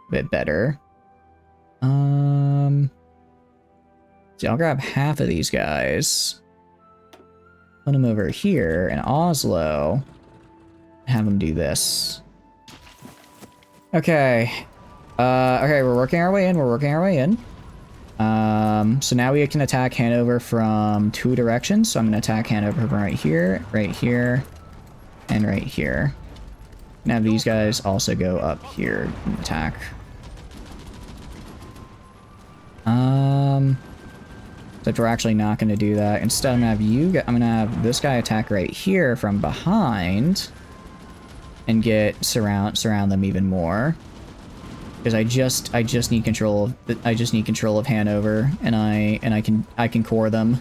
a bit better. See, I'll grab half of these guys. Put them over here in Oslo. Have them do this. Okay. Okay, we're working our way in. We're working our way in. So now we can attack Hanover from 2 directions. So I'm going to attack Hanover from right here, and right here. Now these guys also go up here and attack. Except we're actually not going to do that. Instead, I'm going to have this guy attack right here from behind and surround them even more. Because I just need control of Hanover, and I can core them.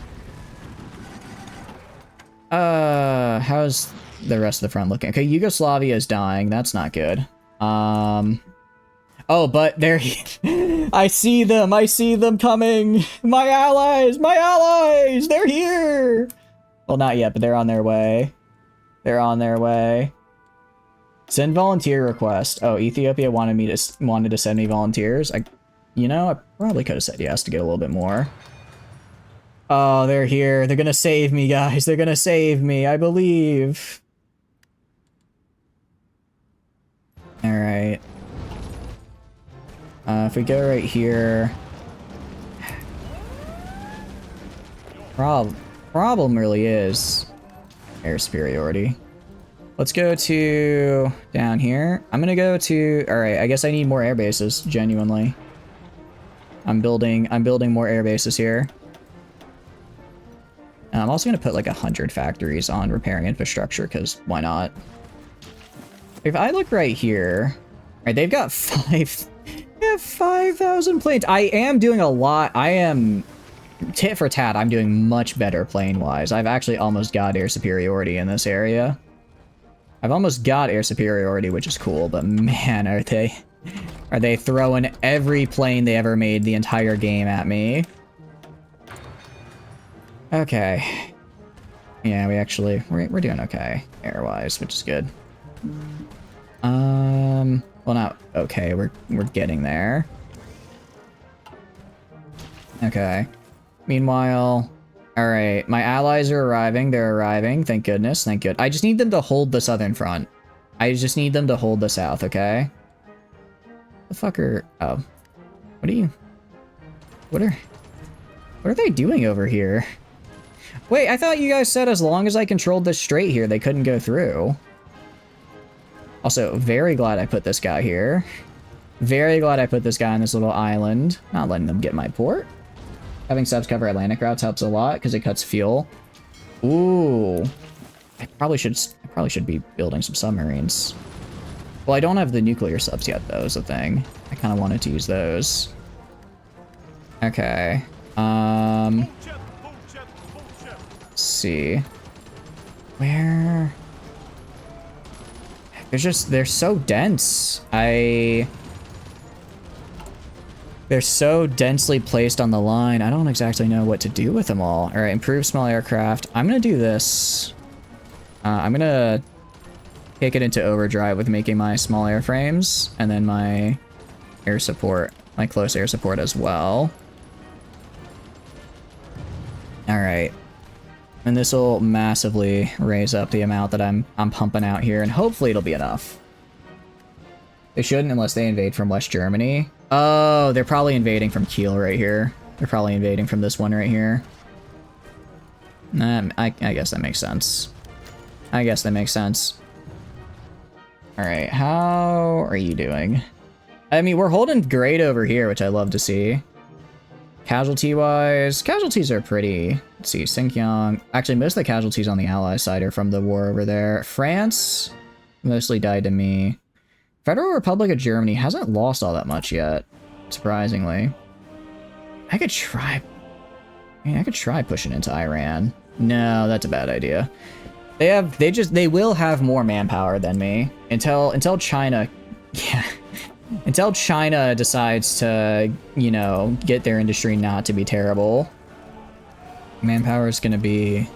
How's the rest of the front looking? Okay, Yugoslavia is dying. That's not good. Oh, but they're... I see them coming! My allies! They're here! Well, not yet, but they're on their way. Send volunteer request. Oh, Ethiopia wanted to send me volunteers. You know, I probably could have said yes to get a little bit more. Oh, they're here. They're gonna save me, guys. They're gonna save me, I believe. Alright. If we go right here... Problem really is air superiority. Let's go to down here. I'm gonna go to... Alright, I guess I need more air bases, genuinely. I'm building more air bases here. And I'm also gonna put like 100 factories on repairing infrastructure, because why not? If I look right here... Alright, they've got 5,000 planes. I am doing a lot. I am... Tit for tat, I'm doing much better plane-wise. I've actually almost got air superiority in this area. I've almost got air superiority, which is cool, but man, are they throwing every plane they ever made the entire game at me. Okay. Yeah, we're doing okay, air-wise, which is good. Well, not okay. We're getting there. Okay. Meanwhile, all right. My allies are arriving. They're arriving. Thank goodness. Thank good. I just need them to hold the southern front. I just need them to hold the south. Okay. The fucker. Oh. What are you? What are they doing over here? Wait, I thought you guys said as long as I controlled this straight here, they couldn't go through. Also, very glad I put this guy here. Very glad I put this guy on this little island. Not letting them get my port. Having subs cover Atlantic routes helps a lot because it cuts fuel. Ooh. I probably should be building some submarines. Well, I don't have the nuclear subs yet, though, is the thing. I kind of wanted to use those. Okay. Let's see. Where? They're so dense. They're so densely placed on the line. I don't exactly know what to do with them all. All right, improve small aircraft. I'm gonna do this. I'm gonna kick it into overdrive with making my small airframes and then my air support, my close air support as well. All right. And this will massively raise up the amount that I'm pumping out here, and hopefully it'll be enough. They shouldn't unless they invade from West Germany. Oh, they're probably invading from Kiel right here. They're probably invading from this one right here. I guess that makes sense. I guess that makes sense. All right, how are you doing? I mean, we're holding great over here, which I love to see. Casualty-wise, casualties are pretty... Let's see, Xinjiang. Actually, most of the casualties on the Allied side are from the war over there. France mostly died to me. Federal Republic of Germany hasn't lost all that much yet, surprisingly. I could try pushing into Iran. No, that's a bad idea. They will have more manpower than me until China, yeah. Until China decides to, you know, get their industry not to be terrible. Manpower is going to be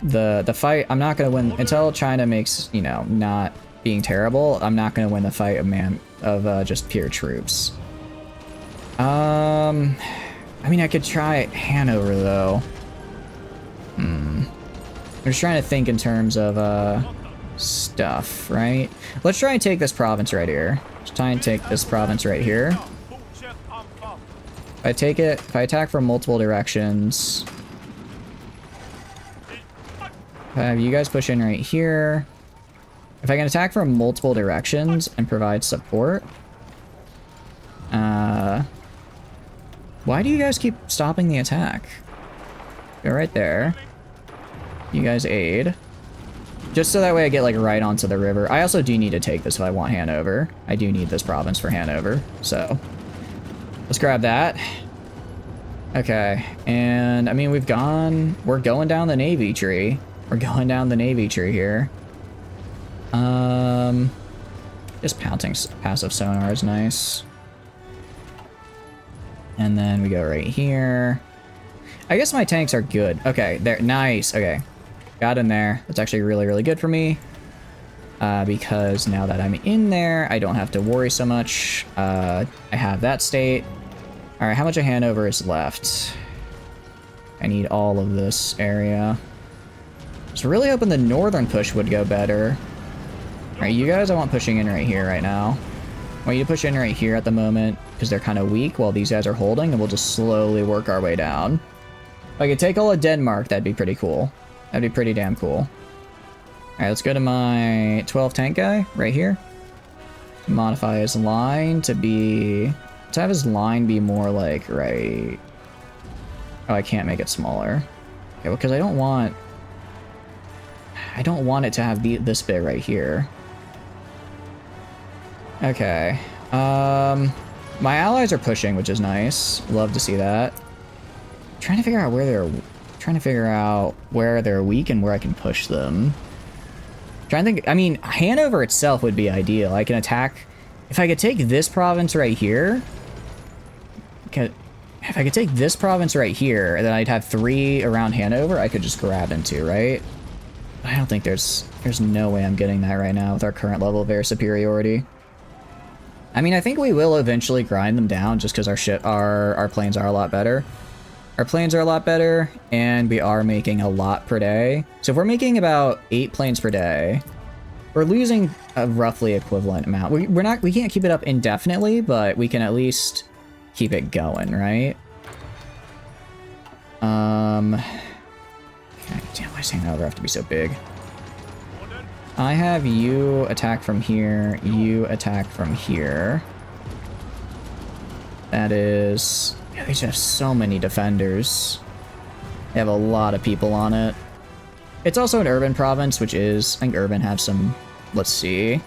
the fight. I'm not going to win until China makes, you know, not being terrible. I'm not going to win the fight of just pure troops. I mean, I could try Hanover though. I'm just trying to think in terms of stuff, right? Let's try and take this province right here. Let's try and take this province right here. If I attack from multiple directions, have you guys push in right here. If I can attack from multiple directions and provide support, why do you guys keep stopping the attack? Go right there. You guys aid. Just so that way I get like right onto the river. I also do need to take this if I want Hanover. I do need this province for Hanover. So let's grab that. Okay. And I mean, we're going down the Navy tree. We're going down the Navy tree here. Just pouncing passive sonar is nice. And then we go right here. I guess my tanks are good. Okay, they're nice. Okay. Got in there. That's actually really, really good for me. Because now that I'm in there, I don't have to worry so much. I have that state. All right, how much of Hanover is left? I need all of this area. So really hoping the northern push would go better. All right, you guys, I want pushing in right here right now. I want you to push in right here at the moment because they're kind of weak while these guys are holding, and we'll just slowly work our way down. If I could take all of Denmark, that'd be pretty cool. That'd be pretty damn cool. All right, let's go to my 12 tank guy right here. Modify his line to have his line be more like right. Oh, I can't make it smaller. Okay, well, because I don't want it to have this bit right here. Okay. My allies are pushing, which is nice. Love to see that. Trying to figure out where they're weak and where I can push them. Trying to think. I mean, Hanover itself would be ideal. I can attack. If I could take this province right here. If I could take this province right here, then I'd have 3 around Hanover I could just grab into, right? I don't think there's no way I'm getting that right now with our current level of air superiority. I mean, I think we will eventually grind them down just because our planes are a lot better. Our planes are a lot better, and we are making a lot per day. So if we're making about 8 planes per day, we're losing a roughly equivalent amount. We can't keep it up indefinitely, but we can at least keep it going, right? God damn, why is Hanover have to be so big? I have you attack from here, you attack from here. That is... Yeah, they just have so many defenders. They have a lot of people on it. It's also an urban province, which is... I think urban have some... Let's see.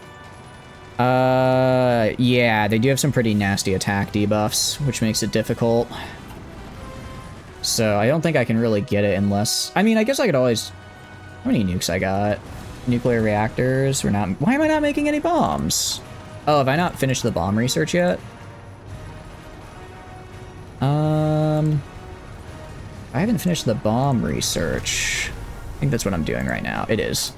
Yeah, they do have some pretty nasty attack debuffs, which makes it difficult. So I don't think I can really get it unless... I mean, I guess I could always... How many nukes I got? Nuclear reactors? We're not... Why am I not making any bombs? Oh, have I not finished the bomb research yet? I haven't finished the bomb research. I think that's what I'm doing right now. It is.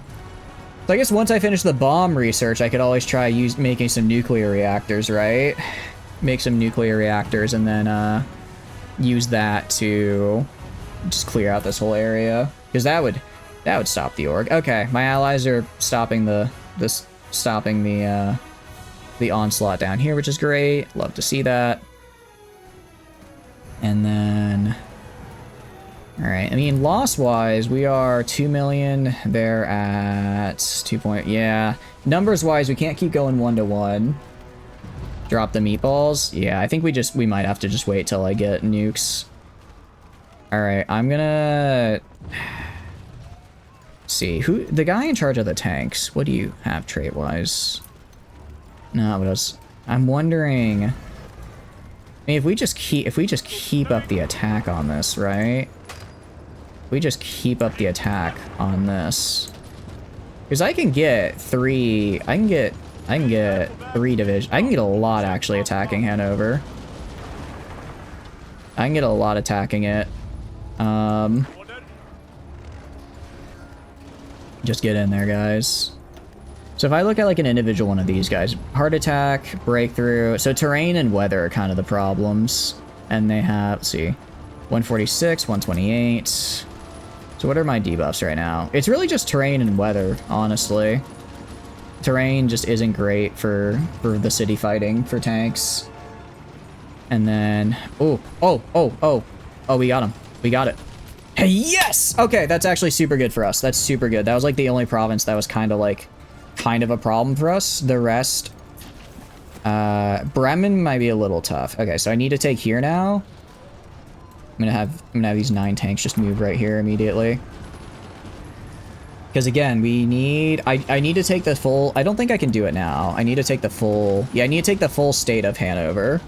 So I guess once I finish the bomb research, I could always try making some nuclear reactors, right? Make some nuclear reactors and then use that to just clear out this whole area. Because that would stop the org. Okay, my allies are stopping the onslaught down here, which is great. Love to see that. And then, all right. I mean, loss-wise, we are 2 million. They're at 2 point. Yeah, numbers-wise, we can't keep going 1-to-1. Drop the meatballs. Yeah, I think we might have to just wait till I get nukes. All right, I'm gonna see who the guy in charge of the tanks. What do you have trait-wise? No, what else? I'm wondering. I mean, if we just keep up the attack on this, right? We just keep up the attack on this, because I can get 3. I can get 3 divisions. I can get a lot actually attacking Hanover. I can get a lot attacking it. Just get in there, guys. So if I look at like an individual one of these guys, heart attack, breakthrough. So terrain and weather are kind of the problems. And they have, let's see, 146, 128. So what are my debuffs right now? It's really just terrain and weather, honestly. Terrain just isn't great for the city fighting for tanks. And then, we got him. We got it. Hey, yes! Okay, that's actually super good for us. That's super good. That was like the only province that was kind of a problem for us. The rest, Bremen might be a little tough. Okay, so I need to take here now. I'm gonna have these 9 tanks just move right here immediately. Because again, I need to take the full, I don't think I can do it now. I need to take the full, yeah, I need to take the full state of Hanover.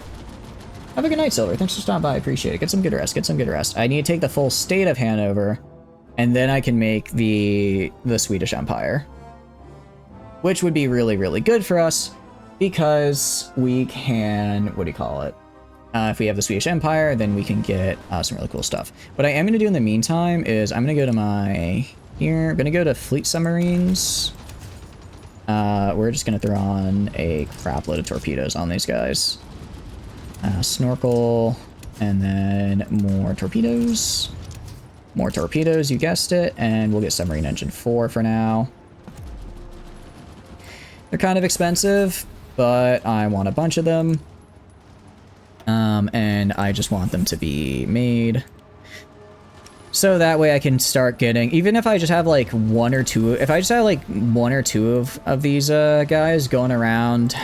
Have a good night, Silver. Thanks for stopping by. I appreciate it. Get some good rest. Get some good rest. I need to take the full state of Hanover, and then I can make the Swedish Empire. Which would be really, really good for us, because we can, what do you call it? If we have the Swedish Empire, then we can get some really cool stuff. What I am going to do in the meantime is I'm going to go to I'm going to go to fleet submarines. We're just going to throw on a crap load of torpedoes on these guys. Snorkel, and then more torpedoes. More torpedoes, you guessed it, and we'll get submarine engine 4 for now. They're kind of expensive, but I want a bunch of them. And I just want them to be made. So that way I can start getting, even if I just have like 1 or 2, if I just have like 1 or 2 of these guys going around,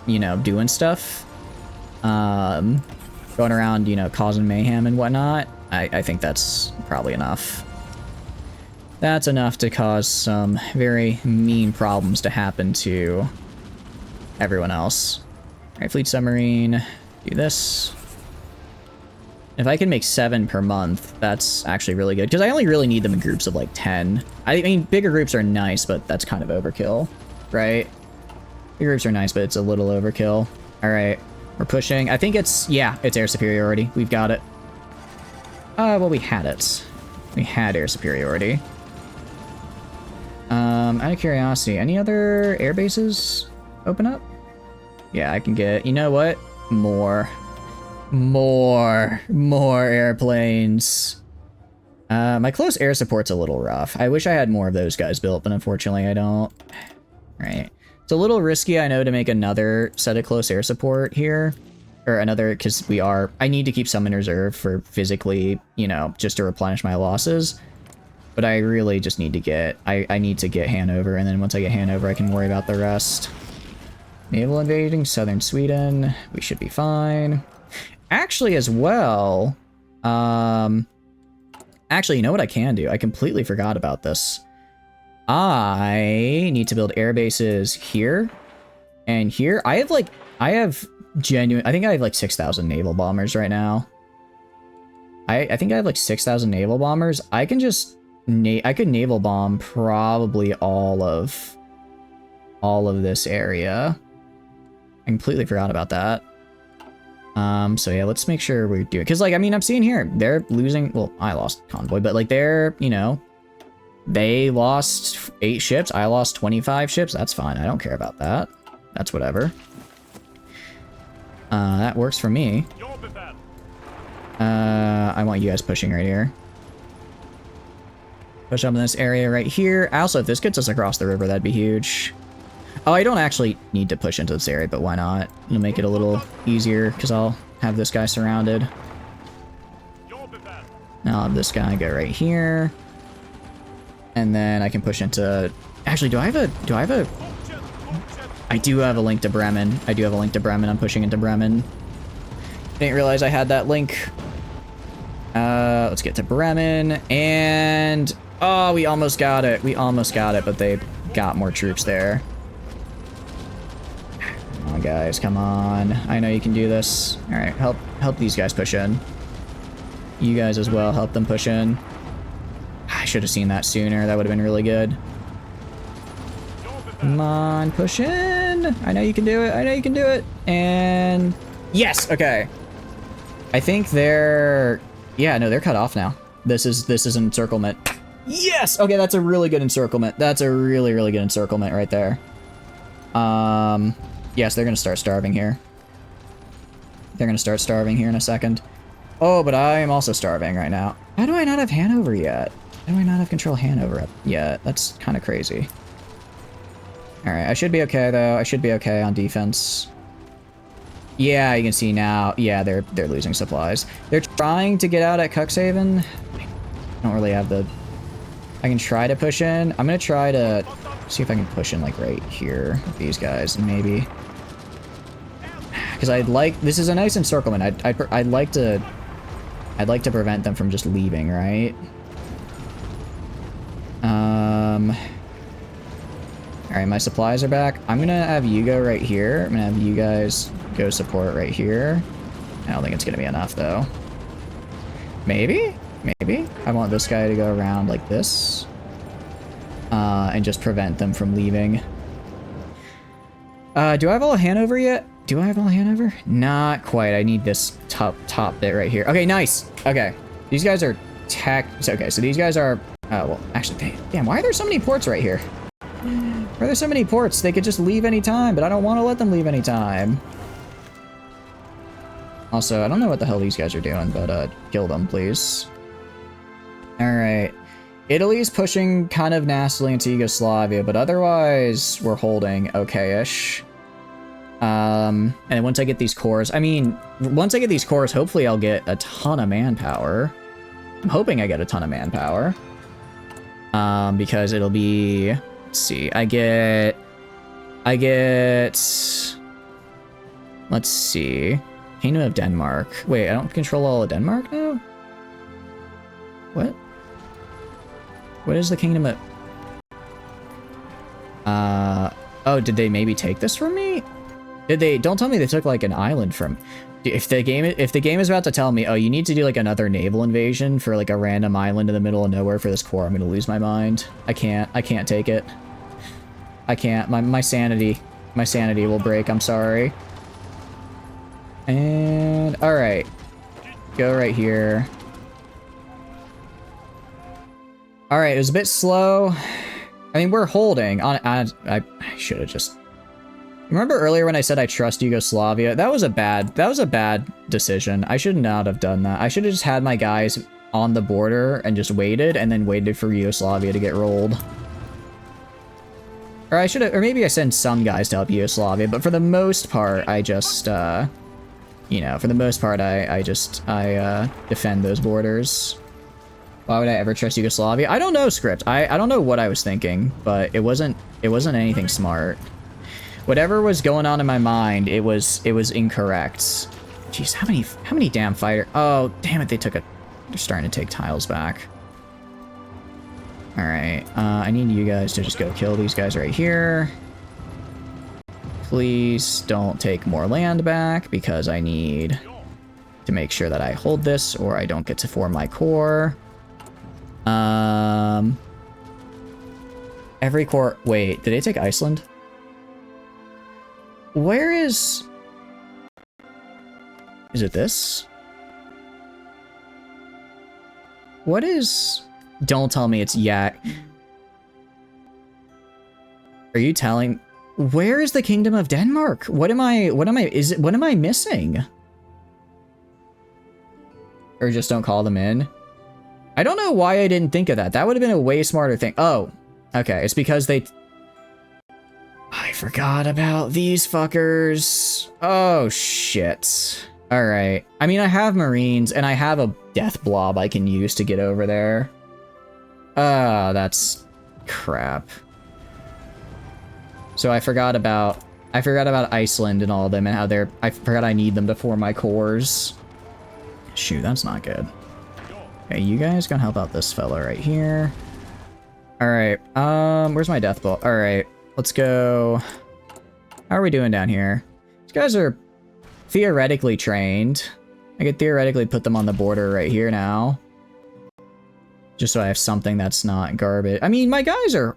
you know, doing stuff, going around, you know, causing mayhem and whatnot, I think that's probably enough. That's enough to cause some very mean problems to happen to everyone else. All right, fleet submarine, do this. If I can make 7 per month, that's actually really good, because I only really need them in groups of like 10. I mean, bigger groups are nice, but that's kind of overkill, right? Bigger groups are nice, but it's a little overkill. All right, we're pushing. I think it's, yeah, it's air superiority. We've got it. Well, we had it. We had air superiority. Out of curiosity, any other air bases open up? Yeah, I can get, you know what? More airplanes. My close air support's a little rough. I wish I had more of those guys built, but unfortunately I don't. Right. It's a little risky, I know, to make another set of close air support here. Or another, because I need to keep some in reserve for physically, you know, just to replenish my losses. But I really just need to get, I need to get Hanover, and then once I get Hanover, I can worry about the rest. Naval invading southern Sweden. We should be fine. Actually, as well, actually, you know what I can do? I completely forgot about this. I need to build air bases here and here. I think I have like 6,000 naval bombers right now. I think I have like 6,000 naval bombers. I can just, I could naval bomb probably all of this area. I completely forgot about that. So yeah, let's make sure we're doing, because like, I mean, I'm seeing here, they're losing, well, I lost convoy, but like they're, you know, they lost 8 ships, I lost 25 ships, that's fine, I don't care about that. That's whatever. That works for me. I want you guys pushing right here. Push up in this area right here. Also, if this gets us across the river, that'd be huge. Oh, I don't actually need to push into this area, but why not? It'll make it a little easier, because I'll have this guy surrounded. Now I'll have this guy go right here. And then I can push into... Actually, do I have a... I do have a link to Bremen. I'm pushing into Bremen. Didn't realize I had that link. Let's get to Bremen. And... Oh, we almost got it. But they got more troops there. Come on, guys, come on. I know you can do this. All right, help these guys push in. You guys as well, help them push in. I should have seen that sooner. That would have been really good. Come on, push in. I know you can do it. And yes, okay. I think they're, yeah, no, they're cut off now. This is an encirclement. Yes, okay, that's a really good encirclement. That's a really, really good encirclement right there. Yes, they're gonna start starving here. They're gonna start starving here in a second. Oh, but I am also starving right now. How do I not have Hanover yet? How do I not have control Hanover yet? That's kind of crazy. Alright, I should be okay though. I should be okay on defense. Yeah, you can see now. Yeah, they're losing supplies. They're trying to get out at Cuxhaven. I don't really have the... I can try to push in. I'm gonna try to see if I can push in like right here with these guys, maybe. Because I'd like, this is a nice encirclement. I'd like to prevent them from just leaving, right? All right, my supplies are back. I'm gonna have you go right here. I'm gonna have you guys go support right here. I don't think it's gonna be enough though. Maybe. I want this guy to go around like this. And just prevent them from leaving. Do I have all of Hanover yet? Do I have all of Hanover? Not quite. I need this top bit right here. Okay, nice. Okay. These guys are okay, so these guys are... well, actually, damn, why are there so many ports right here? Why are there so many ports? They could just leave any time, but I don't want to let them leave any time. Also, I don't know what the hell these guys are doing, but kill them, please. Alright. Italy's pushing kind of nastily into Yugoslavia, but otherwise we're holding okay-ish. And once I get these cores, hopefully I'll get a ton of manpower. I'm hoping I get a ton of manpower. Because it'll be, let's see, I get, let's see, Kingdom of Denmark. Wait, I don't control all of Denmark now? What? What is the Kingdom of... oh, did they maybe take this from me? Did they... Don't tell me they took, like, an island from... If the game is about to tell me, oh, you need to do, like, another naval invasion for, like, a random island in the middle of nowhere for this core, I'm gonna lose my mind. I can't take it. I can't. My sanity will break, I'm sorry. And... Alright. Go right here. Alright, it was a bit slow. I mean, we're holding on. I should have just. Remember earlier when I said I trust Yugoslavia? That was a bad decision. I should not have done that. I should have just had my guys on the border and just waited, and then waited for Yugoslavia to get rolled. Or I should have, or maybe I send some guys to help Yugoslavia, but for the most part, I just, you know, for the most part, I defend those borders. Why would I ever trust Yugoslavia? I don't know, Script. I don't know what I was thinking, but it wasn't anything smart. Whatever was going on in my mind, it was incorrect. Jeez, how many damn fighter? Oh, damn it, they're starting to take tiles back. All right, I need you guys to just go kill these guys right here. Please don't take more land back, because I need to make sure that I hold this or I don't get to form my core. Every core, wait, did they take Iceland? Where is it this? What is, don't tell me it's Yak. Are you telling, where is the Kingdom of Denmark? What am I missing? Or just don't call them in? I don't know why I didn't think of that. That would have been a way smarter thing. Oh, okay. It's because I forgot about these fuckers. Oh, shit. All right. I mean, I have Marines and I have a death blob I can use to get over there. That's crap. So I forgot about Iceland and all of them and how I forgot I need them to form my cores. Shoot, that's not good. Okay, you guys gonna help out this fella right here. All right, where's my death ball? All right, let's go. How are we doing down here? These guys are theoretically trained. I could theoretically put them on the border right here now. Just so I have something that's not garbage. I mean, my guys are,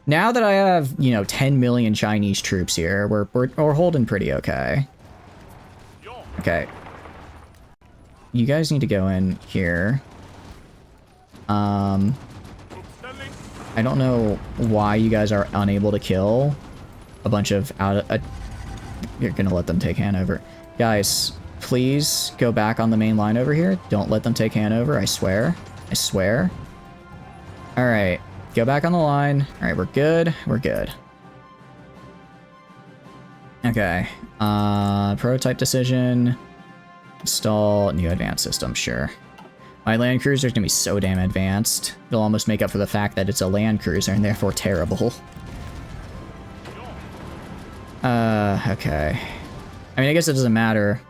now that I have, you know, 10 million Chinese troops here, we're holding pretty okay. Okay. You guys need to go in here. I don't know why you guys are unable to kill a bunch of you're gonna let them take Hanover. Guys, please go back on the main line over here. Don't let them take Hanover, I swear. I swear. All right, go back on the line. All right, we're good. We're good. Okay. Prototype decision. Install new advanced system, sure. My land cruiser is gonna be so damn advanced. It'll almost make up for the fact that it's a land cruiser and therefore terrible. Okay. I mean, I guess it doesn't matter.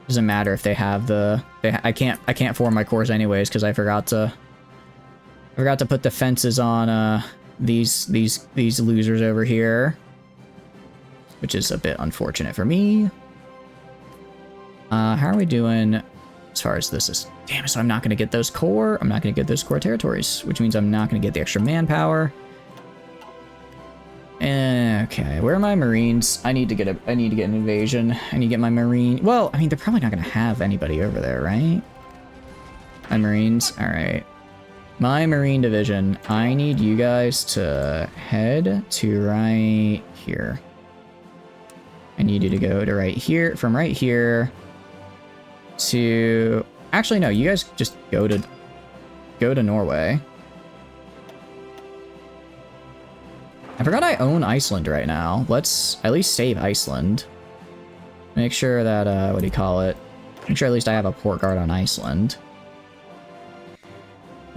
It doesn't matter if they have I can't form my cores anyways because I forgot to put the fences on these losers over here, which is a bit unfortunate for me. How are we doing as far as this is? Damn it, so I'm not going to get those core. I'm not going to get those core territories, which means I'm not going to get the extra manpower. Okay, where are my Marines? I need to get an invasion. I need to get my Marine. Well, I mean, they're probably not going to have anybody over there, right? My Marines? All right. My Marine division, I need you guys to head to right here. I need you to go to right here, from right here to, actually no, you guys just go to Norway. I forgot I own Iceland right now. Let's at least save Iceland. Make sure that, what do you call it? Make sure at least I have a port guard on Iceland.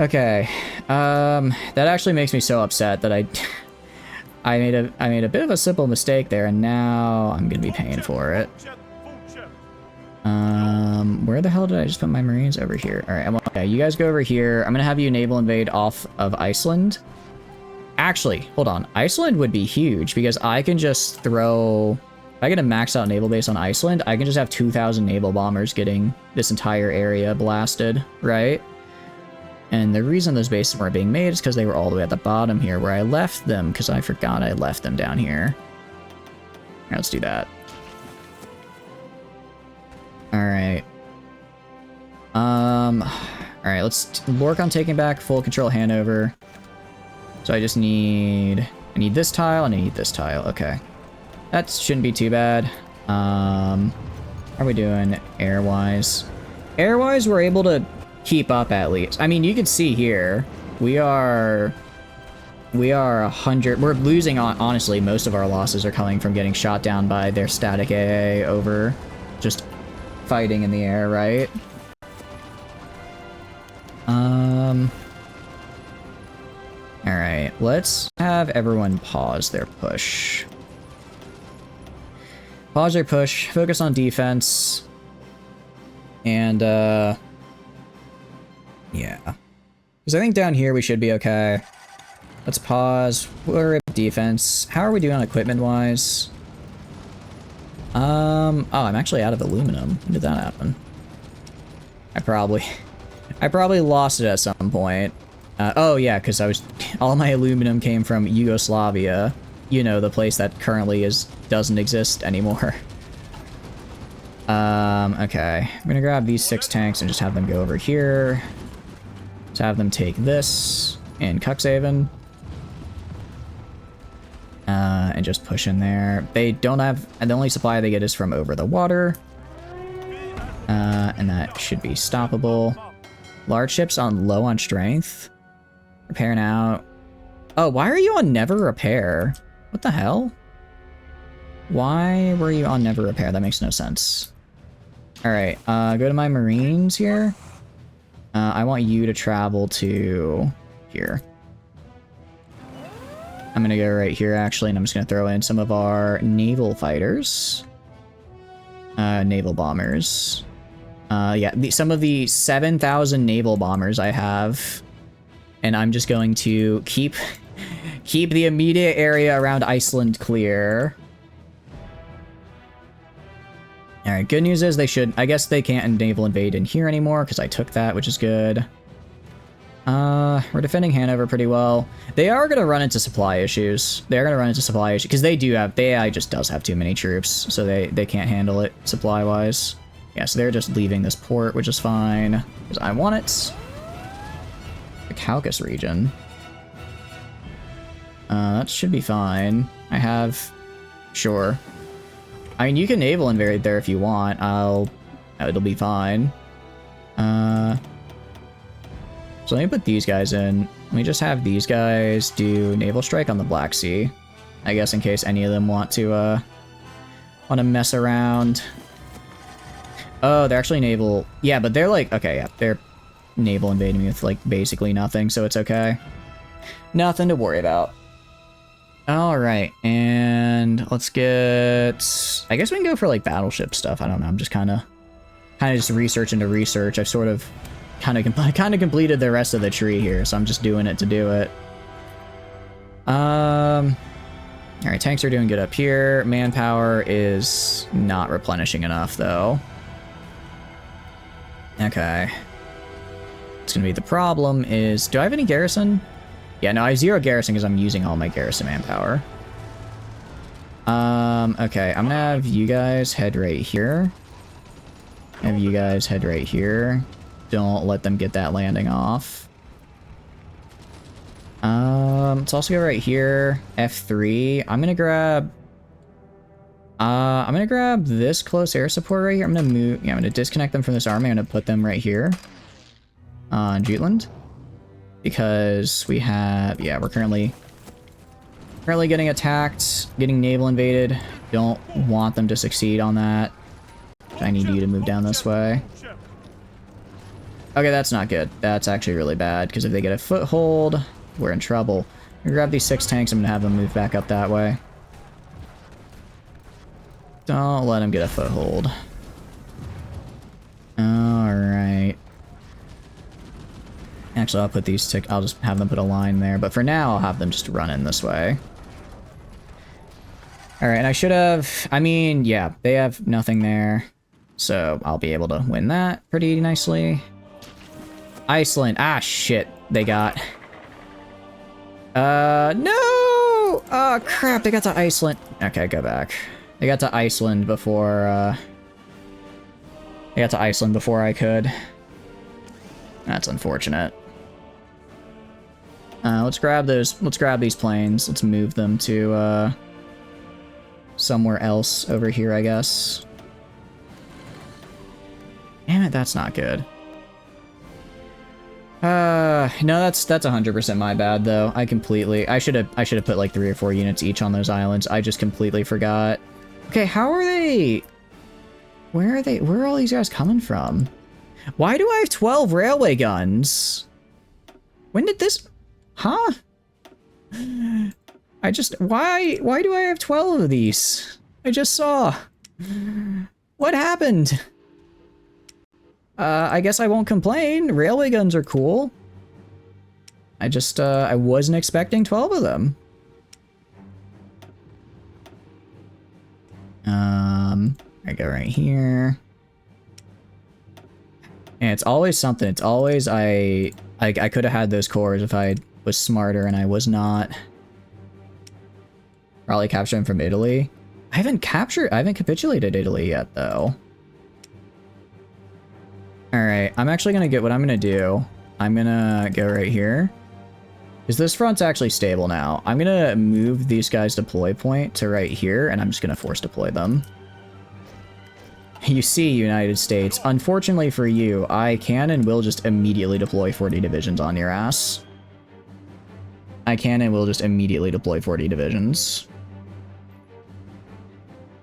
Okay, that actually makes me so upset that I made a bit of a simple mistake there, and now I'm gonna be paying for it. Where the hell did I just put my Marines? Over here. All right, okay, you guys go over here. I'm gonna have you naval invade off of Iceland. Actually, hold on. Iceland would be huge because I can just throw. If I get a maxed out naval base on Iceland, I can just have 2,000 naval bombers getting this entire area blasted, right? And the reason those bases weren't being made is because they were all the way at the bottom here where I left them, because I forgot I left them down here. Alright, let's do that. Alright. Alright, let's work on taking back full control Hanover. So I just need... I need this tile and I need this tile. Okay. That shouldn't be too bad. How are we doing air-wise? Air-wise, we're able to keep up at least. I mean, you can see here, we are 100. We're losing, honestly, most of our losses are coming from getting shot down by their static AA over just fighting in the air, right? Alright, let's have everyone pause their push. Pause their push, focus on defense, and, yeah. Because I think down here we should be okay. Let's pause, we're at defense. How are we doing equipment-wise? Oh, I'm actually out of aluminum. When did that happen? I probably lost it at some point. Oh yeah, because all my aluminum came from Yugoslavia. You know, the place that currently doesn't exist anymore. Okay. I'm gonna grab these 6 tanks and just have them go over here. Let's have them take this and Cuxhaven. And just push in there. They don't have... And the only supply they get is from over the water. And that should be stoppable. Large ships on low on strength. Repair now. Oh, why are you on never repair? What the hell? Why were you on never repair? That makes no sense. Alright, go to my marines here. I want you to travel to here. I'm gonna go right here, actually, and I'm just gonna throw in some of our naval fighters. Naval bombers. Yeah, some of the 7,000 naval bombers I have. And I'm just going to keep the immediate area around Iceland clear. Alright, good news is I guess they can't naval invade in here anymore, because I took that, which is good. We're defending Hanover pretty well. They are going to run into supply issues. They're going to run into supply issues, because the AI just does have too many troops, so they can't handle it supply-wise. Yeah, so they're just leaving this port, which is fine, because I want it. The Caucasus region. That should be fine. I have... Sure. I mean, you can naval invade there if you want. It'll be fine. So let me put these guys in. Let me just have these guys do naval strike on the Black Sea. I guess in case any of them want to mess around. Oh, they're actually naval... Yeah, but they're like... Okay, yeah, they're naval invading me with, like, basically nothing, so it's okay. Nothing to worry about. Alright, and let's get... I guess we can go for, like, battleship stuff. I don't know, I'm just kind of just research into research. I've sort of kind of completed the rest of the tree here, so I'm just doing it to do it. Alright, tanks are doing good up here. Manpower is not replenishing enough, though. Okay. It's gonna be the problem is... Do I have any garrison? Yeah, no, I have 0 garrison because I'm using all my garrison manpower. Okay, I'm gonna have you guys head right here. Have you guys head right here. Don't let them get that landing off. Let's also go right here. F3. I'm gonna grab this close air support right here. I'm gonna disconnect them from this army. I'm gonna put them right here on Jutland. Because we have, yeah, we're currently getting attacked, getting naval invaded. Don't want them to succeed on that. I need you to move down this way. Okay, that's not good. That's actually really bad, because if they get a foothold, we're in trouble. I'm gonna grab these 6 tanks, I'm gonna have them move back up that way. Don't let them get a foothold. Alright. Actually, I'll put these I'll just have them put a line there, but for now, I'll have them just run in this way. Alright, and I should have... I mean, yeah, they have nothing there, so I'll be able to win that pretty nicely. Iceland. Ah, shit. They got... No! Oh, crap, they got to Iceland. Okay, go back. They got to Iceland before, They got to Iceland before I could. That's unfortunate. Let's grab these planes. Let's move them to, somewhere else over here, I guess. Damn it, that's not good. No, that's 100% my bad, though. I should have put like 3 or 4 units each on those islands. I just completely forgot. Okay, how are they? Where are they? Where are all these guys coming from? Why do I have 12 railway guns? When did this? Huh? Why do I have 12 of these? I just saw. What happened? I guess I won't complain. Railway guns are cool. I wasn't expecting 12 of them. I go right here. And it's always something. It's always, I could have had those cores if I was smarter, and I was not. Probably capture them from Italy. I haven't capitulated Italy yet, though. Alright, I'm actually gonna get what I'm gonna do. I'm gonna go right here. Because this front's actually stable now. I'm gonna move these guys' deploy point to right here, and I'm just gonna force deploy them. You see, United States, unfortunately for you, I can and will just immediately deploy 40 divisions on your ass. I can and will just immediately deploy 40 divisions.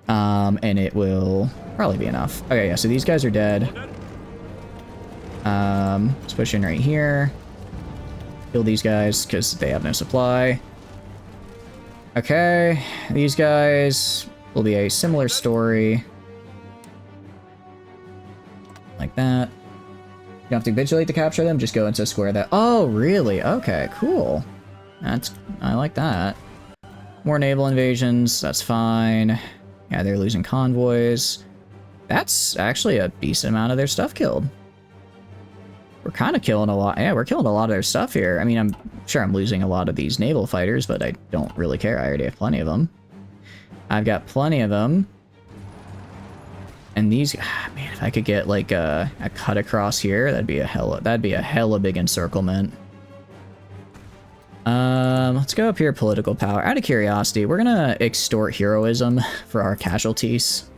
And it will probably be enough. Okay, yeah, so these guys are dead. Let's push in right here. Kill these guys, because they have no supply. Okay, these guys will be a similar story. Like that. You don't have to vigilate to capture them, just go into a square that... Oh, really? Okay, cool. I like that. More naval invasions, that's fine. Yeah, they're losing convoys. That's actually a decent amount of their stuff killed. We're kind of killing a lot. Yeah, we're killing a lot of their stuff here. I mean, I'm sure I'm losing a lot of these naval fighters, but I don't really care. I already have plenty of them. I've got plenty of them. And these, man, if I could get like a cut across here, that'd be a hella big encirclement. Let's go up here, political power. Out of curiosity, we're gonna extort heroism for our casualties.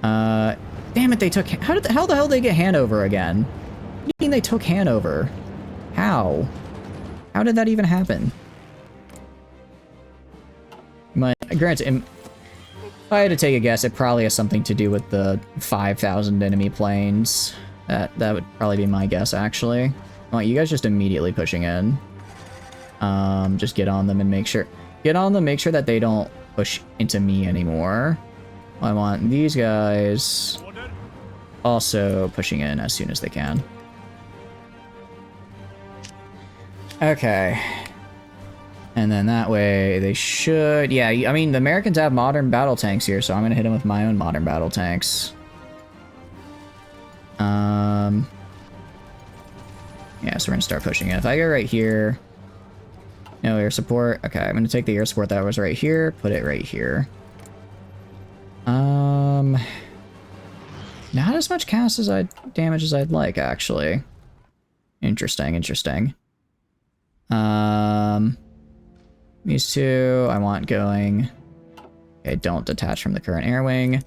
Damn it, they took, how the hell did they get Hanover again? What do you mean they took Hanover? How? How did that even happen? Granted, if I had to take a guess, it probably has something to do with the 5,000 enemy planes. That would probably be my guess, actually. I want you guys just immediately pushing in. Just get on them and make sure that they don't push into me anymore. I want these guys also pushing in as soon as they can. Okay. And then that way they should... Yeah, I mean, the Americans have modern battle tanks here, so I'm going to hit them with my own modern battle tanks. Yeah, so we're going to start pushing in. If I go right here... No air support. Okay, I'm going to take the air support that was right here, put it right here. Not as much damage as I'd like, actually. Interesting. These two, I want going... Okay, don't detach from the current air wing.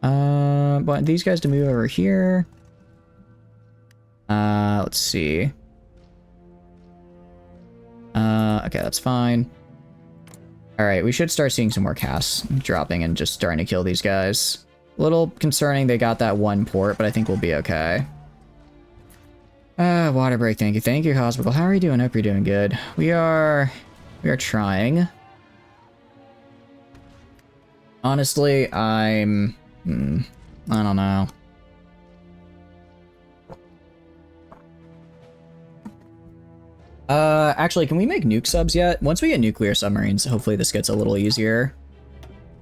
Want these guys to move over here. Let's see. Okay, that's fine. Alright, we should start seeing some more casts dropping and just starting to kill these guys. A little concerning they got that one port, but I think we'll be okay. Water break, thank you. Thank you, Hospital. How are you doing? Hope you're doing good. We are trying. Honestly, I don't know. Actually, can we make nuke subs yet? Once we get nuclear submarines, hopefully this gets a little easier.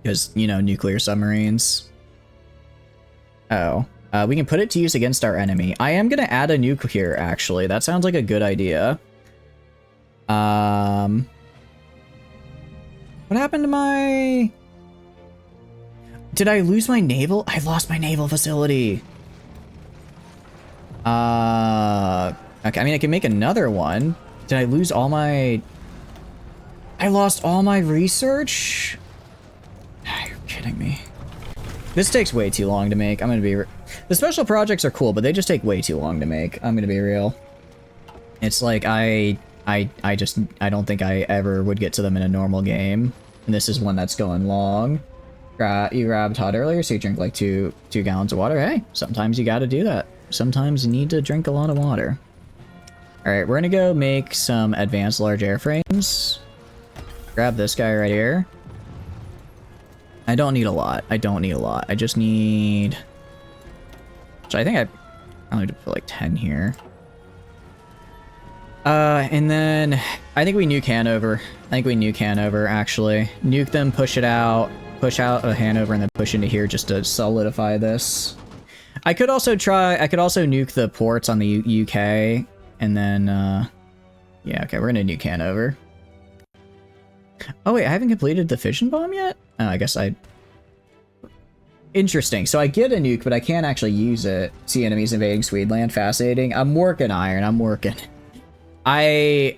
Because, you know, nuclear submarines. Oh. We can put it to use against our enemy. I am gonna add a nuke here, actually. That sounds like a good idea. What happened to my... Did I lose my naval? I lost my naval facility. Okay, I mean, I can make another one. Did I lose all my... I lost all my research? You're kidding me. This takes way too long to make. I'm gonna be... The special projects are cool, but they just take way too long to make. I'm gonna be real. It's like, I don't think I ever would get to them in a normal game. And this is one that's going long. You grabbed hot earlier, so you drink like two gallons of water. Hey, sometimes you gotta do that. Sometimes you need to drink a lot of water. Alright, we're gonna go make some advanced large airframes. Grab this guy right here. I don't need a lot. I don't need a lot. I just need... So I think I need to put like 10 here. And then I think we nuke Hanover. Actually. Nuke them, push it out, push out a Hanover, and then push into here just to solidify this. I could also nuke the ports on the UK, and then, yeah, okay, we're gonna nuke Hanover. Oh wait, I haven't completed the fission bomb yet? Oh, I guess Interesting, so I get a nuke, but I can't actually use it. See enemies invading Swedeland, fascinating. I'm working, Iron, I'm working. I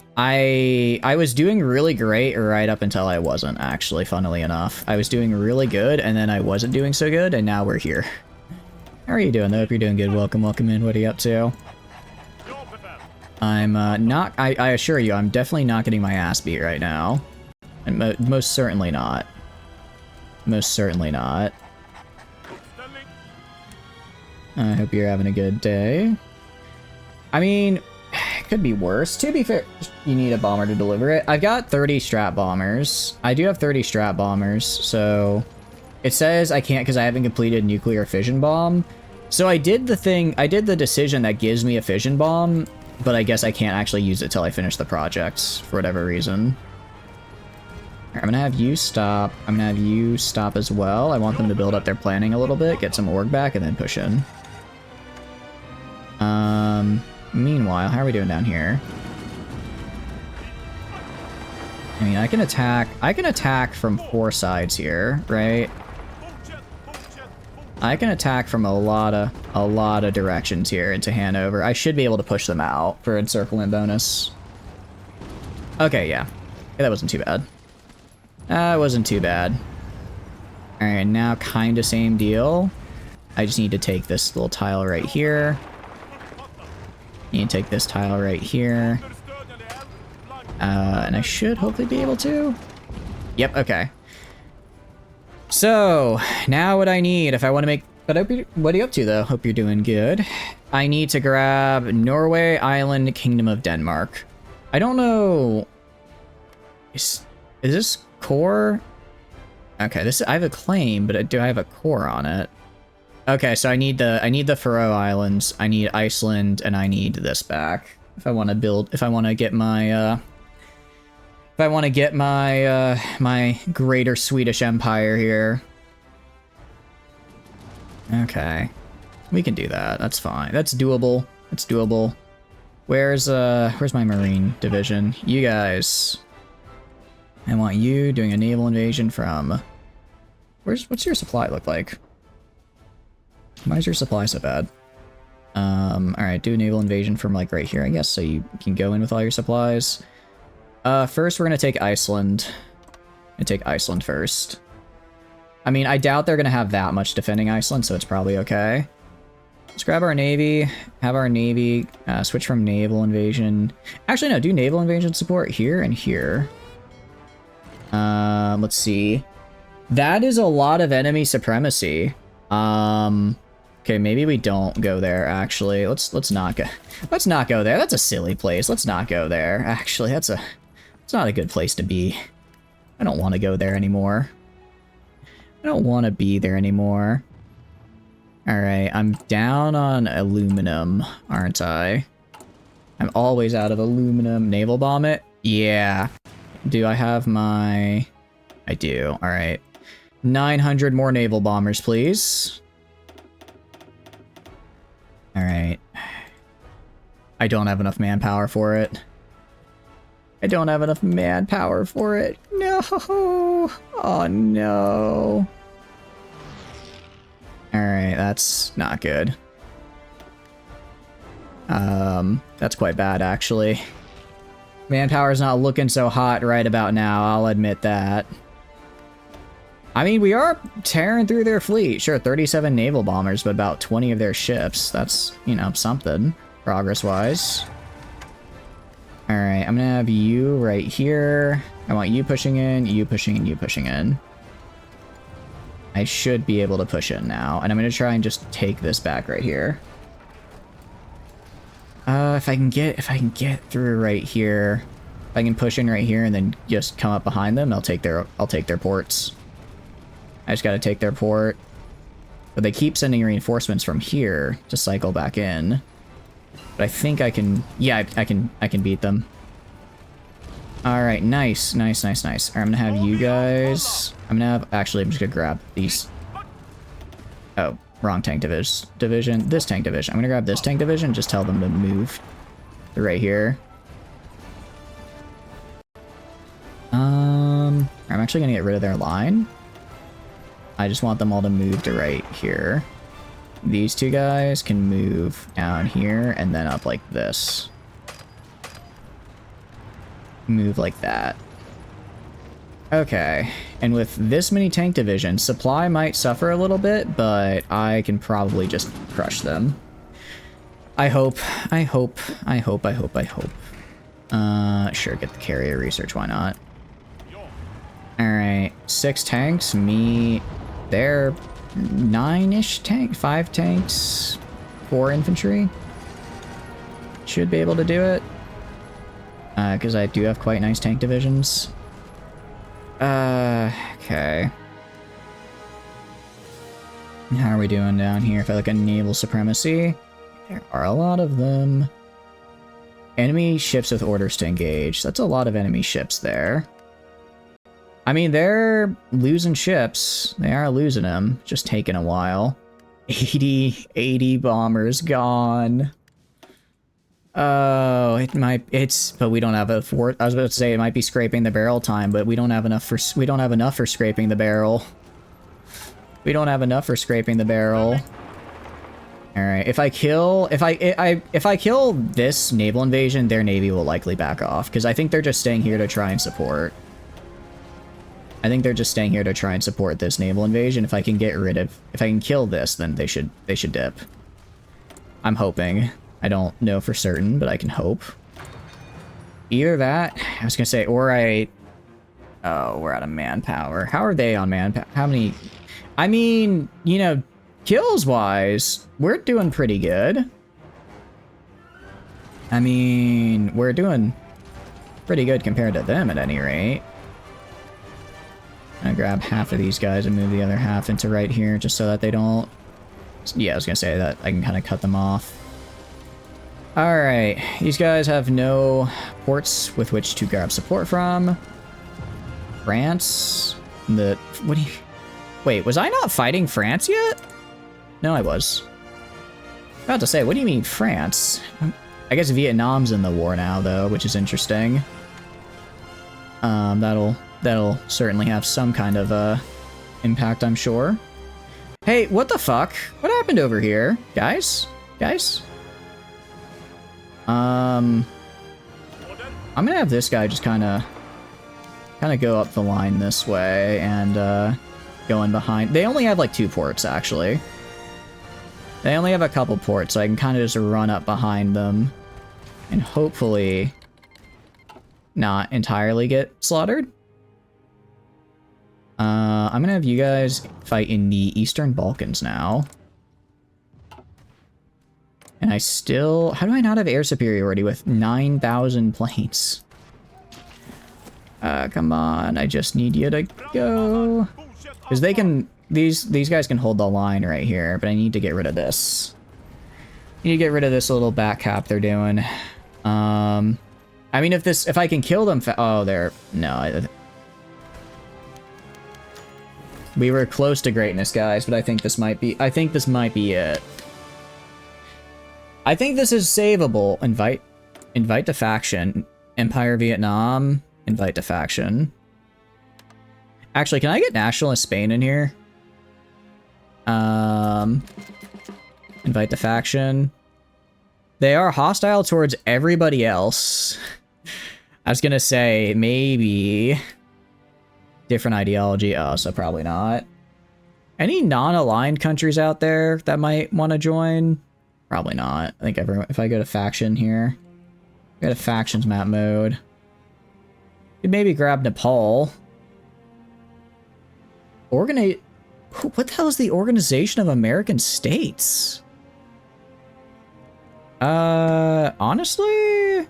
was doing really great right up until I wasn't, actually, funnily enough. I was doing really good, and then I wasn't doing so good, and now we're here. How are you doing, though? Hope you're doing good. Welcome in. What are you up to? I'm, I assure you, I'm definitely not getting my ass beat right now. And most certainly not. Most certainly not. I hope you're having a good day. I mean, it could be worse. To be fair, you need a bomber to deliver it. I've got 30 strat bombers. I do have 30 strat bombers, so... It says I can't because I haven't completed nuclear fission bomb. So I did the decision that gives me a fission bomb, but I guess I can't actually use it till I finish the project, for whatever reason. I'm gonna have you stop. I'm gonna have you stop as well. I want them to build up their planning a little bit, get some org back, and then push in. Meanwhile, how are we doing down here? I mean, I can attack from 4 sides here, right? I can attack from a lot of directions here into Hanover. I should be able to push them out for encirclement bonus. Okay, yeah. That wasn't too bad. It wasn't too bad. Alright, now kinda same deal. I just need to take this little tile right here. Need to take this tile right here. And I should hopefully be able to. Yep, okay. So, now what I need, if I want to make... But what are you up to, though? Hope you're doing good. I need to grab Norway, Ireland, Kingdom of Denmark. I don't know... Is this core? Okay, I have a claim, but do I have a core on it? Okay, so I need the Faroe Islands, I need Iceland, and I need this back. If I want to get my, my greater Swedish Empire here. Okay. We can do that, that's fine. That's doable. That's doable. Where's my Marine division? You guys. I want you doing a naval invasion from... What's your supply look like? Why is your supply so bad? Alright, do a naval invasion from like right here, I guess, so you can go in with all your supplies. First we're gonna take Iceland. First. I mean, I doubt they're gonna have that much defending Iceland, so it's probably okay. Let's grab our navy, have our navy, switch from naval invasion. Actually, no, do naval invasion support here and here. Let's see. That is a lot of enemy supremacy. Okay, maybe we don't go there, actually. Let's not go there. That's a silly place. Let's not go there. Actually, it's not a good place to be. I don't want to go there anymore. I don't want to be there anymore. Alright, I'm down on aluminum, aren't I? I'm always out of aluminum. Naval bomb it? Yeah. Do I have my... I do. Alright. 900 more naval bombers, please. Alright. I don't have enough manpower for it. I don't have enough manpower for it. No! Oh no. Alright, that's not good. That's quite bad, actually. Manpower's not looking so hot right about now, I'll admit that. I mean, we are tearing through their fleet. Sure, 37 naval bombers, but about 20 of their ships. That's, you know, something, progress-wise. Alright, I'm gonna have you right here. I want you pushing in, you pushing in, you pushing in. I should be able to push in now, and I'm gonna try and just take this back right here. If I can get through right here, if I can push in right here and then just come up behind them, I'll take their ports. I just gotta take their port. But they keep sending reinforcements from here to cycle back in. But I think I can, yeah, I can beat them. Alright, nice. Alright, I'm gonna have you guys, actually, I'm just gonna grab these. Oh, wrong tank division. This tank division. I'm gonna grab this tank division, just tell them to move to right here. I'm actually gonna get rid of their line. I just want them all to move to right here. These two guys can move down here and then up like this. Move like that. Okay, and with this many tank divisions, supply might suffer a little bit, but I can probably just crush them. I hope. Sure, get the carrier research, why not? Alright, 6 tanks, they're 9-ish tank, 5 tanks, 4 infantry. Should be able to do it. Because I do have quite nice tank divisions. Okay. How are we doing down here? If I look at naval supremacy, there are a lot of them. Enemy ships with orders to engage. That's a lot of enemy ships there. I mean, they're losing ships. They are losing them. Just taking a while. 80 bombers gone. Oh, but we don't have a fort. I was about to say it might be scraping the barrel time, but we don't have enough for scraping the barrel. We don't have enough for scraping the barrel. All right, if I kill this naval invasion, their navy will likely back off because I think they're just staying here to try and support. This naval invasion. If I can kill this, then they should dip. I'm hoping. I don't know for certain, but I can hope. Either that, I was gonna say, or oh, we're out of manpower. How are they on manpower? How many? I mean, you know, kills wise, we're doing pretty good. I mean, we're doing pretty good compared to them at any rate. I'm gonna grab half of these guys and move the other half into right here just so that they don't... Yeah, I was gonna say that I can kind of cut them off. Alright, these guys have no ports with which to grab support from. France... What do you... Wait, was I not fighting France yet? No, I was. About to say, what do you mean France? I guess Vietnam's in the war now, though, which is interesting. That'll certainly have some kind of impact, I'm sure. Hey, what the fuck? What happened over here, guys? I'm gonna have this guy just kind of go up the line this way and go in behind. They only have like 2 ports, actually. They only have a couple ports, so I can kind of just run up behind them and hopefully not entirely get slaughtered. I'm gonna have you guys fight in the Eastern Balkans now. And I still... How do I not have air superiority with 9,000 planes? Come on, I just need you to go. Because they can... These guys can hold the line right here, but I need to get rid of this. I need to get rid of this little back cap they're doing. I mean, if I can kill them... Oh, they're... No, we were close to greatness, guys, but I think this might be... it. I think this is savable. Invite to faction. Empire Vietnam. Invite to faction. Actually, can I get Nationalist Spain in here? Invite to faction. They are hostile towards everybody else. I was gonna say, maybe... different ideology. Oh, so probably not. Any non-aligned countries out there that might want to join? Probably not. I think everyone... if I go to faction here... go to factions map mode... could maybe grab Nepal. What the hell is the Organization of American States? Honestly?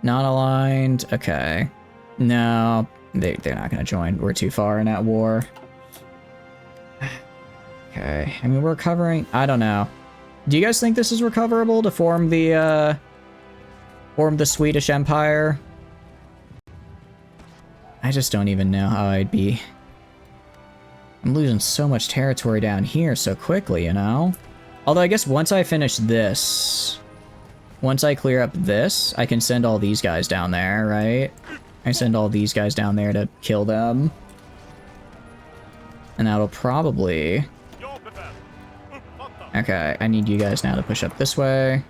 Not aligned. Okay. No, they're not gonna join. We're too far in that war. Okay. I mean, we're covering... I don't know. Do you guys think this is recoverable to form the Swedish Empire? I just don't even know how I'd be... I'm losing so much territory down here so quickly, you know? Although I guess once I finish this... once I clear up this, I can send all these guys down there, right? I send all these guys down there to kill them. And that'll probably... okay, I need you guys now to push up this way.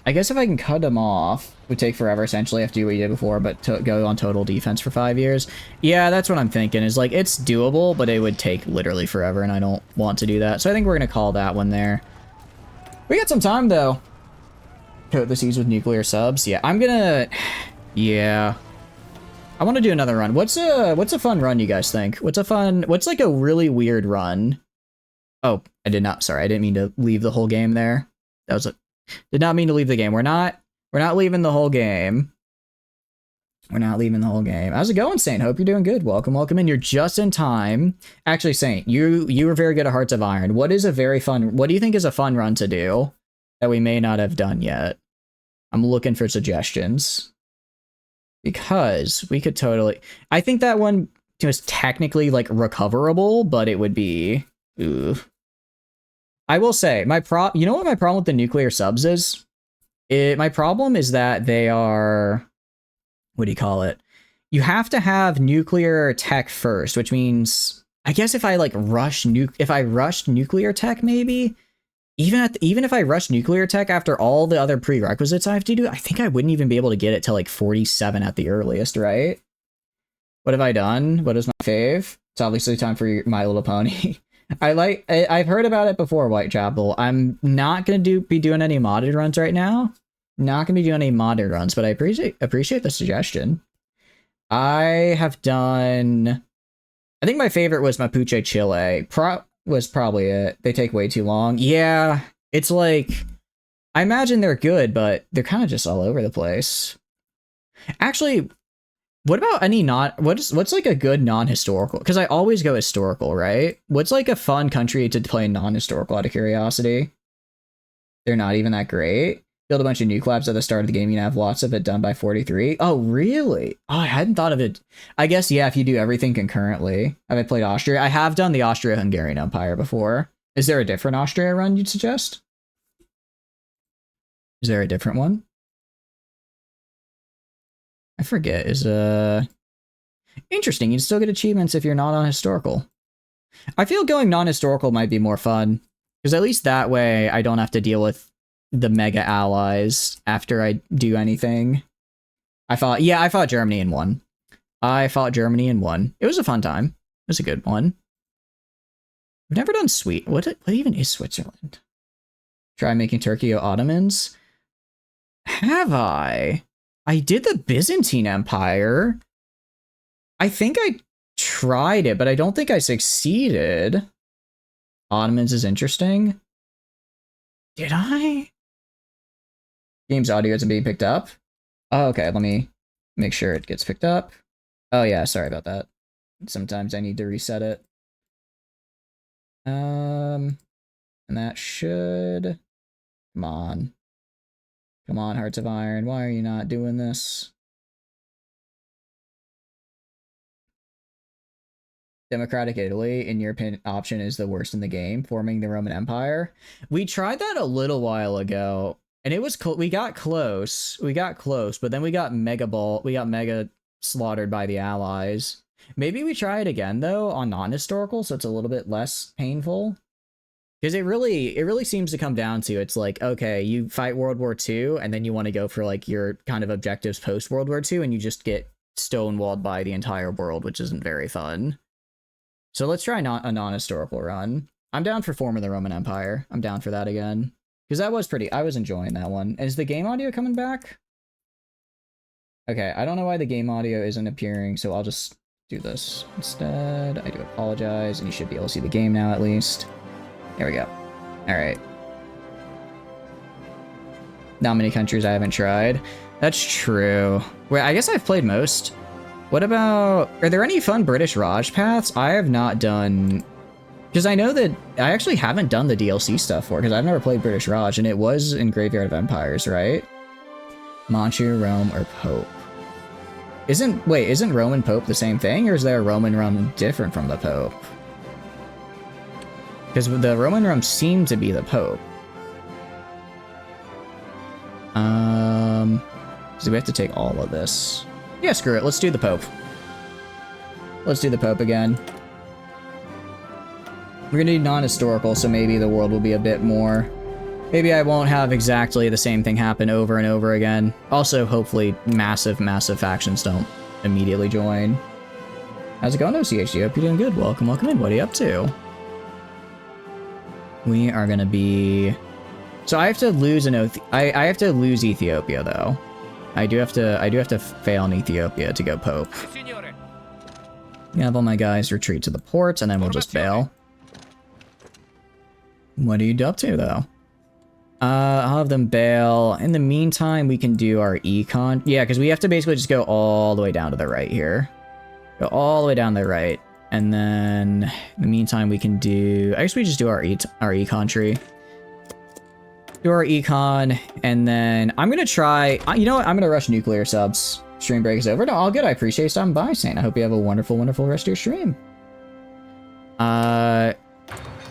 I guess if I can cut them off, it would take forever, essentially. I have to do what you did before, but to go on total defense for 5 years. Yeah, that's what I'm thinking, is like, it's doable, but it would take literally forever, and I don't want to do that. So I think we're going to call that one there. We got some time, though. Coat the seas with nuclear subs. Yeah, I'm gonna... yeah. I want to do another run. What's a fun run, you guys think? What's like a really weird run? Oh, I did not... sorry, I didn't mean to leave the whole game there. That was a... did not mean to leave the game. We're not leaving the whole game. We're not leaving the whole game. How's it going, Saint? Hope you're doing good. Welcome in. You're just in time. Actually, Saint, you were very good at Hearts of Iron. What do you think is a fun run to do that we may not have done yet? I'm looking for suggestions. Because we could totally... I think that one was technically, like, recoverable, but it would be... ooh. I will say, you know what my problem with the nuclear subs is? My problem is that they are... what do you call it? You have to have nuclear tech first, which means... I guess if I, like, rushed nuclear tech, maybe? Even if I rush nuclear tech after all the other prerequisites I have to do, I think I wouldn't even be able to get it till, like, 47 at the earliest, right? What have I done? What is my fave? It's obviously time for My Little Pony. I've heard about it before, Whitechapel. I'm not gonna be doing any modded runs right now. Not gonna be doing any modded runs, but I appreciate the suggestion. I have done... I think my favorite was Mapuche Chile. Was probably it. They take way too long. Yeah, it's like... I imagine they're good, but they're kind of just all over the place. Actually... what about any what's like a good non-historical? Because I always go historical, right? What's like a fun country to play non-historical out of curiosity? They're not even that great. Build a bunch of nuke labs at the start of the game. You can have lots of it done by 43. Oh, really? Oh, I hadn't thought of it. I guess, yeah, if you do everything concurrently. Have I played Austria? I have done the Austria-Hungarian Empire before. Is there a different Austria run you'd suggest? Is there a different one? I forget, interesting, you still get achievements if you're not on historical. I feel going non-historical might be more fun, because at least that way I don't have to deal with the mega allies after I do anything. I fought Germany in one. It was a fun time. It was a good one. I've never done what even is Switzerland? Try making Turkey Ottomans? Have I? I did the Byzantine Empire. I think I tried it, but I don't think I succeeded. Ottomans is interesting. Did I? Game's audio isn't being picked up. Oh, okay, let me make sure it gets picked up. Oh yeah, sorry about that. Sometimes I need to reset it. And that should... come on. Come on, Hearts of Iron, why are you not doing this? Democratic Italy, in your opinion, option is the worst in the game, forming the Roman Empire. We tried that a little while ago, and it was we got close, but then we got mega slaughtered by the Allies. Maybe we try it again though on non-historical, so it's a little bit less painful. Because it really seems to come down to, it's like, okay, you fight World War II, and then you want to go for like your kind of objectives post World War II, and you just get stonewalled by the entire world, which isn't very fun. So let's try a non-historical run. I'm down for Form of the Roman Empire. I'm down for that again. Because that was pretty, I was enjoying that one. Is the game audio coming back? Okay, I don't know why the game audio isn't appearing, so I'll just do this instead. I do apologize, and you should be able to see the game now at least. There we go. Alright. Not many countries I haven't tried. That's true. Wait, I guess I've played most. What about... Are there any fun British Raj paths? I have not done... Because I know that I actually haven't done the DLC stuff for it, because I've never played British Raj, and it was in Graveyard of Empires, right? Manchu, Rome, or Pope. Isn't Rome and Pope the same thing, or is there a Roman Rome different from the Pope? Because the Roman Rome seemed to be the Pope. So we have to take all of this. Yeah, screw it. Let's do the Pope. Let's do the Pope again. We're gonna do non-historical, so maybe the world will be a bit more... Maybe I won't have exactly the same thing happen over and over again. Also, hopefully, massive factions don't immediately join. How's it going, OCHD? Hope you're doing good. Welcome in. What are you up to? We are gonna be... So I have to lose I have to lose Ethiopia though. I do have to fail in Ethiopia to go Pope. Have all my guys retreat to the ports, and then we'll just bail. What are you up to though? I'll have them bail. In the meantime, we can do our econ. Yeah, because we have to basically just go all the way down to the right here. Go all the way down the right. And then, in the meantime, we can do... I guess we just do our econ tree. Do our econ, and then I'm going to try... You know what? I'm going to rush nuclear subs. Stream break is over. No, all good. I appreciate you stopping by, Saint. I hope you have a wonderful rest of your stream.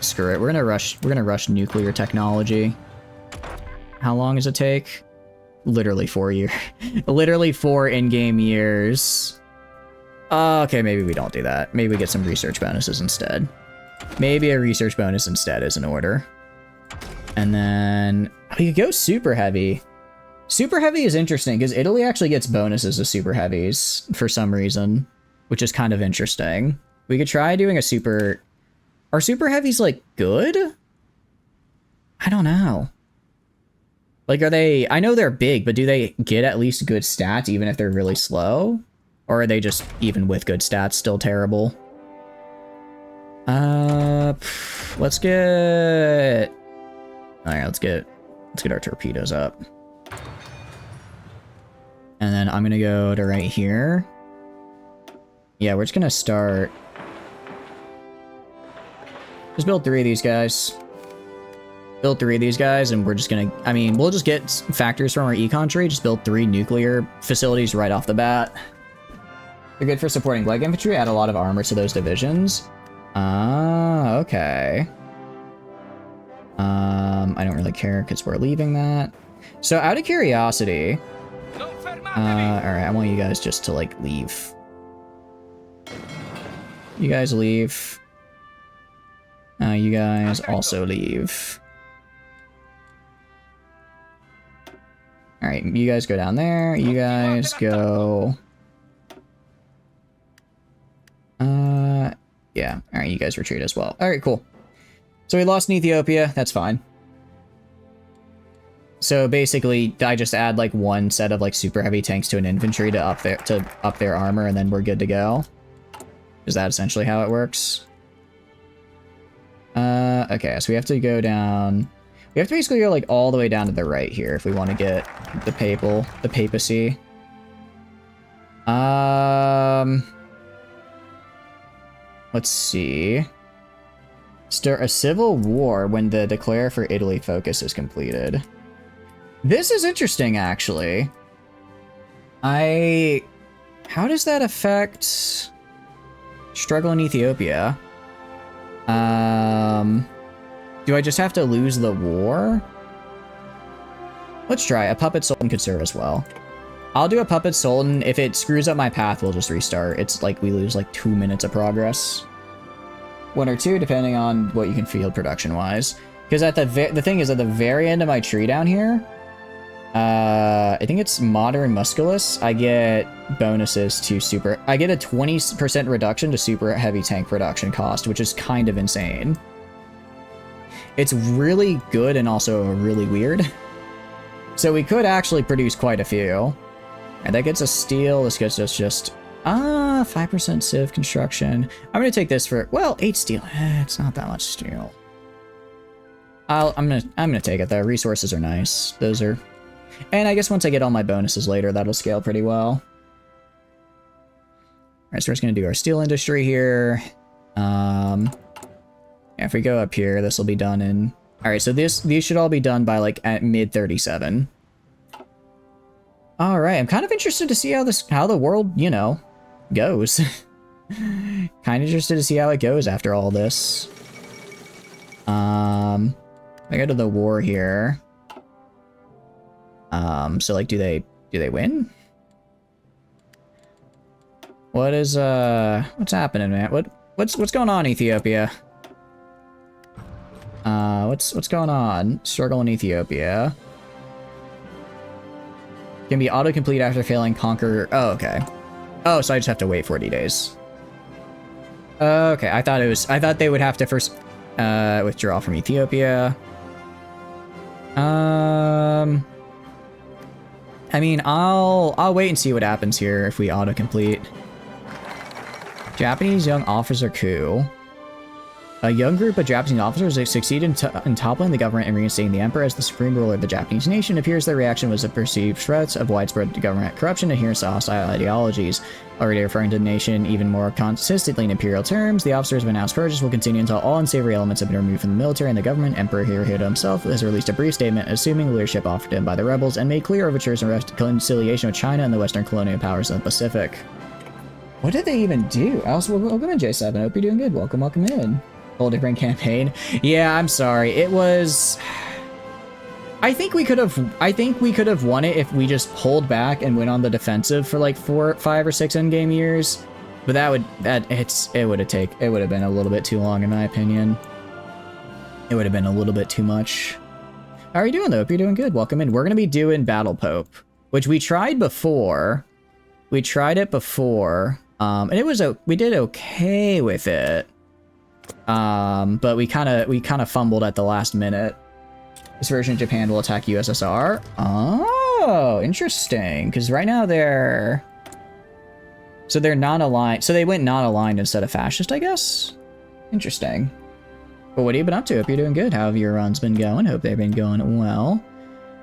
Screw it. We're going to rush nuclear technology. How long does it take? Literally 4 years. Literally 4 in-game years. Okay, maybe we don't do that. Maybe we get some research bonuses instead. Maybe a research bonus instead is in order. And then we could go super heavy. Super heavy is interesting because Italy actually gets bonuses to super heavies for some reason, which is kind of interesting. We could try doing a super... Are super heavies, like, good? I don't know. Like, are they... I know they're big, but do they get at least good stats even if they're really slow? Or are they just, even with good stats, still terrible? Let's get... Alright, let's get our torpedoes up. And then I'm gonna go to right here. Yeah, we're just gonna start... Just build 3 of these guys. Build 3 of these guys, and we're just gonna... I mean, we'll just get factors from our econ tree, just build 3 nuclear facilities right off the bat. They're good for supporting leg infantry, add a lot of armor to those divisions. Ah, okay. I don't really care because we're leaving that. So out of curiosity, alright, I want you guys just to like leave. You guys leave. You guys also leave. Alright, you guys go down there. You guys go... Yeah. Alright, you guys retreat as well. Alright, cool. So we lost in Ethiopia. That's fine. So basically, I just add like 1 set of like super heavy tanks to an infantry to up their armor, and then we're good to go. Is that essentially how it works? Okay, so we have to go down... We have to basically go like all the way down to the right here if we want to get the papacy. Let's see. Start a civil war when the Declare for Italy focus is completed. This is interesting, actually. How does that affect struggle in Ethiopia? Do I just have to lose the war? Let's try. A puppet sultan could serve as well. I'll do a Puppet Sultan. If it screws up my path, we'll just restart. It's like we lose like 2 minutes of progress. 1 or 2, depending on what you can field production-wise. Because at the thing is, at the very end of my tree down here, I think it's Modern Musculus, I get bonuses to super... I get a 20% reduction to super heavy tank production cost, which is kind of insane. It's really good and also really weird. So we could actually produce quite a few. And that gets us steel. This gets us just 5% civ construction. I'm gonna take this for, well, 8 steel. It's not that much steel. I'm gonna take it though. Resources are nice. Those are, and I guess once I get all my bonuses later, that'll scale pretty well. All right, so we're just gonna do our steel industry here. Yeah, if we go up here, this will be done in. All right, so these should all be done by like at mid 37. All right, I'm kind of interested to see how the world, you know, goes. Kind of interested to see how it goes after all this. I go to the war here. So like, do they win? What is what's happening, man? What's going on, Ethiopia? What's going on? Struggle in Ethiopia. Can be autocomplete after failing conquer. Oh, okay. Oh, so I just have to wait 40 days. Okay, I thought they would have to first withdraw from Ethiopia. I mean, I'll wait and see what happens here if we autocomplete. Japanese young officer coup. A young group of Japanese officers succeeded in toppling the government and reinstating the emperor as the supreme ruler of the Japanese nation. It appears their reaction was a perceived threat of widespread government corruption and adherence to hostile ideologies. Already referring to the nation even more consistently in imperial terms, the officers have announced purges will continue until all unsavory elements have been removed from the military and the government. Emperor Hirohito himself has released a brief statement assuming the leadership offered to him by the rebels and made clear overtures and reconciliation with China and the Western colonial powers of the Pacific. What did they even do? Also, welcome in, J7. I hope you're doing good. Welcome in. Whole different campaign. Yeah, I'm sorry. It was. I think we could have won it if we just pulled back and went on the defensive for like 4, 5, or 6 endgame years. But it would have been a little bit too long in my opinion. It would have been a little bit too much. How are you doing though? Hope you're doing good. Welcome in. We're gonna be doing Battle Pope, which we tried before. We tried it before, and we did okay with it. But we kind of fumbled at the last minute. This version of Japan will attack USSR. Oh, interesting. Because right now they're non-aligned. So they went non-aligned instead of fascist, I guess. Interesting. But what have you been up to? Hope you're doing good. How have your runs been going? Hope they've been going well.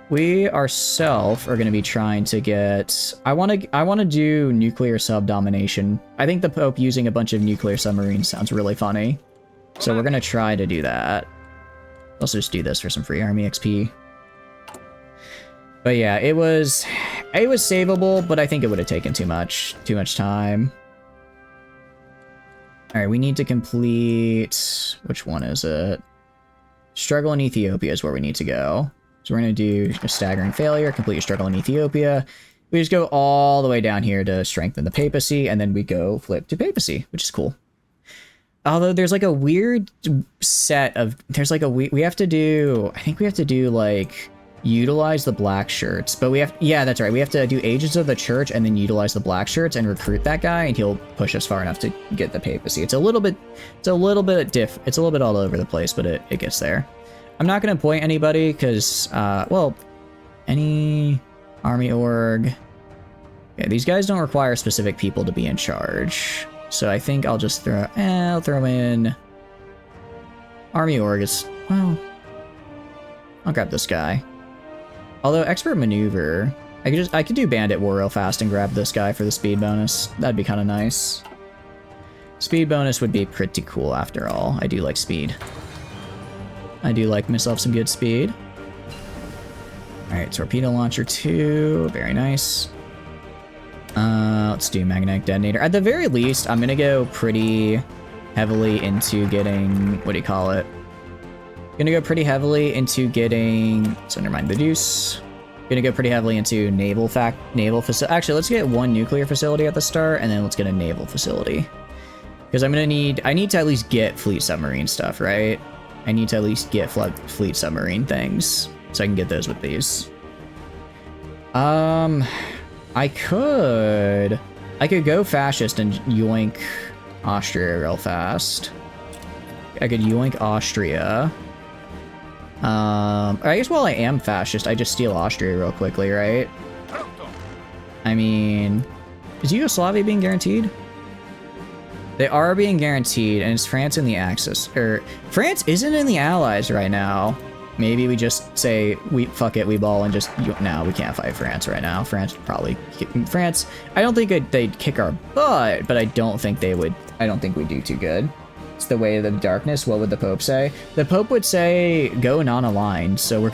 We ourselves are going to be trying to get. I want to do nuclear sub-domination. I think the Pope using a bunch of nuclear submarines sounds really funny. So we're going to try to do that. Let's just do this for some free army XP. But yeah, it was savable, but I think it would have taken too much time. All right, we need to complete, which one is it? Struggle in Ethiopia is where we need to go. So we're going to do a staggering failure, complete your struggle in Ethiopia. We just go all the way down here to strengthen the papacy, and then we go flip to papacy, which is cool. Although there's like a weird set of, we have to do, I think we have to do like utilize the black shirts, but we have, yeah, that's right. We have to do Agents of the Church and then utilize the black shirts and recruit that guy, and he'll push us far enough to get the papacy. It's a little bit all over the place, but it gets there. I'm not going to appoint anybody because, well, any army org. Yeah, these guys don't require specific people to be in charge. So I think I'll just I'll throw in army org is, well, I'll grab this guy. Although expert maneuver, I could do bandit war real fast and grab this guy for the speed bonus. That'd be kind of nice. Speed bonus would be pretty cool after all. I do like speed. I do like myself some good speed. All right, torpedo launcher 2, very nice. Let's do magnetic detonator. At the very least, I'm gonna go pretty heavily into getting, what do you call it? Gonna go pretty heavily into getting, so never mind the deuce. Gonna go pretty heavily into naval facility. Actually, let's get one nuclear facility at the start, and then let's get a naval facility. Because I need to at least get fleet submarine stuff, right? I need to at least get fleet submarine things, so I can get those with these. I could go fascist and yoink Austria real fast. I could yoink Austria. I guess while I am fascist, I just steal Austria real quickly, right? I mean, is Yugoslavia being guaranteed? They are being guaranteed, and it's France in the Axis. France isn't in the Allies right now. Maybe we just say, fuck it, we ball and just, no, we can't fight France right now. France, I don't think they'd kick our butt, but I don't think we'd do too good. It's the way of the darkness. What would the Pope say? The Pope would say, go non-aligned. So I'm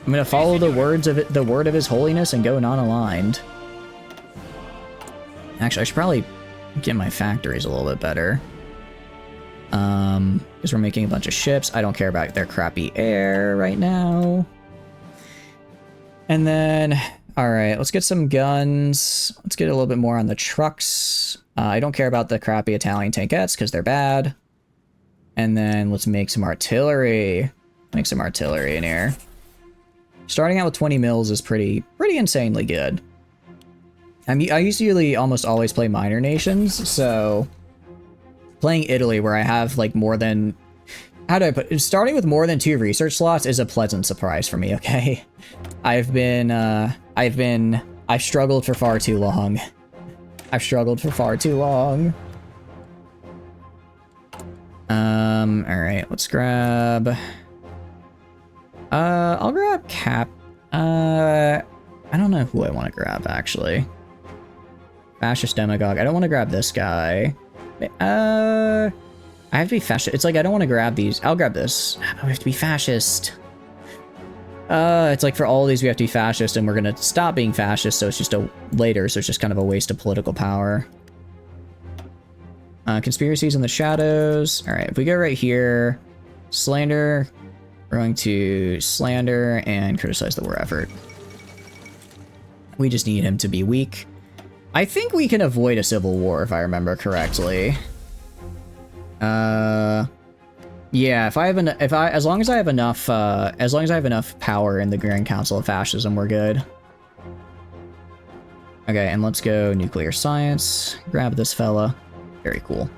gonna follow the word of His Holiness and go non-aligned. Actually, I should probably get my factories a little bit better. Because we're making a bunch of ships. I don't care about their crappy air right now. And then, all right, let's get some guns. Let's get a little bit more on the trucks. I don't care about the crappy Italian tankettes because they're bad. And then let's make some artillery. Make some artillery in here. Starting out with 20 mils is pretty insanely good. I usually almost always play minor nations, so playing Italy where I have like more than, how do I put it? Starting with more than 2 research slots is a pleasant surprise for me, okay? I've struggled for far too long. I've struggled for far too long. Alright, let's grab... I'll grab Cap... I don't know who I want to grab, actually. Fascist Demagogue. I don't want to grab this guy. I have to be fascist. It's like, I don't want to grab these. I'll grab this. Oh, we have to be fascist. It's like for all of these we have to be fascist, and we're gonna stop being fascist, so it's just later, so it's just kind of a waste of political power. Conspiracies in the shadows. Alright, if we go right here, slander, we're going to slander and criticize the war effort. We just need him to be weak. I think we can avoid a civil war if I remember correctly. Yeah, as long as I have enough power in the Grand Council of Fascism, we're good. Okay, and let's go nuclear science. Grab this fella. Very cool.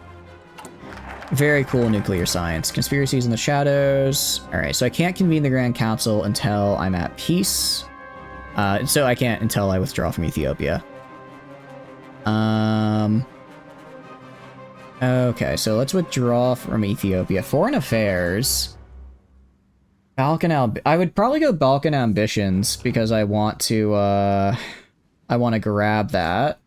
Very cool nuclear science. Conspiracies in the shadows. Alright, so I can't convene the Grand Council until I'm at peace. So I can't until I withdraw from Ethiopia. Okay, so let's withdraw from Ethiopia. Foreign affairs. I would probably go Balkan ambitions because I want to grab that.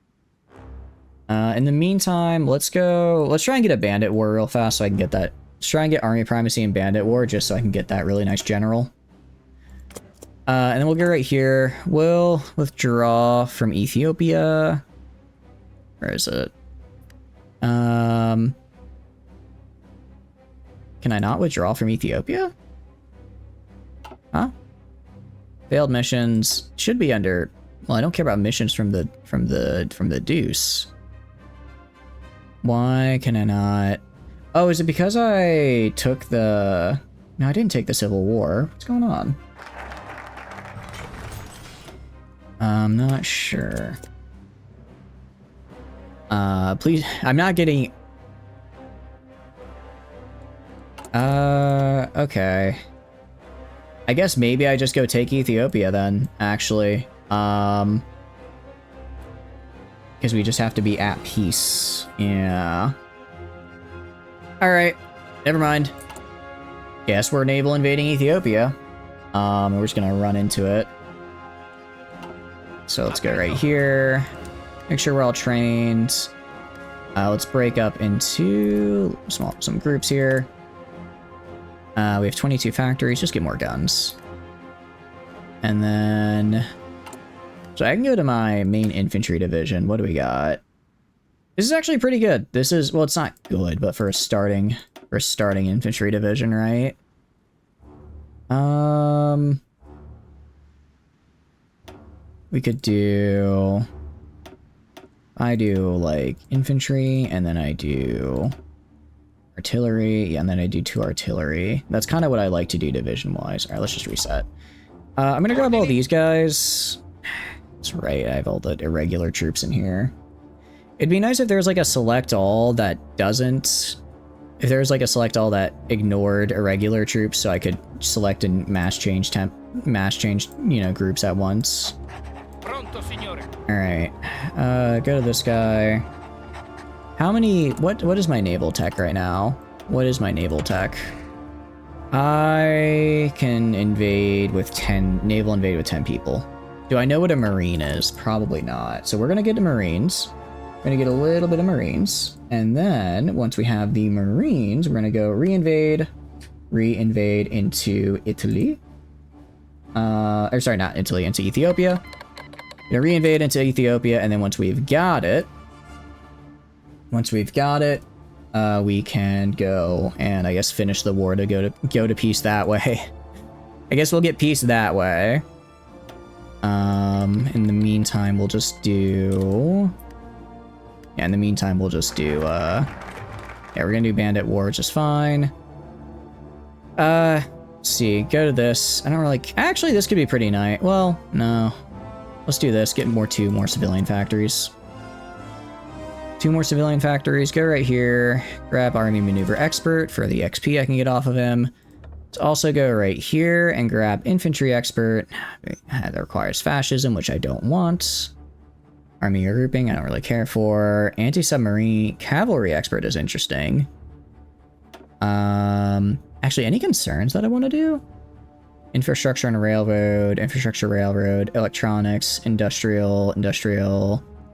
In the meantime, let's try and get a bandit war real fast so I can get that. Let's try and get army primacy and bandit war just so I can get that really nice general. And then we'll go right here. We'll withdraw from Ethiopia. Where is it? Can I not withdraw from Ethiopia? Huh? Failed missions should be under. Well, I don't care about missions from the deuce. Why can I not? Oh, is it because I took the? No, I didn't take the Civil War. What's going on? I'm not sure. Please, I'm not getting... Okay. I guess maybe I just go take Ethiopia then, actually. Because we just have to be at peace. Yeah. Alright. Never mind. Guess we're naval invading Ethiopia. We're just gonna run into it. So let's go right here. Make sure we're all trained. Let's break up into some groups here. We have 22 factories. Just get more guns. And then... So I can go to my main infantry division. What do we got? This is actually pretty good. This is... Well, it's not good, but for a starting infantry division, right? we could do... I do, like, infantry, and then I do artillery. Yeah, and then I do 2 artillery. That's kind of what I like to do division-wise. All right, let's just reset. I'm gonna grab all these guys. That's right, I have all the irregular troops in here. It'd be nice if there's, like, a select all that doesn't... If there's, like, a select all that ignored irregular troops, so I could select and mass change, you know, groups at once. Alright, go to this guy. How many, what is my naval tech right now? What is my naval tech? I can invade with 10, naval invade with 10 people. Do I know what a marine is? Probably not. So we're gonna get to marines. We're gonna get a little bit of marines. And then, once we have the marines, we're gonna go reinvade into Italy. Or sorry, not Italy, into Ethiopia. We're gonna reinvade into Ethiopia, and then once we've got it, we can go and I guess finish the war to go to peace that way. I guess we'll get peace that way. In the meantime, we'll just do... Yeah, in the meantime, we'll just do, yeah, we're gonna do bandit war, which is fine. Let's see, go to this. I don't really... Actually, this could be pretty nice. Well, no. Let's do this, get 2 more civilian factories. 2 more civilian factories, go right here, grab Army Maneuver Expert for the XP I can get off of him. Let's also go right here and grab Infantry Expert. That requires fascism, which I don't want. Army Grouping, I don't really care for. Anti-Submarine Cavalry Expert is interesting. Actually, any concerns that I want to do? Infrastructure and railroad, electronics, industrial,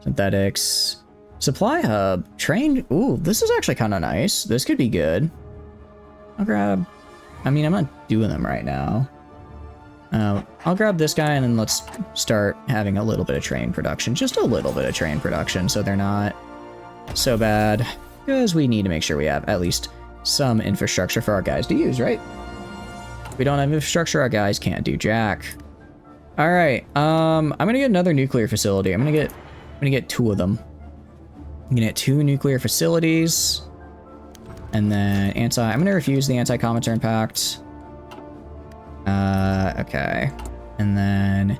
synthetics, supply hub, train. Ooh, this is actually kind of nice. This could be good. I'll grab, I mean, I'm not doing them right now. I'll grab this guy and then let's start having a little bit of train production. Just a little bit of train production so they're not so bad. Because we need to make sure we have at least some infrastructure for our guys to use, right? If we don't have infrastructure, our guys can't do jack. All right, I'm gonna get another nuclear facility. I'm gonna get 2 of them. I'm gonna get 2 nuclear facilities. And then I'm gonna refuse the anti-Comintern pact. Okay. And then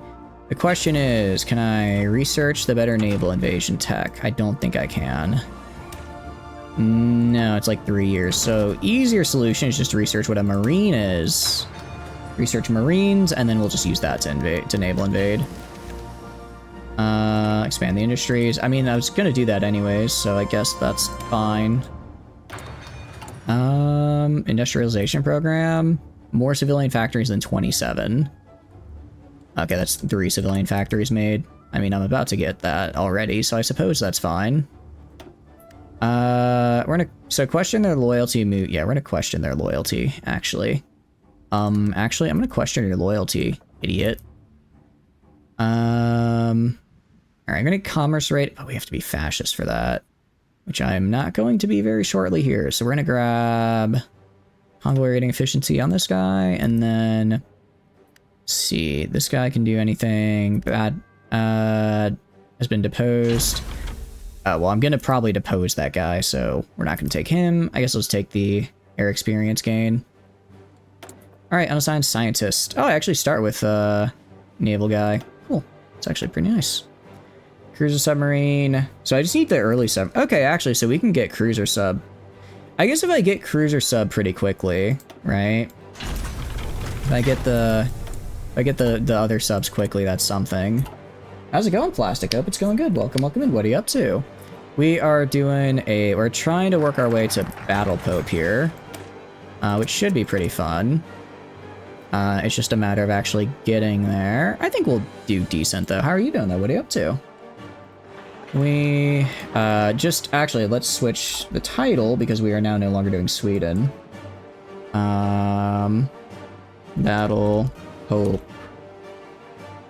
the question is, can I research the better naval invasion tech? I don't think I can. No, it's like 3 years. So easier solution is just to research what a marine is. Research marines, and then we'll just use that to naval invade. Expand the industries. I mean, I was gonna do that anyways, so I guess that's fine. Industrialization program. More civilian factories than 27. Okay, that's 3 civilian factories made. I mean, I'm about to get that already, so I suppose that's fine. So question their loyalty. Yeah, we're gonna question their loyalty, actually. Actually, I'm gonna question your loyalty, idiot. Alright, I'm gonna commerce rate. Oh, we have to be fascist for that. Which I'm not going to be very shortly here. So we're gonna grab convoy rating efficiency on this guy, and then let's see, this guy can do anything. Bad has been deposed. Well, I'm gonna probably depose that guy, so we're not gonna take him. I guess let's take the air experience gain. Alright, unassigned scientist. Oh, I actually start with naval guy. Cool. It's actually pretty nice. Cruiser submarine. So I just need the early sub. Okay, actually, so we can get cruiser sub. I guess if I get cruiser sub pretty quickly, right? If I get the other subs quickly, that's something. How's it going, Plastic? Hope it's going good. Welcome, welcome in. What are you up to? We are we're trying to work our way to Battle Pope here, which should be pretty fun. It's just a matter of actually getting there. I think we'll do decent, though. How are you doing, though? What are you up to? We, actually, let's switch the title, because we are now no longer doing Sweden. Battle Pope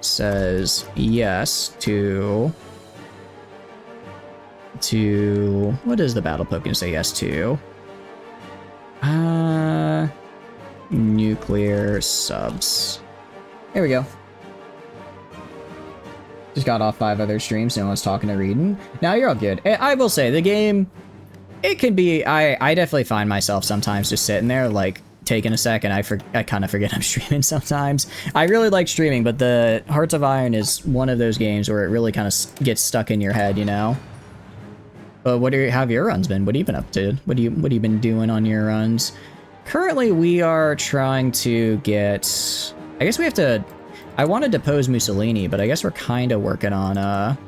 says yes to... What is the Battle Pope gonna say yes to? Nuclear subs. Here we go. Just got off 5 other streams, no one's talking or reading. Now you're all good. I will say, the game, it can be, I definitely find myself sometimes just sitting there, like, taking a second. I kind of forget I'm streaming sometimes. I really like streaming, but the Hearts of Iron is one of those games where it really kind of gets stuck in your head, you know? But how have your runs been? What have you been up to? What have you been doing on your runs? Currently, we are trying to get, I guess we have to, I want to depose Mussolini, but I guess we're kind of working on,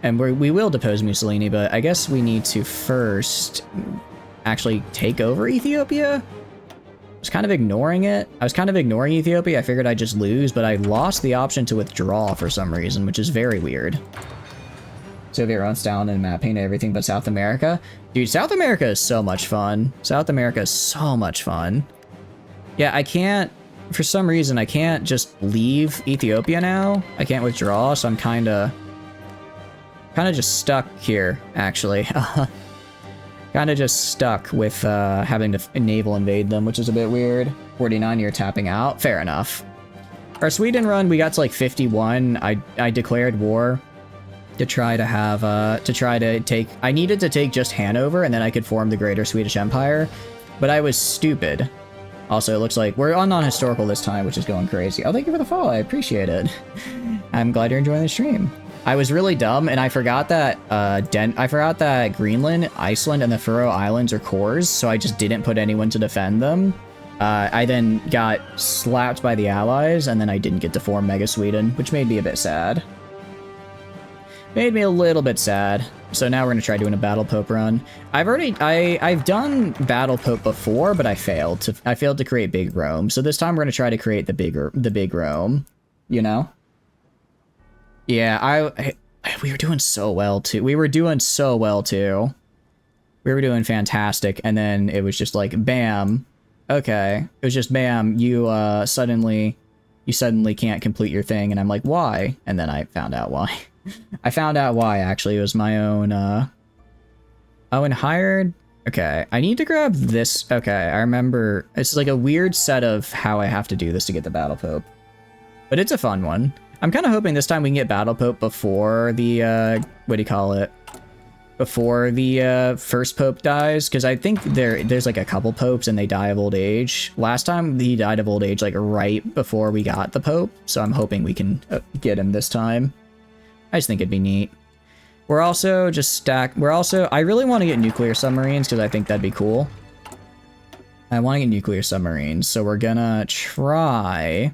and we will depose Mussolini, but I guess we need to first actually take over Ethiopia. I was kind of ignoring it. I was kind of ignoring Ethiopia. I figured I'd just lose, but I lost the option to withdraw for some reason, which is very weird. Soviet runs down and mapping everything but South America. Dude, South America is so much fun. South America is so much fun. Yeah, I can't, for some reason, I can't just leave Ethiopia now. I can't withdraw, so I'm kind of just stuck here, actually. Kind of just stuck with having to naval invade them, which is a bit weird. 49, you're tapping out. Fair enough. Our Sweden run, we got to like 51. I declared war to try to have, I needed to take just Hanover, and then I could form the Greater Swedish Empire, but I was stupid. Also, it looks like we're on non-historical this time, which is going crazy. Oh, thank you for the follow. I appreciate it. I'm glad you're enjoying the stream. I was really dumb, and I forgot that Greenland, Iceland, and the Faroe Islands are cores, so I just didn't put anyone to defend them. I then got slapped by the Allies, and then I didn't get to form Mega Sweden, which made me a bit sad. Made me a little bit sad. So now we're gonna try doing a Battle Pope run. I've done Battle Pope before, but I failed to create Big Rome. So this time we're gonna try to create the Big Rome, you know? Yeah, we were doing so well too. We were doing so well too. We were doing fantastic, and then it was just like, bam. Okay, it was just bam. You suddenly can't complete your thing, and I'm like, why? And then I found out why. I found out why, actually. It was my own, oh, and hired? Okay, I need to grab this. Okay, I remember. It's like a weird set of how I have to do this to get the Battle Pope. But it's a fun one. I'm kind of hoping this time we can get Battle Pope before the, what do you call it? Before the, first Pope dies, because I think there's like a couple Popes and they die of old age. Last time he died of old age, like, right before we got the Pope, so I'm hoping we can get him this time. I just think it'd be neat. We're also just I really want to get nuclear submarines because I think that'd be cool. I want to get nuclear submarines, so we're gonna try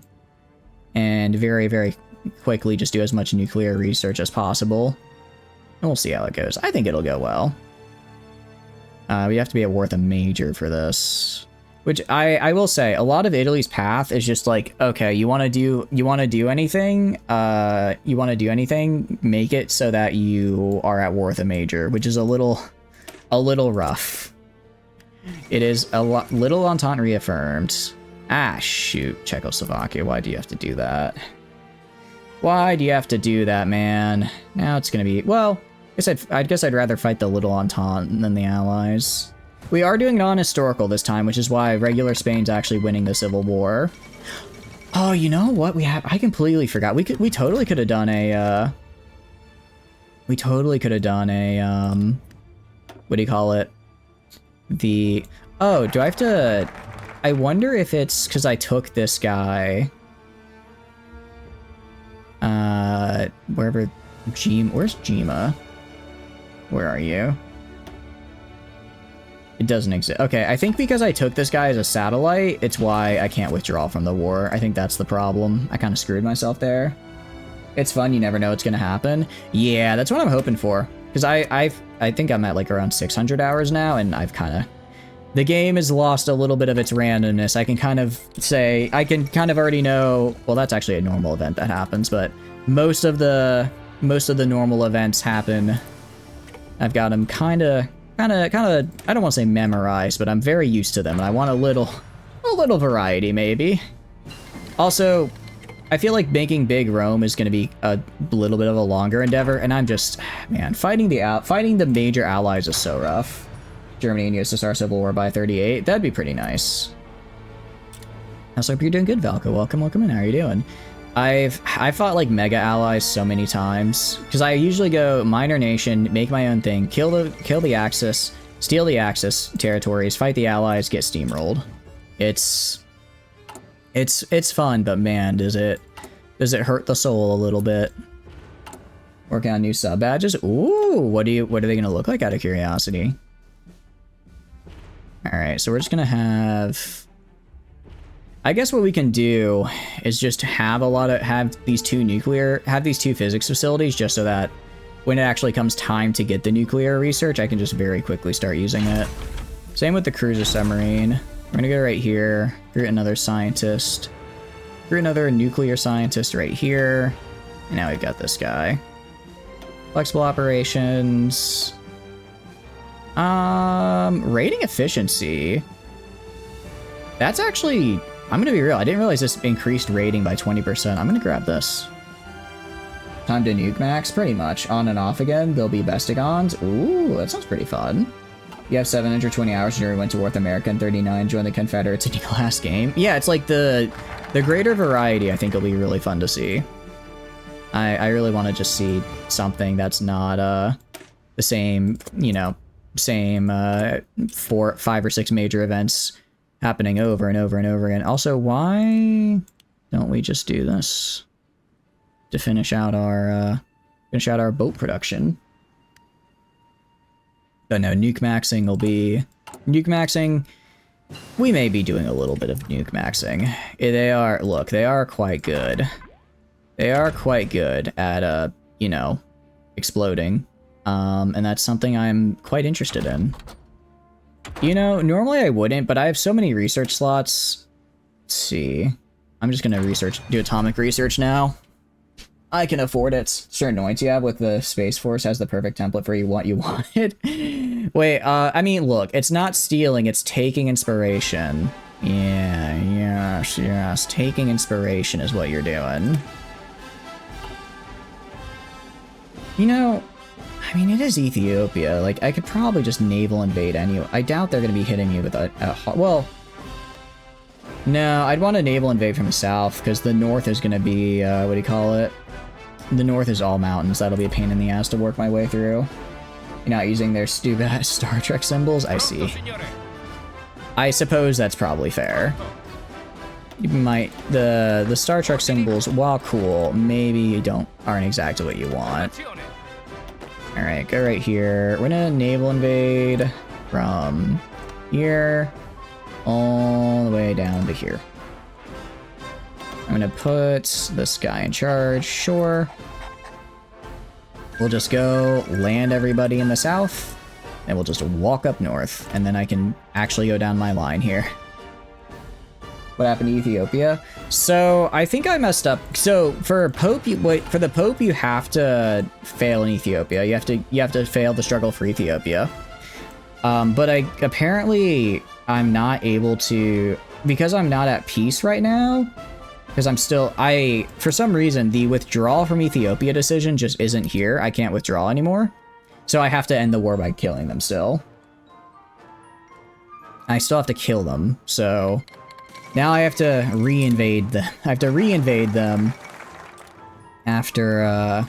and very, very quickly just do as much nuclear research as possible. And we'll see how it goes. I think it'll go well. We have to be at Worth a Major for this. Which I will say, a lot of Italy's path is just like, okay, you want to do anything, make it so that you are at Worth a Major, which is a little rough. It is a little Entente reaffirmed. Ah, shoot, Czechoslovakia, why do you have to do that? Why do you have to do that, man? Now it's gonna be, well, I guess I'd rather fight the little Entente than the Allies. We are doing non-historical this time, which is why regular Spain's actually winning the Civil War. Oh, you know what? I completely forgot. We totally could have done a, what do you call it? Oh, do I have to, I wonder if it's because I took this guy, where's Jima? Where are you? It doesn't exist. Okay, I think because I took this guy as a satellite, it's why I can't withdraw from the war. I think that's the problem. I kind of screwed myself there. It's fun, you never know what's gonna happen. Yeah, that's what I'm hoping for. Because I think I'm at like around 600 hours now, and I've kind of... The game has lost a little bit of its randomness. I can kind of say... I can kind of already know... Well, that's actually a normal event that happens, but most of the normal events happen. I've got them kind of, I don't want to say memorized, but I'm very used to them, and I want a little variety, maybe. Also, I feel like making Big Rome is going to be a little bit of a longer endeavor, and I'm just, man, fighting the major allies is so rough. Germany and USSR Civil War by 38, that'd be pretty nice. I hope you're doing good, Valka. Welcome in. How are you doing? I fought like mega allies so many times because I usually go minor nation, make my own thing, kill the Axis, steal the Axis territories, fight the allies, get steamrolled. It's fun, but man, does it hurt the soul a little bit. Working on new sub badges. Ooh, what are they gonna look like out of curiosity? All right, so we're just gonna have. I guess what we can do is just have these two physics facilities, just so that when it actually comes time to get the nuclear research, I can just very quickly start using it. Same with the cruiser submarine. We're gonna go right here, recruit another scientist, recruit another nuclear scientist right here, and now we've got this guy. Flexible operations. Rating efficiency. That's actually, I'm gonna be real, I didn't realize this increased rating by 20%. I'm gonna grab this. Time to nuke max, pretty much. On and off again, they'll be bestigons. Ooh, that sounds pretty fun. You have 720 hours during went to North America and 39 join the Confederates in your last game. Yeah, it's like the greater variety I think will be really fun to see. I really want to just see something that's not the same, you know, same 4, 5 or 6 major events happening over and over and over again. Also, why don't we just do this to finish out our boat production? But no, nuke maxing will be nuke maxing. We may be doing a little bit of nuke maxing. They are quite good. They are quite good at you know, exploding. And that's something I'm quite interested in. You know, normally I wouldn't, but I have so many research slots. Let's see. I'm just gonna do atomic research now. I can afford it. Certain annoyance you have with the Space Force has the perfect template for what you wanted. Wait, I mean, look, it's not stealing, it's taking inspiration. Yeah, yes. Taking inspiration is what you're doing. You know, I mean, it is Ethiopia. Like, I could probably just naval invade anyway. I doubt they're going to be hitting me with a well, no, I'd want to naval invade from the south, because the north is going to be, what do you call it? The north is all mountains. That'll be a pain in the ass to work my way through. You're not using their stupid Star Trek symbols? I see. I suppose that's probably fair. You might, the Star Trek symbols, while cool, maybe aren't exactly what you want. Alright, go right here. We're gonna naval invade from here all the way down to here. I'm gonna put this guy in charge, sure. We'll just go land everybody in the south, and we'll just walk up north, and then I can actually go down my line here. What happened to Ethiopia? So I think I messed up. So for the Pope, you have to fail in Ethiopia. You have to fail the struggle for Ethiopia. But apparently I'm not able to, because I'm not at peace right now. Because for some reason, the withdrawal from Ethiopia decision just isn't here. I can't withdraw anymore. So I have to end the war by killing them still. I still have to kill them, so now I have to re-invade them. I have to re-invade them after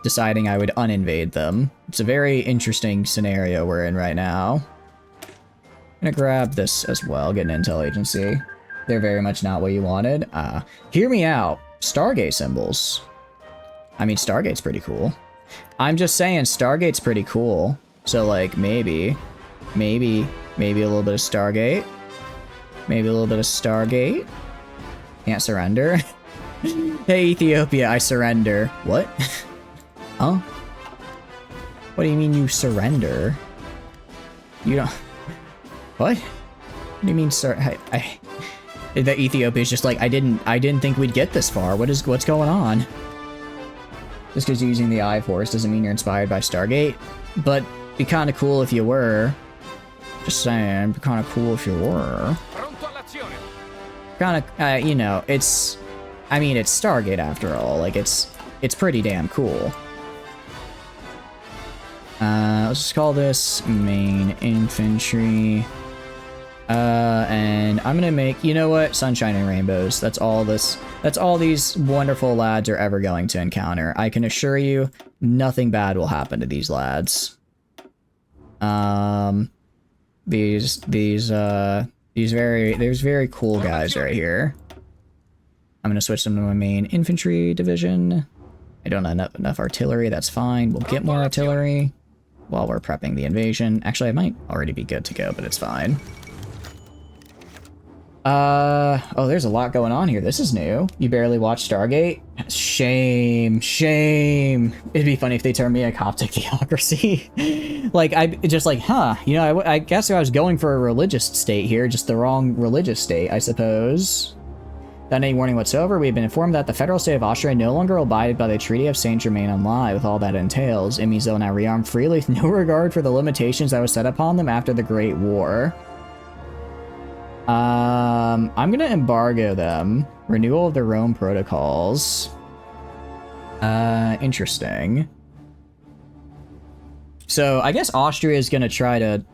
deciding I would uninvade them. It's a very interesting scenario we're in right now. I'm gonna grab this as well, get an intel agency. They're very much not what you wanted. Hear me out. Stargate symbols. I mean, Stargate's pretty cool. I'm just saying, Stargate's pretty cool. So, like, maybe a little bit of Stargate. Maybe a little bit of Stargate. Can't surrender. Hey, Ethiopia, I surrender. What? Huh? What do you mean you surrender? You don't... What? What do you mean, sir? That Ethiopia's just like, I didn't think we'd get this far. What's going on? Just because you're using the Eye Force doesn't mean you're inspired by Stargate. But be kind of cool if you were. Just saying, be kind of cool if you were. Kind of, you know, I mean, it's Stargate after all. Like, it's pretty damn cool. Let's just call this main infantry. And I'm gonna make, you know what? Sunshine and rainbows. That's all these wonderful lads are ever going to encounter. I can assure you, nothing bad will happen to these lads. There's very cool guys right here. I'm gonna switch them to my main infantry division. I don't have enough artillery, that's fine. We'll get more artillery while we're prepping the invasion. Actually, I might already be good to go, but it's fine. Oh, there's a lot going on here. This is new. You barely watched Stargate? Shame. It'd be funny if they turned me a Coptic theocracy. Like, you know, I guess I was going for a religious state here, just the wrong religious state, I suppose. Without any warning whatsoever, we have been informed that the federal state of Austria no longer abided by the Treaty of Saint-Germain-en-Laye, with all that entails. It means they'll now rearm freely with no regard for the limitations that was set upon them after the Great War. I'm gonna embargo them. Renewal of the Rome Protocols. Interesting. So, I guess Austria is gonna try to...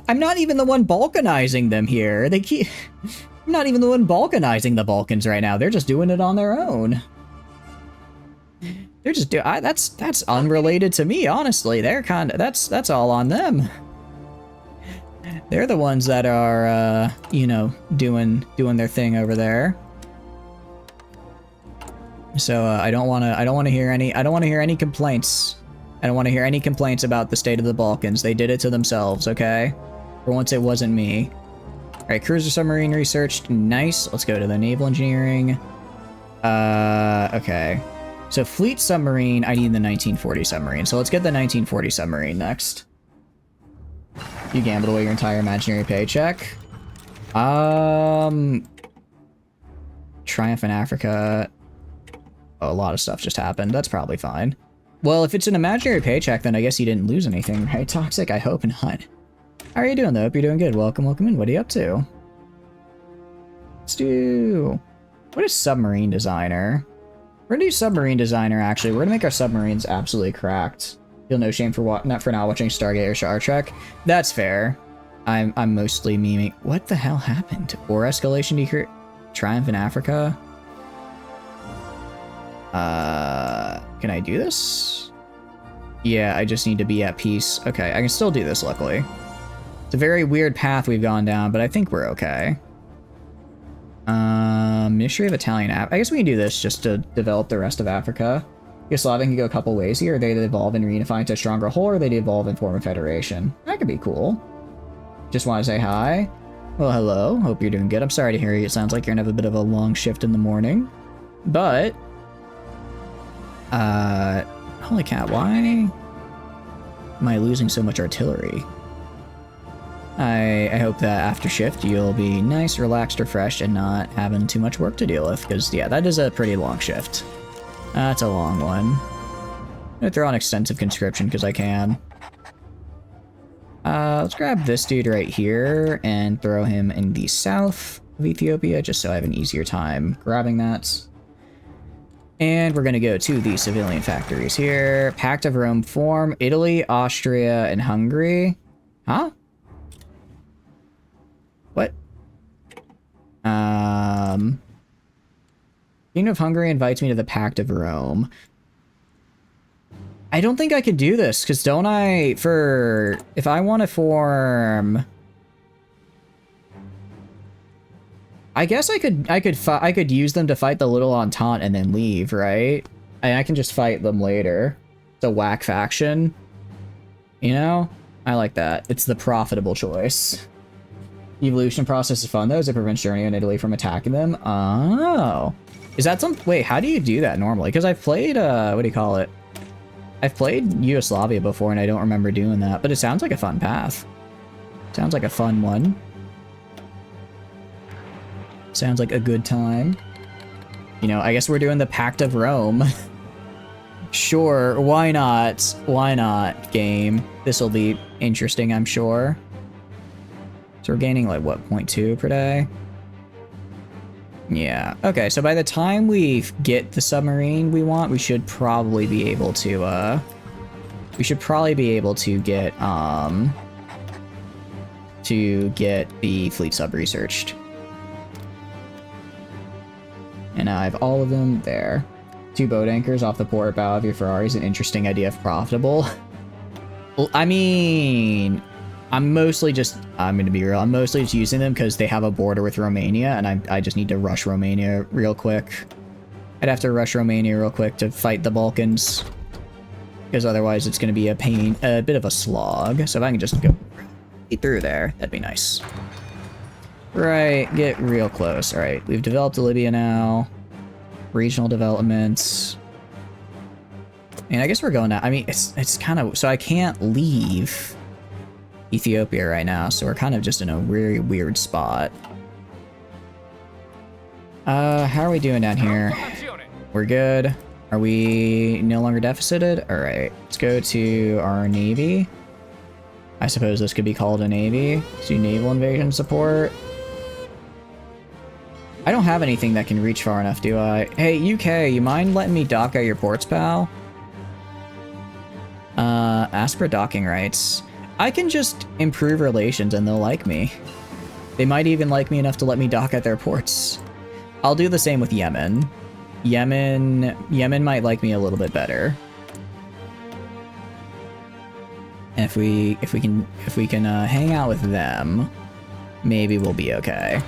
I'm not even the one balkanizing them here. I'm not even the one balkanizing the Balkans right now. They're just doing it on their own. They're just that's unrelated to me, honestly. That's all on them. They're the ones that are, you know, doing their thing over there. So I don't want to hear any complaints. I don't want to hear any complaints about the state of the Balkans. They did it to themselves, okay? For once, it wasn't me. All right, cruiser submarine researched. Nice. Let's go to the naval engineering. Okay. So fleet submarine. I need the 1940 submarine. So let's get the 1940 submarine next. You gambled away your entire imaginary paycheck. Triumph in Africa. Oh, a lot of stuff just happened. That's probably fine. Well, if it's an imaginary paycheck, then I guess you didn't lose anything, right, Toxic? I hope not. How are you doing, though? Hope you're doing good. Welcome in. What are you up to? Let's do... What is submarine designer? We're gonna do submarine designer, actually. We're gonna make our submarines absolutely cracked. Feel no shame for not watching Stargate or Star Trek. That's fair. I'm mostly memeing. What the hell happened? War escalation decrease. Triumph in Africa. Can I do this? Yeah, I just need to be at peace. Okay, I can still do this, luckily. It's a very weird path we've gone down, but I think we're okay. Ministry of Italian I guess we can do this just to develop the rest of Africa. Yugoslavia can go a couple ways here. They evolve and reunify into a stronger whole, or they evolve and form a federation. That could be cool. Just want to say hi. Well, hello. Hope you're doing good. I'm sorry to hear you. It sounds like you're gonna have a bit of a long shift in the morning. But... holy cat, why am I losing so much artillery? I hope that after shift you'll be nice, relaxed, refreshed, and not having too much work to deal with, because, yeah, that is a pretty long shift. That's a long one. I'm gonna throw on extensive conscription, because I can. Let's grab this dude right here, and throw him in the south of Ethiopia, just so I have an easier time grabbing that. And we're gonna go to the civilian factories here. Pact of Rome form, Italy, Austria, and Hungary. Huh? What? King of Hungary invites me to the Pact of Rome. I don't think I could do this, because don't I, if I want to form... I guess I could use them to fight the Little Entente and then leave, right? I can just fight them later. It's a whack faction. You know? I like that. It's the profitable choice. Evolution process is fun, though, as it prevents Germany and Italy from attacking them. Oh. Is that some... Wait, how do you do that normally? Because I've played, what do you call it? I've played Yugoslavia before, and I don't remember doing that. But it sounds like a fun path. Sounds like a fun one. Sounds like a good time. You know, I guess we're doing the Pact of Rome. Sure, why not? Why not, game? This'll be interesting, I'm sure. So we're gaining, like, what, 0.2 per day? Yeah. Okay, so by the time we get the submarine we want, we should probably be able to, get, to get the fleet sub researched. And now I have all of them there. 2 boat anchors off the port bow of your Ferrari is an interesting idea if profitable. Well, I mean, I'm going to be real, I'm mostly just using them because they have a border with Romania, and I just need to rush Romania real quick. I'd have to rush Romania real quick to fight the Balkans, because otherwise it's going to be a bit of a slog. So if I can just go through there, that'd be nice. Right, get real close. All right, we've developed Libya now. Regional developments. And I guess we're going now. I mean, it's kind of, so I can't leave Ethiopia right now, so we're kind of just in a very weird spot. How are we doing down here? We're good. Are we no longer deficited? All right, let's go to our navy. I suppose this could be called a navy. Let's do naval invasion support. I don't have anything that can reach far enough, do I? Hey, UK, you mind letting me dock at your ports, pal? Ask for docking rights. I can just improve relations and they'll like me. They might even like me enough to let me dock at their ports. I'll do the same with Yemen. Yemen might like me a little bit better. And if we can hang out with them, maybe we'll be okay.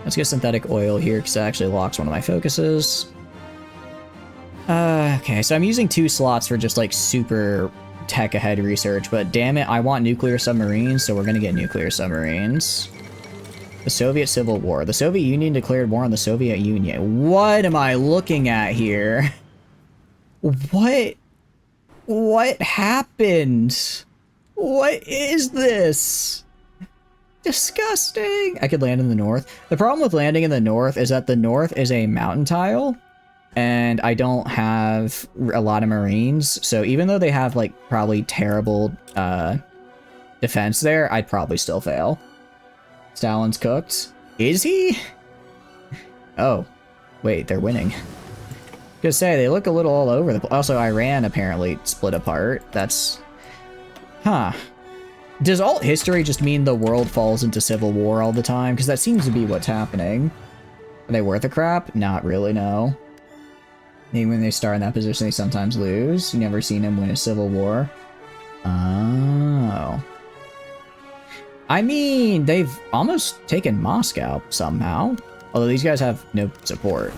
Let's get synthetic oil here because that actually locks one of my focuses. Okay, so I'm using 2 slots for just like super tech ahead research, but damn it, I want nuclear submarines, so we're gonna get nuclear submarines. The Soviet Civil War. The Soviet Union declared war on the Soviet Union. What am I looking at here? What happened? What is this? Disgusting. I could land in the north. The problem with landing in the north is that the north is a mountain tile, and I don't have a lot of marines, so even though they have like probably terrible defense there, I'd probably still fail. Stalin's cooked. Is he? Oh, wait, they're winning. Gonna say, they look a little all over the place. Also, Iran apparently split apart. That's... Huh. Does alt history just mean the world falls into civil war all the time? Because that seems to be what's happening. Are they worth a crap? Not really, no. Maybe when they start in that position, they sometimes lose. You never seen them win a civil war. Oh. I mean, they've almost taken Moscow somehow. Although these guys have no support.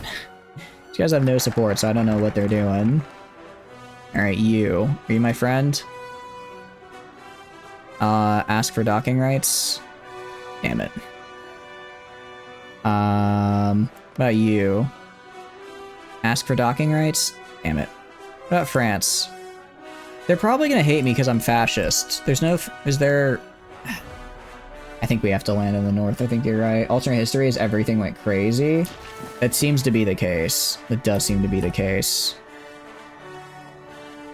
These guys have no support, so I don't know what they're doing. Alright, you. Are you my friend? Ask for docking rights. Damn it. What about you? Ask for docking rights? Damn it. What about France? They're probably gonna hate me because I'm fascist. There's no... Is there... I think we have to land in the north. I think you're right. Alternate history is everything went crazy. That seems to be the case. It does seem to be the case.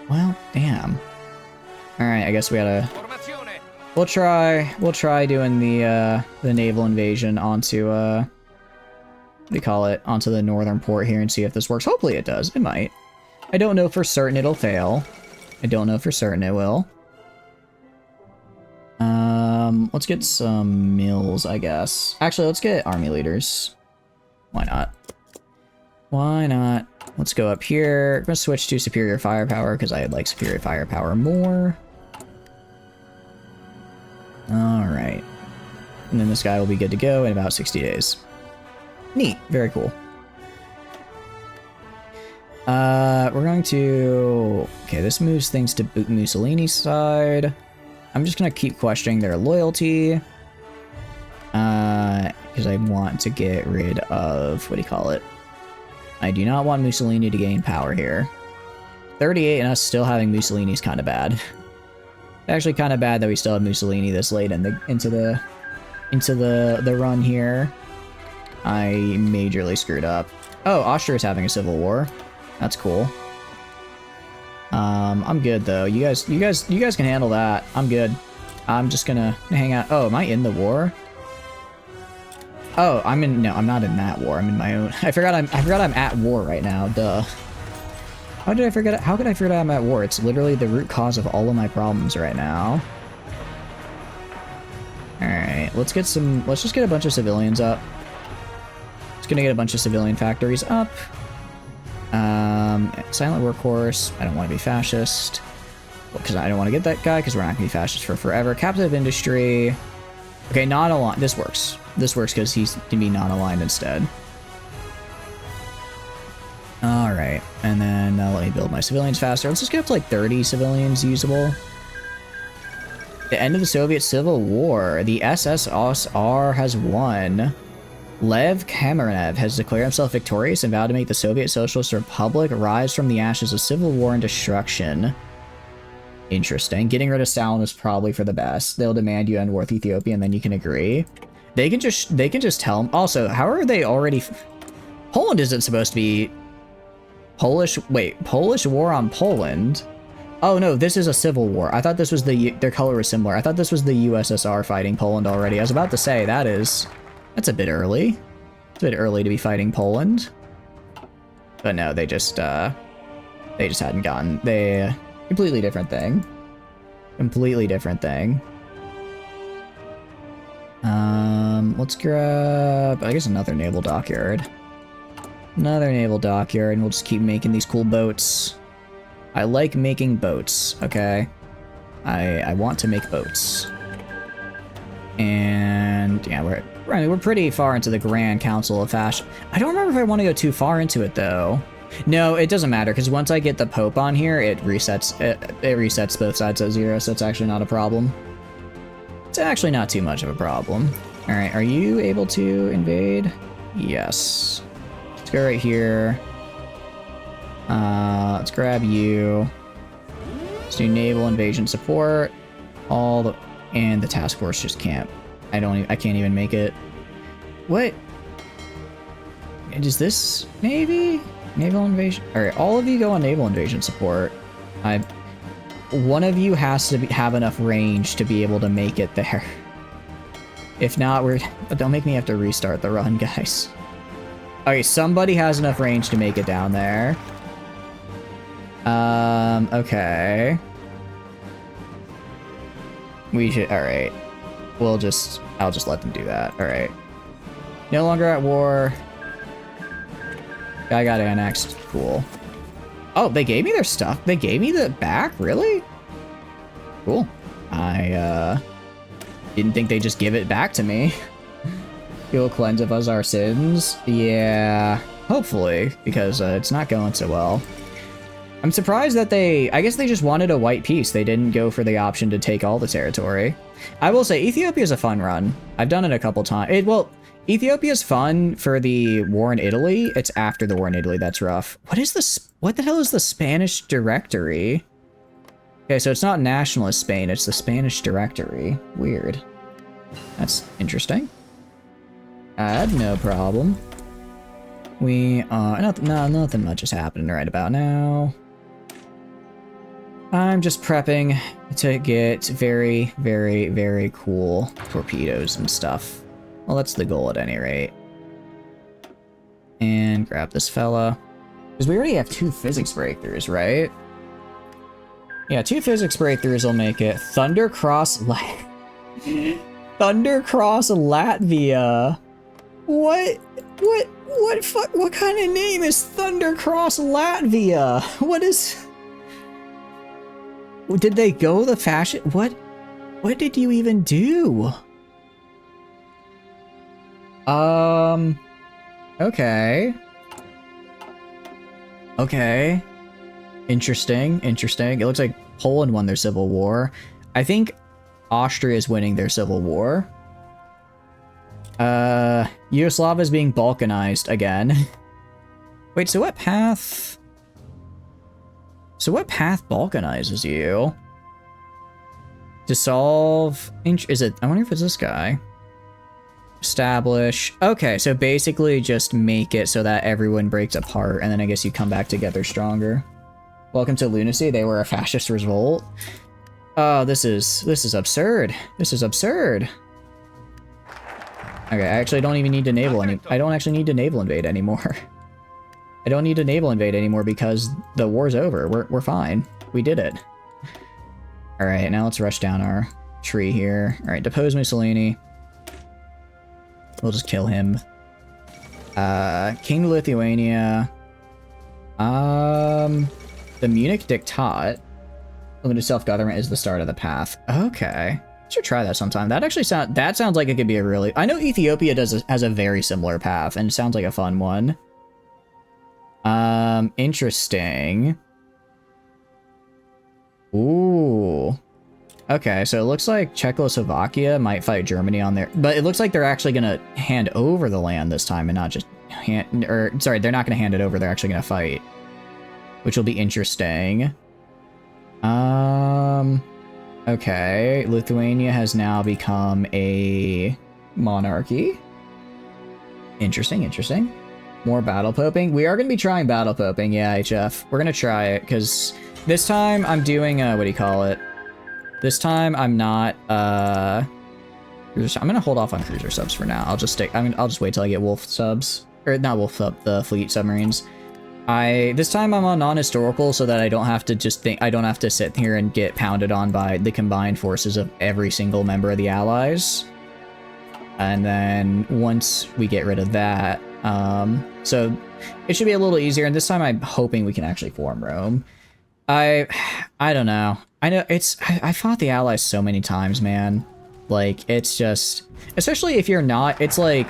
Well, damn. Alright, I guess we gotta... We'll try doing the naval invasion onto, what do you call it? Onto the northern port here and see if this works. Hopefully it does. It might. I don't know for certain it'll fail. I don't know for certain it will. Let's get some mills, I guess. Actually, let's get army leaders. Why not? Why not? Let's go up here. I'm gonna switch to superior firepower because I like superior firepower more. Alright. And then this guy will be good to go in about 60 days. Neat. Very cool. We're going to... Okay, this moves things to Mussolini's side. I'm just gonna keep questioning their loyalty. Because I want to get rid of... What do you call it? I do not want Mussolini to gain power here. 38 and us still having Mussolini is kind of bad. Actually kind of bad that we still have Mussolini this late in into the run here. I majorly screwed up. Oh, Austria is having a civil war. That's cool. I'm good though. You guys can handle that. I'm good. I'm just gonna hang out. Oh, am I in the war? Oh, no, I'm not in that war. I'm in my own. I forgot I'm at war right now. Duh. How did I forget? How could I forget I'm at war? It's literally the root cause of all of my problems right now. right, let's just get a bunch of civilians up. Just gonna get a bunch of civilian factories up. Silent workhorse. I don't want to be fascist. Because I don't want to get that guy, because we're not going to be fascist for forever. Captive industry. Okay, non-aligned. This works. This works because he's going to be non-aligned instead. Alright, and then let me build my civilians faster. Let's just get up to like 30 civilians usable. The end of the Soviet Civil War. The SSSR has won. Lev Kamenev has declared himself victorious and vowed to make the Soviet Socialist Republic rise from the ashes of civil war and destruction. Interesting. Getting rid of Stalin is probably for the best. They'll demand you end war with Ethiopia and then you can agree. They can just tell them. Also, how are they already... Poland isn't supposed to be... Polish war on Poland? Oh no, this is a civil war. I thought this was their color was similar. I thought this was the USSR fighting Poland already. I was about to say, that's a bit early. It's a bit early to be fighting Poland. But no, they just hadn't gotten... Completely different thing. Completely different thing. Let's grab, I guess, another naval dockyard. Another naval dockyard, and we'll just keep making these cool boats. I like making boats, okay? I want to make boats. And yeah, we're pretty far into the Grand Council of Fashion. I don't remember if I want to go too far into it though. No, it doesn't matter because once I get the Pope on here, it resets both sides at 0, so it's actually not a problem. It's actually not too much of a problem. All right, are you able to invade? Yes. Let's go right here. Let's grab you. Let's do naval invasion support. And the task force just can't. I can't even make it. What? Is this maybe naval invasion? All right, all of you go on naval invasion support. One of you has to have enough range to be able to make it there. If not, don't make me have to restart the run, guys. Okay, somebody has enough range to make it down there. Okay. We should, alright. I'll just let them do that. Alright. No longer at war. I got annexed. Cool. Oh, they gave me their stuff? They gave me the back? Really? Cool. I, didn't think they'd just give it back to me. He'll cleanse of us our sins. Yeah, hopefully, because it's not going so well. I'm surprised that I guess they just wanted a white piece. They didn't go for the option to take all the territory. I will say, Ethiopia's a fun run. I've done it a couple times. Well, Ethiopia's fun for the war in Italy. It's after the war in Italy that's rough. What the hell is the Spanish Directory? Okay, so it's not nationalist Spain, it's the Spanish Directory. Weird. That's interesting. No problem. We are... nothing much is happening right about now. I'm just prepping to get very, very, very cool torpedoes and stuff. Well, that's the goal at any rate. And grab this fella. Because we already have 2 physics breakthroughs, right? Yeah, 2 physics breakthroughs will make it. Thundercross Latvia. What kind of name is Thundercross Latvia? What is... Did they go the fashion? What did you even do? Okay. Okay. Interesting. It looks like Poland won their civil war. I think Austria is winning their civil war. Yugoslavia is being balkanized again. Wait, so what path balkanizes you? Dissolve... Is it... I wonder if it's this guy. Establish... Okay, so basically just make it so that everyone breaks apart, and then I guess you come back together stronger. Welcome to lunacy. They were a fascist revolt. Oh, this is absurd. This is absurd. Okay, I actually don't even need to naval I don't actually need to naval invade anymore. I don't need to naval invade anymore because the war's over. We're fine. We did it. All right, now let's rush down our tree here. All right, depose Mussolini. We'll just kill him. King of Lithuania. The Munich Diktat. Limited self-government is the start of the path. Okay. Should try that sometime. That actually sounds like it could be a really... I know Ethiopia has a very similar path, and it sounds like a fun one. Interesting. Ooh. Okay, so it looks like Czechoslovakia might fight Germany on there, but it looks like they're actually gonna hand over the land this time and not just sorry, they're not gonna hand it over, they're actually gonna fight, which will be interesting. Okay, Lithuania has now become a monarchy. Interesting, interesting. More battle poping. We are going to be trying battle poping, yeah, HF. We're going to try it, because this time I'm doing, what do you call it? This time I'm not, I'm going to hold off on cruiser subs for now. I'll just wait till I get wolf subs. Or, not wolf sub, the fleet submarines. This time I'm on non-historical so that I don't have to I don't have to sit here and get pounded on by the combined forces of every single member of the Allies. And then once we get rid of that, so it should be a little easier. And this time I'm hoping we can actually form Rome. I don't know. I know I fought the Allies so many times, man. Like, it's just, especially if you're not, it's like,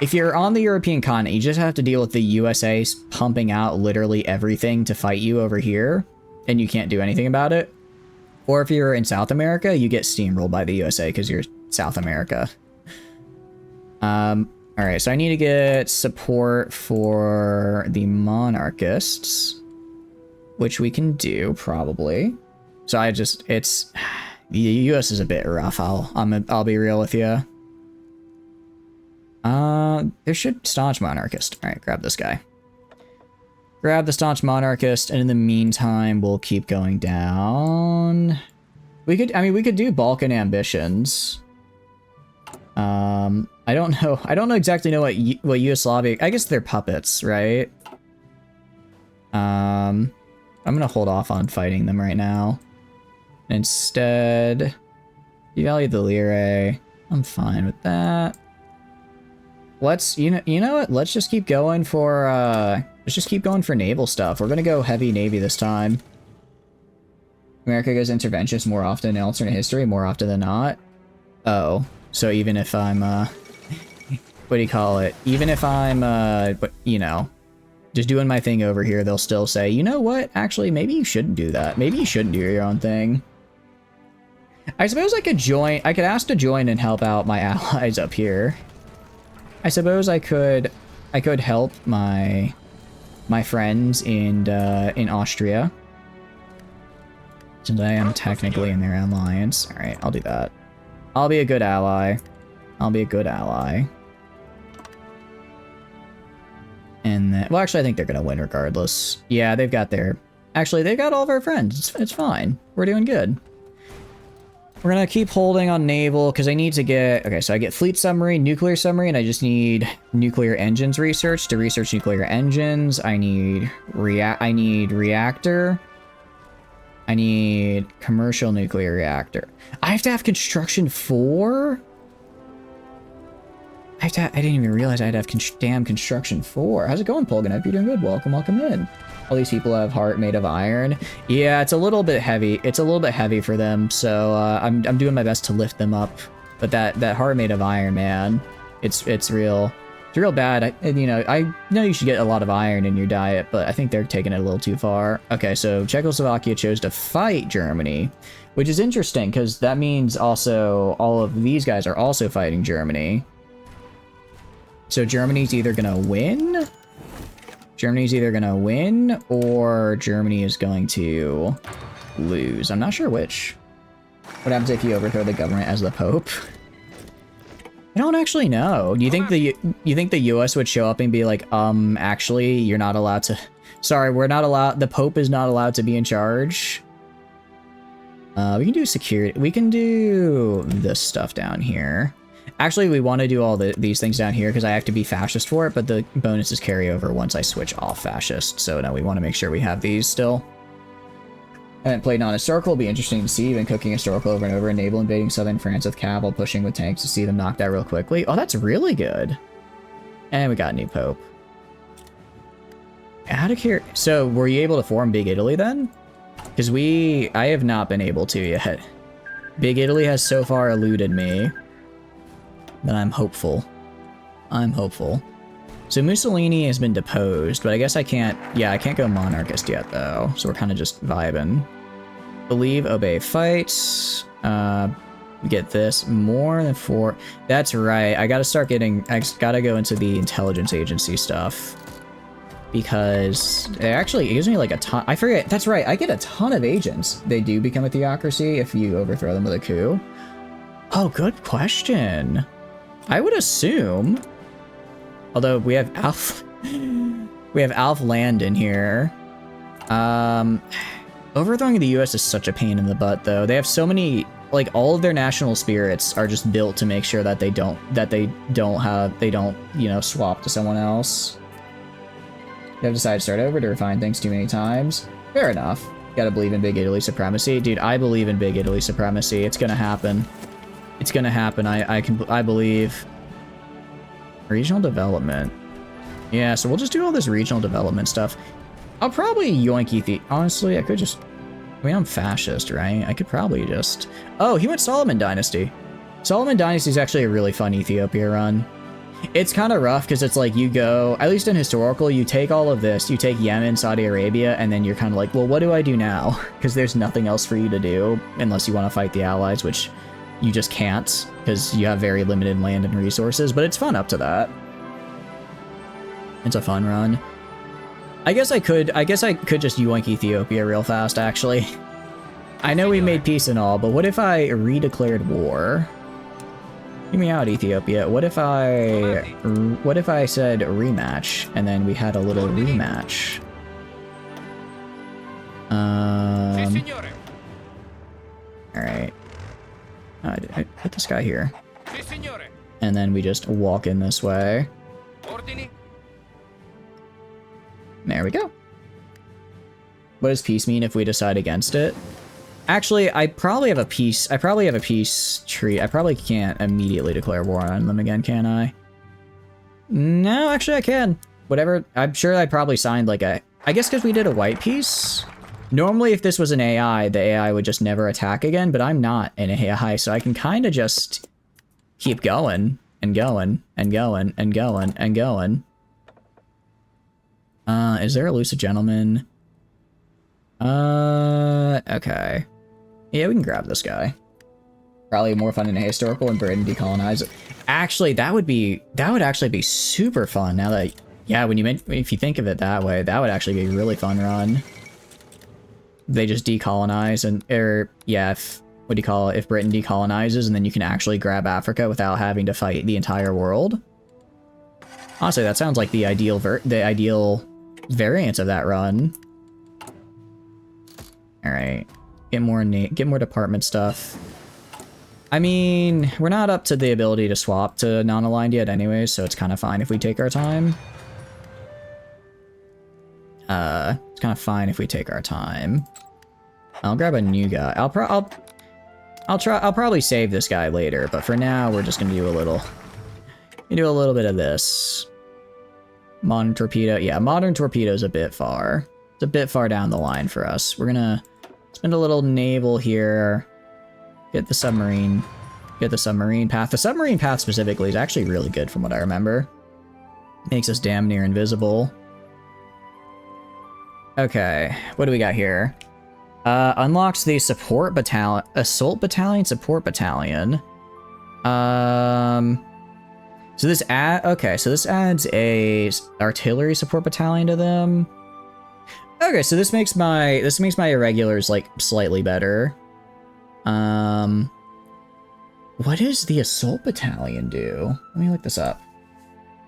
if you're on the European continent, you just have to deal with the USA pumping out literally everything to fight you over here, and you can't do anything about it. Or if you're in South America, you get steamrolled by the USA because you're South America. Alright, so I need to get support for the monarchists, which we can do, probably. So the US is a bit rough, I'll be real with you. There should staunch monarchist. All right, grab this guy. Grab the staunch monarchist, and in the meantime, we'll keep going down. We could do Balkan ambitions. I don't know exactly what Yugoslavia. I guess they're puppets, right? I'm gonna hold off on fighting them right now. Instead, devalue the lire. I'm fine with that. Let's, you know what? Let's just keep going for, naval stuff. We're gonna go heavy navy this time. America goes interventionist more often in alternate history, more often than not. Oh, so even if I'm, what do you call it? Even if I'm, just doing my thing over here, they'll still say, you know what? Actually, maybe you shouldn't do that. Maybe you shouldn't do your own thing. I suppose I could ask to join and help out my allies up here. I suppose I could help my friends in Austria, since I am technically in their alliance. All right, I'll do that. I'll be a good ally. And then, well, actually, I think they're gonna win regardless. Yeah, they've got all of our friends. It's fine. We're doing good. We're gonna keep holding on naval because I need to get, okay, so I get fleet submarine, nuclear submarine. I just need nuclear engines research to research nuclear engines. I need reactor. I need commercial nuclear reactor. I have to have construction 4? I didn't even realize I had to have damn construction 4. How's it going, Polganov? You're doing good. Welcome in. All these people have heart made of iron. Yeah, it's a little bit heavy. It's a little bit heavy for them, so I'm doing my best to lift them up. But that heart made of iron, man, it's real bad. I know you should get a lot of iron in your diet, but I think they're taking it a little too far. Okay, so Czechoslovakia chose to fight Germany, which is interesting because that means also all of these guys are also fighting Germany. So Germany's either gonna win. Or Germany is going to lose. I'm not sure which. What happens if you overthrow the government as the Pope? I don't actually know. Do you think the US would show up and be like, actually, you're not allowed to... Sorry, we're not allowed... The Pope is not allowed to be in charge? We can do security. We can do this stuff down here. Actually, we want to do all these things down here because I have to be fascist for it, but the bonuses carry over once I switch off fascist. So no, we want to make sure we have these still. I haven't played non-historical. It'll be interesting to see. Even cooking historical over and over. Enable invading southern France with cav while pushing with tanks to see them knocked out real quickly. Oh, that's really good. And we got a new pope. Out of here. So, were you able to form Big Italy then? Because I have not been able to yet. Big Italy has so far eluded me. But I'm hopeful. I'm hopeful. So Mussolini has been deposed, but I guess I can't, yeah, I can't go monarchist yet though. So we're kind of just vibing. Believe, obey, fight. Get this, more than 4. That's right, I gotta start getting, I gotta go into the intelligence agency stuff. Because it actually gives me like a ton, I forget, that's right, I get a ton of agents. They do become a theocracy if you overthrow them with a coup. Oh, good question. I would assume. Although we have Alf, we have Alf Land in here. Overthrowing the U.S. is such a pain in the butt, though. They have so many, like all of their national spirits are just built to make sure that they don't, you know, swap to someone else. You have decided to start over to refine things too many times. Fair enough. Gotta believe in Big Italy supremacy, dude. I believe in Big Italy supremacy. It's gonna happen. It's gonna happen. I believe. Regional development. Yeah, so we'll just do all this regional development stuff. I'll probably yoink the. Honestly, I could just. I mean, I'm fascist, right? I could probably just. Oh, he went Solomon Dynasty. Solomon Dynasty is actually a really fun Ethiopia run. It's kind of rough because it's like you go, at least in historical, you take all of this, you take Yemen, Saudi Arabia, and then you're kind of like, well, what do I do now? Because there's nothing else for you to do unless you want to fight the Allies, which you just can't because you have very limited land and resources, but it's fun up to that. It's a fun run. I guess I could just yoink Ethiopia real fast, actually. I know we made peace and all, but what if I redeclared war? Hear me out, Ethiopia. What if I said rematch, and then we had a little rematch? Alright. I put this guy here. And then we just walk in this way. There we go. What does peace mean if we decide against it? Actually, I probably have a peace treaty. I probably can't immediately declare war on them again, can I? No, actually I can. Whatever, I'm sure I probably signed like I guess because we did a white peace. Normally, if this was an AI, the AI would just never attack again, but I'm not an AI, so I can kind of just keep going and going and going and going and going. Is there a lucid gentleman? Okay. Yeah, we can grab this guy. Probably more fun than a historical and Britain decolonize it. Actually, that would actually be super fun now that, yeah, if you think of it that way, that would actually be a really fun run. They just decolonize and, if Britain decolonizes and then you can actually grab Africa without having to fight the entire world. Honestly, that sounds like the ideal variance of that run. Alright. Get more department stuff. I mean, we're not up to the ability to swap to non-aligned yet anyway, so it's kind of fine if we take our time. It's kind of fine if we take our time. I'll grab a new guy. I'll probably save this guy later, but for now we're just gonna do a little bit of this. Modern torpedo. Yeah, modern torpedo's a bit far. It's a bit far down the line for us. We're gonna spend a little naval here. Get the submarine path. The submarine path specifically is actually really good from what I remember. Makes us damn near invisible. Okay, what do we got here? Unlocks the support battalion, assault battalion, support battalion. So this adds a artillery support battalion to them. Okay, so this makes my irregulars like slightly better. What does the assault battalion do? Let me look this up.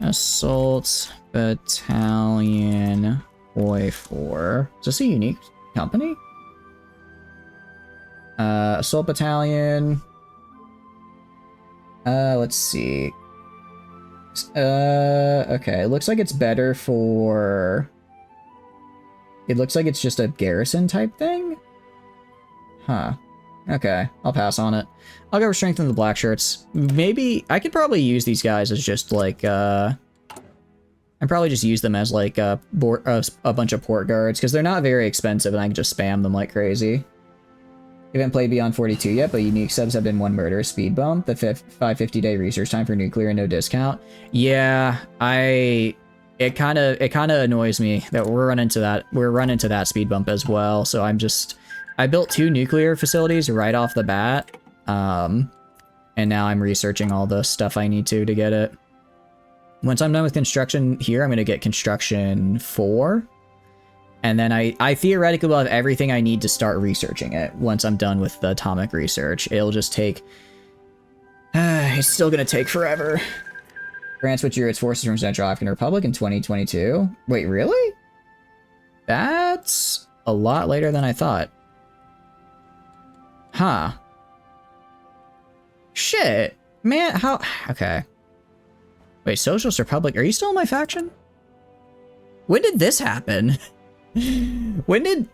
Assault battalion OI4. Is this a unique company? Assault battalion. Let's see. Okay, it looks like it's better for... It looks like it's just a garrison type thing? Huh. Okay, I'll pass on it. I'll go strengthen the black shirts. Maybe I could probably use these guys as just like I'd probably just use them as like a bunch of port guards because they're not very expensive and I can just spam them like crazy. Haven't played Beyond 42 yet, but unique subs have been one murder, speed bump, the 550-day research time for nuclear and no discount. Yeah, it kind of annoys me that we're running into that speed bump as well. So I built 2 nuclear facilities right off the bat, and now I'm researching all the stuff I need to get it. Once I'm done with construction here, I'm going to get construction 4. And then I theoretically will have everything I need to start researching it once I'm done with the atomic research. It'll just take... it's still going to take forever. France withdrew its forces from Central African Republic in 2022. Wait, really? That's a lot later than I thought. Huh. Shit. Man, how... Okay. Wait, Socialist Republic, are you still in my faction? When did this happen? When did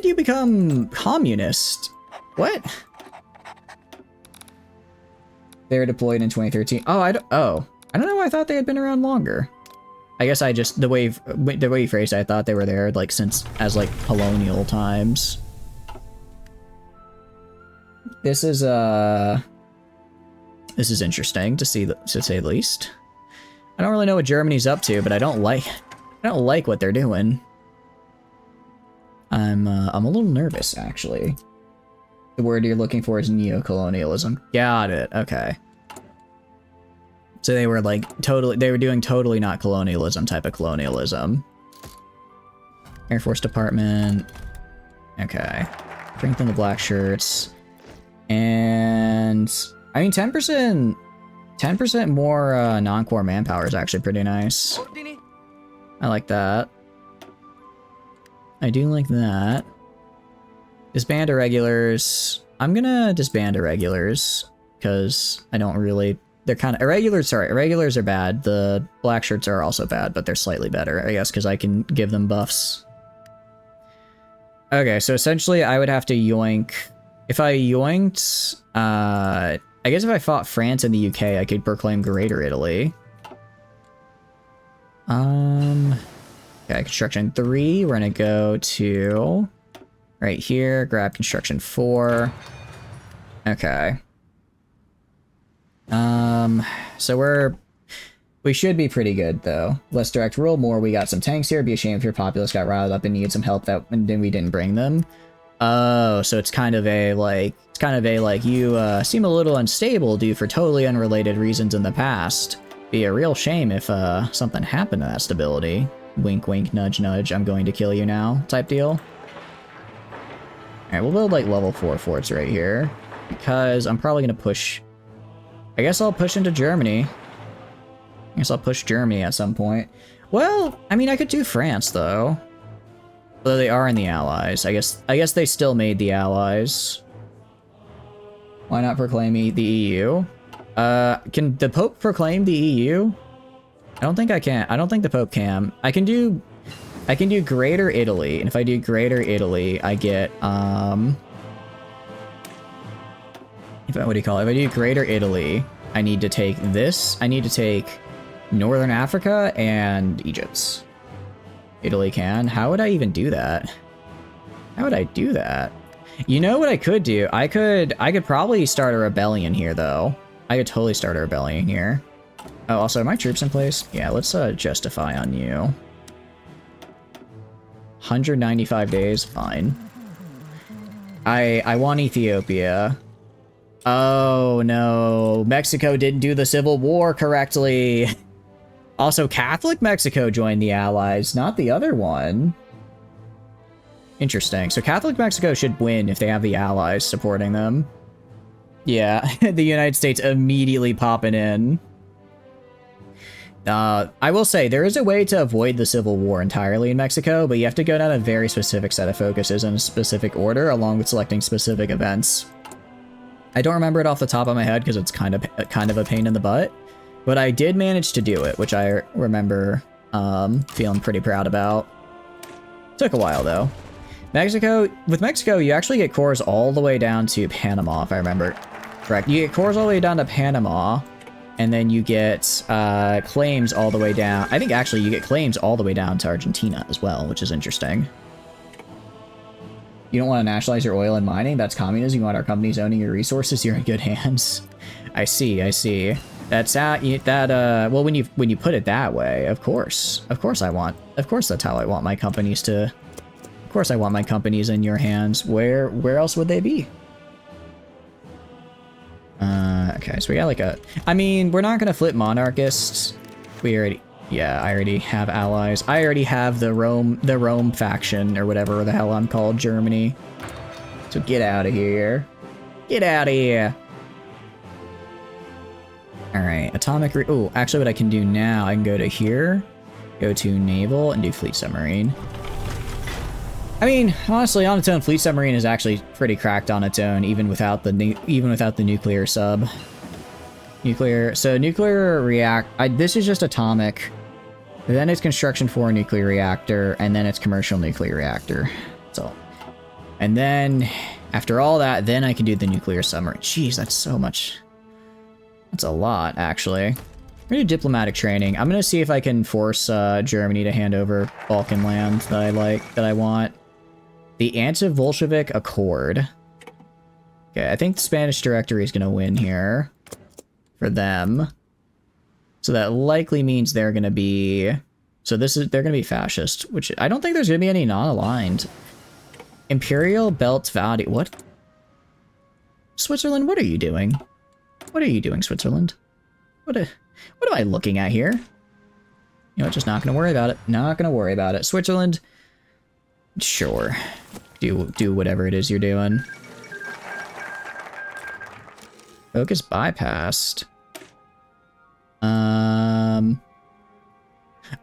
you become communist? What? They were deployed in 2013. Oh, I don't know why I thought they had been around longer. I guess I just, the way you phrased it, I thought they were there like since as like colonial times. This is interesting to see, to say the least. I don't really know what Germany's up to, but I don't like what they're doing. I'm a little nervous actually. The word you're looking for is neo-colonialism. Got it. Okay. So they were like they were doing totally not colonialism type of colonialism. Air Force Department. Okay. Strengthen the black shirts. And I mean 10% more non-core manpower is actually pretty nice. I like that. I do like that. Disband irregulars. I'm gonna disband irregulars because I don't really... They're kind of... Irregulars are bad. The black shirts are also bad, but they're slightly better, I guess, because I can give them buffs. Okay, so essentially I would have to yoink... If I yoinked... I guess if I fought France and the UK, I could proclaim Greater Italy. Okay, construction 3. We're gonna go to... right here, grab construction 4. Okay. So we should be pretty good though. Less direct rule, more. We got some tanks here. Be a shame if your populace got riled up and needed some help and then we didn't bring them. Oh, so it's kind of a like you seem a little unstable due for totally unrelated reasons in the past. Be a real shame if something happened to that stability. Wink wink nudge nudge, I'm going to kill you now type deal. Alright, we'll build like level 4 forts right here. Because I'm probably gonna push... I guess I'll push into Germany. I guess I'll push Germany at some point. Well, I mean I could do France though. Although they are in the Allies. I guess they still made the Allies. Why not proclaim the EU? Can the Pope proclaim the EU? I don't think I can. I don't think the Pope can. I can do Greater Italy, and if I do Greater Italy, I get what do you call it? If I do Greater Italy, I need to take this. I need to take Northern Africa and Egypt. Italy can. How would I even do that? How would I do that? You know what I could do? I could probably start a rebellion here, though. I could totally start a rebellion here. Oh, also, are my troops in place? Yeah, let's justify on you. 195 days, fine. I want Ethiopia. Oh no, Mexico didn't do the Civil War correctly. Also, Catholic Mexico joined the Allies, not the other one. Interesting. So Catholic Mexico should win if they have the Allies supporting them. Yeah, the United States immediately popping in. I will say, there is a way to avoid the Civil War entirely in Mexico, but you have to go down a very specific set of focuses in a specific order, along with selecting specific events. I don't remember it off the top of my head because it's kind of a pain in the butt, but I did manage to do it, which I remember feeling pretty proud about. Took a while, though. With Mexico, you actually get cores all the way down to Panama, if I remember correct. You get cores all the way down to Panama, and then you get claims all the way down. I think actually you get claims all the way down to Argentina as well, which is interesting. You don't want to nationalize your oil and mining? That's communism. You want our companies owning your resources? You're in good hands. I see, I see. That's well, when you put it that way, of course that's how I want my companies to. Of course I want my companies in your hands. Where else would they be? Okay, so we got like I mean, we're not gonna flip monarchists. I already have allies. I already have the Rome faction, or whatever the hell I'm called, Germany. So get out of here. Get out of here. Alright, atomic oh, actually what I can do now, I can go to here, go to naval, and do fleet submarine. I mean, honestly, on its own, fleet submarine is actually pretty cracked on its own, even without the nuclear sub. Nuclear this is just atomic. Then it's construction for a nuclear reactor, and then it's commercial nuclear reactor. So, and then after all that, then I can do the nuclear submarine. Jeez, that's so much. That's a lot, actually. I'm gonna do diplomatic training. I'm gonna see if I can force Germany to hand over Balkan land that I want. The Anti-Bolshevik Accord. Okay, I think the Spanish Directory is gonna win here for them. So that likely means they're gonna be. They're gonna be fascist, which I don't think there's gonna be any non-aligned. Imperial Belt Valley. What? Switzerland, what are you doing? What are you doing, Switzerland? What am I looking at here? You know what, just not gonna worry about it. Not gonna worry about it. Switzerland, sure. Do whatever it is you're doing. Focus bypassed.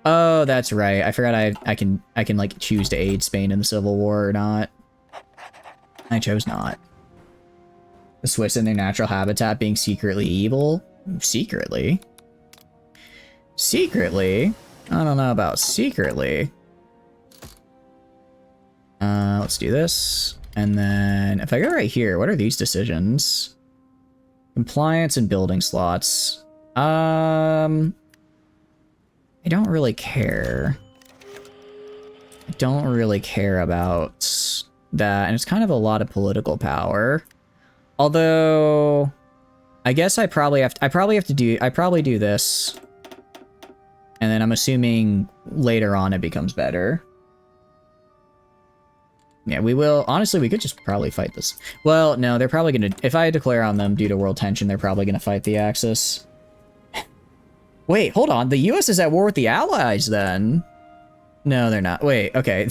Oh, that's right. I forgot I can like choose to aid Spain in the Civil War or not. I chose not. The Swiss in their natural habitat being secretly evil? Secretly? Secretly? I don't know about secretly. Let's do this. And then if I go right here, what are these decisions? Compliance and building slots. I don't really care. I don't really care about that, and it's kind of a lot of political power. Although, I guess I probably do this, and then I'm assuming later on it becomes better. Yeah, we will. Honestly, we could just probably fight this. Well, no, they're probably gonna. If I declare on them due to world tension, they're probably gonna fight the Axis. Wait, hold on. The U.S. is at war with the Allies, then. No, they're not. Wait, okay.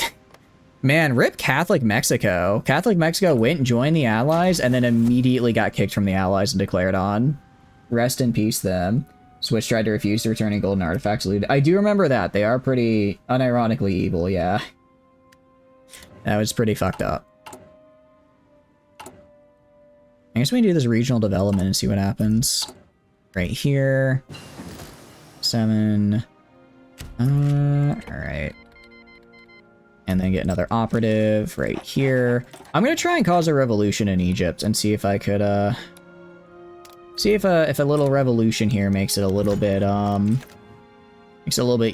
Man, rip Catholic Mexico. Catholic Mexico went and joined the Allies, and then immediately got kicked from the Allies and declared on. Rest in peace, them. Swiss tried to refuse to return any golden artifacts. I do remember that. They are pretty unironically evil, yeah. That was pretty fucked up. I guess we can do this regional development and see what happens. Right here. 7. Alright. And then get another operative right here. I'm gonna try and cause a revolution in Egypt and see if I could, see if a little revolution here makes it a little bit,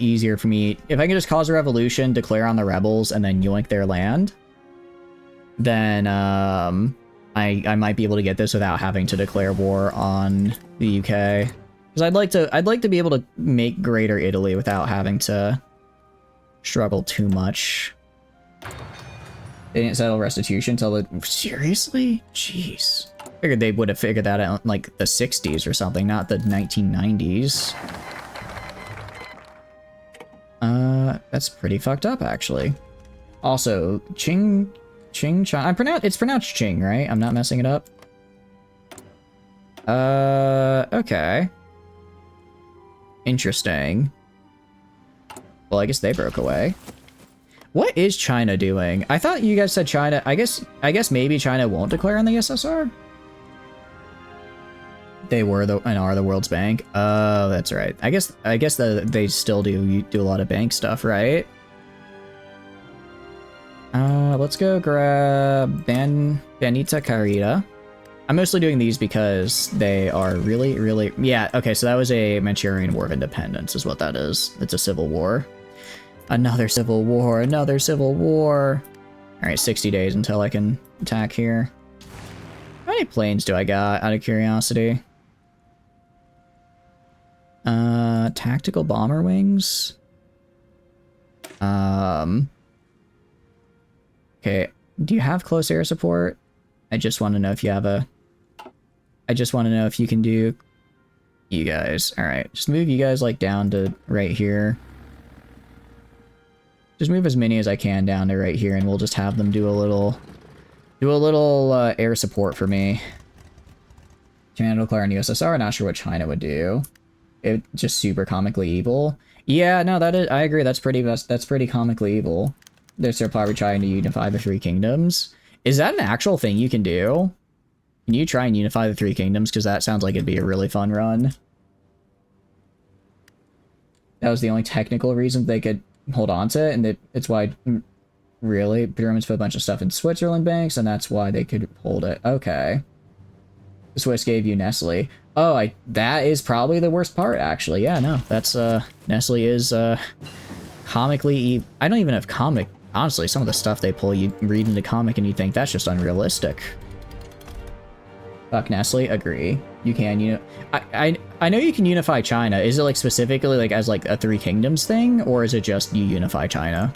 easier for me. If I can just cause a revolution, declare on the rebels, and then yoink their land, then, I might be able to get this without having to declare war on the UK. Because I'd like to be able to make Greater Italy without having to struggle too much. They didn't settle restitution until the... Seriously? Jeez. Figured they would have figured that out in, like, the 60s or something, not the 1990s. That's pretty fucked up, actually. Also, Ching Chong... It's pronounced Ching, right? I'm not messing it up? Okay. Interesting. Well, I guess they broke away. What is China doing? I thought you guys said China... I guess maybe China won't declare on the USSR? They were and are the world's bank. Oh, that's right. I guess they still do a lot of bank stuff, right? Let's go grab Banita Carita. I'm mostly doing these because they are really... Yeah, okay, so that was a Manchurian War of Independence is what that is. It's a civil war. Another civil war, another civil war. Alright, 60 days until I can attack here. How many planes do I got, out of curiosity? Tactical bomber wings? Okay, do you have close air support? I just want to know if you have a... I just want to know if you can do... You guys. Alright, just move you guys, like, down to right here. Just move as many as I can down to right here, and we'll just have them do a little... air support for me. China declare in USSR, not sure what China would do. It just super comically evil. Yeah, no, that is... I agree, that's pretty comically evil. They're probably trying to unify the three kingdoms. Is that an actual thing you can do? Can you try and unify the three kingdoms? Because that sounds like it'd be a really fun run. That was the only technical reason they could hold on to it, and it's why... Really? Germans put a bunch of stuff in Switzerland banks, and that's why they could hold it. Okay. The Swiss gave you Nestle. Oh, that is probably the worst part, actually. Yeah, no, that's, Nestle is, comically... I don't even have comic... Honestly, some of the stuff they pull, you read into comic and you think that's just unrealistic. Fuck Nestle, agree. You can, I know you can unify China. Is it, like, specifically, like, as, like, a Three Kingdoms thing? Or is it just you unify China?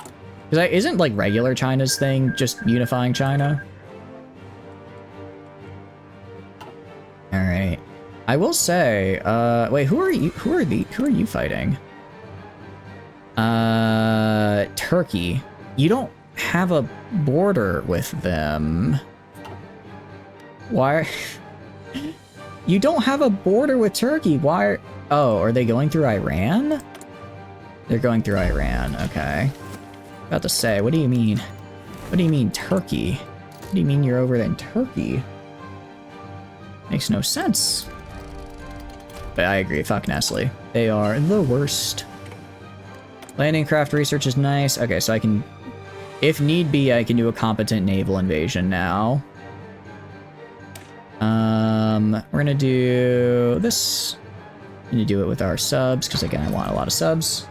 Because isn't, like, regular China's thing just unifying China? Alright. I will say, wait, who are you fighting? Turkey. You don't have a border with them. Why? You don't have a border with Turkey. Why? Oh, are they going through Iran? They're going through Iran. Okay. About to say, what do you mean? What do you mean Turkey? What do you mean you're over there in Turkey? Makes no sense. But I agree. Fuck Nestle. They are the worst. Landing craft research is nice. Okay, so I can... If need be, I can do a competent naval invasion now. We're gonna do this. I'm gonna do it with our subs, because again, I want a lot of subs.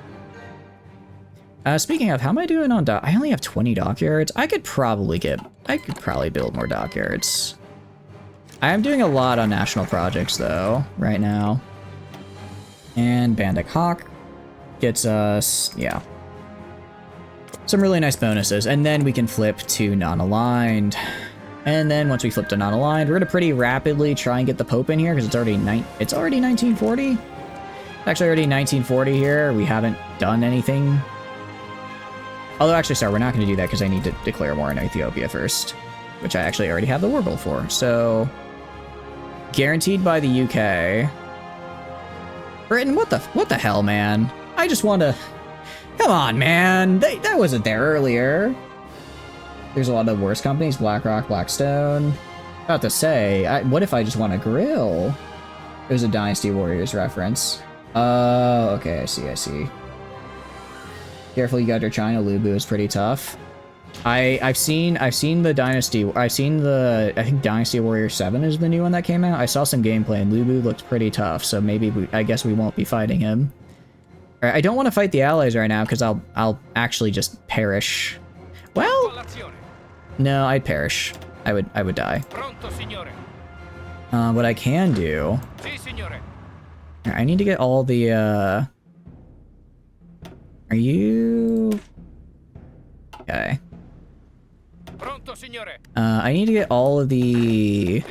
Speaking of, how am I doing on dock? I only have 20 dockyards. I could probably build more dockyards. I am doing a lot on national projects, though, right now. And Bandit Hawk gets us, yeah, some really nice bonuses. And then we can flip to non-aligned. And then once we flip to non-aligned, we're gonna pretty rapidly try and get the Pope in here, because it's already 1940? It's actually already 1940 here. We haven't done anything. Although, actually, sorry, we're not going to do that because I need to declare war in Ethiopia first, which I actually already have the war goal for. So, guaranteed by the UK. Britain, what the hell, man? I just want to... Come on, man. That wasn't there earlier. There's a lot of worse companies. BlackRock, Blackstone. About to say, what if I just want to grill? It was a Dynasty Warriors reference. Oh, okay, I see. Careful, you got your China. Lubu is pretty tough. I've seen the Dynasty. I think Dynasty Warrior 7 is the new one that came out. I saw some gameplay and Lubu looked pretty tough, so maybe I guess we won't be fighting him. Alright, I don't want to fight the allies right now because I'll actually just perish. Well, no, I'd perish. I would die. What I can do. I need to get all the Are you... Okay. I need to get all of the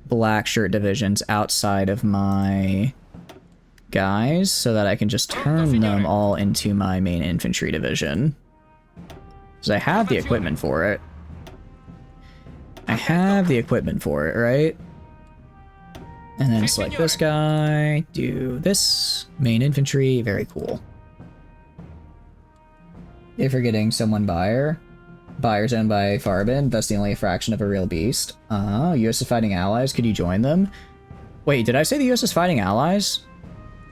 black shirt divisions outside of my guys so that I can just turn them all into my main infantry division. Because I have the equipment for it. Right? And then select this guy, do this, main infantry, very cool. You're forgetting someone buyer. Buyer's owned by Farbin, thus the only fraction of a real beast. US is fighting allies, could you join them? Wait, did I say the US is fighting allies?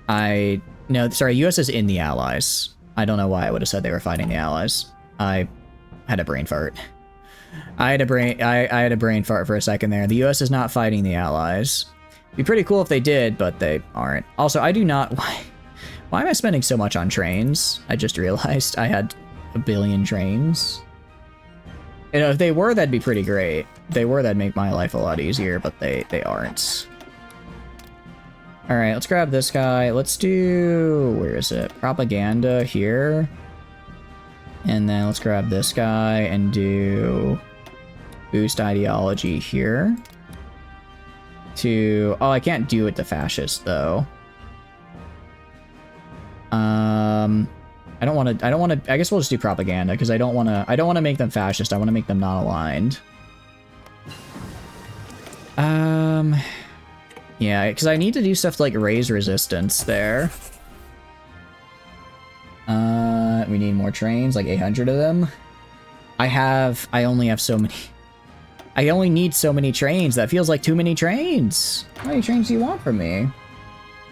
No, sorry, US is in the allies. I don't know why I would have said they were fighting the allies. I had a brain fart. I had a brain fart for a second there. The US is not fighting the Allies. It'd be pretty cool if they did, but they aren't. Also, I do not... Why am I spending so much on trains? I just realized I had a billion trains. You know, if they were, that'd be pretty great. If they were, that'd make my life a lot easier, but they aren't. Alright, let's grab this guy. Let's do... Where is it? Propaganda here. And then let's grab this guy and do... Boost ideology here. To... Oh, I can't do it to fascist, though. I don't want to, I guess we'll just do propaganda, because I don't want to make them fascist, I want to make them not aligned. Yeah, because I need to do stuff to, like, raise resistance there. We need more trains, like 800 of them. I only have so many. I only need so many trains, that feels like too many trains. How many trains do you want from me?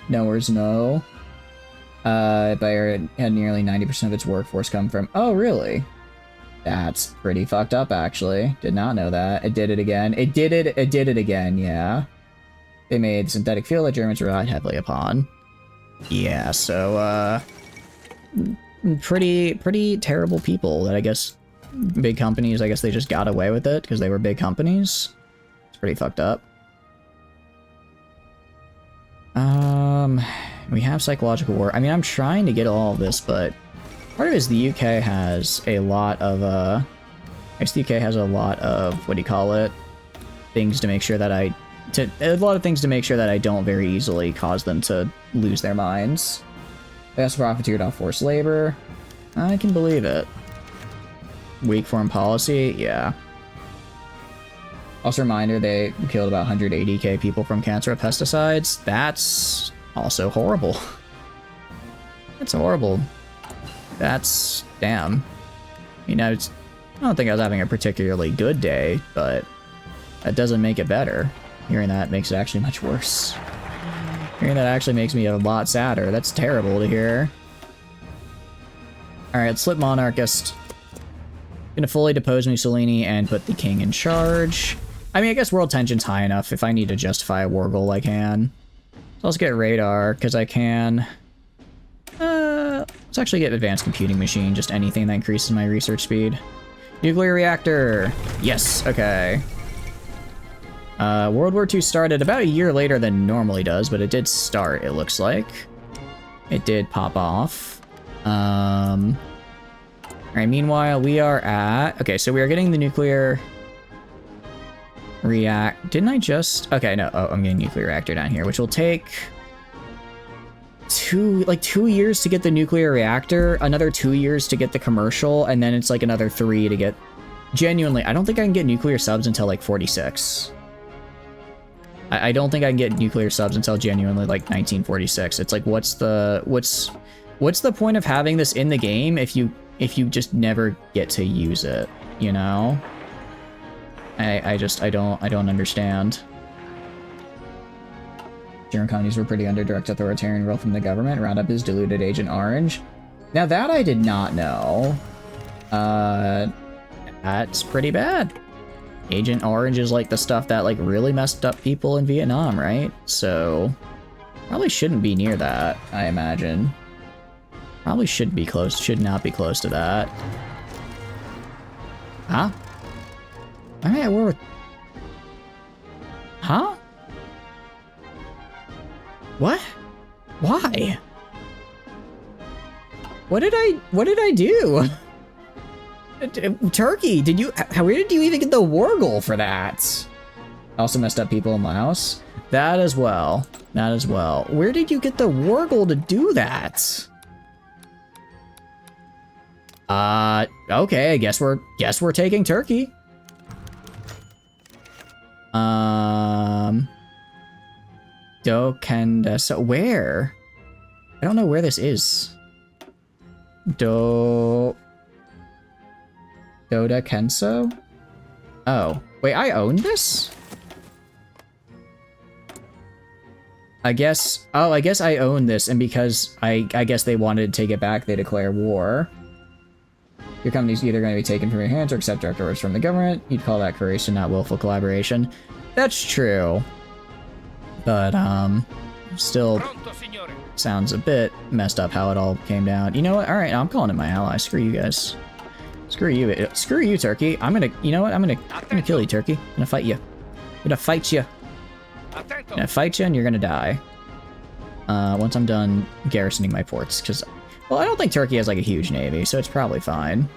Nowhere's no. Bayer had nearly 90% of its workforce come from... Oh, really? That's pretty fucked up, actually. Did not know that. It did it again. It did it again, yeah. They made synthetic fuel that Germans relied heavily upon. Yeah, so, pretty terrible people that I guess big companies, I guess they just got away with it because they were big companies. It's pretty fucked up. We have psychological war. I mean, I'm trying to get all of this, but part of it is the UK has a lot of, I guess the UK has a lot of, what do you call it? Things to make sure that a lot of things to make sure that I don't very easily cause them to lose their minds. They also profiteered off forced labor. I can believe it. Weak foreign policy, yeah. Also, reminder, they killed about 180k people from cancer of pesticides. That's also horrible. That's horrible. That's... damn. You know, I don't think I was having a particularly good day, but that doesn't make it better. Hearing that makes it actually much worse. Hearing that actually makes me a lot sadder. That's terrible to hear. Alright, slip monarchist. Gonna fully depose Mussolini and put the king in charge. I mean, I guess world tension's high enough. If I need to justify a war goal, I can. So let's get radar, because I can... let's actually get advanced computing machine, just anything that increases my research speed. Nuclear reactor! Yes, okay. World War II started about a year later than normally does, but it did start, it looks like. It did pop off. Alright, meanwhile, we are at... Okay, so we are getting the nuclear... Didn't I just... Okay, no. Oh, I'm getting nuclear reactor down here, which will take... 2 years to get the nuclear reactor, another 2 years to get the commercial, and then it's like another 3 to get... Genuinely, I don't think I can get nuclear subs until like 46. I don't think I can get nuclear subs until genuinely like 1946. It's like, what's the point of having this in the game if you just never get to use it, you know? I don't understand. German colonies were pretty under direct authoritarian rule from the government. Roundup is diluted Agent Orange. Now that I did not know. That's pretty bad. Agent Orange is like the stuff that like really messed up people in Vietnam, right? So probably shouldn't be near that, I imagine. Probably should not be close to that. Huh? Why am I at war with... Huh? What? Why? What did I do? Turkey, where did you even get the war goal for that? Also messed up people in Laos. That as well. Where did you get the war goal to do that? Okay, I guess we're taking Turkey. Dokenda, so where? I don't know where this is. Doda Kenso? Oh, wait, I own this? I guess I own this, and because I guess they wanted to take it back, they declare war. Your company's either going to be taken from your hands or accept direct orders from the government. You'd call that coercion, not willful collaboration. That's true. But, still sounds a bit messed up how it all came down. You know what? Alright, I'm calling it my ally. Screw you guys. Screw you. Screw you, Turkey. I'm gonna, you know what? I'm gonna kill you, Turkey. I'm gonna fight you. I'm gonna fight you. I'm gonna fight you and you're gonna die. Once I'm done garrisoning my ports, because, well, I don't think Turkey has like a huge navy, so it's probably fine.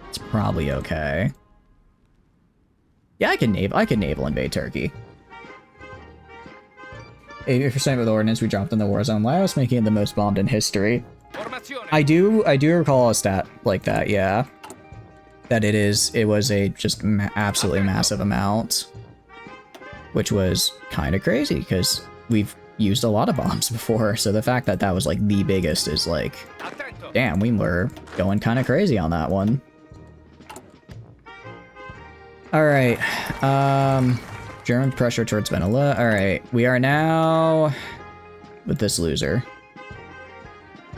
It's probably okay. Yeah, I can naval invade Turkey. 80% of the ordnance we dropped in the war zone Laos, making it the most bombed in history. I do recall a stat like that, yeah. That it was a just absolutely massive amount. Which was kind of crazy, because we've used a lot of bombs before, so the fact that that was like the biggest is like, damn, we were going kind of crazy on that one. Alright, German pressure towards Venezuela. Alright, we are now with this loser.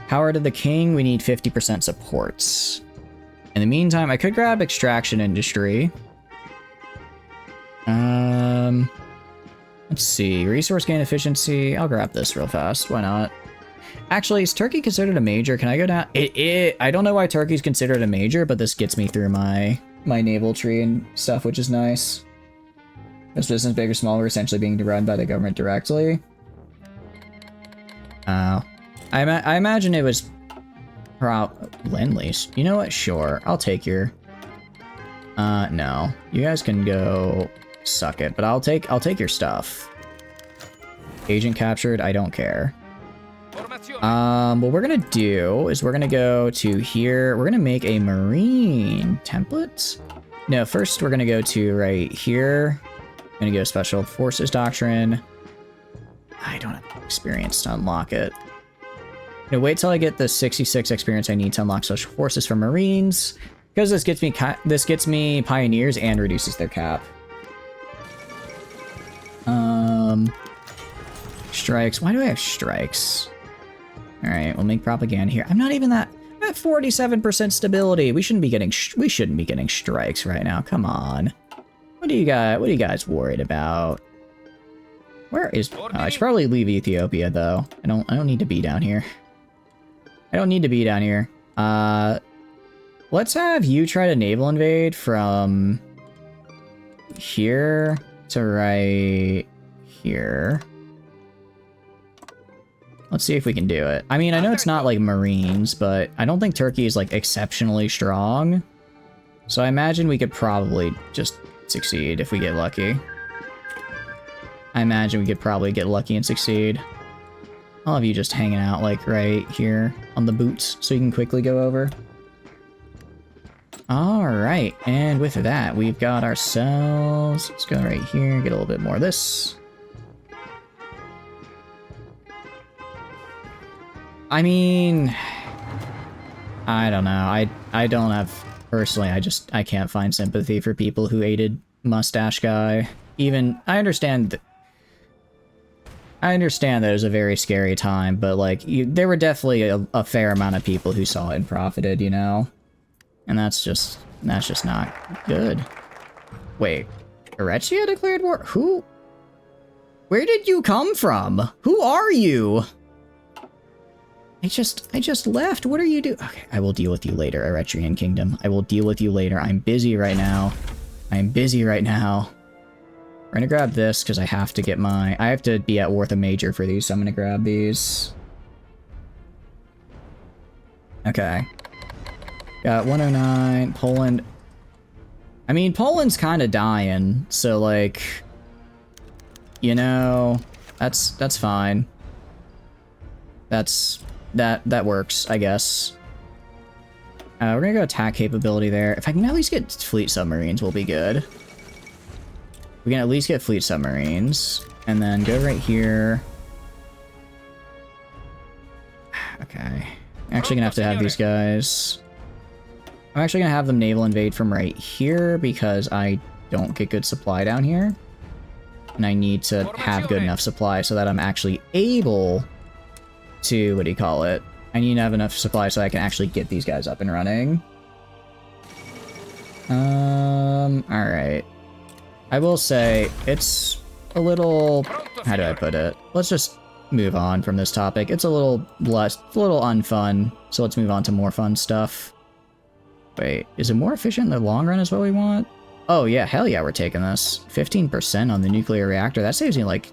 Power to the king, we need 50% supports. In the meantime, I could grab extraction industry. Let's see, resource gain efficiency. I'll grab this real fast, why not? Actually, is Turkey considered a major? Can I go down? I don't know why Turkey's considered a major, but this gets me through my naval tree and stuff, which is nice. Most business, big or small, are essentially being run by the government directly. I imagine it was Lend-Lease. You know what? Sure, I'll take your... no. You guys can go suck it, but I'll take your stuff. Agent captured, I don't care. What we're gonna do is we're gonna go to here. We're gonna make a marine template. No, first we're gonna go to right here. I'm gonna go Special Forces Doctrine. I don't have experience to unlock it. I'm gonna wait till I get the 66 experience I need to unlock Special Forces for Marines, because this gets me Pioneers and reduces their cap. Strikes. Why do I have strikes? All right, we'll make propaganda here. I'm not even that. I'm at 47% stability. We shouldn't be getting strikes right now. Come on. What are you guys worried about? Where is? Oh, I should probably leave Ethiopia though. I don't need to be down here. I don't need to be down here. Let's have you try to naval invade from here to right here. Let's see if we can do it. I mean, I know it's not like Marines, but I don't think Turkey is like exceptionally strong. So I imagine we could probably just succeed if we get lucky. I imagine we could probably get lucky and succeed. I'll have you just hanging out like right here on the boots so you can quickly go over. Alright, and with that, we've got ourselves... Let's go right here, get a little bit more of this. I mean... I don't know, I don't have... Personally, I can't find sympathy for people who aided Mustache Guy. Even... I understand that it was a very scary time, but like, there were definitely a fair amount of people who saw it and profited, you know? And that's just not good. Wait, Eretria declared war? Who? Where did you come from? Who are you? I just left. What are you doing? Okay, I will deal with you later, Eretrian Kingdom. I will deal with you later. I'm busy right now. We're gonna grab this because I have to get I have to be at Worth a Major for these, so I'm gonna grab these. Okay. Got 109, Poland. I mean, Poland's kind of dying, so like, you know, that's fine. That works, I guess. We're gonna go attack capability there. If I can at least get fleet submarines, we'll be good. We can at least get fleet submarines, and then go right here. Okay, I'm actually gonna have to have these guys. I'm actually gonna have them naval invade from right here because I don't get good supply down here. And I need to have good enough supply so that I'm actually able to, what do you call it? I need to have enough supply so I can actually get these guys up and running. Alright. I will say, it's a little... How do I put it? Let's just move on from this topic. It's a little unfun, so let's move on to more fun stuff. Wait, is it more efficient in the long run is what we want? Oh yeah, hell yeah, we're taking this. 15% on the nuclear reactor. That saves me like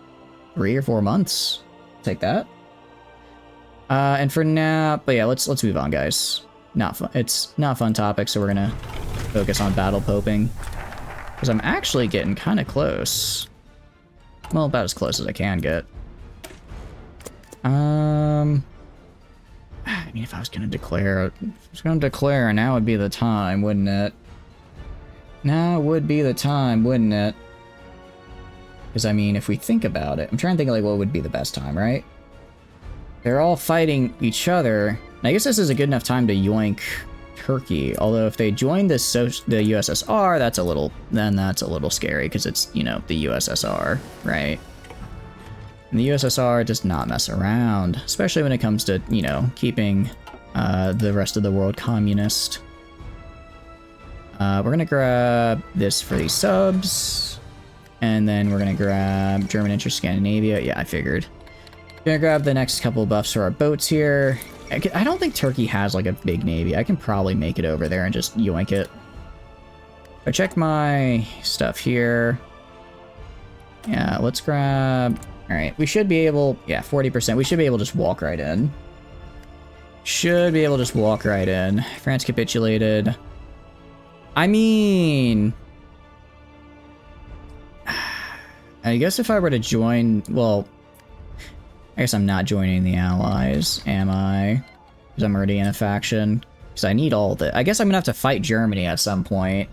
3 or 4 months. Take that. And for now, but yeah, let's move on, guys. Not fun. It's not fun topic, so we're gonna focus on battle poping. Because I'm actually getting kind of close. Well, about as close as I can get. I mean, if I was gonna declare, now would be the time, wouldn't it? Now would be the time, wouldn't it? Because, I mean, if we think about it, I'm trying to think, like, what would be the best time, right? They're all fighting each other. And I guess this is a good enough time to yoink Turkey. Although, if they join the USSR, that's a little scary, because it's, you know, the USSR, right? And the USSR does not mess around, especially when it comes to, you know, keeping the rest of the world communist. We're gonna grab this for these subs, and then we're gonna grab German interest Scandinavia. Yeah, I figured. Gonna grab the next couple of buffs for our boats here. I don't think Turkey has like a big navy. I can probably make it over there and just yoink it. I checked my stuff here. Yeah, let's grab... Alright, we should be able... Yeah, 40%. We should be able to just walk right in. Should be able to just walk right in. France capitulated. I mean... I guess if I were to join... Well... I guess I'm not joining the Allies, am I? Because I'm already in a faction. Because I need all the... I guess I'm gonna have to fight Germany at some point.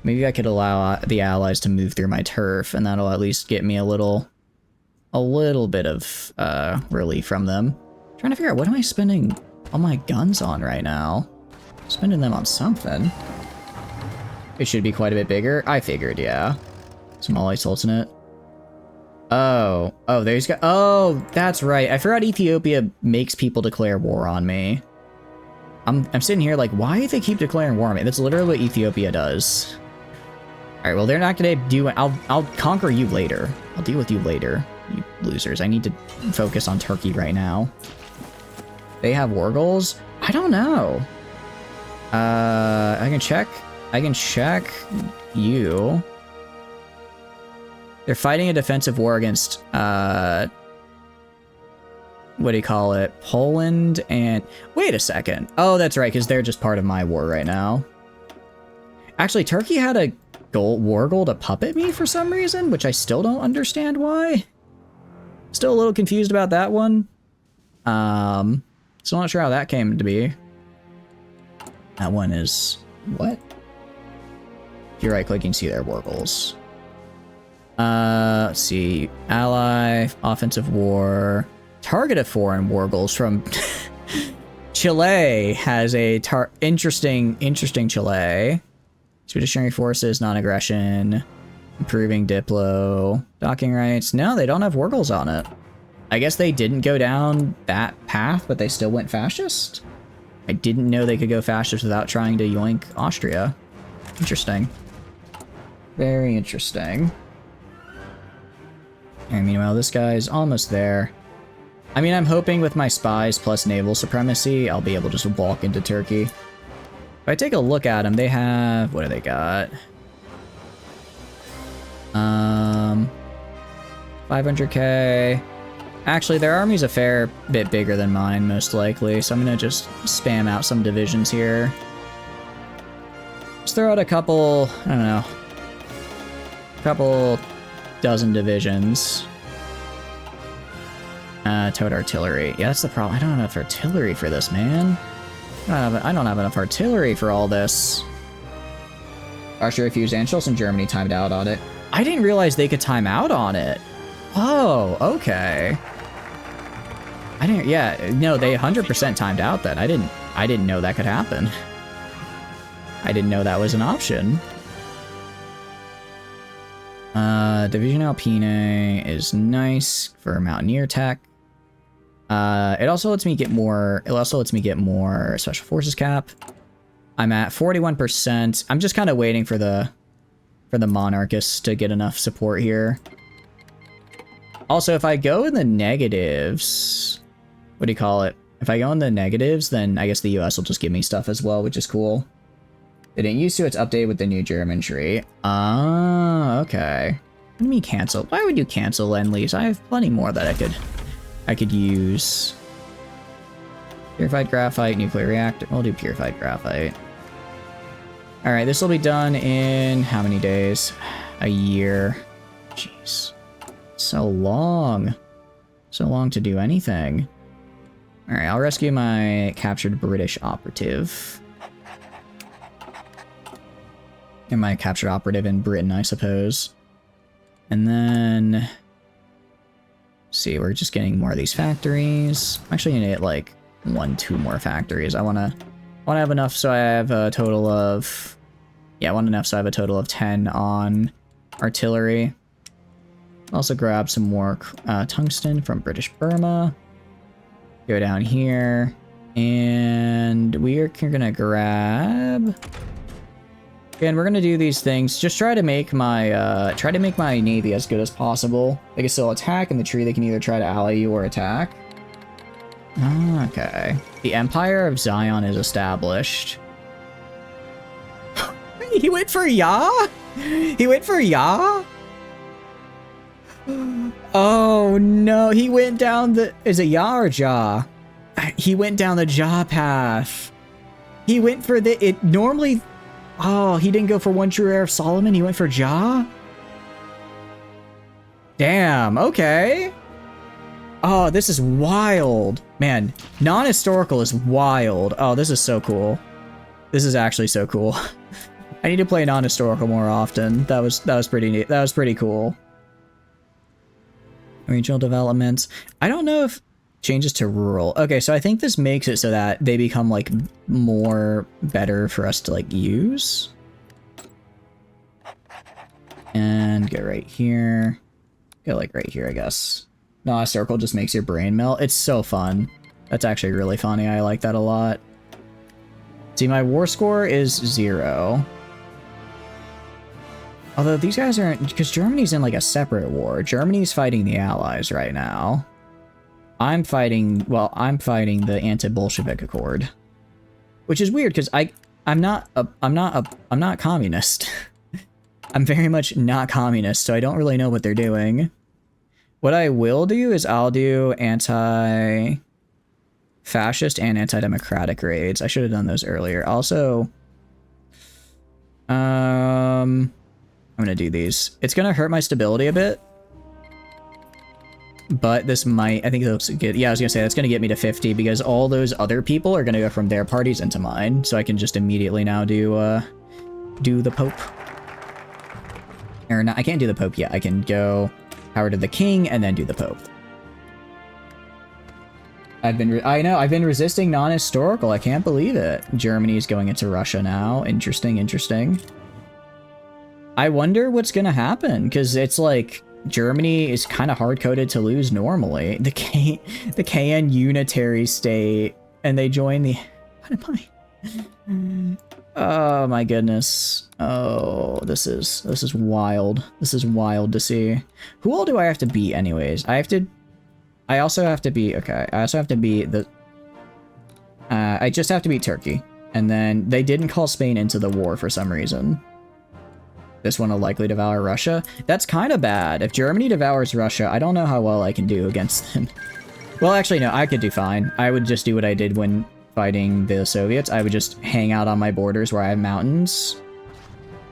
Maybe I could allow the Allies to move through my turf, and that'll at least get me a little bit of relief from them. I'm trying to figure out, what am I spending all my guns on right now? Spending them on something. It should be quite a bit bigger. I figured, yeah. Small ice Sultanate. Oh, there's got... Oh, that's right. I forgot Ethiopia makes people declare war on me. I'm sitting here like, why do they keep declaring war on me? That's literally what Ethiopia does. Alright, well, they're not gonna do it. I'll conquer you later. I'll deal with you later, you losers. I need to focus on Turkey right now. They have war goals? I don't know. I can check you. They're fighting a defensive war against, what do you call it? Poland and... Wait a second. Oh, that's right, because they're just part of my war right now. Actually, Turkey had a war goal to puppet me for some reason, which I still don't understand why. Still a little confused about that one. Still not sure how that came to be. That one is... What? If you right-click, you can see their war goals. Let's see. Ally, offensive war, target of foreign war goals from Chile has a interesting Chile. Expeditionary forces, non-aggression, improving diplo, docking rights. No, they don't have war goals on it. I guess they didn't go down that path, but they still went fascist. I didn't know they could go fascist without trying to yoink Austria. Interesting. Very interesting. And meanwhile, this guy's almost there. I mean, I'm hoping with my spies plus naval supremacy, I'll be able to just walk into Turkey. If I take a look at them, they have... What do they got? 500k. Actually, their army's a fair bit bigger than mine, most likely, so I'm gonna just spam out some divisions here. Just throw out a couple... I don't know. A couple... dozen divisions. Towed artillery. Yeah, that's the problem. I don't have enough artillery for this, man. I don't have enough artillery for all this. Austria refused. Anschluss and Germany timed out on it. I didn't realize they could time out on it. Oh, okay. I didn't. Yeah, no, they 100% timed out then. I didn't know that could happen. I didn't know that was an option. Division Alpine is nice for Mountaineer tech. It also lets me get more. It also lets me get more special forces cap. I'm at 41%. I'm just kind of waiting for the monarchists to get enough support here. Also, if I go in the negatives, what do you call it? If I go in the negatives, then I guess the US will just give me stuff as well, which is cool. It didn't used to. It's updated with the new German tree. Ah, okay. What do you mean cancel? Why would you cancel Lend-Lease? I have plenty more that I could use. Purified graphite, nuclear reactor. We'll do purified graphite. All right, this will be done in how many days? A year. Jeez. So long. So long to do anything. All right, I'll rescue my captured British operative. And my captured operative in Britain, I suppose. And then... see, we're just getting more of these factories. I'm actually gonna get like 1-2 more factories. I wanna have enough so I have a total of... yeah, I want enough so I have a total of 10 on artillery. Also grab some more tungsten from British Burma. Go down here. And we are gonna grab... and we're gonna do these things. Just try to make my navy as good as possible. They can still attack in the tree. They can either try to ally you or attack. Okay. The Empire of Zion is established. He went for Ya? He went for Ya? Oh no, he went down the... is it Ya or Ja? He went down the Ja path. He went for the... it normally... oh, he didn't go for one true heir of Solomon. He went for Ja? Damn, okay. Oh, this is wild. Man, non-historical is wild. Oh, this is so cool. This is actually so cool. I need to play non-historical more often. That was pretty neat. That was pretty cool. Regional developments. I don't know if changes to rural. Okay, so I think this makes it so that they become like more better for us to like use. And go right here. Go like right here, I guess. No, a circle just makes your brain melt. It's so fun. That's actually really funny. I like that a lot. See, my war score is 0. Although these guys aren't, because Germany's in like a separate war. Germany's fighting the Allies right now. I'm fighting the anti-Bolshevik Accord, which is weird because I'm not communist. I'm very much not communist, so I don't really know what they're doing. What I will do is I'll do anti-fascist and anti-democratic raids. I should have done those earlier. Also, I'm gonna do these. It's gonna hurt my stability a bit. But this might, I think it'll get, yeah, I was gonna say, that's gonna get me to 50 because all those other people are gonna go from their parties into mine. So I can just immediately now do the Pope. Or not, I can't do the Pope yet. I can go power to the King and then do the Pope. I've been resisting non-historical. I can't believe it. Germany's going into Russia now. Interesting, interesting. I wonder what's gonna happen because it's like, Germany is kind of hard-coded to lose normally. The KN unitary state, and they join the... what am I... oh my goodness. Oh, this is wild. This is wild to see. Who all do I have to beat anyways? I also have to beat... okay, I also have to beat the... I just have to beat Turkey. And then they didn't call Spain into the war for some reason. This one will likely devour Russia. That's kind of bad. If Germany devours Russia, I don't know how well I can do against them. Well, actually, no, I could do fine. I would just do what I did when fighting the Soviets. I would just hang out on my borders where I have mountains.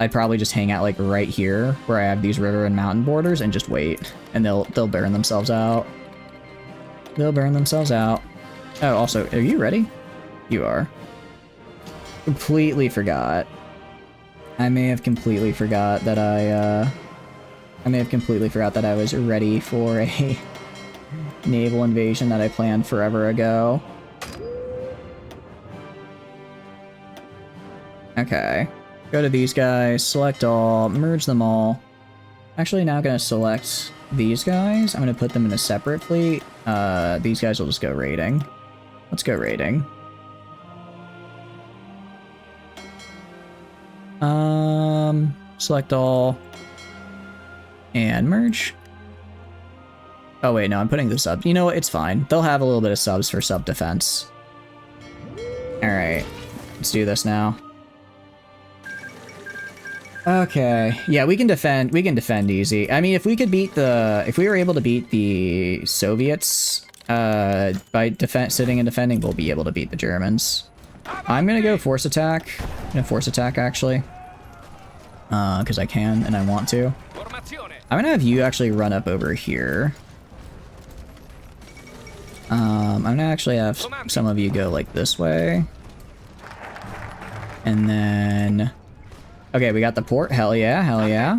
I'd probably just hang out like right here where I have these river and mountain borders and just wait. And they'll burn themselves out. They'll burn themselves out. Oh, also, are you ready? You are. Completely forgot. I may have completely forgot that I was ready for a naval invasion that I planned forever ago. Okay. Go to these guys, select all, merge them all. Actually, now gonna select these guys. I'm gonna put them in a separate fleet. These guys will just go raiding. Let's go raiding. Select all. And merge. Oh wait, no, I'm putting the subs. You know what? It's fine. They'll have a little bit of subs for sub defense. Alright. Let's do this now. Okay. Yeah, we can defend easy. I mean, if we were able to beat the Soviets by sitting and defending, we'll be able to beat the Germans. I'm gonna go force attack. I'm gonna force attack actually. Because I can and I want to. I'm gonna have you actually run up over here. I'm gonna actually have some of you go like this way. And then... Okay, we got the port. Hell yeah, hell yeah.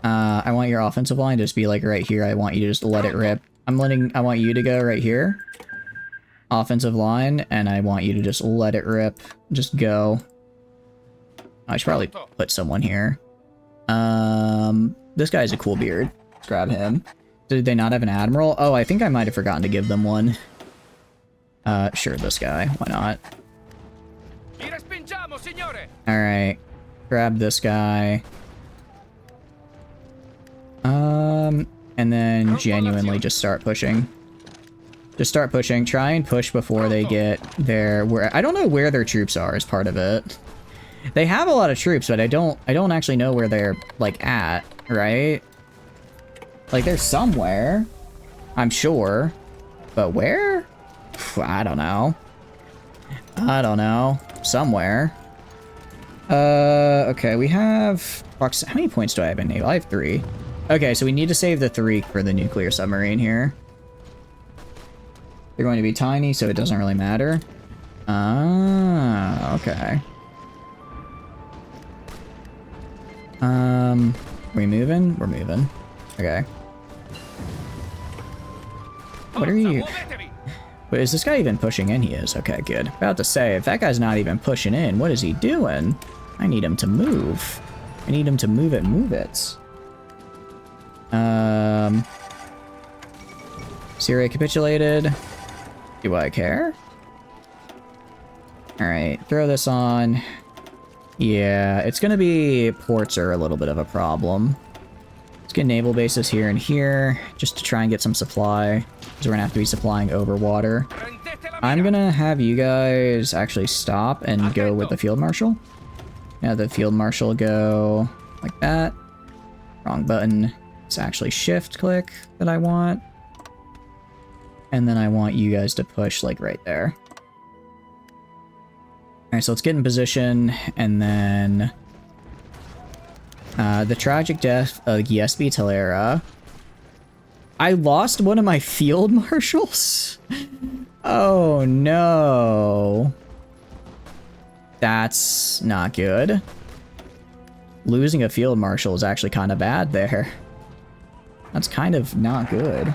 I want your offensive line to just be like right here. I want you to just let it rip. I want you to go right here. Offensive line, and I want you to just let it rip. Just go. I should probably put someone here. This guy's a cool beard. Let's grab him. Did they not have an admiral? Oh, I think I might have forgotten to give them one. Sure, this guy. Why not? Alright. Grab this guy. And then genuinely just start pushing. Just start pushing. Try and push before they get there. I don't know where their troops are as part of it. They have a lot of troops, but I don't actually know where they're, like, at, right? Like, they're somewhere. I'm sure. But where? I don't know. I don't know. Somewhere. Okay, we have... How many points do I have in naval? I have 3. Okay, so we need to save the 3 for the nuclear submarine here. They're going to be tiny, so it doesn't really matter. Ah, okay. We moving? We're moving. Okay. What are you... But is this guy even pushing in? He is. Okay, good. About to say, if that guy's not even pushing in, what is he doing? I need him to move. I need him to move it, move it. Syria capitulated. Do I care? Alright, throw this on. Yeah, it's gonna be... Ports are a little bit of a problem. Let's get naval bases here and here, just to try and get some supply. Because we're gonna have to be supplying over water. I'm gonna have you guys actually stop and go with the field marshal. Yeah, the field marshal go like that. Wrong button. It's actually shift click that I want. And then I want you guys to push like right there. Alright, so let's get in position, and then... the tragic death of Yesby Talera. I lost one of my field marshals? Oh no. That's not good. Losing a field marshal is actually kind of bad there. That's kind of not good.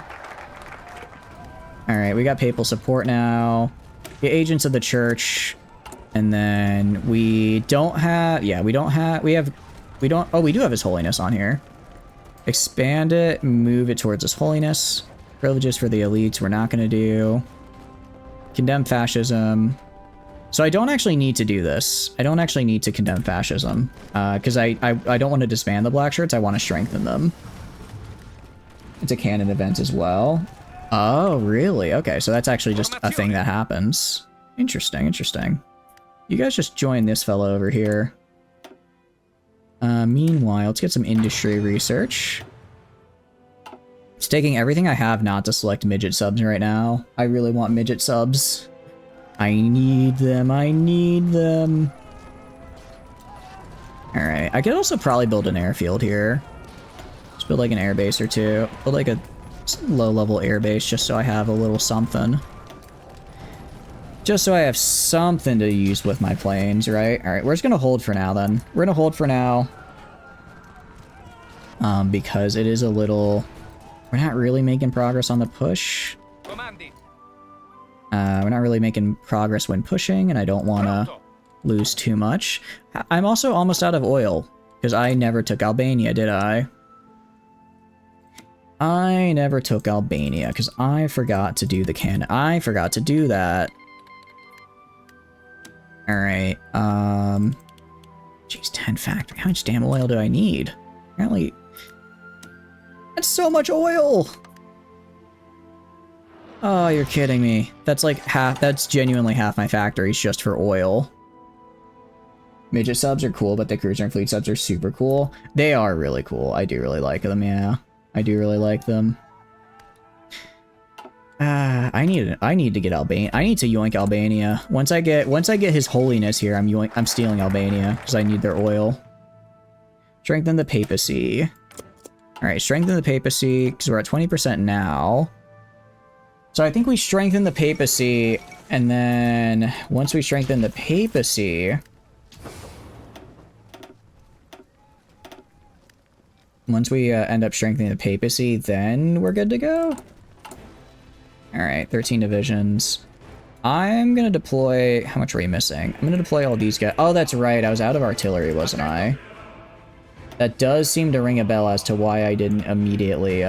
Alright, we got papal support now. The agents of the church. And then we don't have... Yeah, we don't have... Oh, we do have His Holiness on here. Expand it, move it towards His Holiness. Privileges for the elites, we're not going to do. Condemn fascism. So I don't actually need to do this. I don't actually need to condemn fascism. Because I don't want to disband the black shirts, I want to strengthen them. It's a canon event as well. Oh, really? Okay, so that's actually just a thing that happens. Interesting, interesting. You guys just join this fellow over here. Meanwhile, let's get some industry research. It's taking everything I have not to select midget subs right now. I really want midget subs. I need them, I need them. Alright, I could also probably build an airfield here. Just build like an airbase or two. Build like a low-level airbase just so I have a little something. Just so I have something to use with my planes, right? Alright, we're just gonna hold for now then. We're gonna hold for now. Because it is a little... We're not really making progress on the push. We're not really making progress when pushing, and I don't want to lose too much. I'm also almost out of oil. Because I never took Albania, did I? I never took Albania, because I forgot to do the cannon. I forgot to do that. Alright, Jeez, 10 factory. How much damn oil do I need? Apparently... That's so much oil! Oh, you're kidding me. That's like half... That's genuinely half my factories just for oil. Midget subs are cool, but the cruiser and fleet subs are super cool. They are really cool. I do really like them, yeah. I do really like them. I need to get Albania. I need to yoink Albania. Once I get His Holiness here, I'm stealing Albania because I need their oil. Strengthen the papacy. All right, strengthen the papacy because we're at 20% now. So I think we strengthen the papacy, and then once we strengthen the papacy, once we end up strengthening the papacy, then we're good to go. Alright, 13 divisions. I'm gonna deploy... How much are we missing? I'm gonna deploy all these guys. Oh, that's right. I was out of artillery, wasn't I? That does seem to ring a bell as to why I didn't immediately,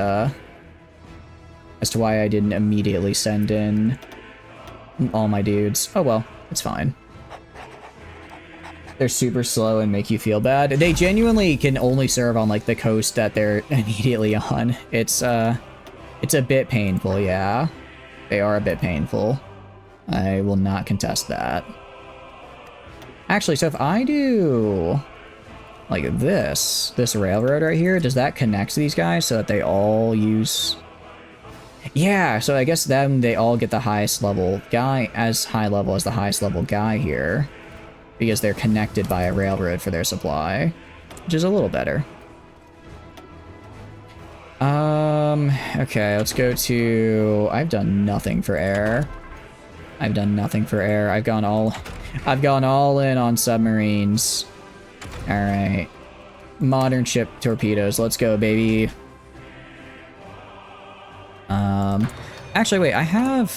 send in all my dudes. Oh well, it's fine. They're super slow and make you feel bad. They genuinely can only serve on, like, the coast that they're immediately on. It's a bit painful, yeah. They are a bit painful. I will not contest that. Actually, so if I do like this railroad right here, does that connect these guys so that they all use... Yeah, so I guess then they all get the highest level guy, as high level as the highest level guy here, because they're connected by a railroad for their supply, which is a little better. Okay, let's go to... I've done nothing for air. I've done nothing for air. I've gone all in on submarines. Alright. Modern ship torpedoes. Let's go, baby. Actually, wait, I have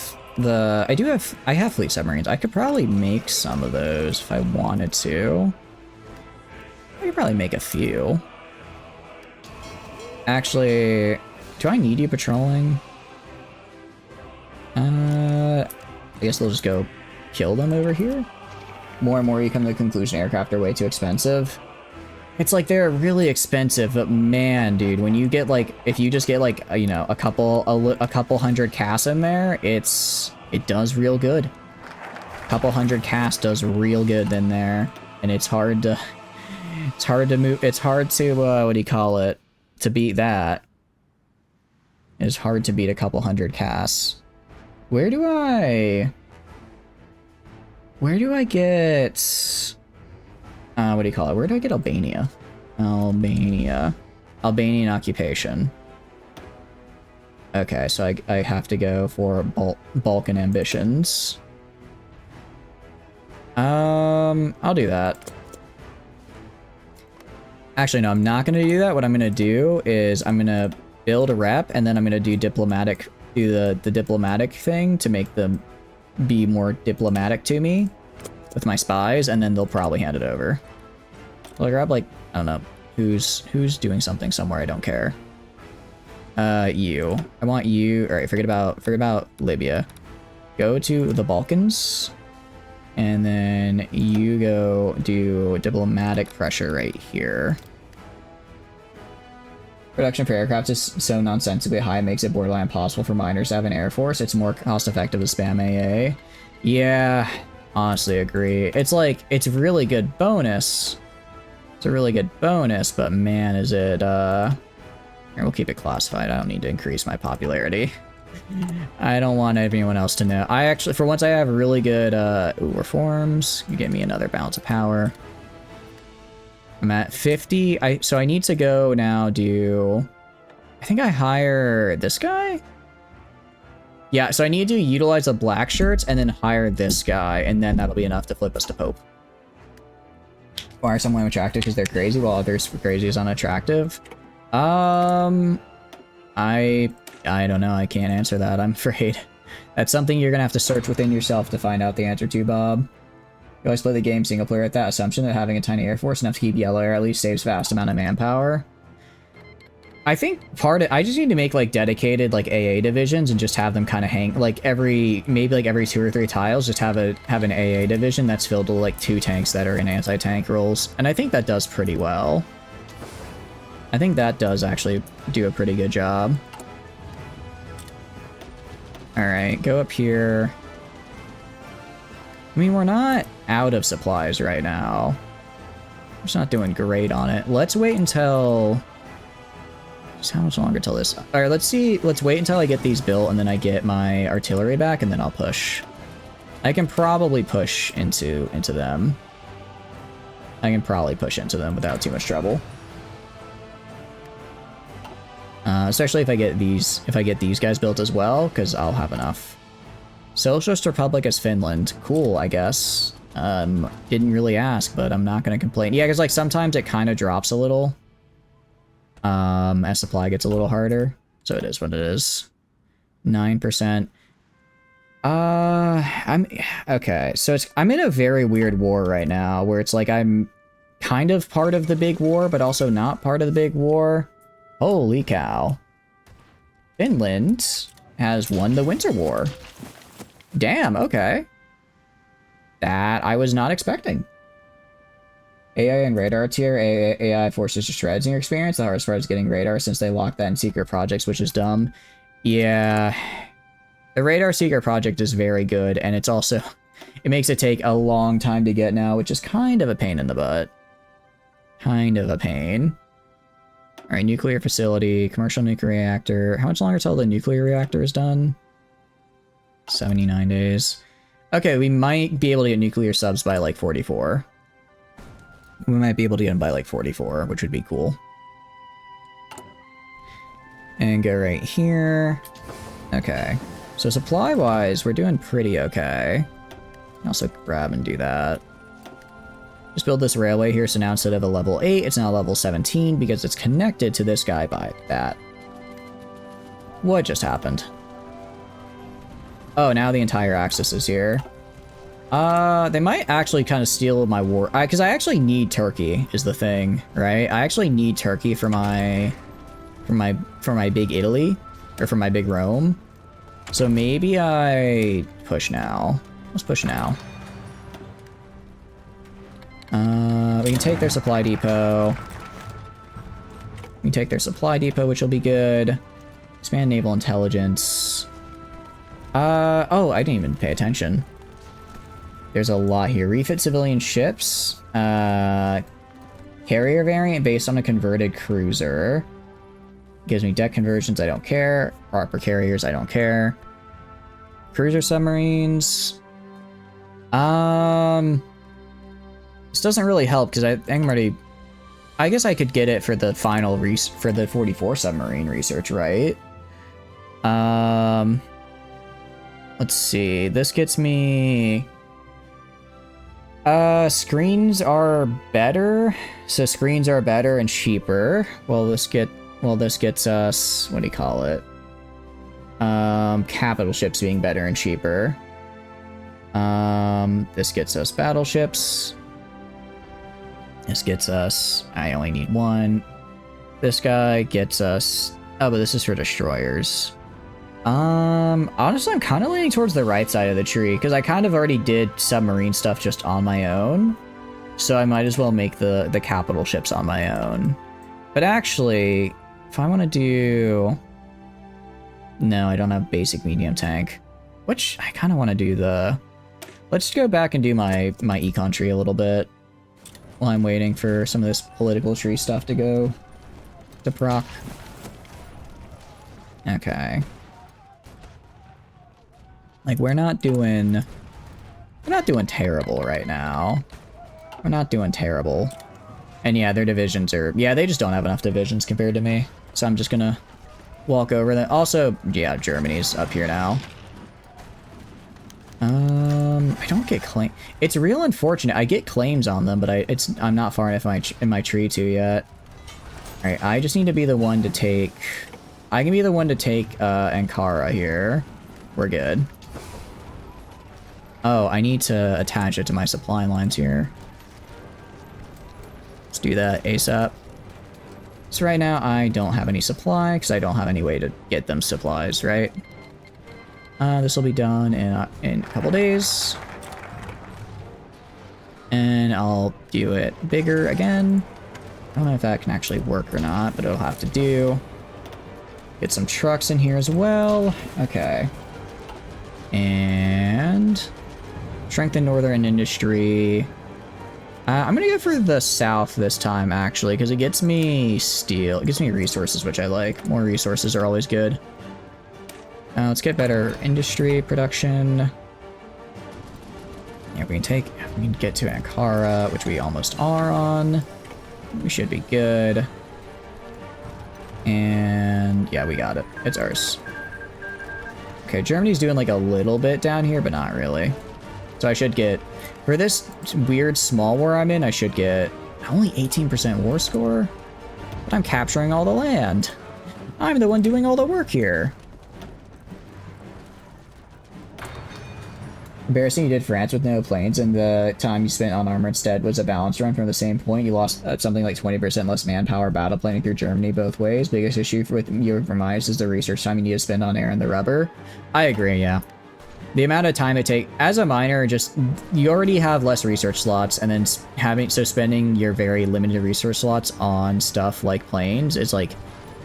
fleet submarines. I could probably make some of those if I wanted to. I could probably make a few. Actually, do I need you patrolling? I guess they'll just go kill them over here. More and more you come to the conclusion aircraft are way too expensive. It's like they're really expensive, but man, dude, when you get like, if you just get like, you know, a couple hundred CAS in there, it does real good. A couple hundred CAS does real good in there, and it's hard to move. It's hard to what do you call it? To beat that. It's hard to beat a couple hundred CAS. Where do I get... what do you call it? Where do I get Albania? Albanian occupation. Okay, so I have to go for Balkan ambitions. I'll do that. Actually, no, I'm not gonna do that. What I'm gonna do is I'm gonna build a rep, and then I'm gonna do the diplomatic thing to make them be more diplomatic to me with my spies, and then they'll probably hand it over. I'll grab, like, I don't know, who's doing something somewhere. I don't care. You. I want you. All right, forget about Libya. Go to the Balkans, and then you go do diplomatic pressure right here. Production for aircraft is so nonsensically high, it makes it borderline impossible for miners to have an air force. It's more cost effective to spam AA. Yeah, honestly agree. It's like, it's a really good bonus. It's a really good bonus, but man, is it, here, we'll keep it classified. I don't need to increase my popularity. I don't want anyone else to know. I actually, for once, I have really good, reforms. You give me another balance of power. I'm at 50. So I need to go now do... I think I hire this guy? Yeah, so I need to utilize the black shirts and then hire this guy, and then that'll be enough to flip us to Pope. Why are some women attractive? Because they're crazy, while others crazy is unattractive? I don't know. I can't answer that, I'm afraid. That's something you're gonna have to search within yourself to find out the answer to, Bob. You always play the game single player at that assumption that having a tiny air force enough to keep yellow air at least saves vast amount of manpower. I think I just need to make like dedicated like AA divisions and just have them kind of hang like maybe like every 2 or 3 tiles, just have an AA division that's filled with like 2 tanks that are in anti-tank roles. And I think that does pretty well. I think that does actually do a pretty good job. Alright, go up here. I mean, we're not out of supplies right now. We're just not doing great on it. Let's wait until... How much longer till this? Alright, let's see. Let's wait until I get these built and then I get my artillery back and then I'll push. I can probably push into them. I can probably push into them without too much trouble. Especially if I get these guys built as well, because I'll have enough. Socialist Republic as Finland. Cool, I guess. Didn't really ask, but I'm not gonna complain. Yeah, because like sometimes it kind of drops a little. As supply gets a little harder. So it is what it is. 9%. Okay, so I'm in a very weird war right now, where it's like I'm kind of part of the big war, but also not part of the big war. Holy cow. Finland has won the Winter War. Damn, okay. That I was not expecting. AI and radar tier. AI forces to shreds in your experience. The hardest part is getting radar since they lock that in secret projects, which is dumb. Yeah. The radar secret project is very good, and it's also... It makes it take a long time to get now, which is kind of a pain in the butt. Kind of a pain. Alright, nuclear facility, commercial nuclear reactor. How much longer till the nuclear reactor is done? 79 days. Okay, we might be able to get nuclear subs by like 44. We might be able to get them by like 44, which would be cool. And go right here. Okay. So supply-wise, we're doing pretty okay. Also grab and do that. Just build this railway here, so now instead of a level 8, it's now level 17 because it's connected to this guy by that. What just happened? Oh, now the entire axis is here. They might actually kind of steal my war, because I actually need Turkey is the thing, right? I actually need Turkey for my big Italy, or for my big Rome. So maybe I push now. Let's push now. We can take their supply depot. We can take their supply depot, which will be good. Expand naval intelligence. Oh, I didn't even pay attention. There's a lot here. Refit civilian ships. Carrier variant based on a converted cruiser. Gives me deck conversions, I don't care. Proper carriers, I don't care. Cruiser submarines. This doesn't really help because I think I'm already... I guess I could get it for the final for the 44 submarine research, right? Let's see. This gets me... screens are better. So screens are better and cheaper. Well, this gets us, what do you call it? Capital ships being better and cheaper. This gets us battleships. This gets us, I only need one. This guy gets us, oh, but this is for destroyers. Honestly, I'm kind of leaning towards the right side of the tree, because I kind of already did submarine stuff just on my own. So I might as well make the capital ships on my own. But actually, if I want to do... No, I don't have basic medium tank. Which, I kind of want to do the... Let's go back and do my econ tree a little bit. While I'm waiting for some of this political tree stuff to go to proc. Okay. Like, we're not doing terrible right now. We're not doing terrible. And yeah, their divisions are... Yeah, they just don't have enough divisions compared to me. So I'm just gonna walk over them. Also, yeah, Germany's up here now. I don't get claim... It's real unfortunate. I get claims on them, but I'm not far enough in my tree to yet. Alright, I just need to be the one to take... I can be the one to take Ankara here. We're good. Oh, I need to attach it to my supply lines here. Let's do that ASAP. So right now I don't have any supply because I don't have any way to get them supplies, right? This will be done in a couple days. And I'll do it bigger again. I don't know if that can actually work or not, but it'll have to do. Get some trucks in here as well. Okay. And strengthen northern industry. I'm gonna go for the south this time, actually, because it gets me steel. It gives me resources, which I like. More resources are always good. Let's get better industry production. Yeah, we can get to Ankara, which we almost are on. We should be good. And yeah, we got it. It's ours. Okay, Germany's doing like a little bit down here, but not really. So I should get, for this weird small war I'm in, I should get only 18% war score. But I'm capturing all the land. I'm the one doing all the work here. Embarrassing you did France with no planes, and the time you spent on armor instead was a balance run from the same point. You lost something like 20% less manpower battle planning through Germany both ways. Biggest issue with your Vermines is the research time you need to spend on air and the rubber. I agree, yeah. The amount of time it takes, as a miner, just, you already have less research slots, and then spending your very limited resource slots on stuff like planes is like,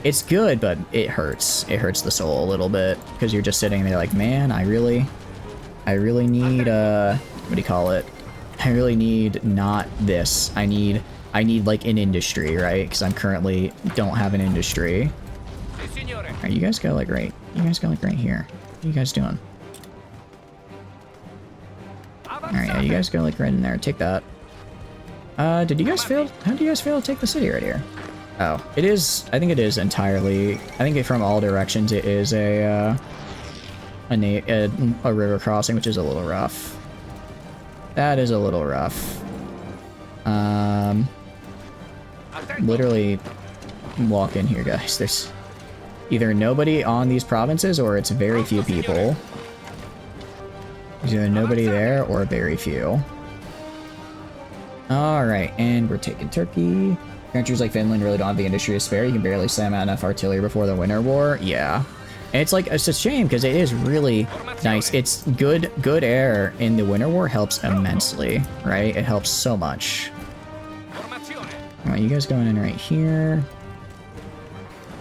it's good, but it hurts. It hurts the soul a little bit, because you're just sitting there like, man, I really need, what do you call it? I really need not this. I need like an industry, right? Because I'm currently don't have an industry. Alright, you guys go like right here. What are you guys doing? Alright, yeah, you guys go like right in there. Take that. Did you guys fail? How did you guys fail to take the city right here? Oh, it is, I think it is entirely, I think from all directions it is a river crossing, which is a little rough. That is a little rough. Literally walk in here, guys. There's either nobody on these provinces or it's very few people. There's either nobody there or very few. Alright, and we're taking Turkey. Countries like Finland really don't have the industry to spare. You can barely slam out enough artillery before the Winter War. Yeah. And it's like, it's a shame because it is really nice. It's good air in the Winter War helps immensely, right? It helps so much. Alright, you guys going in right here.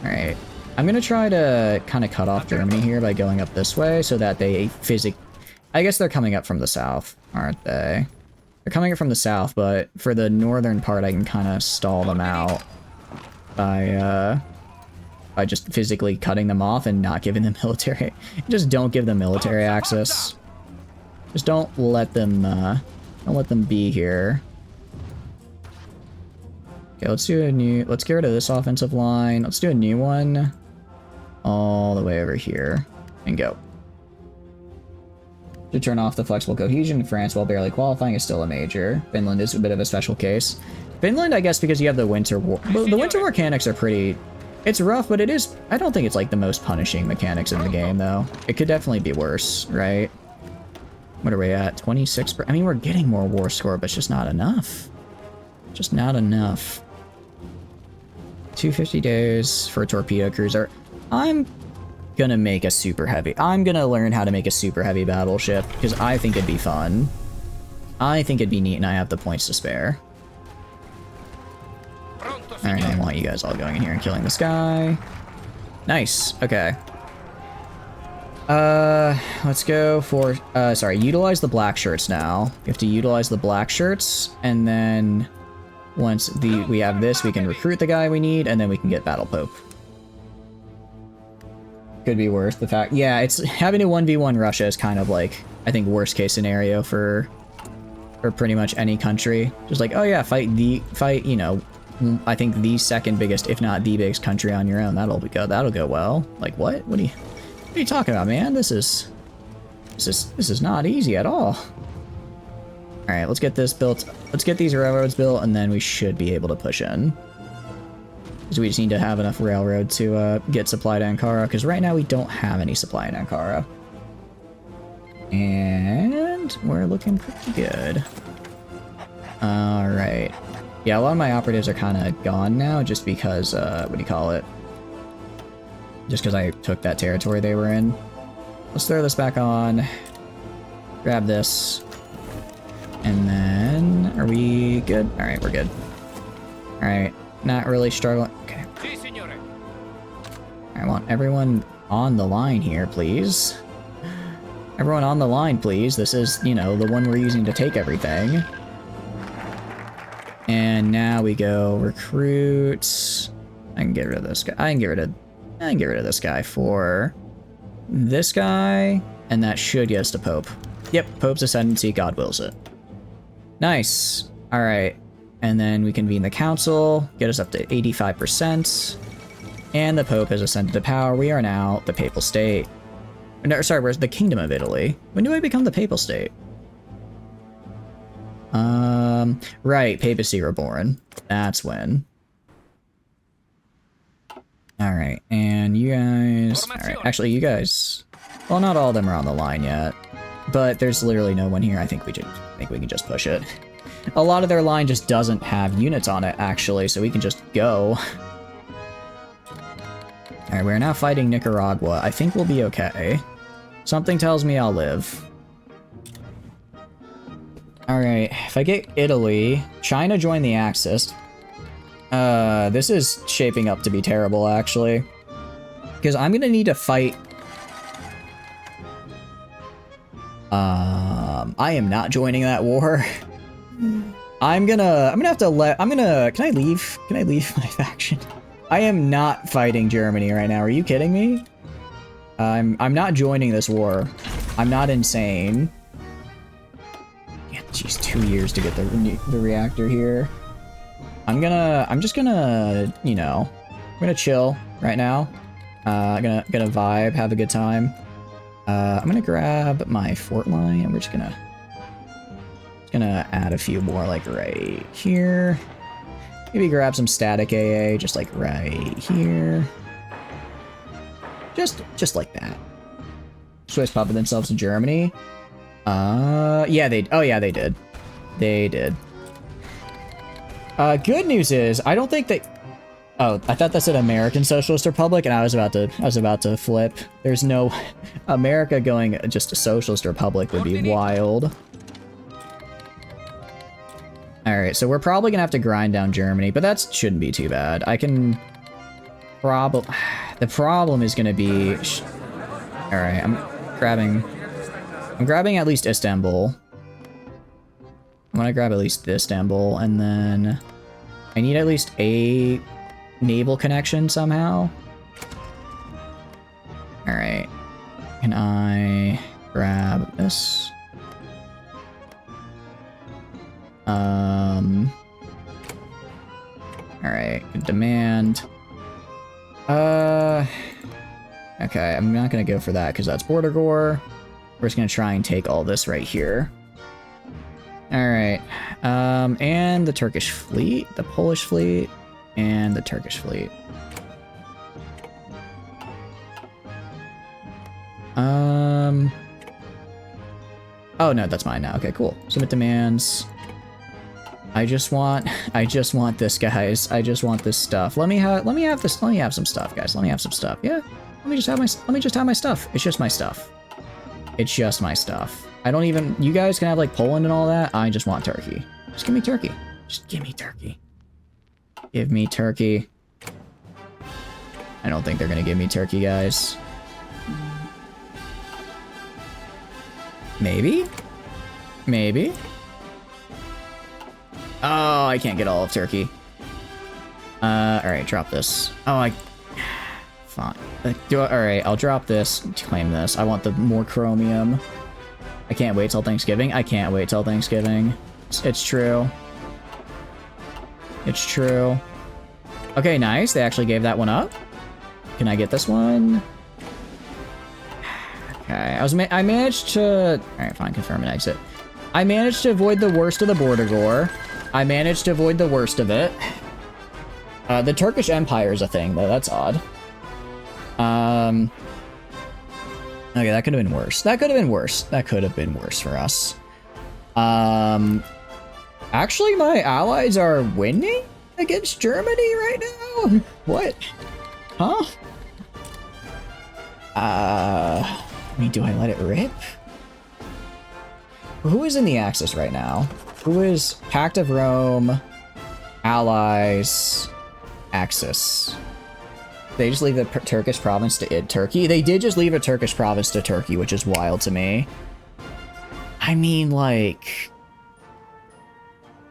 Alright. I'm gonna try to kind of cut off Germany here by going up this way so that they I guess they're coming up from the south, aren't they? They're coming up from the south, but for the northern part I can kind of stall them out by just physically cutting them off and not giving them military. Just don't give them military access. Just don't let them be here. Okay, let's get rid of this offensive line. Let's do a new one all the way over here and go. To turn off the flexible cohesion, France, while barely qualifying, is still a major. Finland is a bit of a special case. Finland, I guess, because you have the Winter War. The Winter War mechanics are pretty... It's rough, but it is... I don't think it's, like, the most punishing mechanics in the game, though. It could definitely be worse, right? What are we at? 26%? I mean, we're getting more war score, but it's just not enough. Just not enough. 250 days for a torpedo cruiser. I'm gonna make a super heavy. I'm gonna learn how to make a super heavy battleship, because I think it'd be fun. I think it'd be neat, and I have the points to spare. Alright, I want you guys all going in here and killing this guy. Nice, okay. Let's go for, sorry, utilize the black shirts now. We have to utilize the black shirts, and then once we have this, we can recruit the guy we need, and then we can get Battle Pope. Could be worse. The fact, yeah, it's having to 1v1 Russia is kind of like, I think, worst case scenario for pretty much any country. Just like, oh yeah, fight, you know, I think the second biggest, if not the biggest country on your own. That'll go well. Like what? What are you talking about, man? This is not easy at all. All right, let's get this built. Let's get these railroads built, and then we should be able to push in. Because we just need to have enough railroad to get supply to Ankara, because right now we don't have any supply in Ankara. And And we're looking pretty good. Alright. Yeah, a lot of my operatives are kind of gone now just because, what do you call it? Just because I took that territory they were in. Let's throw this back on. Grab this. And then, are we good? Alright, we're good. Alright, not really struggling. Okay. I want everyone on the line here, please. Everyone on the line, please. This is, you know, the one we're using to take everything. And now we go recruit. I can get rid of this guy. I can get rid of this guy for this guy, and that should get us to Pope. Yep, Pope's ascendancy, God wills it. Nice. All right, and then we convene the council, get us up to 85%, and the Pope has ascended to power. We are now the Papal State. No, sorry, where's the Kingdom of Italy? When do I become the Papal State? Right, Papacy Reborn. That's when. Alright, and you guys... Alright, actually, you guys... Well, not all of them are on the line yet. But there's literally no one here. I think we can just push it. A lot of their line just doesn't have units on it, actually, so we can just go. Alright, we're now fighting Nicaragua. I think we'll be okay. Something tells me I'll live. Alright, if I get Italy, China joined the Axis. This is shaping up to be terrible, actually. Because I'm gonna need to fight... I am not joining that war. I'm gonna have to let... can I leave? Can I leave my faction? I am not fighting Germany right now. Are you kidding me? I'm not joining this war. I'm not insane. Yeah, geez, 2 years to get the reactor here. I'm just gonna, you know, I'm gonna chill right now. Gonna vibe, have a good time. I'm gonna grab my fort line, and we're just gonna add a few more, like right here. Maybe grab some static AA, just like right here. Just like that. Swiss puppet themselves in Germany. Yeah, they did. They did. Good news is, I don't think they... Oh, I thought that said American Socialist Republic, and I was about to flip. There's no... America going just a Socialist Republic would be wild. Alright, so we're probably gonna have to grind down Germany, but that shouldn't be too bad. I can... The problem is gonna be... Alright, I'm grabbing at least Istanbul. I'm gonna grab at least Istanbul, and then... I need at least a naval connection somehow. Alright. Can I grab this? Alright, demand. Okay, I'm not gonna go for that because that's border gore. We're just gonna try and take all this right here. Alright, and the Turkish fleet, the Polish fleet, and the Turkish fleet. Oh no, that's mine now. Okay, cool. Submit demands. I just want this, guys. I just want this stuff. Let me have this. Let me have some stuff, guys. Let me have some stuff. Yeah. Let me just have my stuff. It's just my stuff. It's just my stuff. I don't even... You guys can have, like, Poland and all that. I just want Turkey. Just give me Turkey. Just give me Turkey. Give me Turkey. I don't think they're gonna give me Turkey, guys. Maybe? Maybe? Oh, I can't get all of Turkey. Alright, drop this. Oh, fine. Alright, I'll drop this to claim this. I want the more chromium. I can't wait till Thanksgiving. I can't wait till Thanksgiving. It's true. It's true. Okay, nice. They actually gave that one up. Can I get this one? Okay, I managed to... Alright, fine, confirm and exit. I managed to avoid the worst of the border gore. I managed to avoid the worst of it. The Turkish Empire is a thing, though. That's odd. Okay, that could have been worse. That could have been worse. That could have been worse for us. Actually, my allies are winning against Germany right now? What? Huh? I mean, do I let it rip? Who is in the Axis right now? Who is Pact of Rome, Allies, Axis? They just leave the Turkish province to Turkey? They did just leave a Turkish province to Turkey, which is wild to me. I mean, like,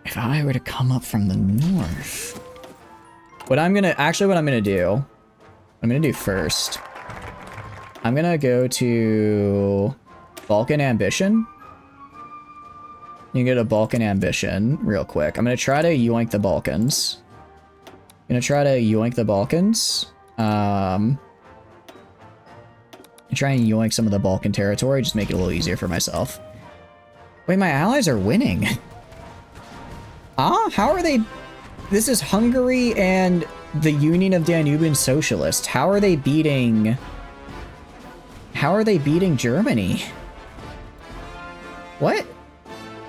if I were to come up from the north, what I'm gonna do first, I'm gonna go to Balkan Ambition. You can get a Balkan Ambition real quick. I'm gonna try to yoink the Balkans. Try and yoink some of the Balkan territory, just make it a little easier for myself. Wait, my allies are winning. How are they? This is Hungary and the Union of Danubian Socialists. How are they beating Germany? What?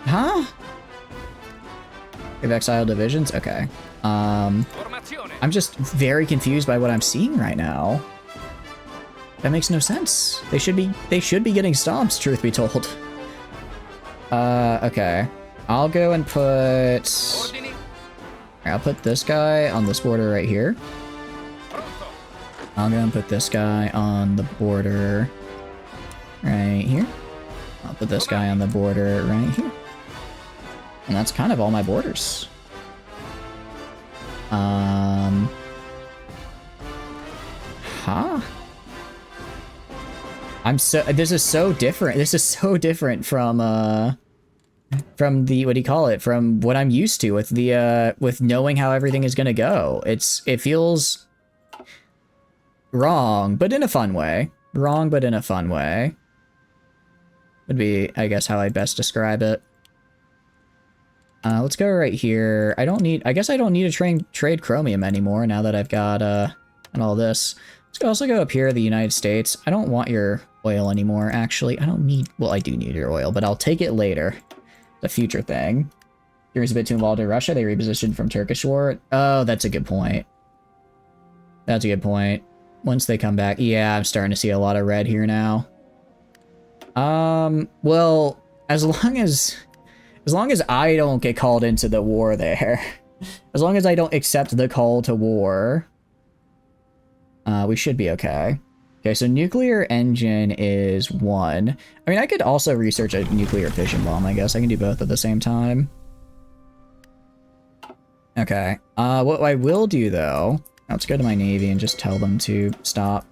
Huh? We have exiled divisions? Okay. I'm just very confused by what I'm seeing right now. That makes no sense. They should be getting stomps, truth be told. Okay. I'll go and I'll put this guy on this border right here. I'll go and put this guy on the border right here. I'll put this guy on the border right here. And that's kind of all my borders. This is so different. This is so different from the, what do you call it? From what I'm used to with the, with knowing how everything is gonna go. It feels wrong, but in a fun way. Wrong, but in a fun way. Would be, I guess, how I'd best describe it. Let's go right here. I guess I don't need to trade chromium anymore now that I've got, and all this. Let's also go up here, the United States. I don't want your oil anymore, actually. I don't need, well, I do need your oil, but I'll take it later. The future thing. Germany's a bit too involved in Russia. They repositioned from Turkish war. Oh, that's a good point. That's a good point. Once they come back, yeah, I'm starting to see a lot of red here now. Well, as long as I don't get called into the war there, as long as I don't accept the call to war, we should be okay. Okay, so nuclear engine is 1. I mean, I could also research a nuclear fission bomb, I guess. I can do both at the same time. Okay, what I will do, though... Let's go to my navy and just tell them to stop.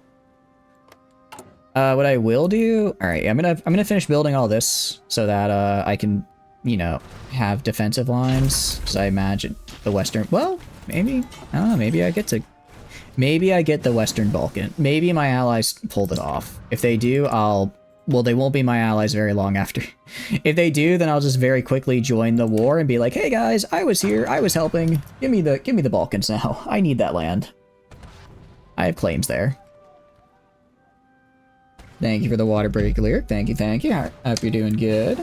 What I will do... Alright, I'm gonna finish building all this so that, I can, you know, have defensive lines. Because I imagine the Western... Well, maybe... I don't know, maybe I get to... Maybe I get the Western Balkan. Maybe my allies pulled it off. If they do, I'll... Well, they won't be my allies very long after. If they do, then I'll just very quickly join the war and be like, hey guys, I was here, I was helping. Give me the Balkans now. I need that land. I have claims there. Thank you for the water break lyric. Thank you, thank you. I hope you're doing good.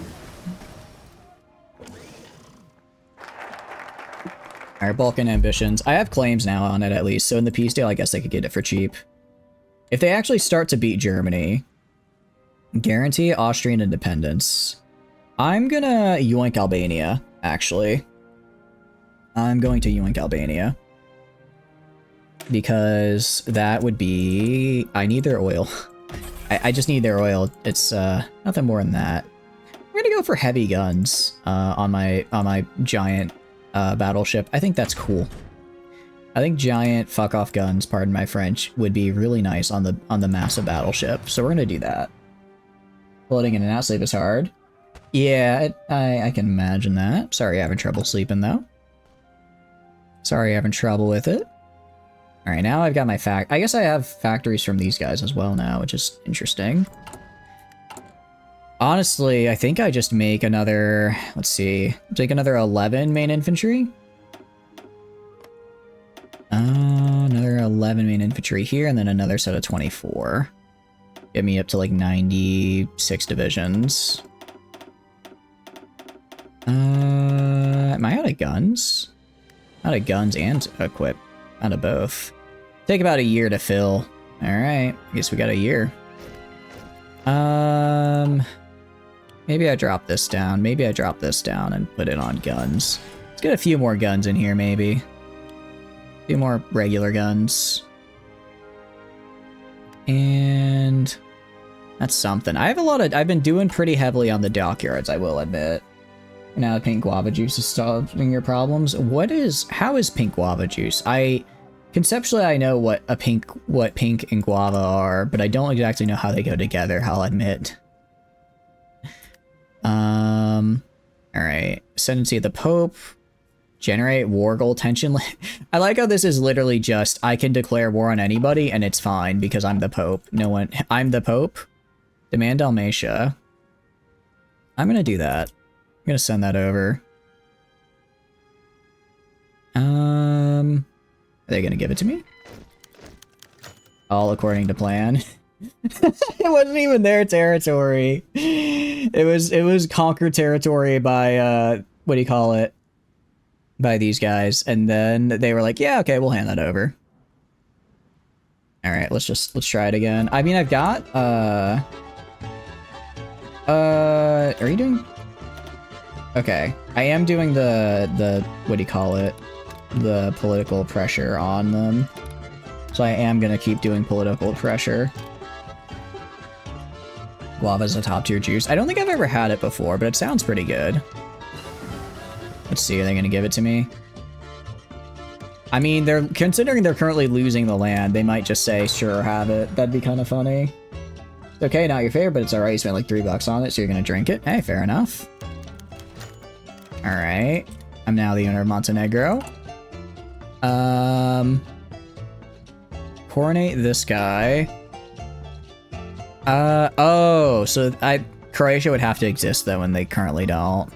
Alright, Balkan ambitions. I have claims now on it at least, so in the peace deal, I guess I could get it for cheap. If they actually start to beat Germany, guarantee Austrian independence. I'm gonna yoink Albania, actually. I'm going to yoink Albania. Because that would be... I need their oil. I just need their oil. It's nothing more than that. I'm gonna go for heavy guns on my giant battleship. I think that's cool. I think giant fuck off guns, pardon my French, would be really nice on the massive battleship. So we're gonna do that. Floating in and out sleep is hard. Yeah, I can imagine that. Sorry, having trouble sleeping though. Sorry, having trouble with it. All right, now I've got my I guess I have factories from these guys as well now, which is interesting. Honestly, I think I just make another, let's see, take another 11 main infantry. Another 11 main infantry here, and then another set of 24. Get me up to like 96 divisions. Am I out of guns? Out of guns and equip. Out of both. Take about a year to fill. Alright, I guess we got a year. Maybe I drop this down. Maybe I drop this down and put it on guns. Let's get a few more guns in here, maybe. A few more regular guns. And that's something. I've been doing pretty heavily on the dockyards, I will admit. Now pink guava juice is solving your problems. How is pink guava juice? Conceptually I know what pink and guava are, but I don't exactly know how they go together, I'll admit. Alright. Ascendancy of the Pope. Generate war goal tension. I like how this is literally just, I can declare war on anybody and it's fine because I'm the Pope. I'm the Pope. Demand Dalmatia. I'm gonna do that. I'm gonna send that over. Are they gonna give it to me? All according to plan. It wasn't even their territory. It was conquered territory by what do you call it? By these guys, and then they were like, yeah, okay, we'll hand that over. All right, let's try it again. I mean, I've got are you doing? Okay, I am doing the what do you call it? The political pressure on them. So I am gonna keep doing political pressure. Guava's a top tier juice. I don't think I've ever had it before, but it sounds pretty good. Let's see, are they gonna give it to me? I mean, considering they're currently losing the land, they might just say, sure, have it. That'd be kind of funny. It's okay, not your favorite, but it's alright. You spent like $3 on it, so you're gonna drink it. Hey, fair enough. Alright. I'm now the owner of Montenegro. Coronate this guy. Oh, so Croatia would have to exist though, and they currently don't.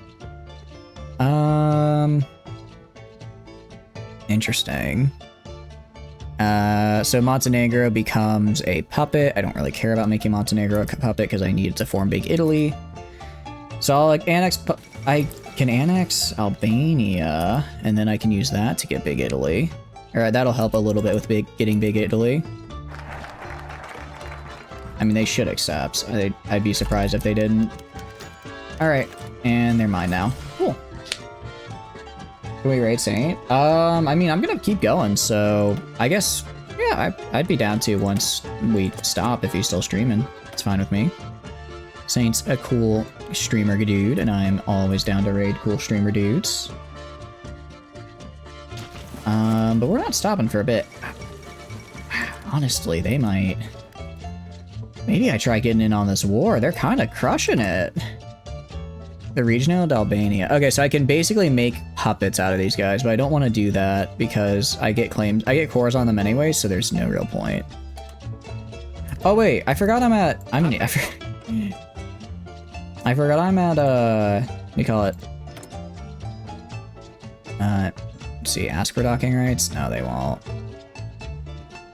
Interesting. So Montenegro becomes a puppet. I don't really care about making Montenegro a puppet because I need it to form Big Italy. So I'll like I can annex Albania, and then I can use that to get Big Italy. Alright, that'll help a little bit with getting Big Italy. I mean, they should accept. I'd be surprised if they didn't. Alright, and they're mine now. Cool. Can we raid Saint? I mean, I'm gonna keep going, so I guess, yeah, I'd be down to once we stop if he's still streaming. It's fine with me. Saint's a cool streamer dude, and I'm always down to raid cool streamer dudes. But we're not stopping for a bit. Honestly, they might... Maybe I try getting in on this war. They're kind of crushing it. The regional of Albania. Okay, so I can basically make puppets out of these guys, but I don't want to do that because I get cores on them anyway, so there's no real point. Oh wait, I forgot I forgot I'm at, what do you call it? Let's see, ask for docking rights? No, they won't.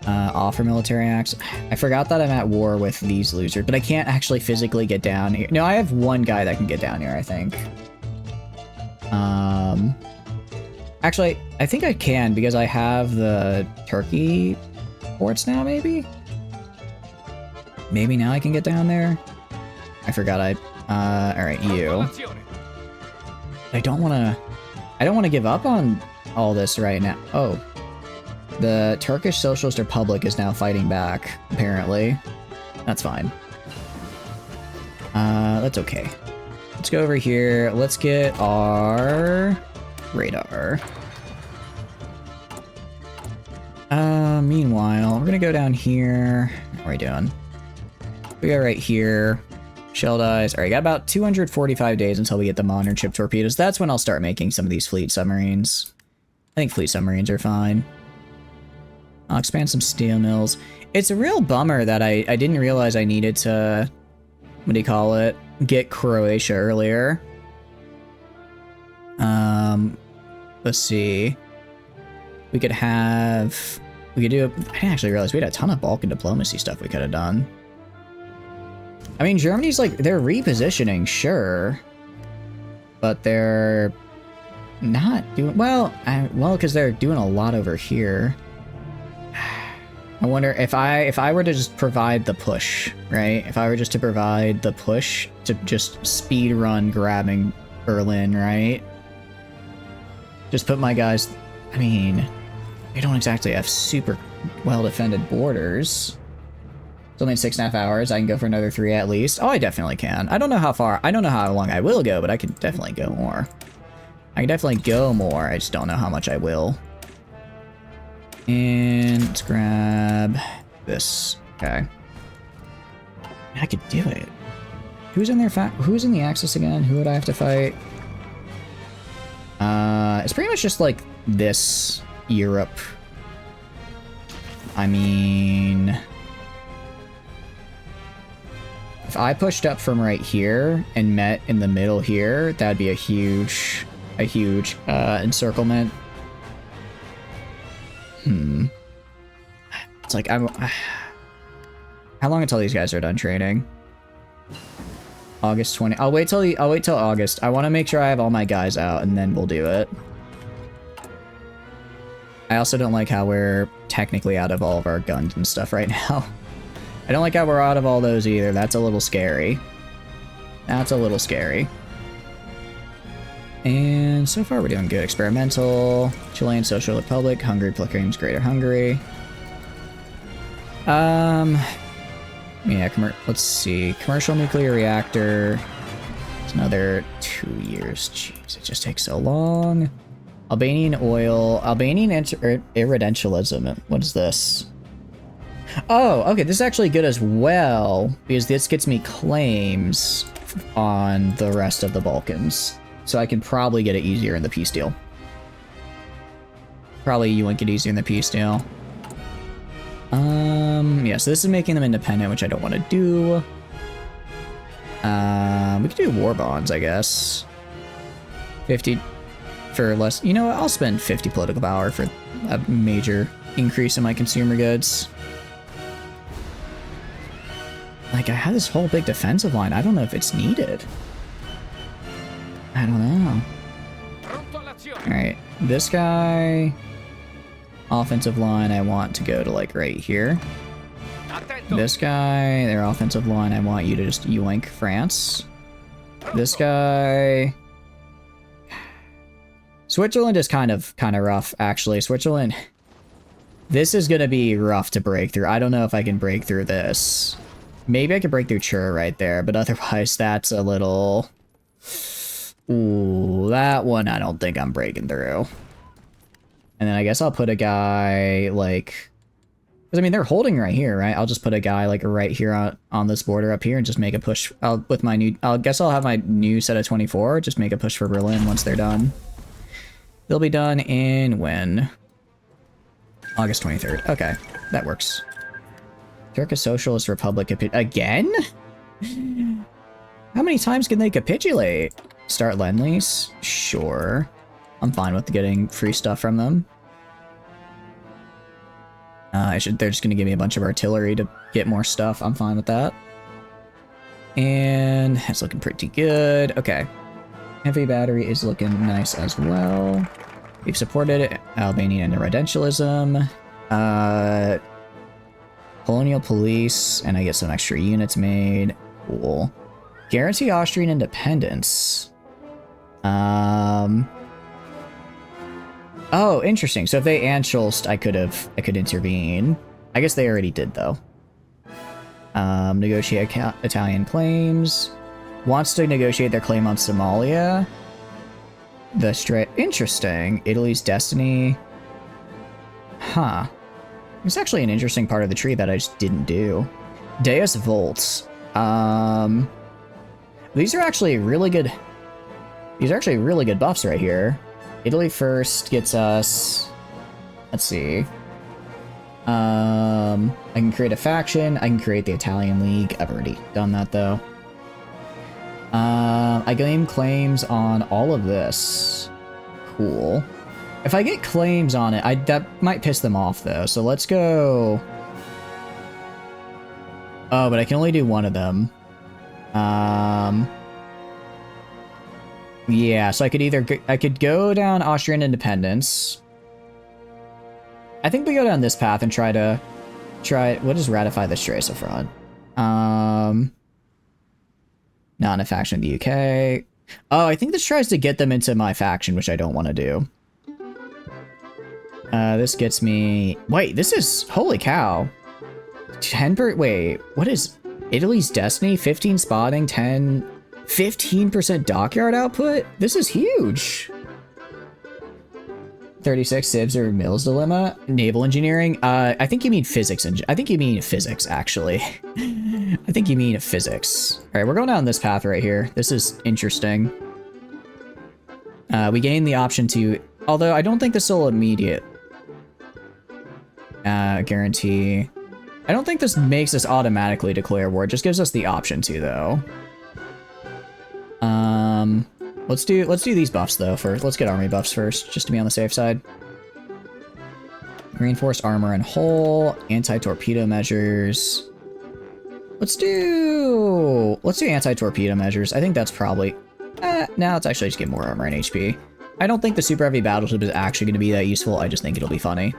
Offer military acts. I forgot that I'm at war with these losers, but I can't actually physically get down here. No, I have one guy that can get down here, I think. Actually, I think I can because I have the Turkey ports now, maybe? Maybe now I can get down there? I forgot alright, you. I don't want to give up on all this right now. Oh. The Turkish Socialist Republic is now fighting back, apparently. That's fine. That's okay. Let's go over here. Let's get our radar. Meanwhile, we're gonna go down here. What are we doing? We go right here. Shell dies. Alright, got about 245 days until we get the modern ship torpedoes. That's when I'll start making some of these fleet submarines. I think fleet submarines are fine. I'll expand some steel mills. It's a real bummer that I didn't realize I needed to, what do you call it, get Croatia earlier. Let's see. We could do, I didn't actually realize we had a ton of Balkan diplomacy stuff we could have done. I mean, Germany's like, they're repositioning, sure. But they're not doing, well, because they're doing a lot over here. I wonder if I were to just provide the push, right? If I were just to provide the push to just speed run grabbing Berlin, right? Just put my guys, I mean, they don't exactly have super well-defended borders. It's only 6.5 hours. I can go for another 3 at least. Oh, I definitely can. I don't know how far, I don't know how long I will go, but I can definitely go more. I can definitely go more. I just don't know how much I will. And let's grab this. Okay. I could do it. Who's in their who's in the Axis again? Who would I have to fight? It's pretty much just like this Europe. I mean, if I pushed up from right here and met in the middle here, that'd be a huge encirclement. It's like how long until these guys are done training? August 20. I'll wait till August. I want to make sure I have all my guys out, and then we'll do it. I also don't like how we're technically out of all of our guns and stuff right now. I don't like how we're out of all those either. That's a little scary. That's a little scary. And so far we're doing good. Experimental, Chilean Social Republic, Hungary proclaims Greater Hungary. Yeah, let's see. Commercial nuclear reactor. It's another 2 years. Jeez, it just takes so long. Albanian oil. Albanian irredentialism. What is this? Oh, okay, this is actually good as well, because this gets me claims on the rest of the Balkans. So I can probably get it easier in the peace deal. Probably you won't get easier in the peace deal. Yeah, so this is making them independent, which I don't want to do. We could do war bonds, I guess. 50 for less. You know what? I'll spend 50 political power for a major increase in my consumer goods. Like, I had this whole big defensive line. I don't know if it's needed. I don't know. Alright, this guy... Offensive line, I want to go to, like, right here. This guy, their offensive line, I want you to just yoink France. This guy... Switzerland is kind of rough, actually. Switzerland... This is gonna be rough to break through. I don't know if I can break through this. Maybe I could break through Chur right there, but otherwise that's a little... Ooh, that one I don't think I'm breaking through. And then I guess I'll put a guy, like... Because, I mean, they're holding right here, right? I'll just put a guy, like, right here on this border up here and just make a push... with my new... I guess I'll have my new set of 24, just make a push for Berlin once they're done. They'll be done in when? August 23rd. Okay, that works. Turkish Socialist Republic... Again? How many times can they capitulate? Start Lend-Lease? Sure. I'm fine with getting free stuff from them. They're just gonna give me a bunch of artillery to get more stuff. I'm fine with that. And it's looking pretty good. Okay. Heavy battery is looking nice as well. We've supported Albanian irredentialism. Colonial police, and I get some extra units made. Cool. Guarantee Austrian independence. Oh, interesting. So if they Anschulst, I could intervene. I guess they already did, though. Negotiate Italian claims. Wants to negotiate their claim on Somalia. Interesting. Italy's destiny. Huh. It's actually an interesting part of the tree that I just didn't do. Deus Volts. These are actually really good. These are actually really good buffs right here. Italy first gets us... Let's see. I can create a faction. I can create the Italian League. I've already done that, though. I claim claims on all of this. Cool. If I get claims on it, that might piss them off, though. So let's go... Oh, but I can only do one of them. Yeah, so I could go down Austrian independence. I think we go down this path and what does ratify the Stresa front? Not a faction in the UK. Oh, I think this tries to get them into my faction, which I don't want to do. This gets me... Wait, this is... Holy cow. 10 wait, what is... Italy's Destiny? 15 spotting, 15% dockyard output? This is huge. 36 Sibs or Mills dilemma. Naval engineering. I think you mean physics. I think you mean physics, actually. I think you mean physics. All right, we're going down this path right here. This is interesting. We gain the option to, although I don't think this will immediate guarantee. I don't think this makes us automatically declare war. It just gives us the option to, though. Let's do these buffs though first. Let's get army buffs first, just to be on the safe side. Reinforced armor and hull, anti-torpedo measures. Let's do anti-torpedo measures. I think that's probably... now let's actually just get more armor and HP. I don't think the super heavy battleship is actually going to be that useful. I just think it'll be funny.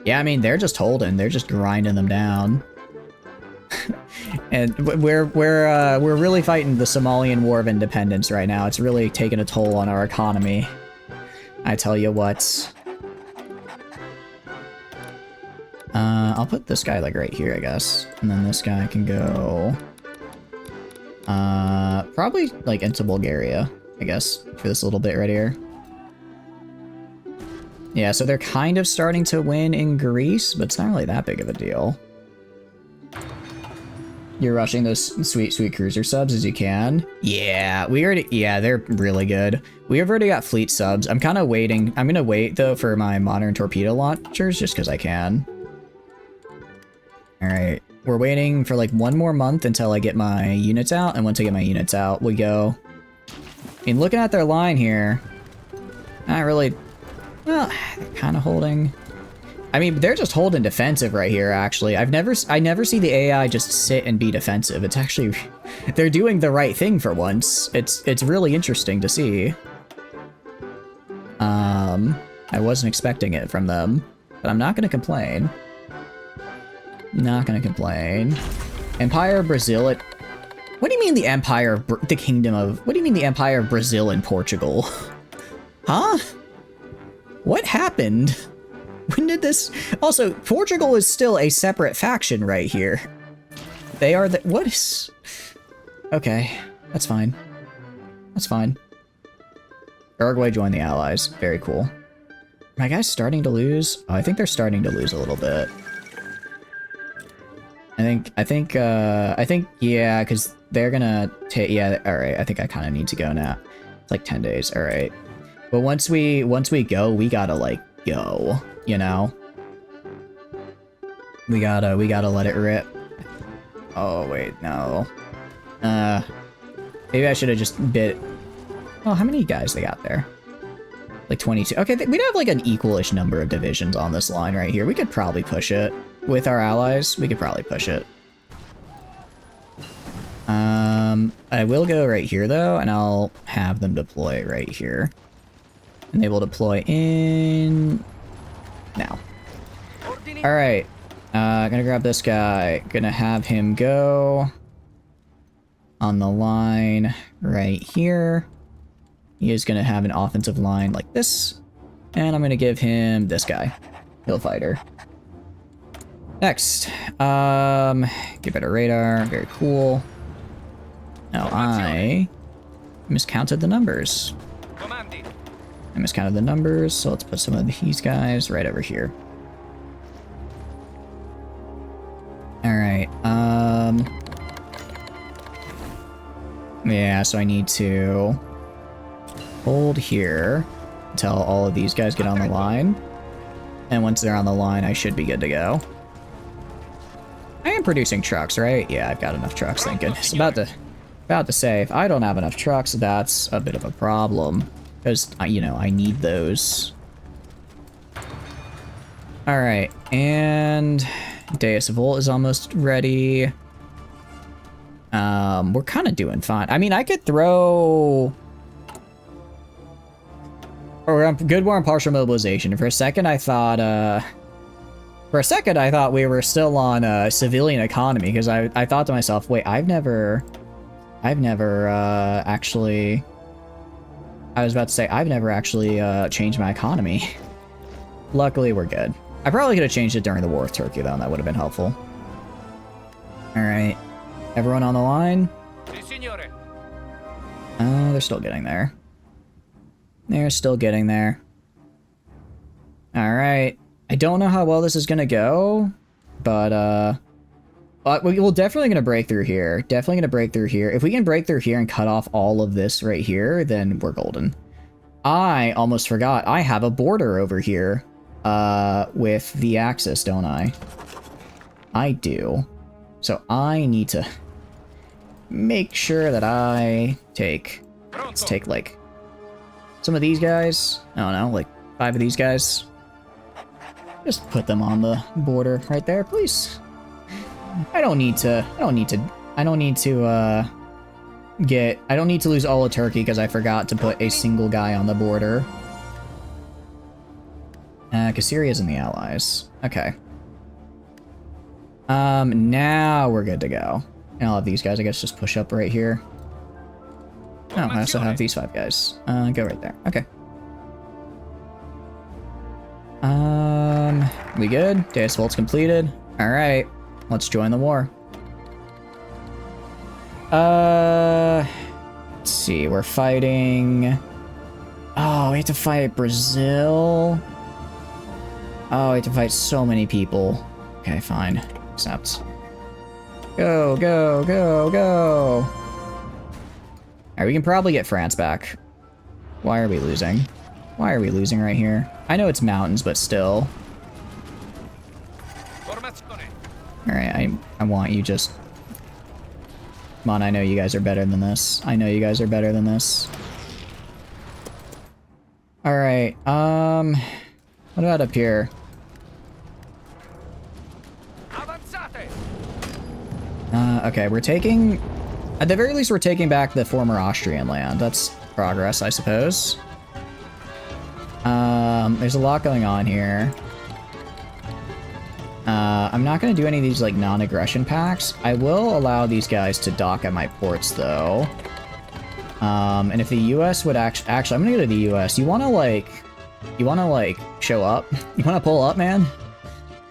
Yeah, I mean, they're just holding. They're just grinding them down. And we're really fighting the Somalian War of Independence right now. It's really taking a toll on our economy. I tell you what. I'll put this guy like right here, I guess. And then this guy can go... probably like into Bulgaria, I guess, for this little bit right here. Yeah, so they're kind of starting to win in Greece, but it's not really that big of a deal. You're rushing those sweet, sweet cruiser subs as you can. Yeah, they're really good. We have already got fleet subs. I'm kind of waiting. I'm going to wait, though, for my modern torpedo launchers, just because I can. All right. We're waiting for, like, 1 more month until I get my units out, and once I get my units out, we go... I mean, looking at their line here, not really... Well, kind of holding... I mean, they're just holding defensive right here, actually. I never see the AI just sit and be defensive. It's actually... They're doing the right thing for once. It's really interesting to see. I wasn't expecting it from them, but I'm not going to complain. Not going to complain. Empire of Brazil... What do you mean the Empire of... The Kingdom of... What do you mean the Empire of Brazil and Portugal? Huh? What happened? When did this... Also, Portugal is still a separate faction right here. They are the... What is... Okay, that's fine. That's fine. Uruguay joined the Allies. Very cool. My guys starting to lose? Oh, I think they're starting to lose a little bit. I think, yeah, because they're gonna take... Yeah, alright, I think I kind of need to go now. It's like 10 days, alright. But once we go, we gotta, like, go. You know, we gotta let it rip. Oh wait, no. Maybe I should have just bit. Oh, how many guys they got there? Like 22. Okay, we'd have like an equalish number of divisions on this line right here. We could probably push it with our allies. We could probably push it. I will go right here though, and I'll have them deploy right here, and they will deploy in. Now. Alright. Gonna grab this guy. Gonna have him go on the line right here. He is gonna have an offensive line like this. And I'm gonna give him this guy. Hill fighter. Next. Give it a radar. Very cool. Now I miscounted the numbers. I miscounted the numbers, so let's put some of these guys right over here. Alright, yeah, so I need to hold here until all of these guys get on the line. And once they're on the line, I should be good to go. I am producing trucks, right? Yeah, I've got enough trucks, thank goodness. About to say, if I don't have enough trucks, that's a bit of a problem. Because, you know, I need those. Alright, and Deus Volt is almost ready. We're kind of doing fine. I mean, I could throw... Or we're on good war and partial mobilization. For a second, I thought, we were still on civilian economy, because I thought to myself, wait, I've never actually... I was about to say, I've never actually changed my economy. Luckily, we're good. I probably could have changed it during the war with Turkey, though, and that would have been helpful. Alright. Everyone on the line? They're still getting there. They're still getting there. Alright. I don't know how well this is gonna go, but we're definitely gonna break through here. Definitely gonna break through here. If we can break through here and cut off all of this right here, then we're golden. I almost forgot. I have a border over here with the Axis, don't I? I do. So I need to make sure that I let's take like some of these guys. I don't know, like 5 of these guys. Just put them on the border right there, please. I don't need to lose all of Turkey because I forgot to put a single guy on the border. Because Syria's in the Allies. Okay. Now we're good to go. And I'll have these guys, I guess, just push up right here. Oh, I also have these 5 guys. Go right there. Okay. We good? Deus Volt's completed. Alright. Let's join the war. Let's see. We're fighting... Oh, we have to fight Brazil. Oh, we have to fight so many people. Okay, fine. Accept. Go, go, go, go! Alright, we can probably get France back. Why are we losing? Why are we losing right here? I know it's mountains, but still. Alright, I want you just... Come on, I know you guys are better than this. I know you guys are better than this. Alright, what about up here? Okay, we're taking... At the very least, we're taking back the former Austrian land. That's progress, I suppose. There's a lot going on here. I'm not going to do any of these, like, non-aggression pacts. I will allow these guys to dock at my ports, though. And if the US would actually... Actually, I'm going to go to the US. You want to, like... show up? You want to pull up, man?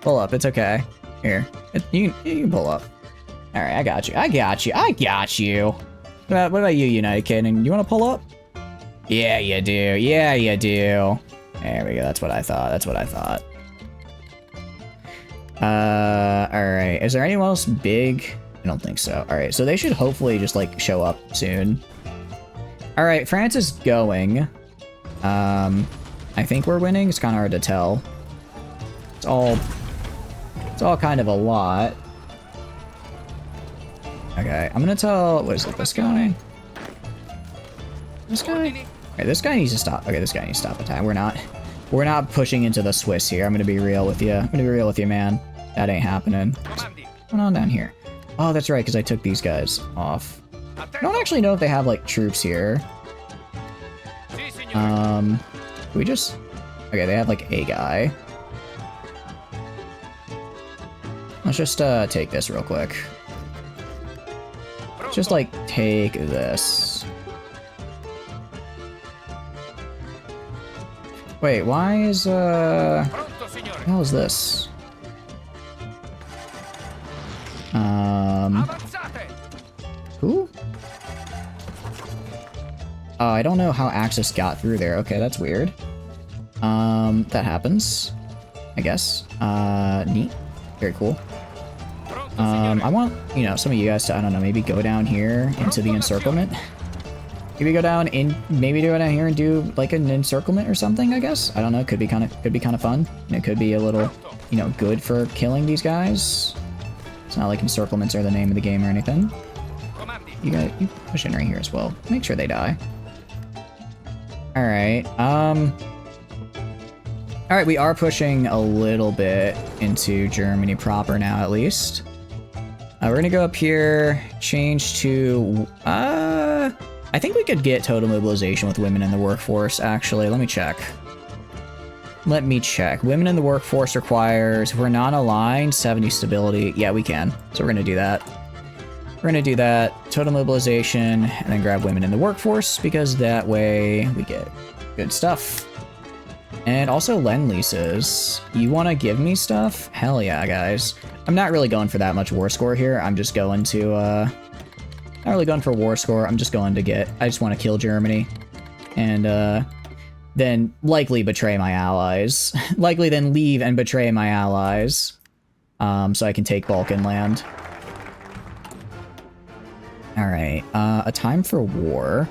Pull up. It's okay. Here. You can pull up. Alright, I got you. I got you. I got you. What about you, United Kingdom? You want to pull up? Yeah, you do. Yeah, you do. There we go. That's what I thought. That's what I thought. Alright. Is there anyone else big? I don't think so. Alright, so they should hopefully just, like, show up soon. Alright, France is going. I think we're winning. It's kind of hard to tell. It's all kind of a lot. Okay, I'm gonna tell... What is it? This guy? This guy? Okay, this guy needs to stop. Okay, this guy needs to stop attacking. We're not pushing into the Swiss here. I'm gonna be real with you. I'm gonna be real with you, man. That ain't happening. What's going on down here? Oh, that's right, because I took these guys off. I don't actually know if they have, like, troops here. We just... Okay, they have, like, a guy. Let's just, take this real quick. Just, like, take this. Wait, why is, what the hell is this? Who? Oh, I don't know how Axis got through there. Okay, that's weird. That happens, I guess. Neat. Very cool. I want, you know, some of you guys to, I don't know, maybe go down here into the encirclement. Maybe go down in, maybe go down here and do like an encirclement or something, I guess. I don't know, could be kind of fun. And it could be a little, you know, good for killing these guys. It's not like encirclements are the name of the game or anything. You push in right here as well. Make sure they die. Alright, alright, we are pushing a little bit into Germany proper now, at least. We're gonna go up here, change to, I think we could get total mobilization with women in the workforce, actually. Let me check. Women in the workforce requires, if we're non-aligned, 70 stability. Yeah, we can. So we're gonna do that. We're gonna do that, total mobilization, and then grab women in the workforce, because that way we get good stuff. And also lend leases. You wanna give me stuff? Hell yeah, guys. I'm not really going for that much war score here. I'm just going to, not really going for war score. I'm just going to get, I just want to kill Germany. And, then likely betray my allies. Likely then leave and betray my allies. So I can take Balkan land. Alright, a time for war.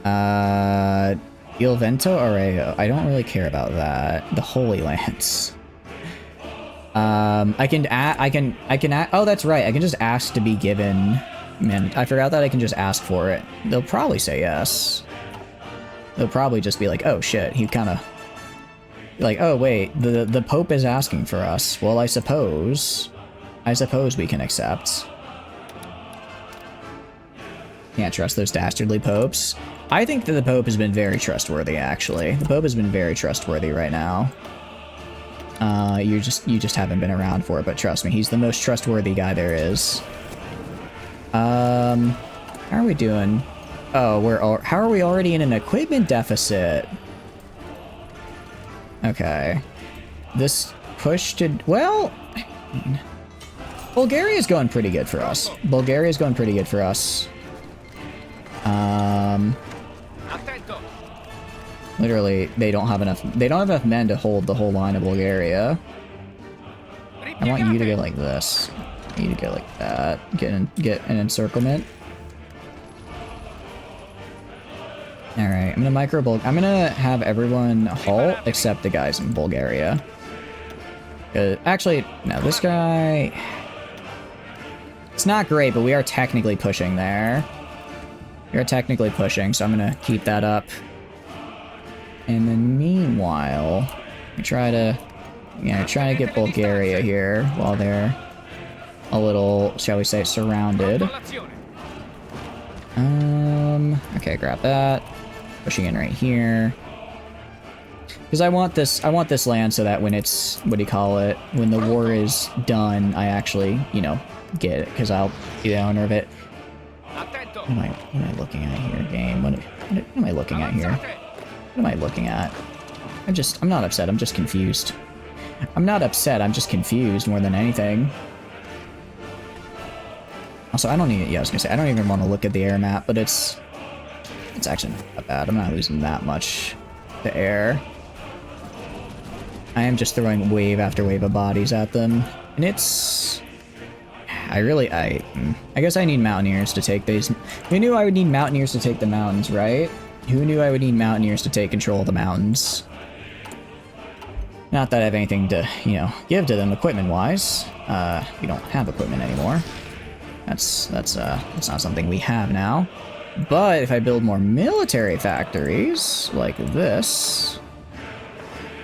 Il Vento Areo. I don't really care about that. The Holy Lands. I can, oh, that's right. I can just ask to be given. Man, I forgot that I can just ask for it. They'll probably say yes. They'll probably just be like, oh shit, he kind of, like, oh wait, the Pope is asking for us. Well, I suppose we can accept. Can't trust those dastardly popes. I think that the Pope has been very trustworthy, actually. The Pope has been very trustworthy right now. You just haven't been around for it, but trust me, he's the most trustworthy guy there is. How are we doing? Oh, how are we already in an equipment deficit? Okay. This push to, well, Bulgaria's going pretty good for us. Literally, they don't have enough men to hold the whole line of Bulgaria. I want you to go like this. You to go like that. Get an encirclement. Alright, I'm gonna have everyone halt except the guys in Bulgaria. Actually, no, this guy, it's not great, but we are technically pushing there. We are technically pushing, so I'm gonna keep that up. And then meanwhile, I try to get Bulgaria here while they're a little, shall we say, surrounded. Okay, grab that. Pushing in right here. Because I want this land so that when it's, what do you call it, when the war is done, I actually, you know, get it, because I'll be the owner of it. What am I looking at here, game? What am I looking at here? What am I looking at? I'm not upset, I'm just confused. I'm not upset, I'm just confused more than anything. Also, I don't even want to look at the air map, but it's actually not bad. I'm not losing that much to air. I am just throwing wave after wave of bodies at them, and it's... I guess I need mountaineers to take these. Who knew I would need mountaineers to take the mountains, right? Who knew I would need mountaineers to take control of the mountains? Not that I have anything to, you know, give to them equipment-wise. We don't have equipment anymore. That's not something we have now. But if I build more military factories, like this,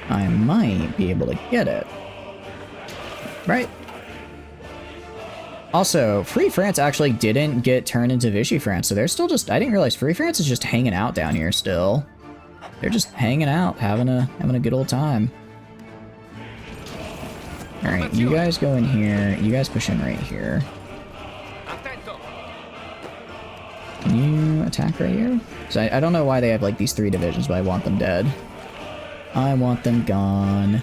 I might be able to get it. Right? Also, Free France actually didn't get turned into Vichy France, so they're still just, I didn't realize Free France is just hanging out down here still. They're just hanging out, having a good old time. Alright, you guys go in here, you guys push in right here. Can you attack right here? So I don't know why they have like these 3 divisions, but I want them dead. I want them gone.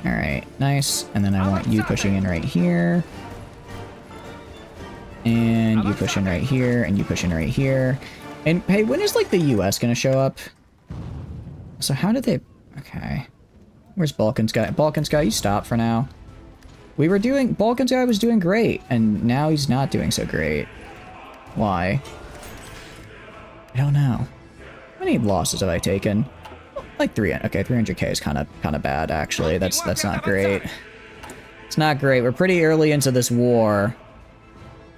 Alright, nice. And then I want you pushing in right here. And you push in right here, and you push in right here. And hey, when is like the US gonna show up? So how did they... Okay. Where's Balkans guy? Balkans guy, you stop for now. Balkans guy was doing great, and now he's not doing so great. Why? I don't know. How many losses have I taken? Like 300. Okay, 300k is kind of bad actually. That's not great. It's not great. We're pretty early into this war.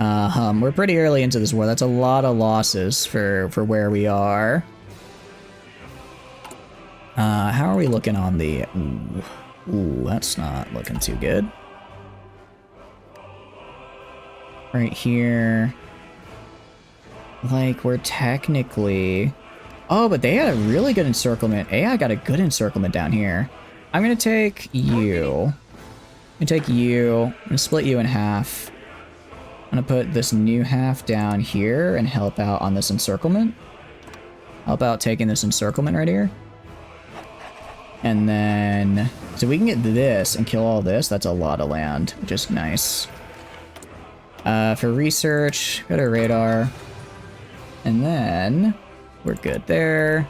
We're pretty early into this war. That's a lot of losses for where we are. How are we looking on the... Ooh, that's not looking too good. right here. Like, we're technically... Oh, but they had a really good encirclement. AI got a good encirclement down here. I'm gonna take you. I'm gonna take you. I'm gonna split you in half. I'm gonna put this new half down here and help out on this encirclement. Help out taking this encirclement right here. And then... So we can get this and kill all this. That's a lot of land, which is nice. For research, go to radar. And then... We're good there.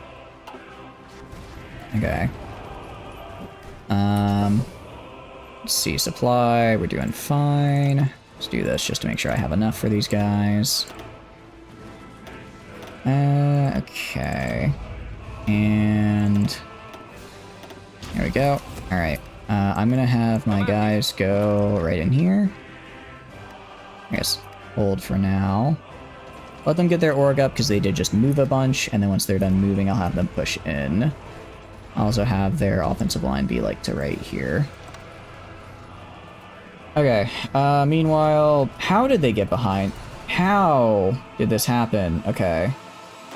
Okay. Let's see, supply, we're doing fine. Let's do this just to make sure I have enough for these guys. Okay. And there we go. All right. I'm gonna have my guys go right in here. I guess hold for now. Let them get their org up because they did just move a bunch, and then once they're done moving, I'll have them push in. I'll also have their offensive line be like to right here. Okay, meanwhile, how did they get behind? How did this happen? Okay.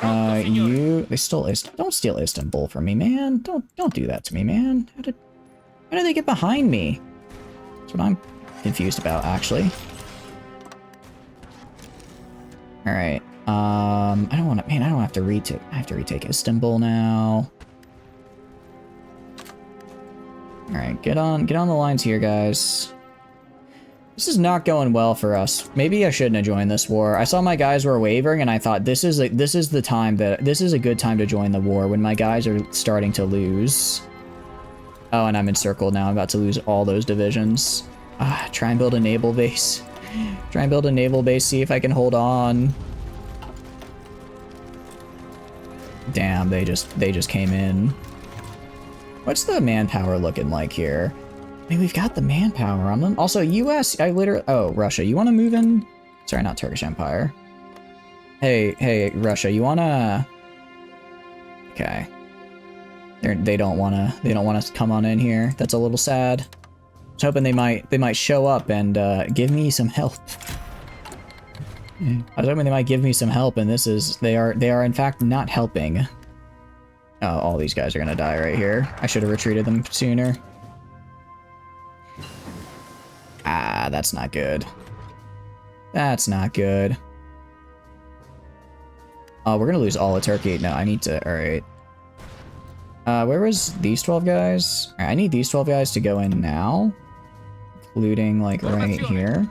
They stole don't steal Istanbul from me, man. Don't do that to me, man. How did they get behind me? That's what I'm confused about, actually. All right. I don't want to. Man, I don't have to retake. I have to retake Istanbul now. All right, get on the lines here, guys. This is not going well for us. Maybe I shouldn't have joined this war. I saw my guys were wavering, and I thought this is a good time to join the war when my guys are starting to lose. Oh, and I'm encircled now. I'm about to lose all those divisions. Try and build a naval base. Try and build a naval base, see if I can hold on. Damn, they just came in. What's the manpower looking like here? I mean, we've got the manpower on them. Also, US, oh, Russia, you want to move in? Sorry, not Turkish Empire. Hey, Russia, you want to... Okay. They don't want to come on in here. That's a little sad. I was hoping they might show up and give me some help. I was hoping they might give me some help, and they are in fact not helping. Oh, all these guys are gonna die right here. I should have retreated them sooner. That's not good. That's not good. Oh, we're gonna lose all of Turkey. No, I need to. All right. Where was these 12 guys? All right, I need these 12 guys to go in now. Including, like, right here.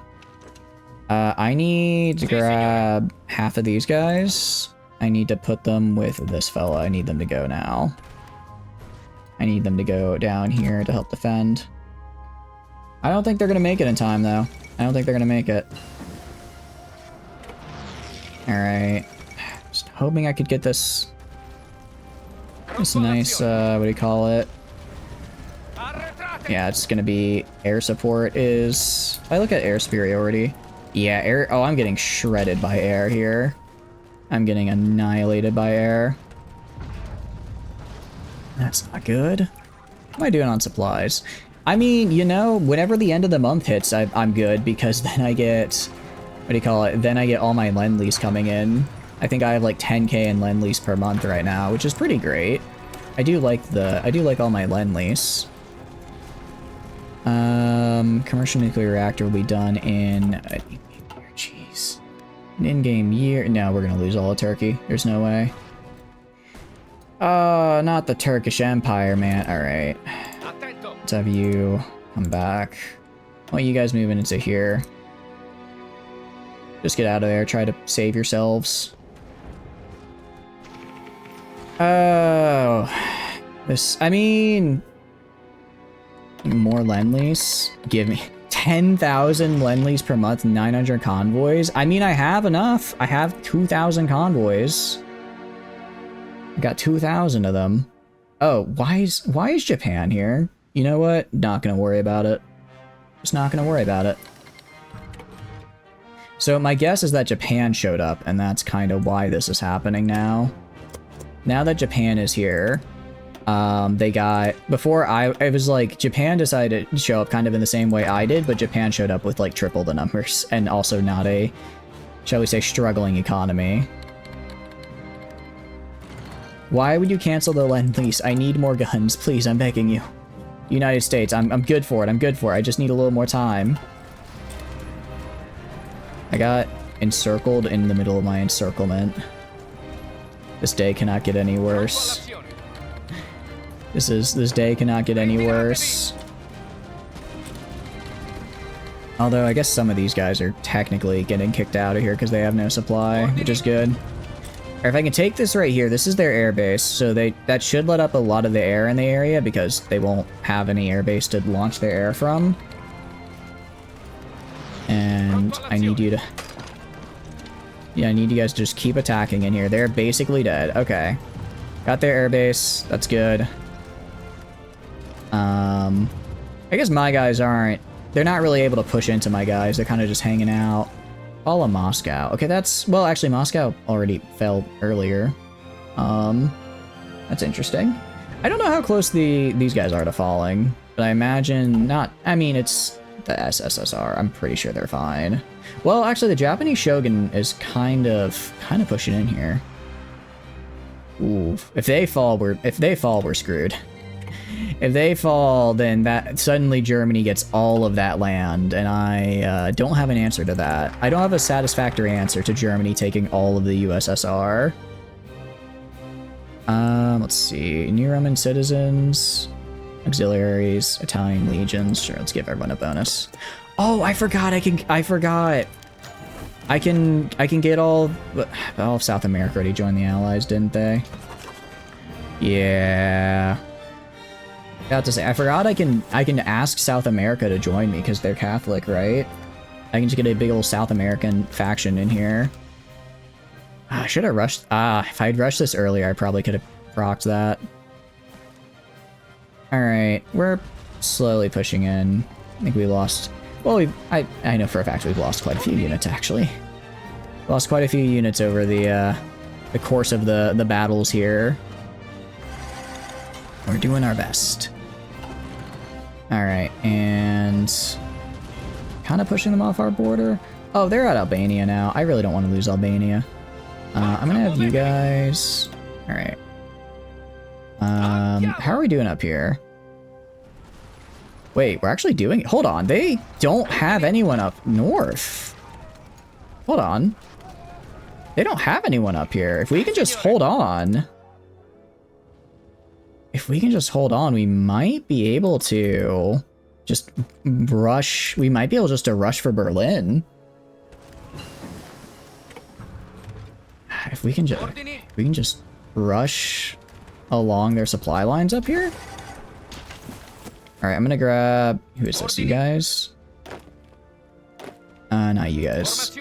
I need to grab half of these guys. I need to put them with this fella. I need them to go now. I need them to go down here to help defend. I don't think they're going to make it in time, though. I don't think they're going to make it. Alright. Just hoping I could get this... This nice, what do you call it? Yeah, it's gonna be air support is... If I look at air superiority... Yeah, air... Oh, I'm getting shredded by air here. I'm getting annihilated by air. That's not good. What am I doing on supplies? I mean, you know, whenever the end of the month hits, I'm good, because then I get... What do you call it? Then I get all my Lend-Lease coming in. I think I have like 10k in Lend-Lease per month right now, which is pretty great. I do like all my Lend-Lease. Commercial nuclear reactor will be done in an in-game year. Jeez. An in-game year. No, we're gonna lose all of Turkey. There's no way. Not the Turkish Empire, man. Alright. Let's have you come back. I want you guys moving into here. Just get out of there. Try to save yourselves. Oh. This, I mean... More Lend-Lease. Give me 10,000 Lend-Lease per month, 900 convoys. I mean, I have enough. I have 2,000 convoys. I got 2,000 of them. Oh, why is Japan here? You know what? Not gonna worry about it. Just not gonna worry about it. So my guess is that Japan showed up, and that's kind of why this is happening now. Now that Japan is here, They got, before it was like, Japan decided to show up kind of in the same way I did, but Japan showed up with like triple the numbers, and also not a, shall we say, struggling economy. Why would you cancel the Lend-Lease? I need more guns, please, I'm begging you. United States, I'm good for it, I'm good for it, I just need a little more time. I got encircled in the middle of my encirclement. This day cannot get any worse. This day cannot get any worse. Although I guess some of these guys are technically getting kicked out of here because they have no supply, which is good. Or if I can take this right here, this is their air base, so that should let up a lot of the air in the area because they won't have any air base to launch their air from. And I need you to... Yeah, I need you guys to just keep attacking in here. They're basically dead. Okay. Got their air base. That's good. I guess my guys aren't... They're not really able to push into my guys. They're kind of just hanging out. Follow Moscow. Okay, that's... Well, actually, Moscow already fell earlier. That's interesting. I don't know how close these guys are to falling, but I imagine not... I mean, it's the SSSR. I'm pretty sure they're fine. Well, actually, the Japanese Shogun is kind of pushing in here. Ooh, if they fall, we're screwed. If they fall, then that suddenly Germany gets all of that land, and I don't have an answer to that. I don't have a satisfactory answer to Germany taking all of the USSR. Let's see. New Roman citizens, auxiliaries, Italian legions. Sure, let's give everyone a bonus. Oh, I forgot. I can get all of South America already joined the Allies, didn't they? Yeah. Got to say, I forgot I can ask South America to join me because they're Catholic, right? I can just get a big old South American faction in here. I should have rushed. If I'd rushed this earlier, I probably could have procced that. All right, we're slowly pushing in. I think we lost. Well, I know for a fact we've lost quite a few units actually. Lost quite a few units over the course of the battles here. We're doing our best. Alright, and kind of pushing them off our border. Oh, they're at Albania now. I really don't want to lose Albania. I'm gonna have you guys... Alright. How are we doing up here? Wait, we're actually doing it? Hold on, they don't have anyone up north. Hold on. They don't have anyone up here. If we can just hold on... If we can just hold on, we might be able to just rush. We might be able just to rush for Berlin. If we can just rush along their supply lines up here. All right, I'm gonna grab. Who is this? You guys? Not you guys.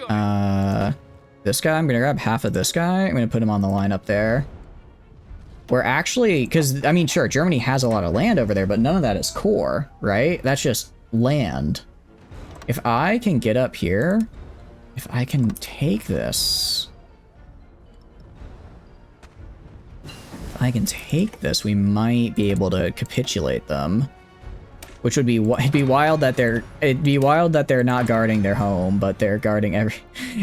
This guy. I'm gonna grab half of this guy. I'm gonna put him on the line up there. We're actually, because, I mean, sure, Germany has a lot of land over there, but none of that is core, right? That's just land. If I can get up here, if I can take this, we might be able to capitulate them. Which would be, it'd be wild that they're not guarding their home, but they're guarding every,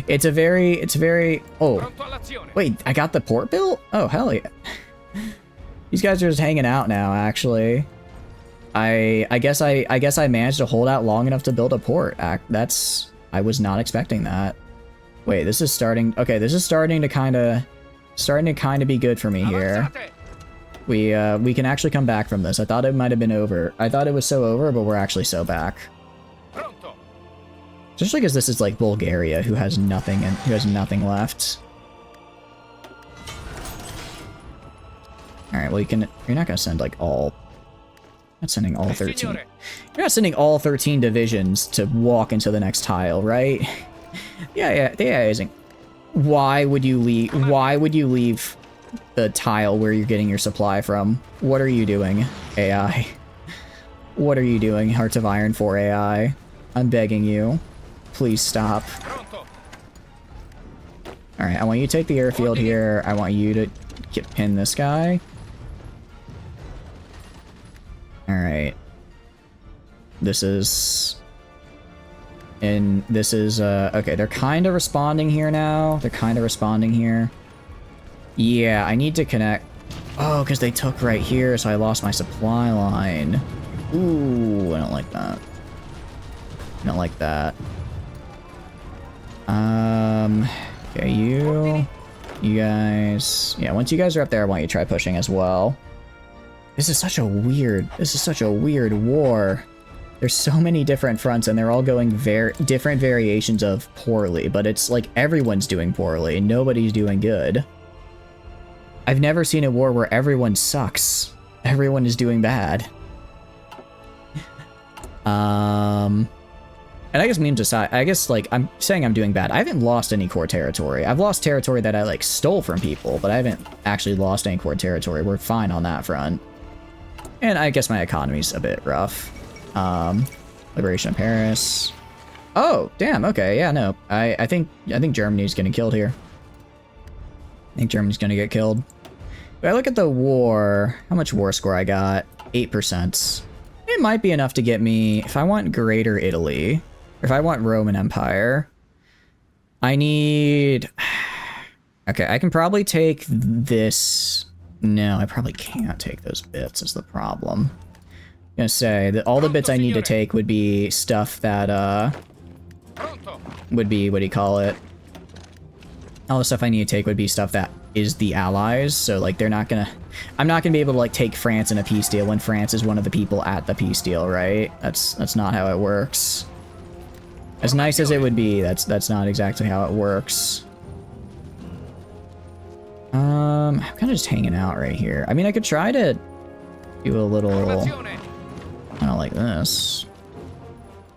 it's very, oh, wait, I got the port built? Oh, hell yeah. These guys are just hanging out now, actually. I guess I managed to hold out long enough to build a port. I was not expecting that. Wait, this is starting. Okay, this is starting to kind of be good for me here. We can actually come back from this. I thought it might have been over. I thought it was so over, but we're actually so back. Especially because this is like Bulgaria, who has nothing and who has nothing left. All right, well, you're not gonna send like all, not sending all 13. You're not sending all 13 divisions to walk into the next tile, right? yeah, isn't. Why would you leave the tile where you're getting your supply from? What are you doing, AI? What are you doing, Hearts of Iron 4 AI? I'm begging you. Please stop. All right, I want you to take the airfield here. I want you to pin this guy. This is... And this is, okay, they're kind of responding here now. They're kind of responding here. Yeah, I need to connect. Oh, because they took right here, so I lost my supply line. Ooh, I don't like that. I don't like that. Okay, you guys... Yeah, once you guys are up there, I want you to try pushing as well. This is such a weird war. There's so many different fronts, and they're all going different variations of poorly, but it's like everyone's doing poorly, and nobody's doing good. I've never seen a war where everyone sucks. Everyone is doing bad. And I guess memes aside, I guess, like, I'm saying I'm doing bad. I haven't lost any core territory. I've lost territory that I, like, stole from people, but I haven't actually lost any core territory. We're fine on that front. And I guess my economy's a bit rough. Liberation of Paris. Oh, damn, okay, yeah, no. I think Germany's getting killed here. I think Germany's gonna get killed. If I look at the war, how much war score I got? 8%. It might be enough to get me, if I want Greater Italy, or if I want Roman Empire, I need... Okay, I can probably take this... No, I probably can't take those bits, is the problem. I'm gonna say that all the bits I need to take would be stuff that, would be, what do you call it? All the stuff I need to take would be stuff that is the allies, so, like, they're not gonna... I'm not gonna be able to, like, take France in a peace deal when France is one of the people at the peace deal, right? That's not how it works. As nice as it would be, that's not exactly how it works. I'm kind of just hanging out right here. I mean, I could try to do a little... kind of like this.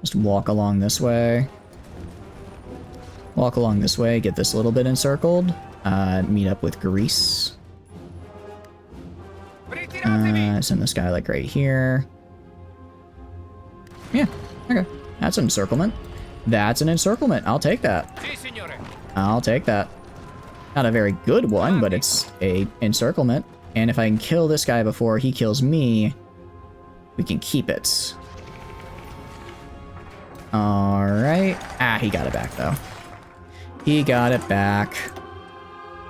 Just walk along this way. Walk along this way, get this little bit encircled. Meet up with Greece. Send this guy, like, right here. Yeah, okay. That's an encirclement. That's an encirclement. I'll take that. I'll take that. Not a very good one, but it's a encirclement. And if I can kill this guy before he kills me, we can keep it. Alright. Ah, he got it back, though. He got it back.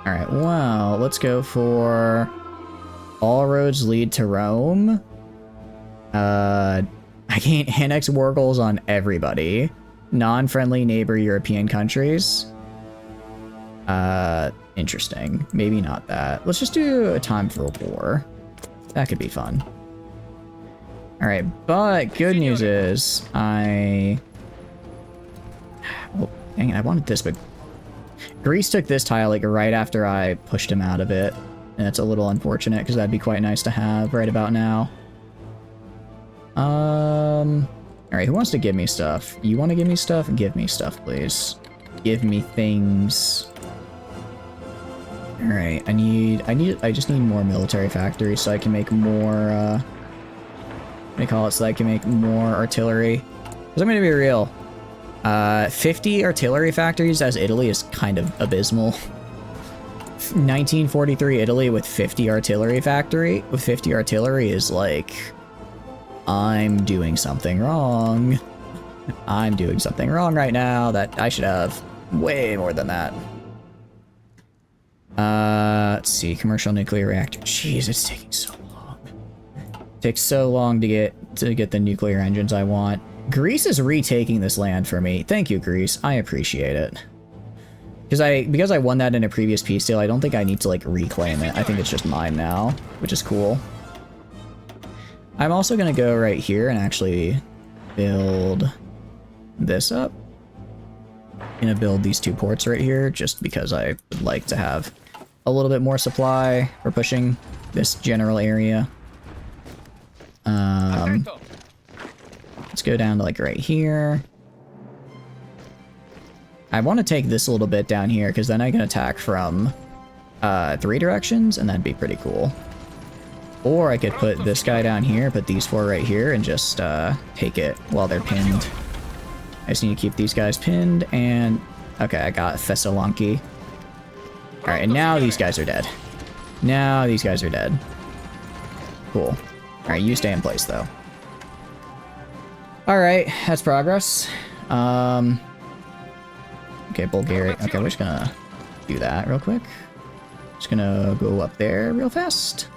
Alright, well, let's go for... All roads lead to Rome. I can't annex war goals on everybody. Non-friendly neighbor European countries. Interesting. Maybe not that. Let's just do a time for a war. That could be fun. Alright, but good news is I... Oh, dang it, I wanted this, but... Greece took this tile, like, right after I pushed him out of it. And it's a little unfortunate, because that'd be quite nice to have right about now. Alright, who wants to give me stuff? You want to give me stuff? Give me stuff, please. Give me things. Alright, I just need more military factories so I can make more, what do you call it? So I can make more artillery. Because I'm gonna be real. 50 artillery factories as Italy is kind of abysmal. 1943 Italy with 50 artillery factory, with 50 artillery is like, I'm doing something wrong. I'm doing something wrong right now that I should have way more than that. Let's see, commercial nuclear reactor. Jeez, it's taking so long. It takes so long to get the nuclear engines I want. Greece is retaking this land for me. Thank you, Greece. I appreciate it. Because I won that in a previous peace deal, I don't think I need to, like, reclaim it. I think it's just mine now, which is cool. I'm also gonna go right here and actually build this up. I'm gonna build these two ports right here, just because I would like to have a little bit more supply for pushing this general area. Let's go down to, like, right here. I want to take this a little bit down here, because then I can attack from 3 directions, and that'd be pretty cool. Or I could put this guy down here, put these 4 right here, and just take it while they're pinned. I just need to keep these guys pinned, and... Okay, I got Thessaloniki. Alright, and now these guys are dead. Now these guys are dead. Cool. Alright, you stay in place, though. Alright, that's progress. Okay, Bulgaria. Okay, we're just gonna do that real quick. Just gonna go up there real fast.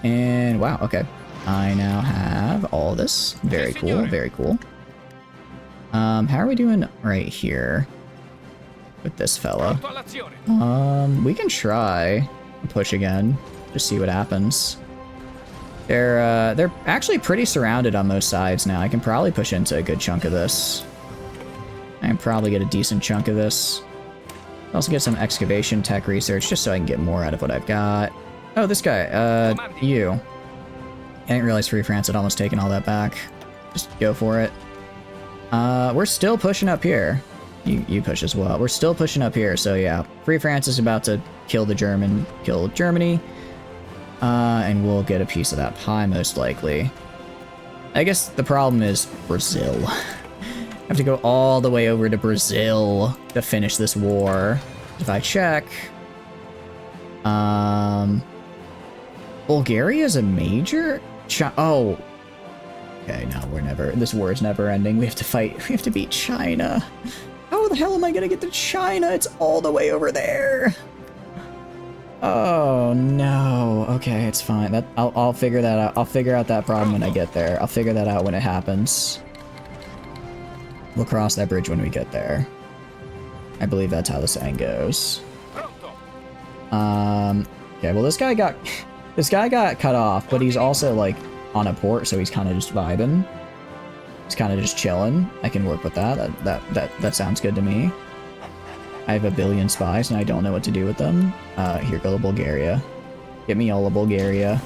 And wow, okay. I now have all this. Very cool, very cool. How are we doing right here with this fella? We can try and push again. Just see what happens. They're actually pretty surrounded on most sides now. I can probably push into a good chunk of this. I can probably get a decent chunk of this. Also get some excavation tech research just so I can get more out of what I've got. Oh, this guy, you. I didn't realize Free France had almost taken all that back. Just go for it. We're still pushing up here. You push as well. We're still pushing up here, so yeah. Free France is about to kill Germany. And we'll get a piece of that pie, most likely. I guess the problem is Brazil. I have to go all the way over to Brazil to finish this war. If I check... Bulgaria is a major? Oh. Okay, no, this war is never ending. We have to beat China. How the hell am I gonna get to China? It's all the way over there. Oh no. Okay, it's fine. I'll figure that out. I'll figure out that problem when I get there. I'll figure that out when it happens. We'll cross that bridge when we get there. I believe that's how the saying goes. Okay, well this guy got cut off, but he's also like on a port, so he's kind of just vibing. He's kind of just chilling. I can work with that. That sounds good to me. I have a billion spies and I don't know what to do with them. Here go to Bulgaria. Get me all of Bulgaria.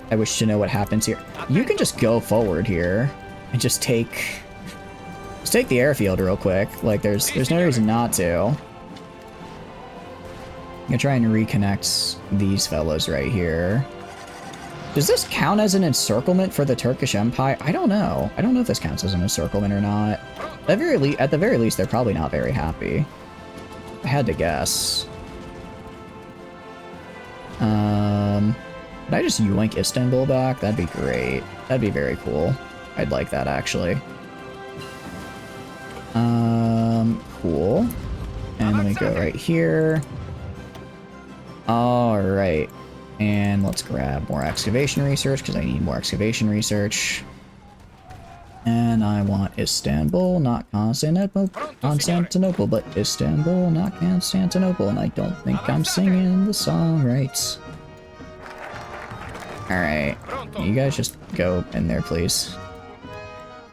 I wish to know what happens here. You can just go forward here and just take the airfield real quick. Like there's no reason not to. I'm gonna try and reconnect these fellows right here. Does this count as an encirclement for the Turkish Empire? I don't know. I don't know if this counts as an encirclement or not. At the very least, they're probably not very happy. I had to guess. Could I just yoink Istanbul back? That'd be great. That'd be very cool. I'd like that, actually. Cool. And let me go right here. Alright. And let's grab more excavation research, because I need more excavation research. And I want Istanbul, not Constantinople, but Istanbul, not Constantinople. And I don't think I'm singing the song right. Alright. You guys just go in there, please.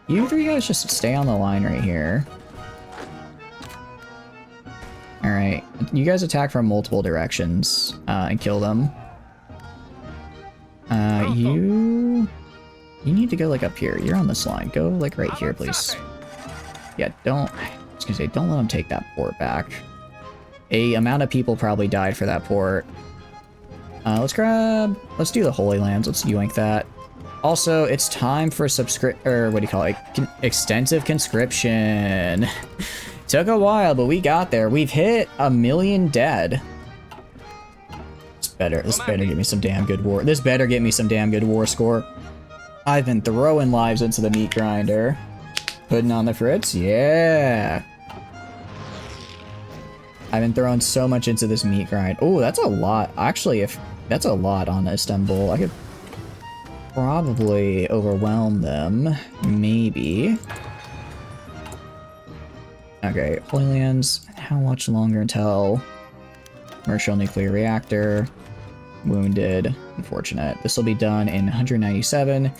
You three guys just stay on the line right here. Alright. You guys attack from multiple directions and kill them. You need to go like up here. You're on this line. Go like right here, please. Yeah, I was gonna say, don't let them take that port back. A amount of people probably died for that port. Let's do the Holy Lands. Let's yoink that. Also, it's time for extensive conscription. Took a while, but we got there. We've hit 1 million dead. This better get me some damn good war. This better get me some damn good war score. I've been throwing lives into the meat grinder. Putting on the Fritz, yeah. I've been throwing so much into this meat grind. Oh, that's a lot. Actually, if that's a lot on Istanbul, I could probably overwhelm them. Maybe. Okay, Holy Lands. How much longer until commercial nuclear reactor? Wounded. Unfortunate. This will be done in 197.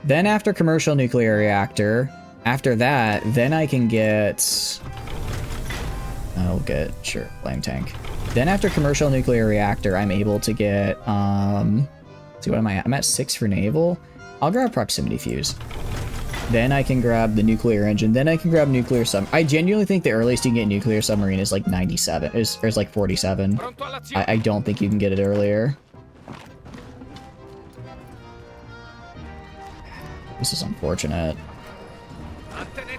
Then after commercial nuclear reactor, after that, then I can get... I'll get, sure, flame tank. Then after commercial nuclear reactor, I'm able to get, see, what am I at? I'm at 6 for naval. I'll grab proximity fuse. Then I can grab the nuclear engine. Then I can grab nuclear sub. I genuinely think the earliest you can get nuclear submarine is like 97. Is like 47. I don't think you can get it earlier. This is unfortunate.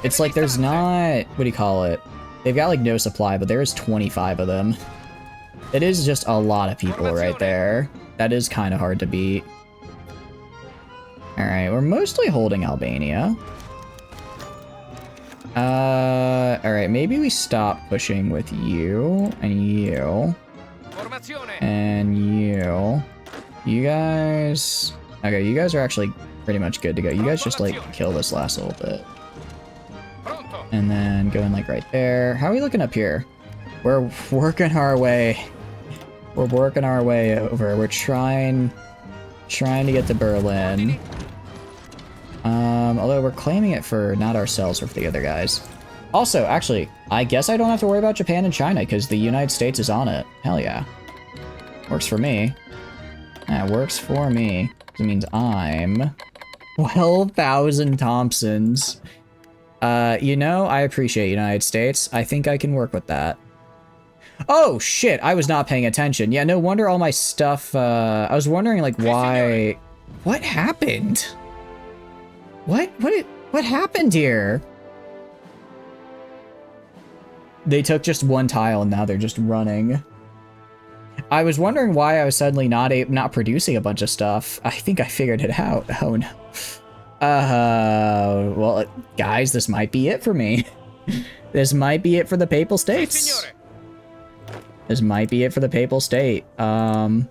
It's like there's not... What do you call it? They've got like no supply, but there is 25 of them. It is just a lot of people right there. That is kind of hard to beat. Alright, we're mostly holding Albania. Alright, maybe we stop pushing with you, and you. And you. You guys... Okay, you guys are actually pretty much good to go. You guys just, like, kill this last little bit. And then go in, like, right there. How are we looking up here? We're working our way... We're working our way over. We're trying to get to Berlin. Although we're claiming it for not ourselves, or for the other guys. Also, actually, I guess I don't have to worry about Japan and China, because the United States is on it. Hell yeah. Works for me. That works for me. It means I'm 12,000 Thompsons. You know, I appreciate United States. I think I can work with that. Oh, shit, I was not paying attention. Yeah, no wonder all my stuff, I was wondering, like, why... What happened? What happened here? They took just one tile and now they're just running. I was wondering why I was suddenly not producing a bunch of stuff. I think I figured it out. Oh no. Well, guys, this might be it for me. This might be it for the Papal States. This might be it for the Papal State. I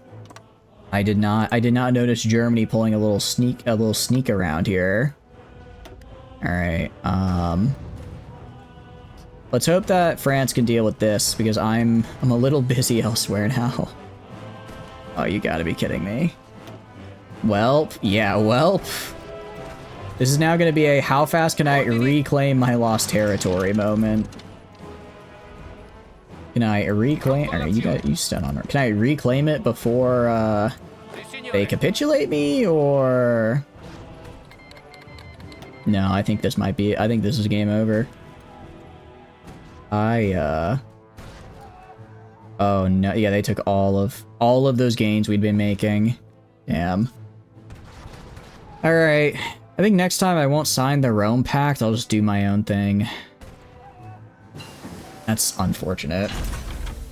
did not notice Germany pulling a little sneak around here. All right. Let's hope that France can deal with this, because I'm a little busy elsewhere now. Oh, you gotta be kidding me. Welp, yeah, welp. This is now gonna be a how fast can I reclaim my lost territory moment. Can I reclaim? Alright, you stand on her. Can I reclaim it before they capitulate me, or? No, I think this might be. I think this is game over. Oh no, yeah, they took all of those gains we'd been making. Damn. Alright. I think next time I won't sign the Rome Pact, I'll just do my own thing. That's unfortunate.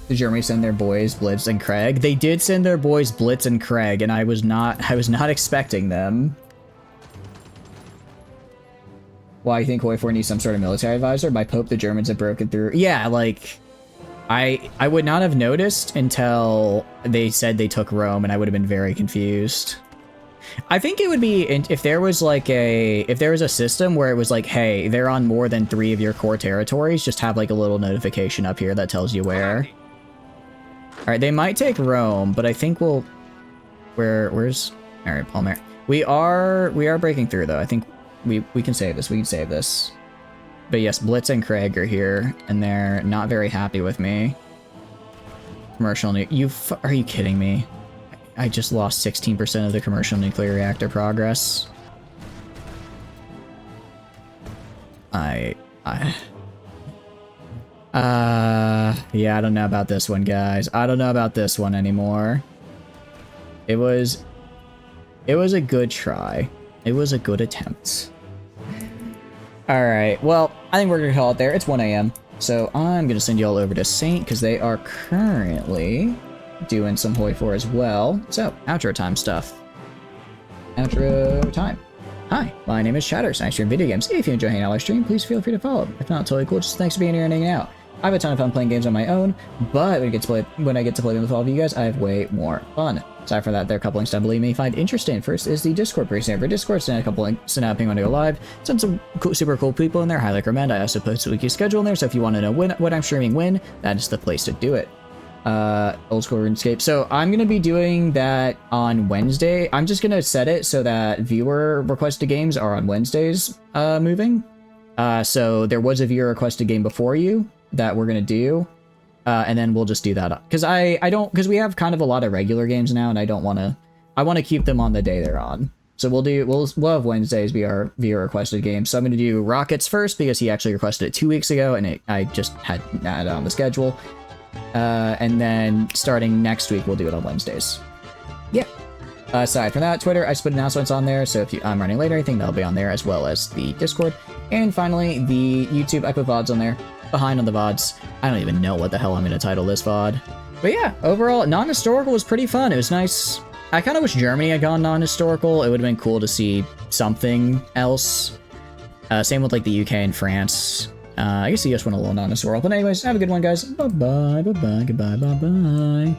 Did Germany send their boys Blitz and Craig? They did send their boys Blitz and Craig, and I was not expecting them. Why you think Hoi 4 needs some sort of military advisor? By Pope, the Germans have broken through. Yeah, like, I would not have noticed until they said they took Rome, and I would have been very confused. I think it would be, if there was like if there was a system where it was like, hey, they're on more than 3 of your core territories, just have like a little notification up here that tells you where. All right, they might take Rome, but I think we'll, where's, all right, Palmer. We are breaking through though. I think we can save this. We can save this. But yes, Blitz and Craig are here, and they're not very happy with me. Commercial are you kidding me? I just lost 16% of the commercial nuclear reactor progress. Yeah, I don't know about this one, guys. I don't know about this one anymore. It was a good try. It was a good attempt. Alright, well, I think we're gonna call it there. It's 1 AM. So I'm gonna send you all over to Saint, because they are currently doing some Hoi 4 as well. So, outro time stuff. Outro time. Hi, my name is Chatters, and I stream video games. If you enjoy hanging out on my stream, please feel free to follow. If not, totally cool. Just thanks for being here and hanging out. I have a ton of fun playing games on my own, but when I get to play them with all of you guys, I have way more fun. Aside from that, there are a couple links down below you may find interesting. First is the Discord. Pretty standard for Discord. Send a couple links, send out a ping when I go live. Send some cool, super cool people in there. Highly recommend. I also post a weekly schedule in there, so if you want to know what I'm streaming when, that is the place to do it. Old school RuneScape. So I'm gonna be doing that on Wednesday. I'm just gonna set it so that viewer requested games are on Wednesdays moving. So there was a viewer requested game before you that we're gonna do. And then we'll just do that up. Because we have kind of a lot of regular games now, and I want to keep them on the day they're on. So we'll have Wednesdays be our viewer requested games. So I'm going to do Rockets first, because he actually requested it 2 weeks ago, and I just had it on the schedule. And then starting next week, we'll do it on Wednesdays. Yeah. Aside from that, Twitter, I just put announcements on there, so if I'm running late or anything, that'll be on there, as well as the Discord. And finally, the YouTube, I put VODs on there. Behind on the VODs. I don't even know what the hell I'm going to title this VOD. But yeah, overall, non-historical was pretty fun. It was nice. I kind of wish Germany had gone non-historical. It would have been cool to see something else. Same with like the UK and France. I guess the US went a little on this world. But anyways, have a good one, guys. Bye-bye, bye-bye, goodbye, bye-bye.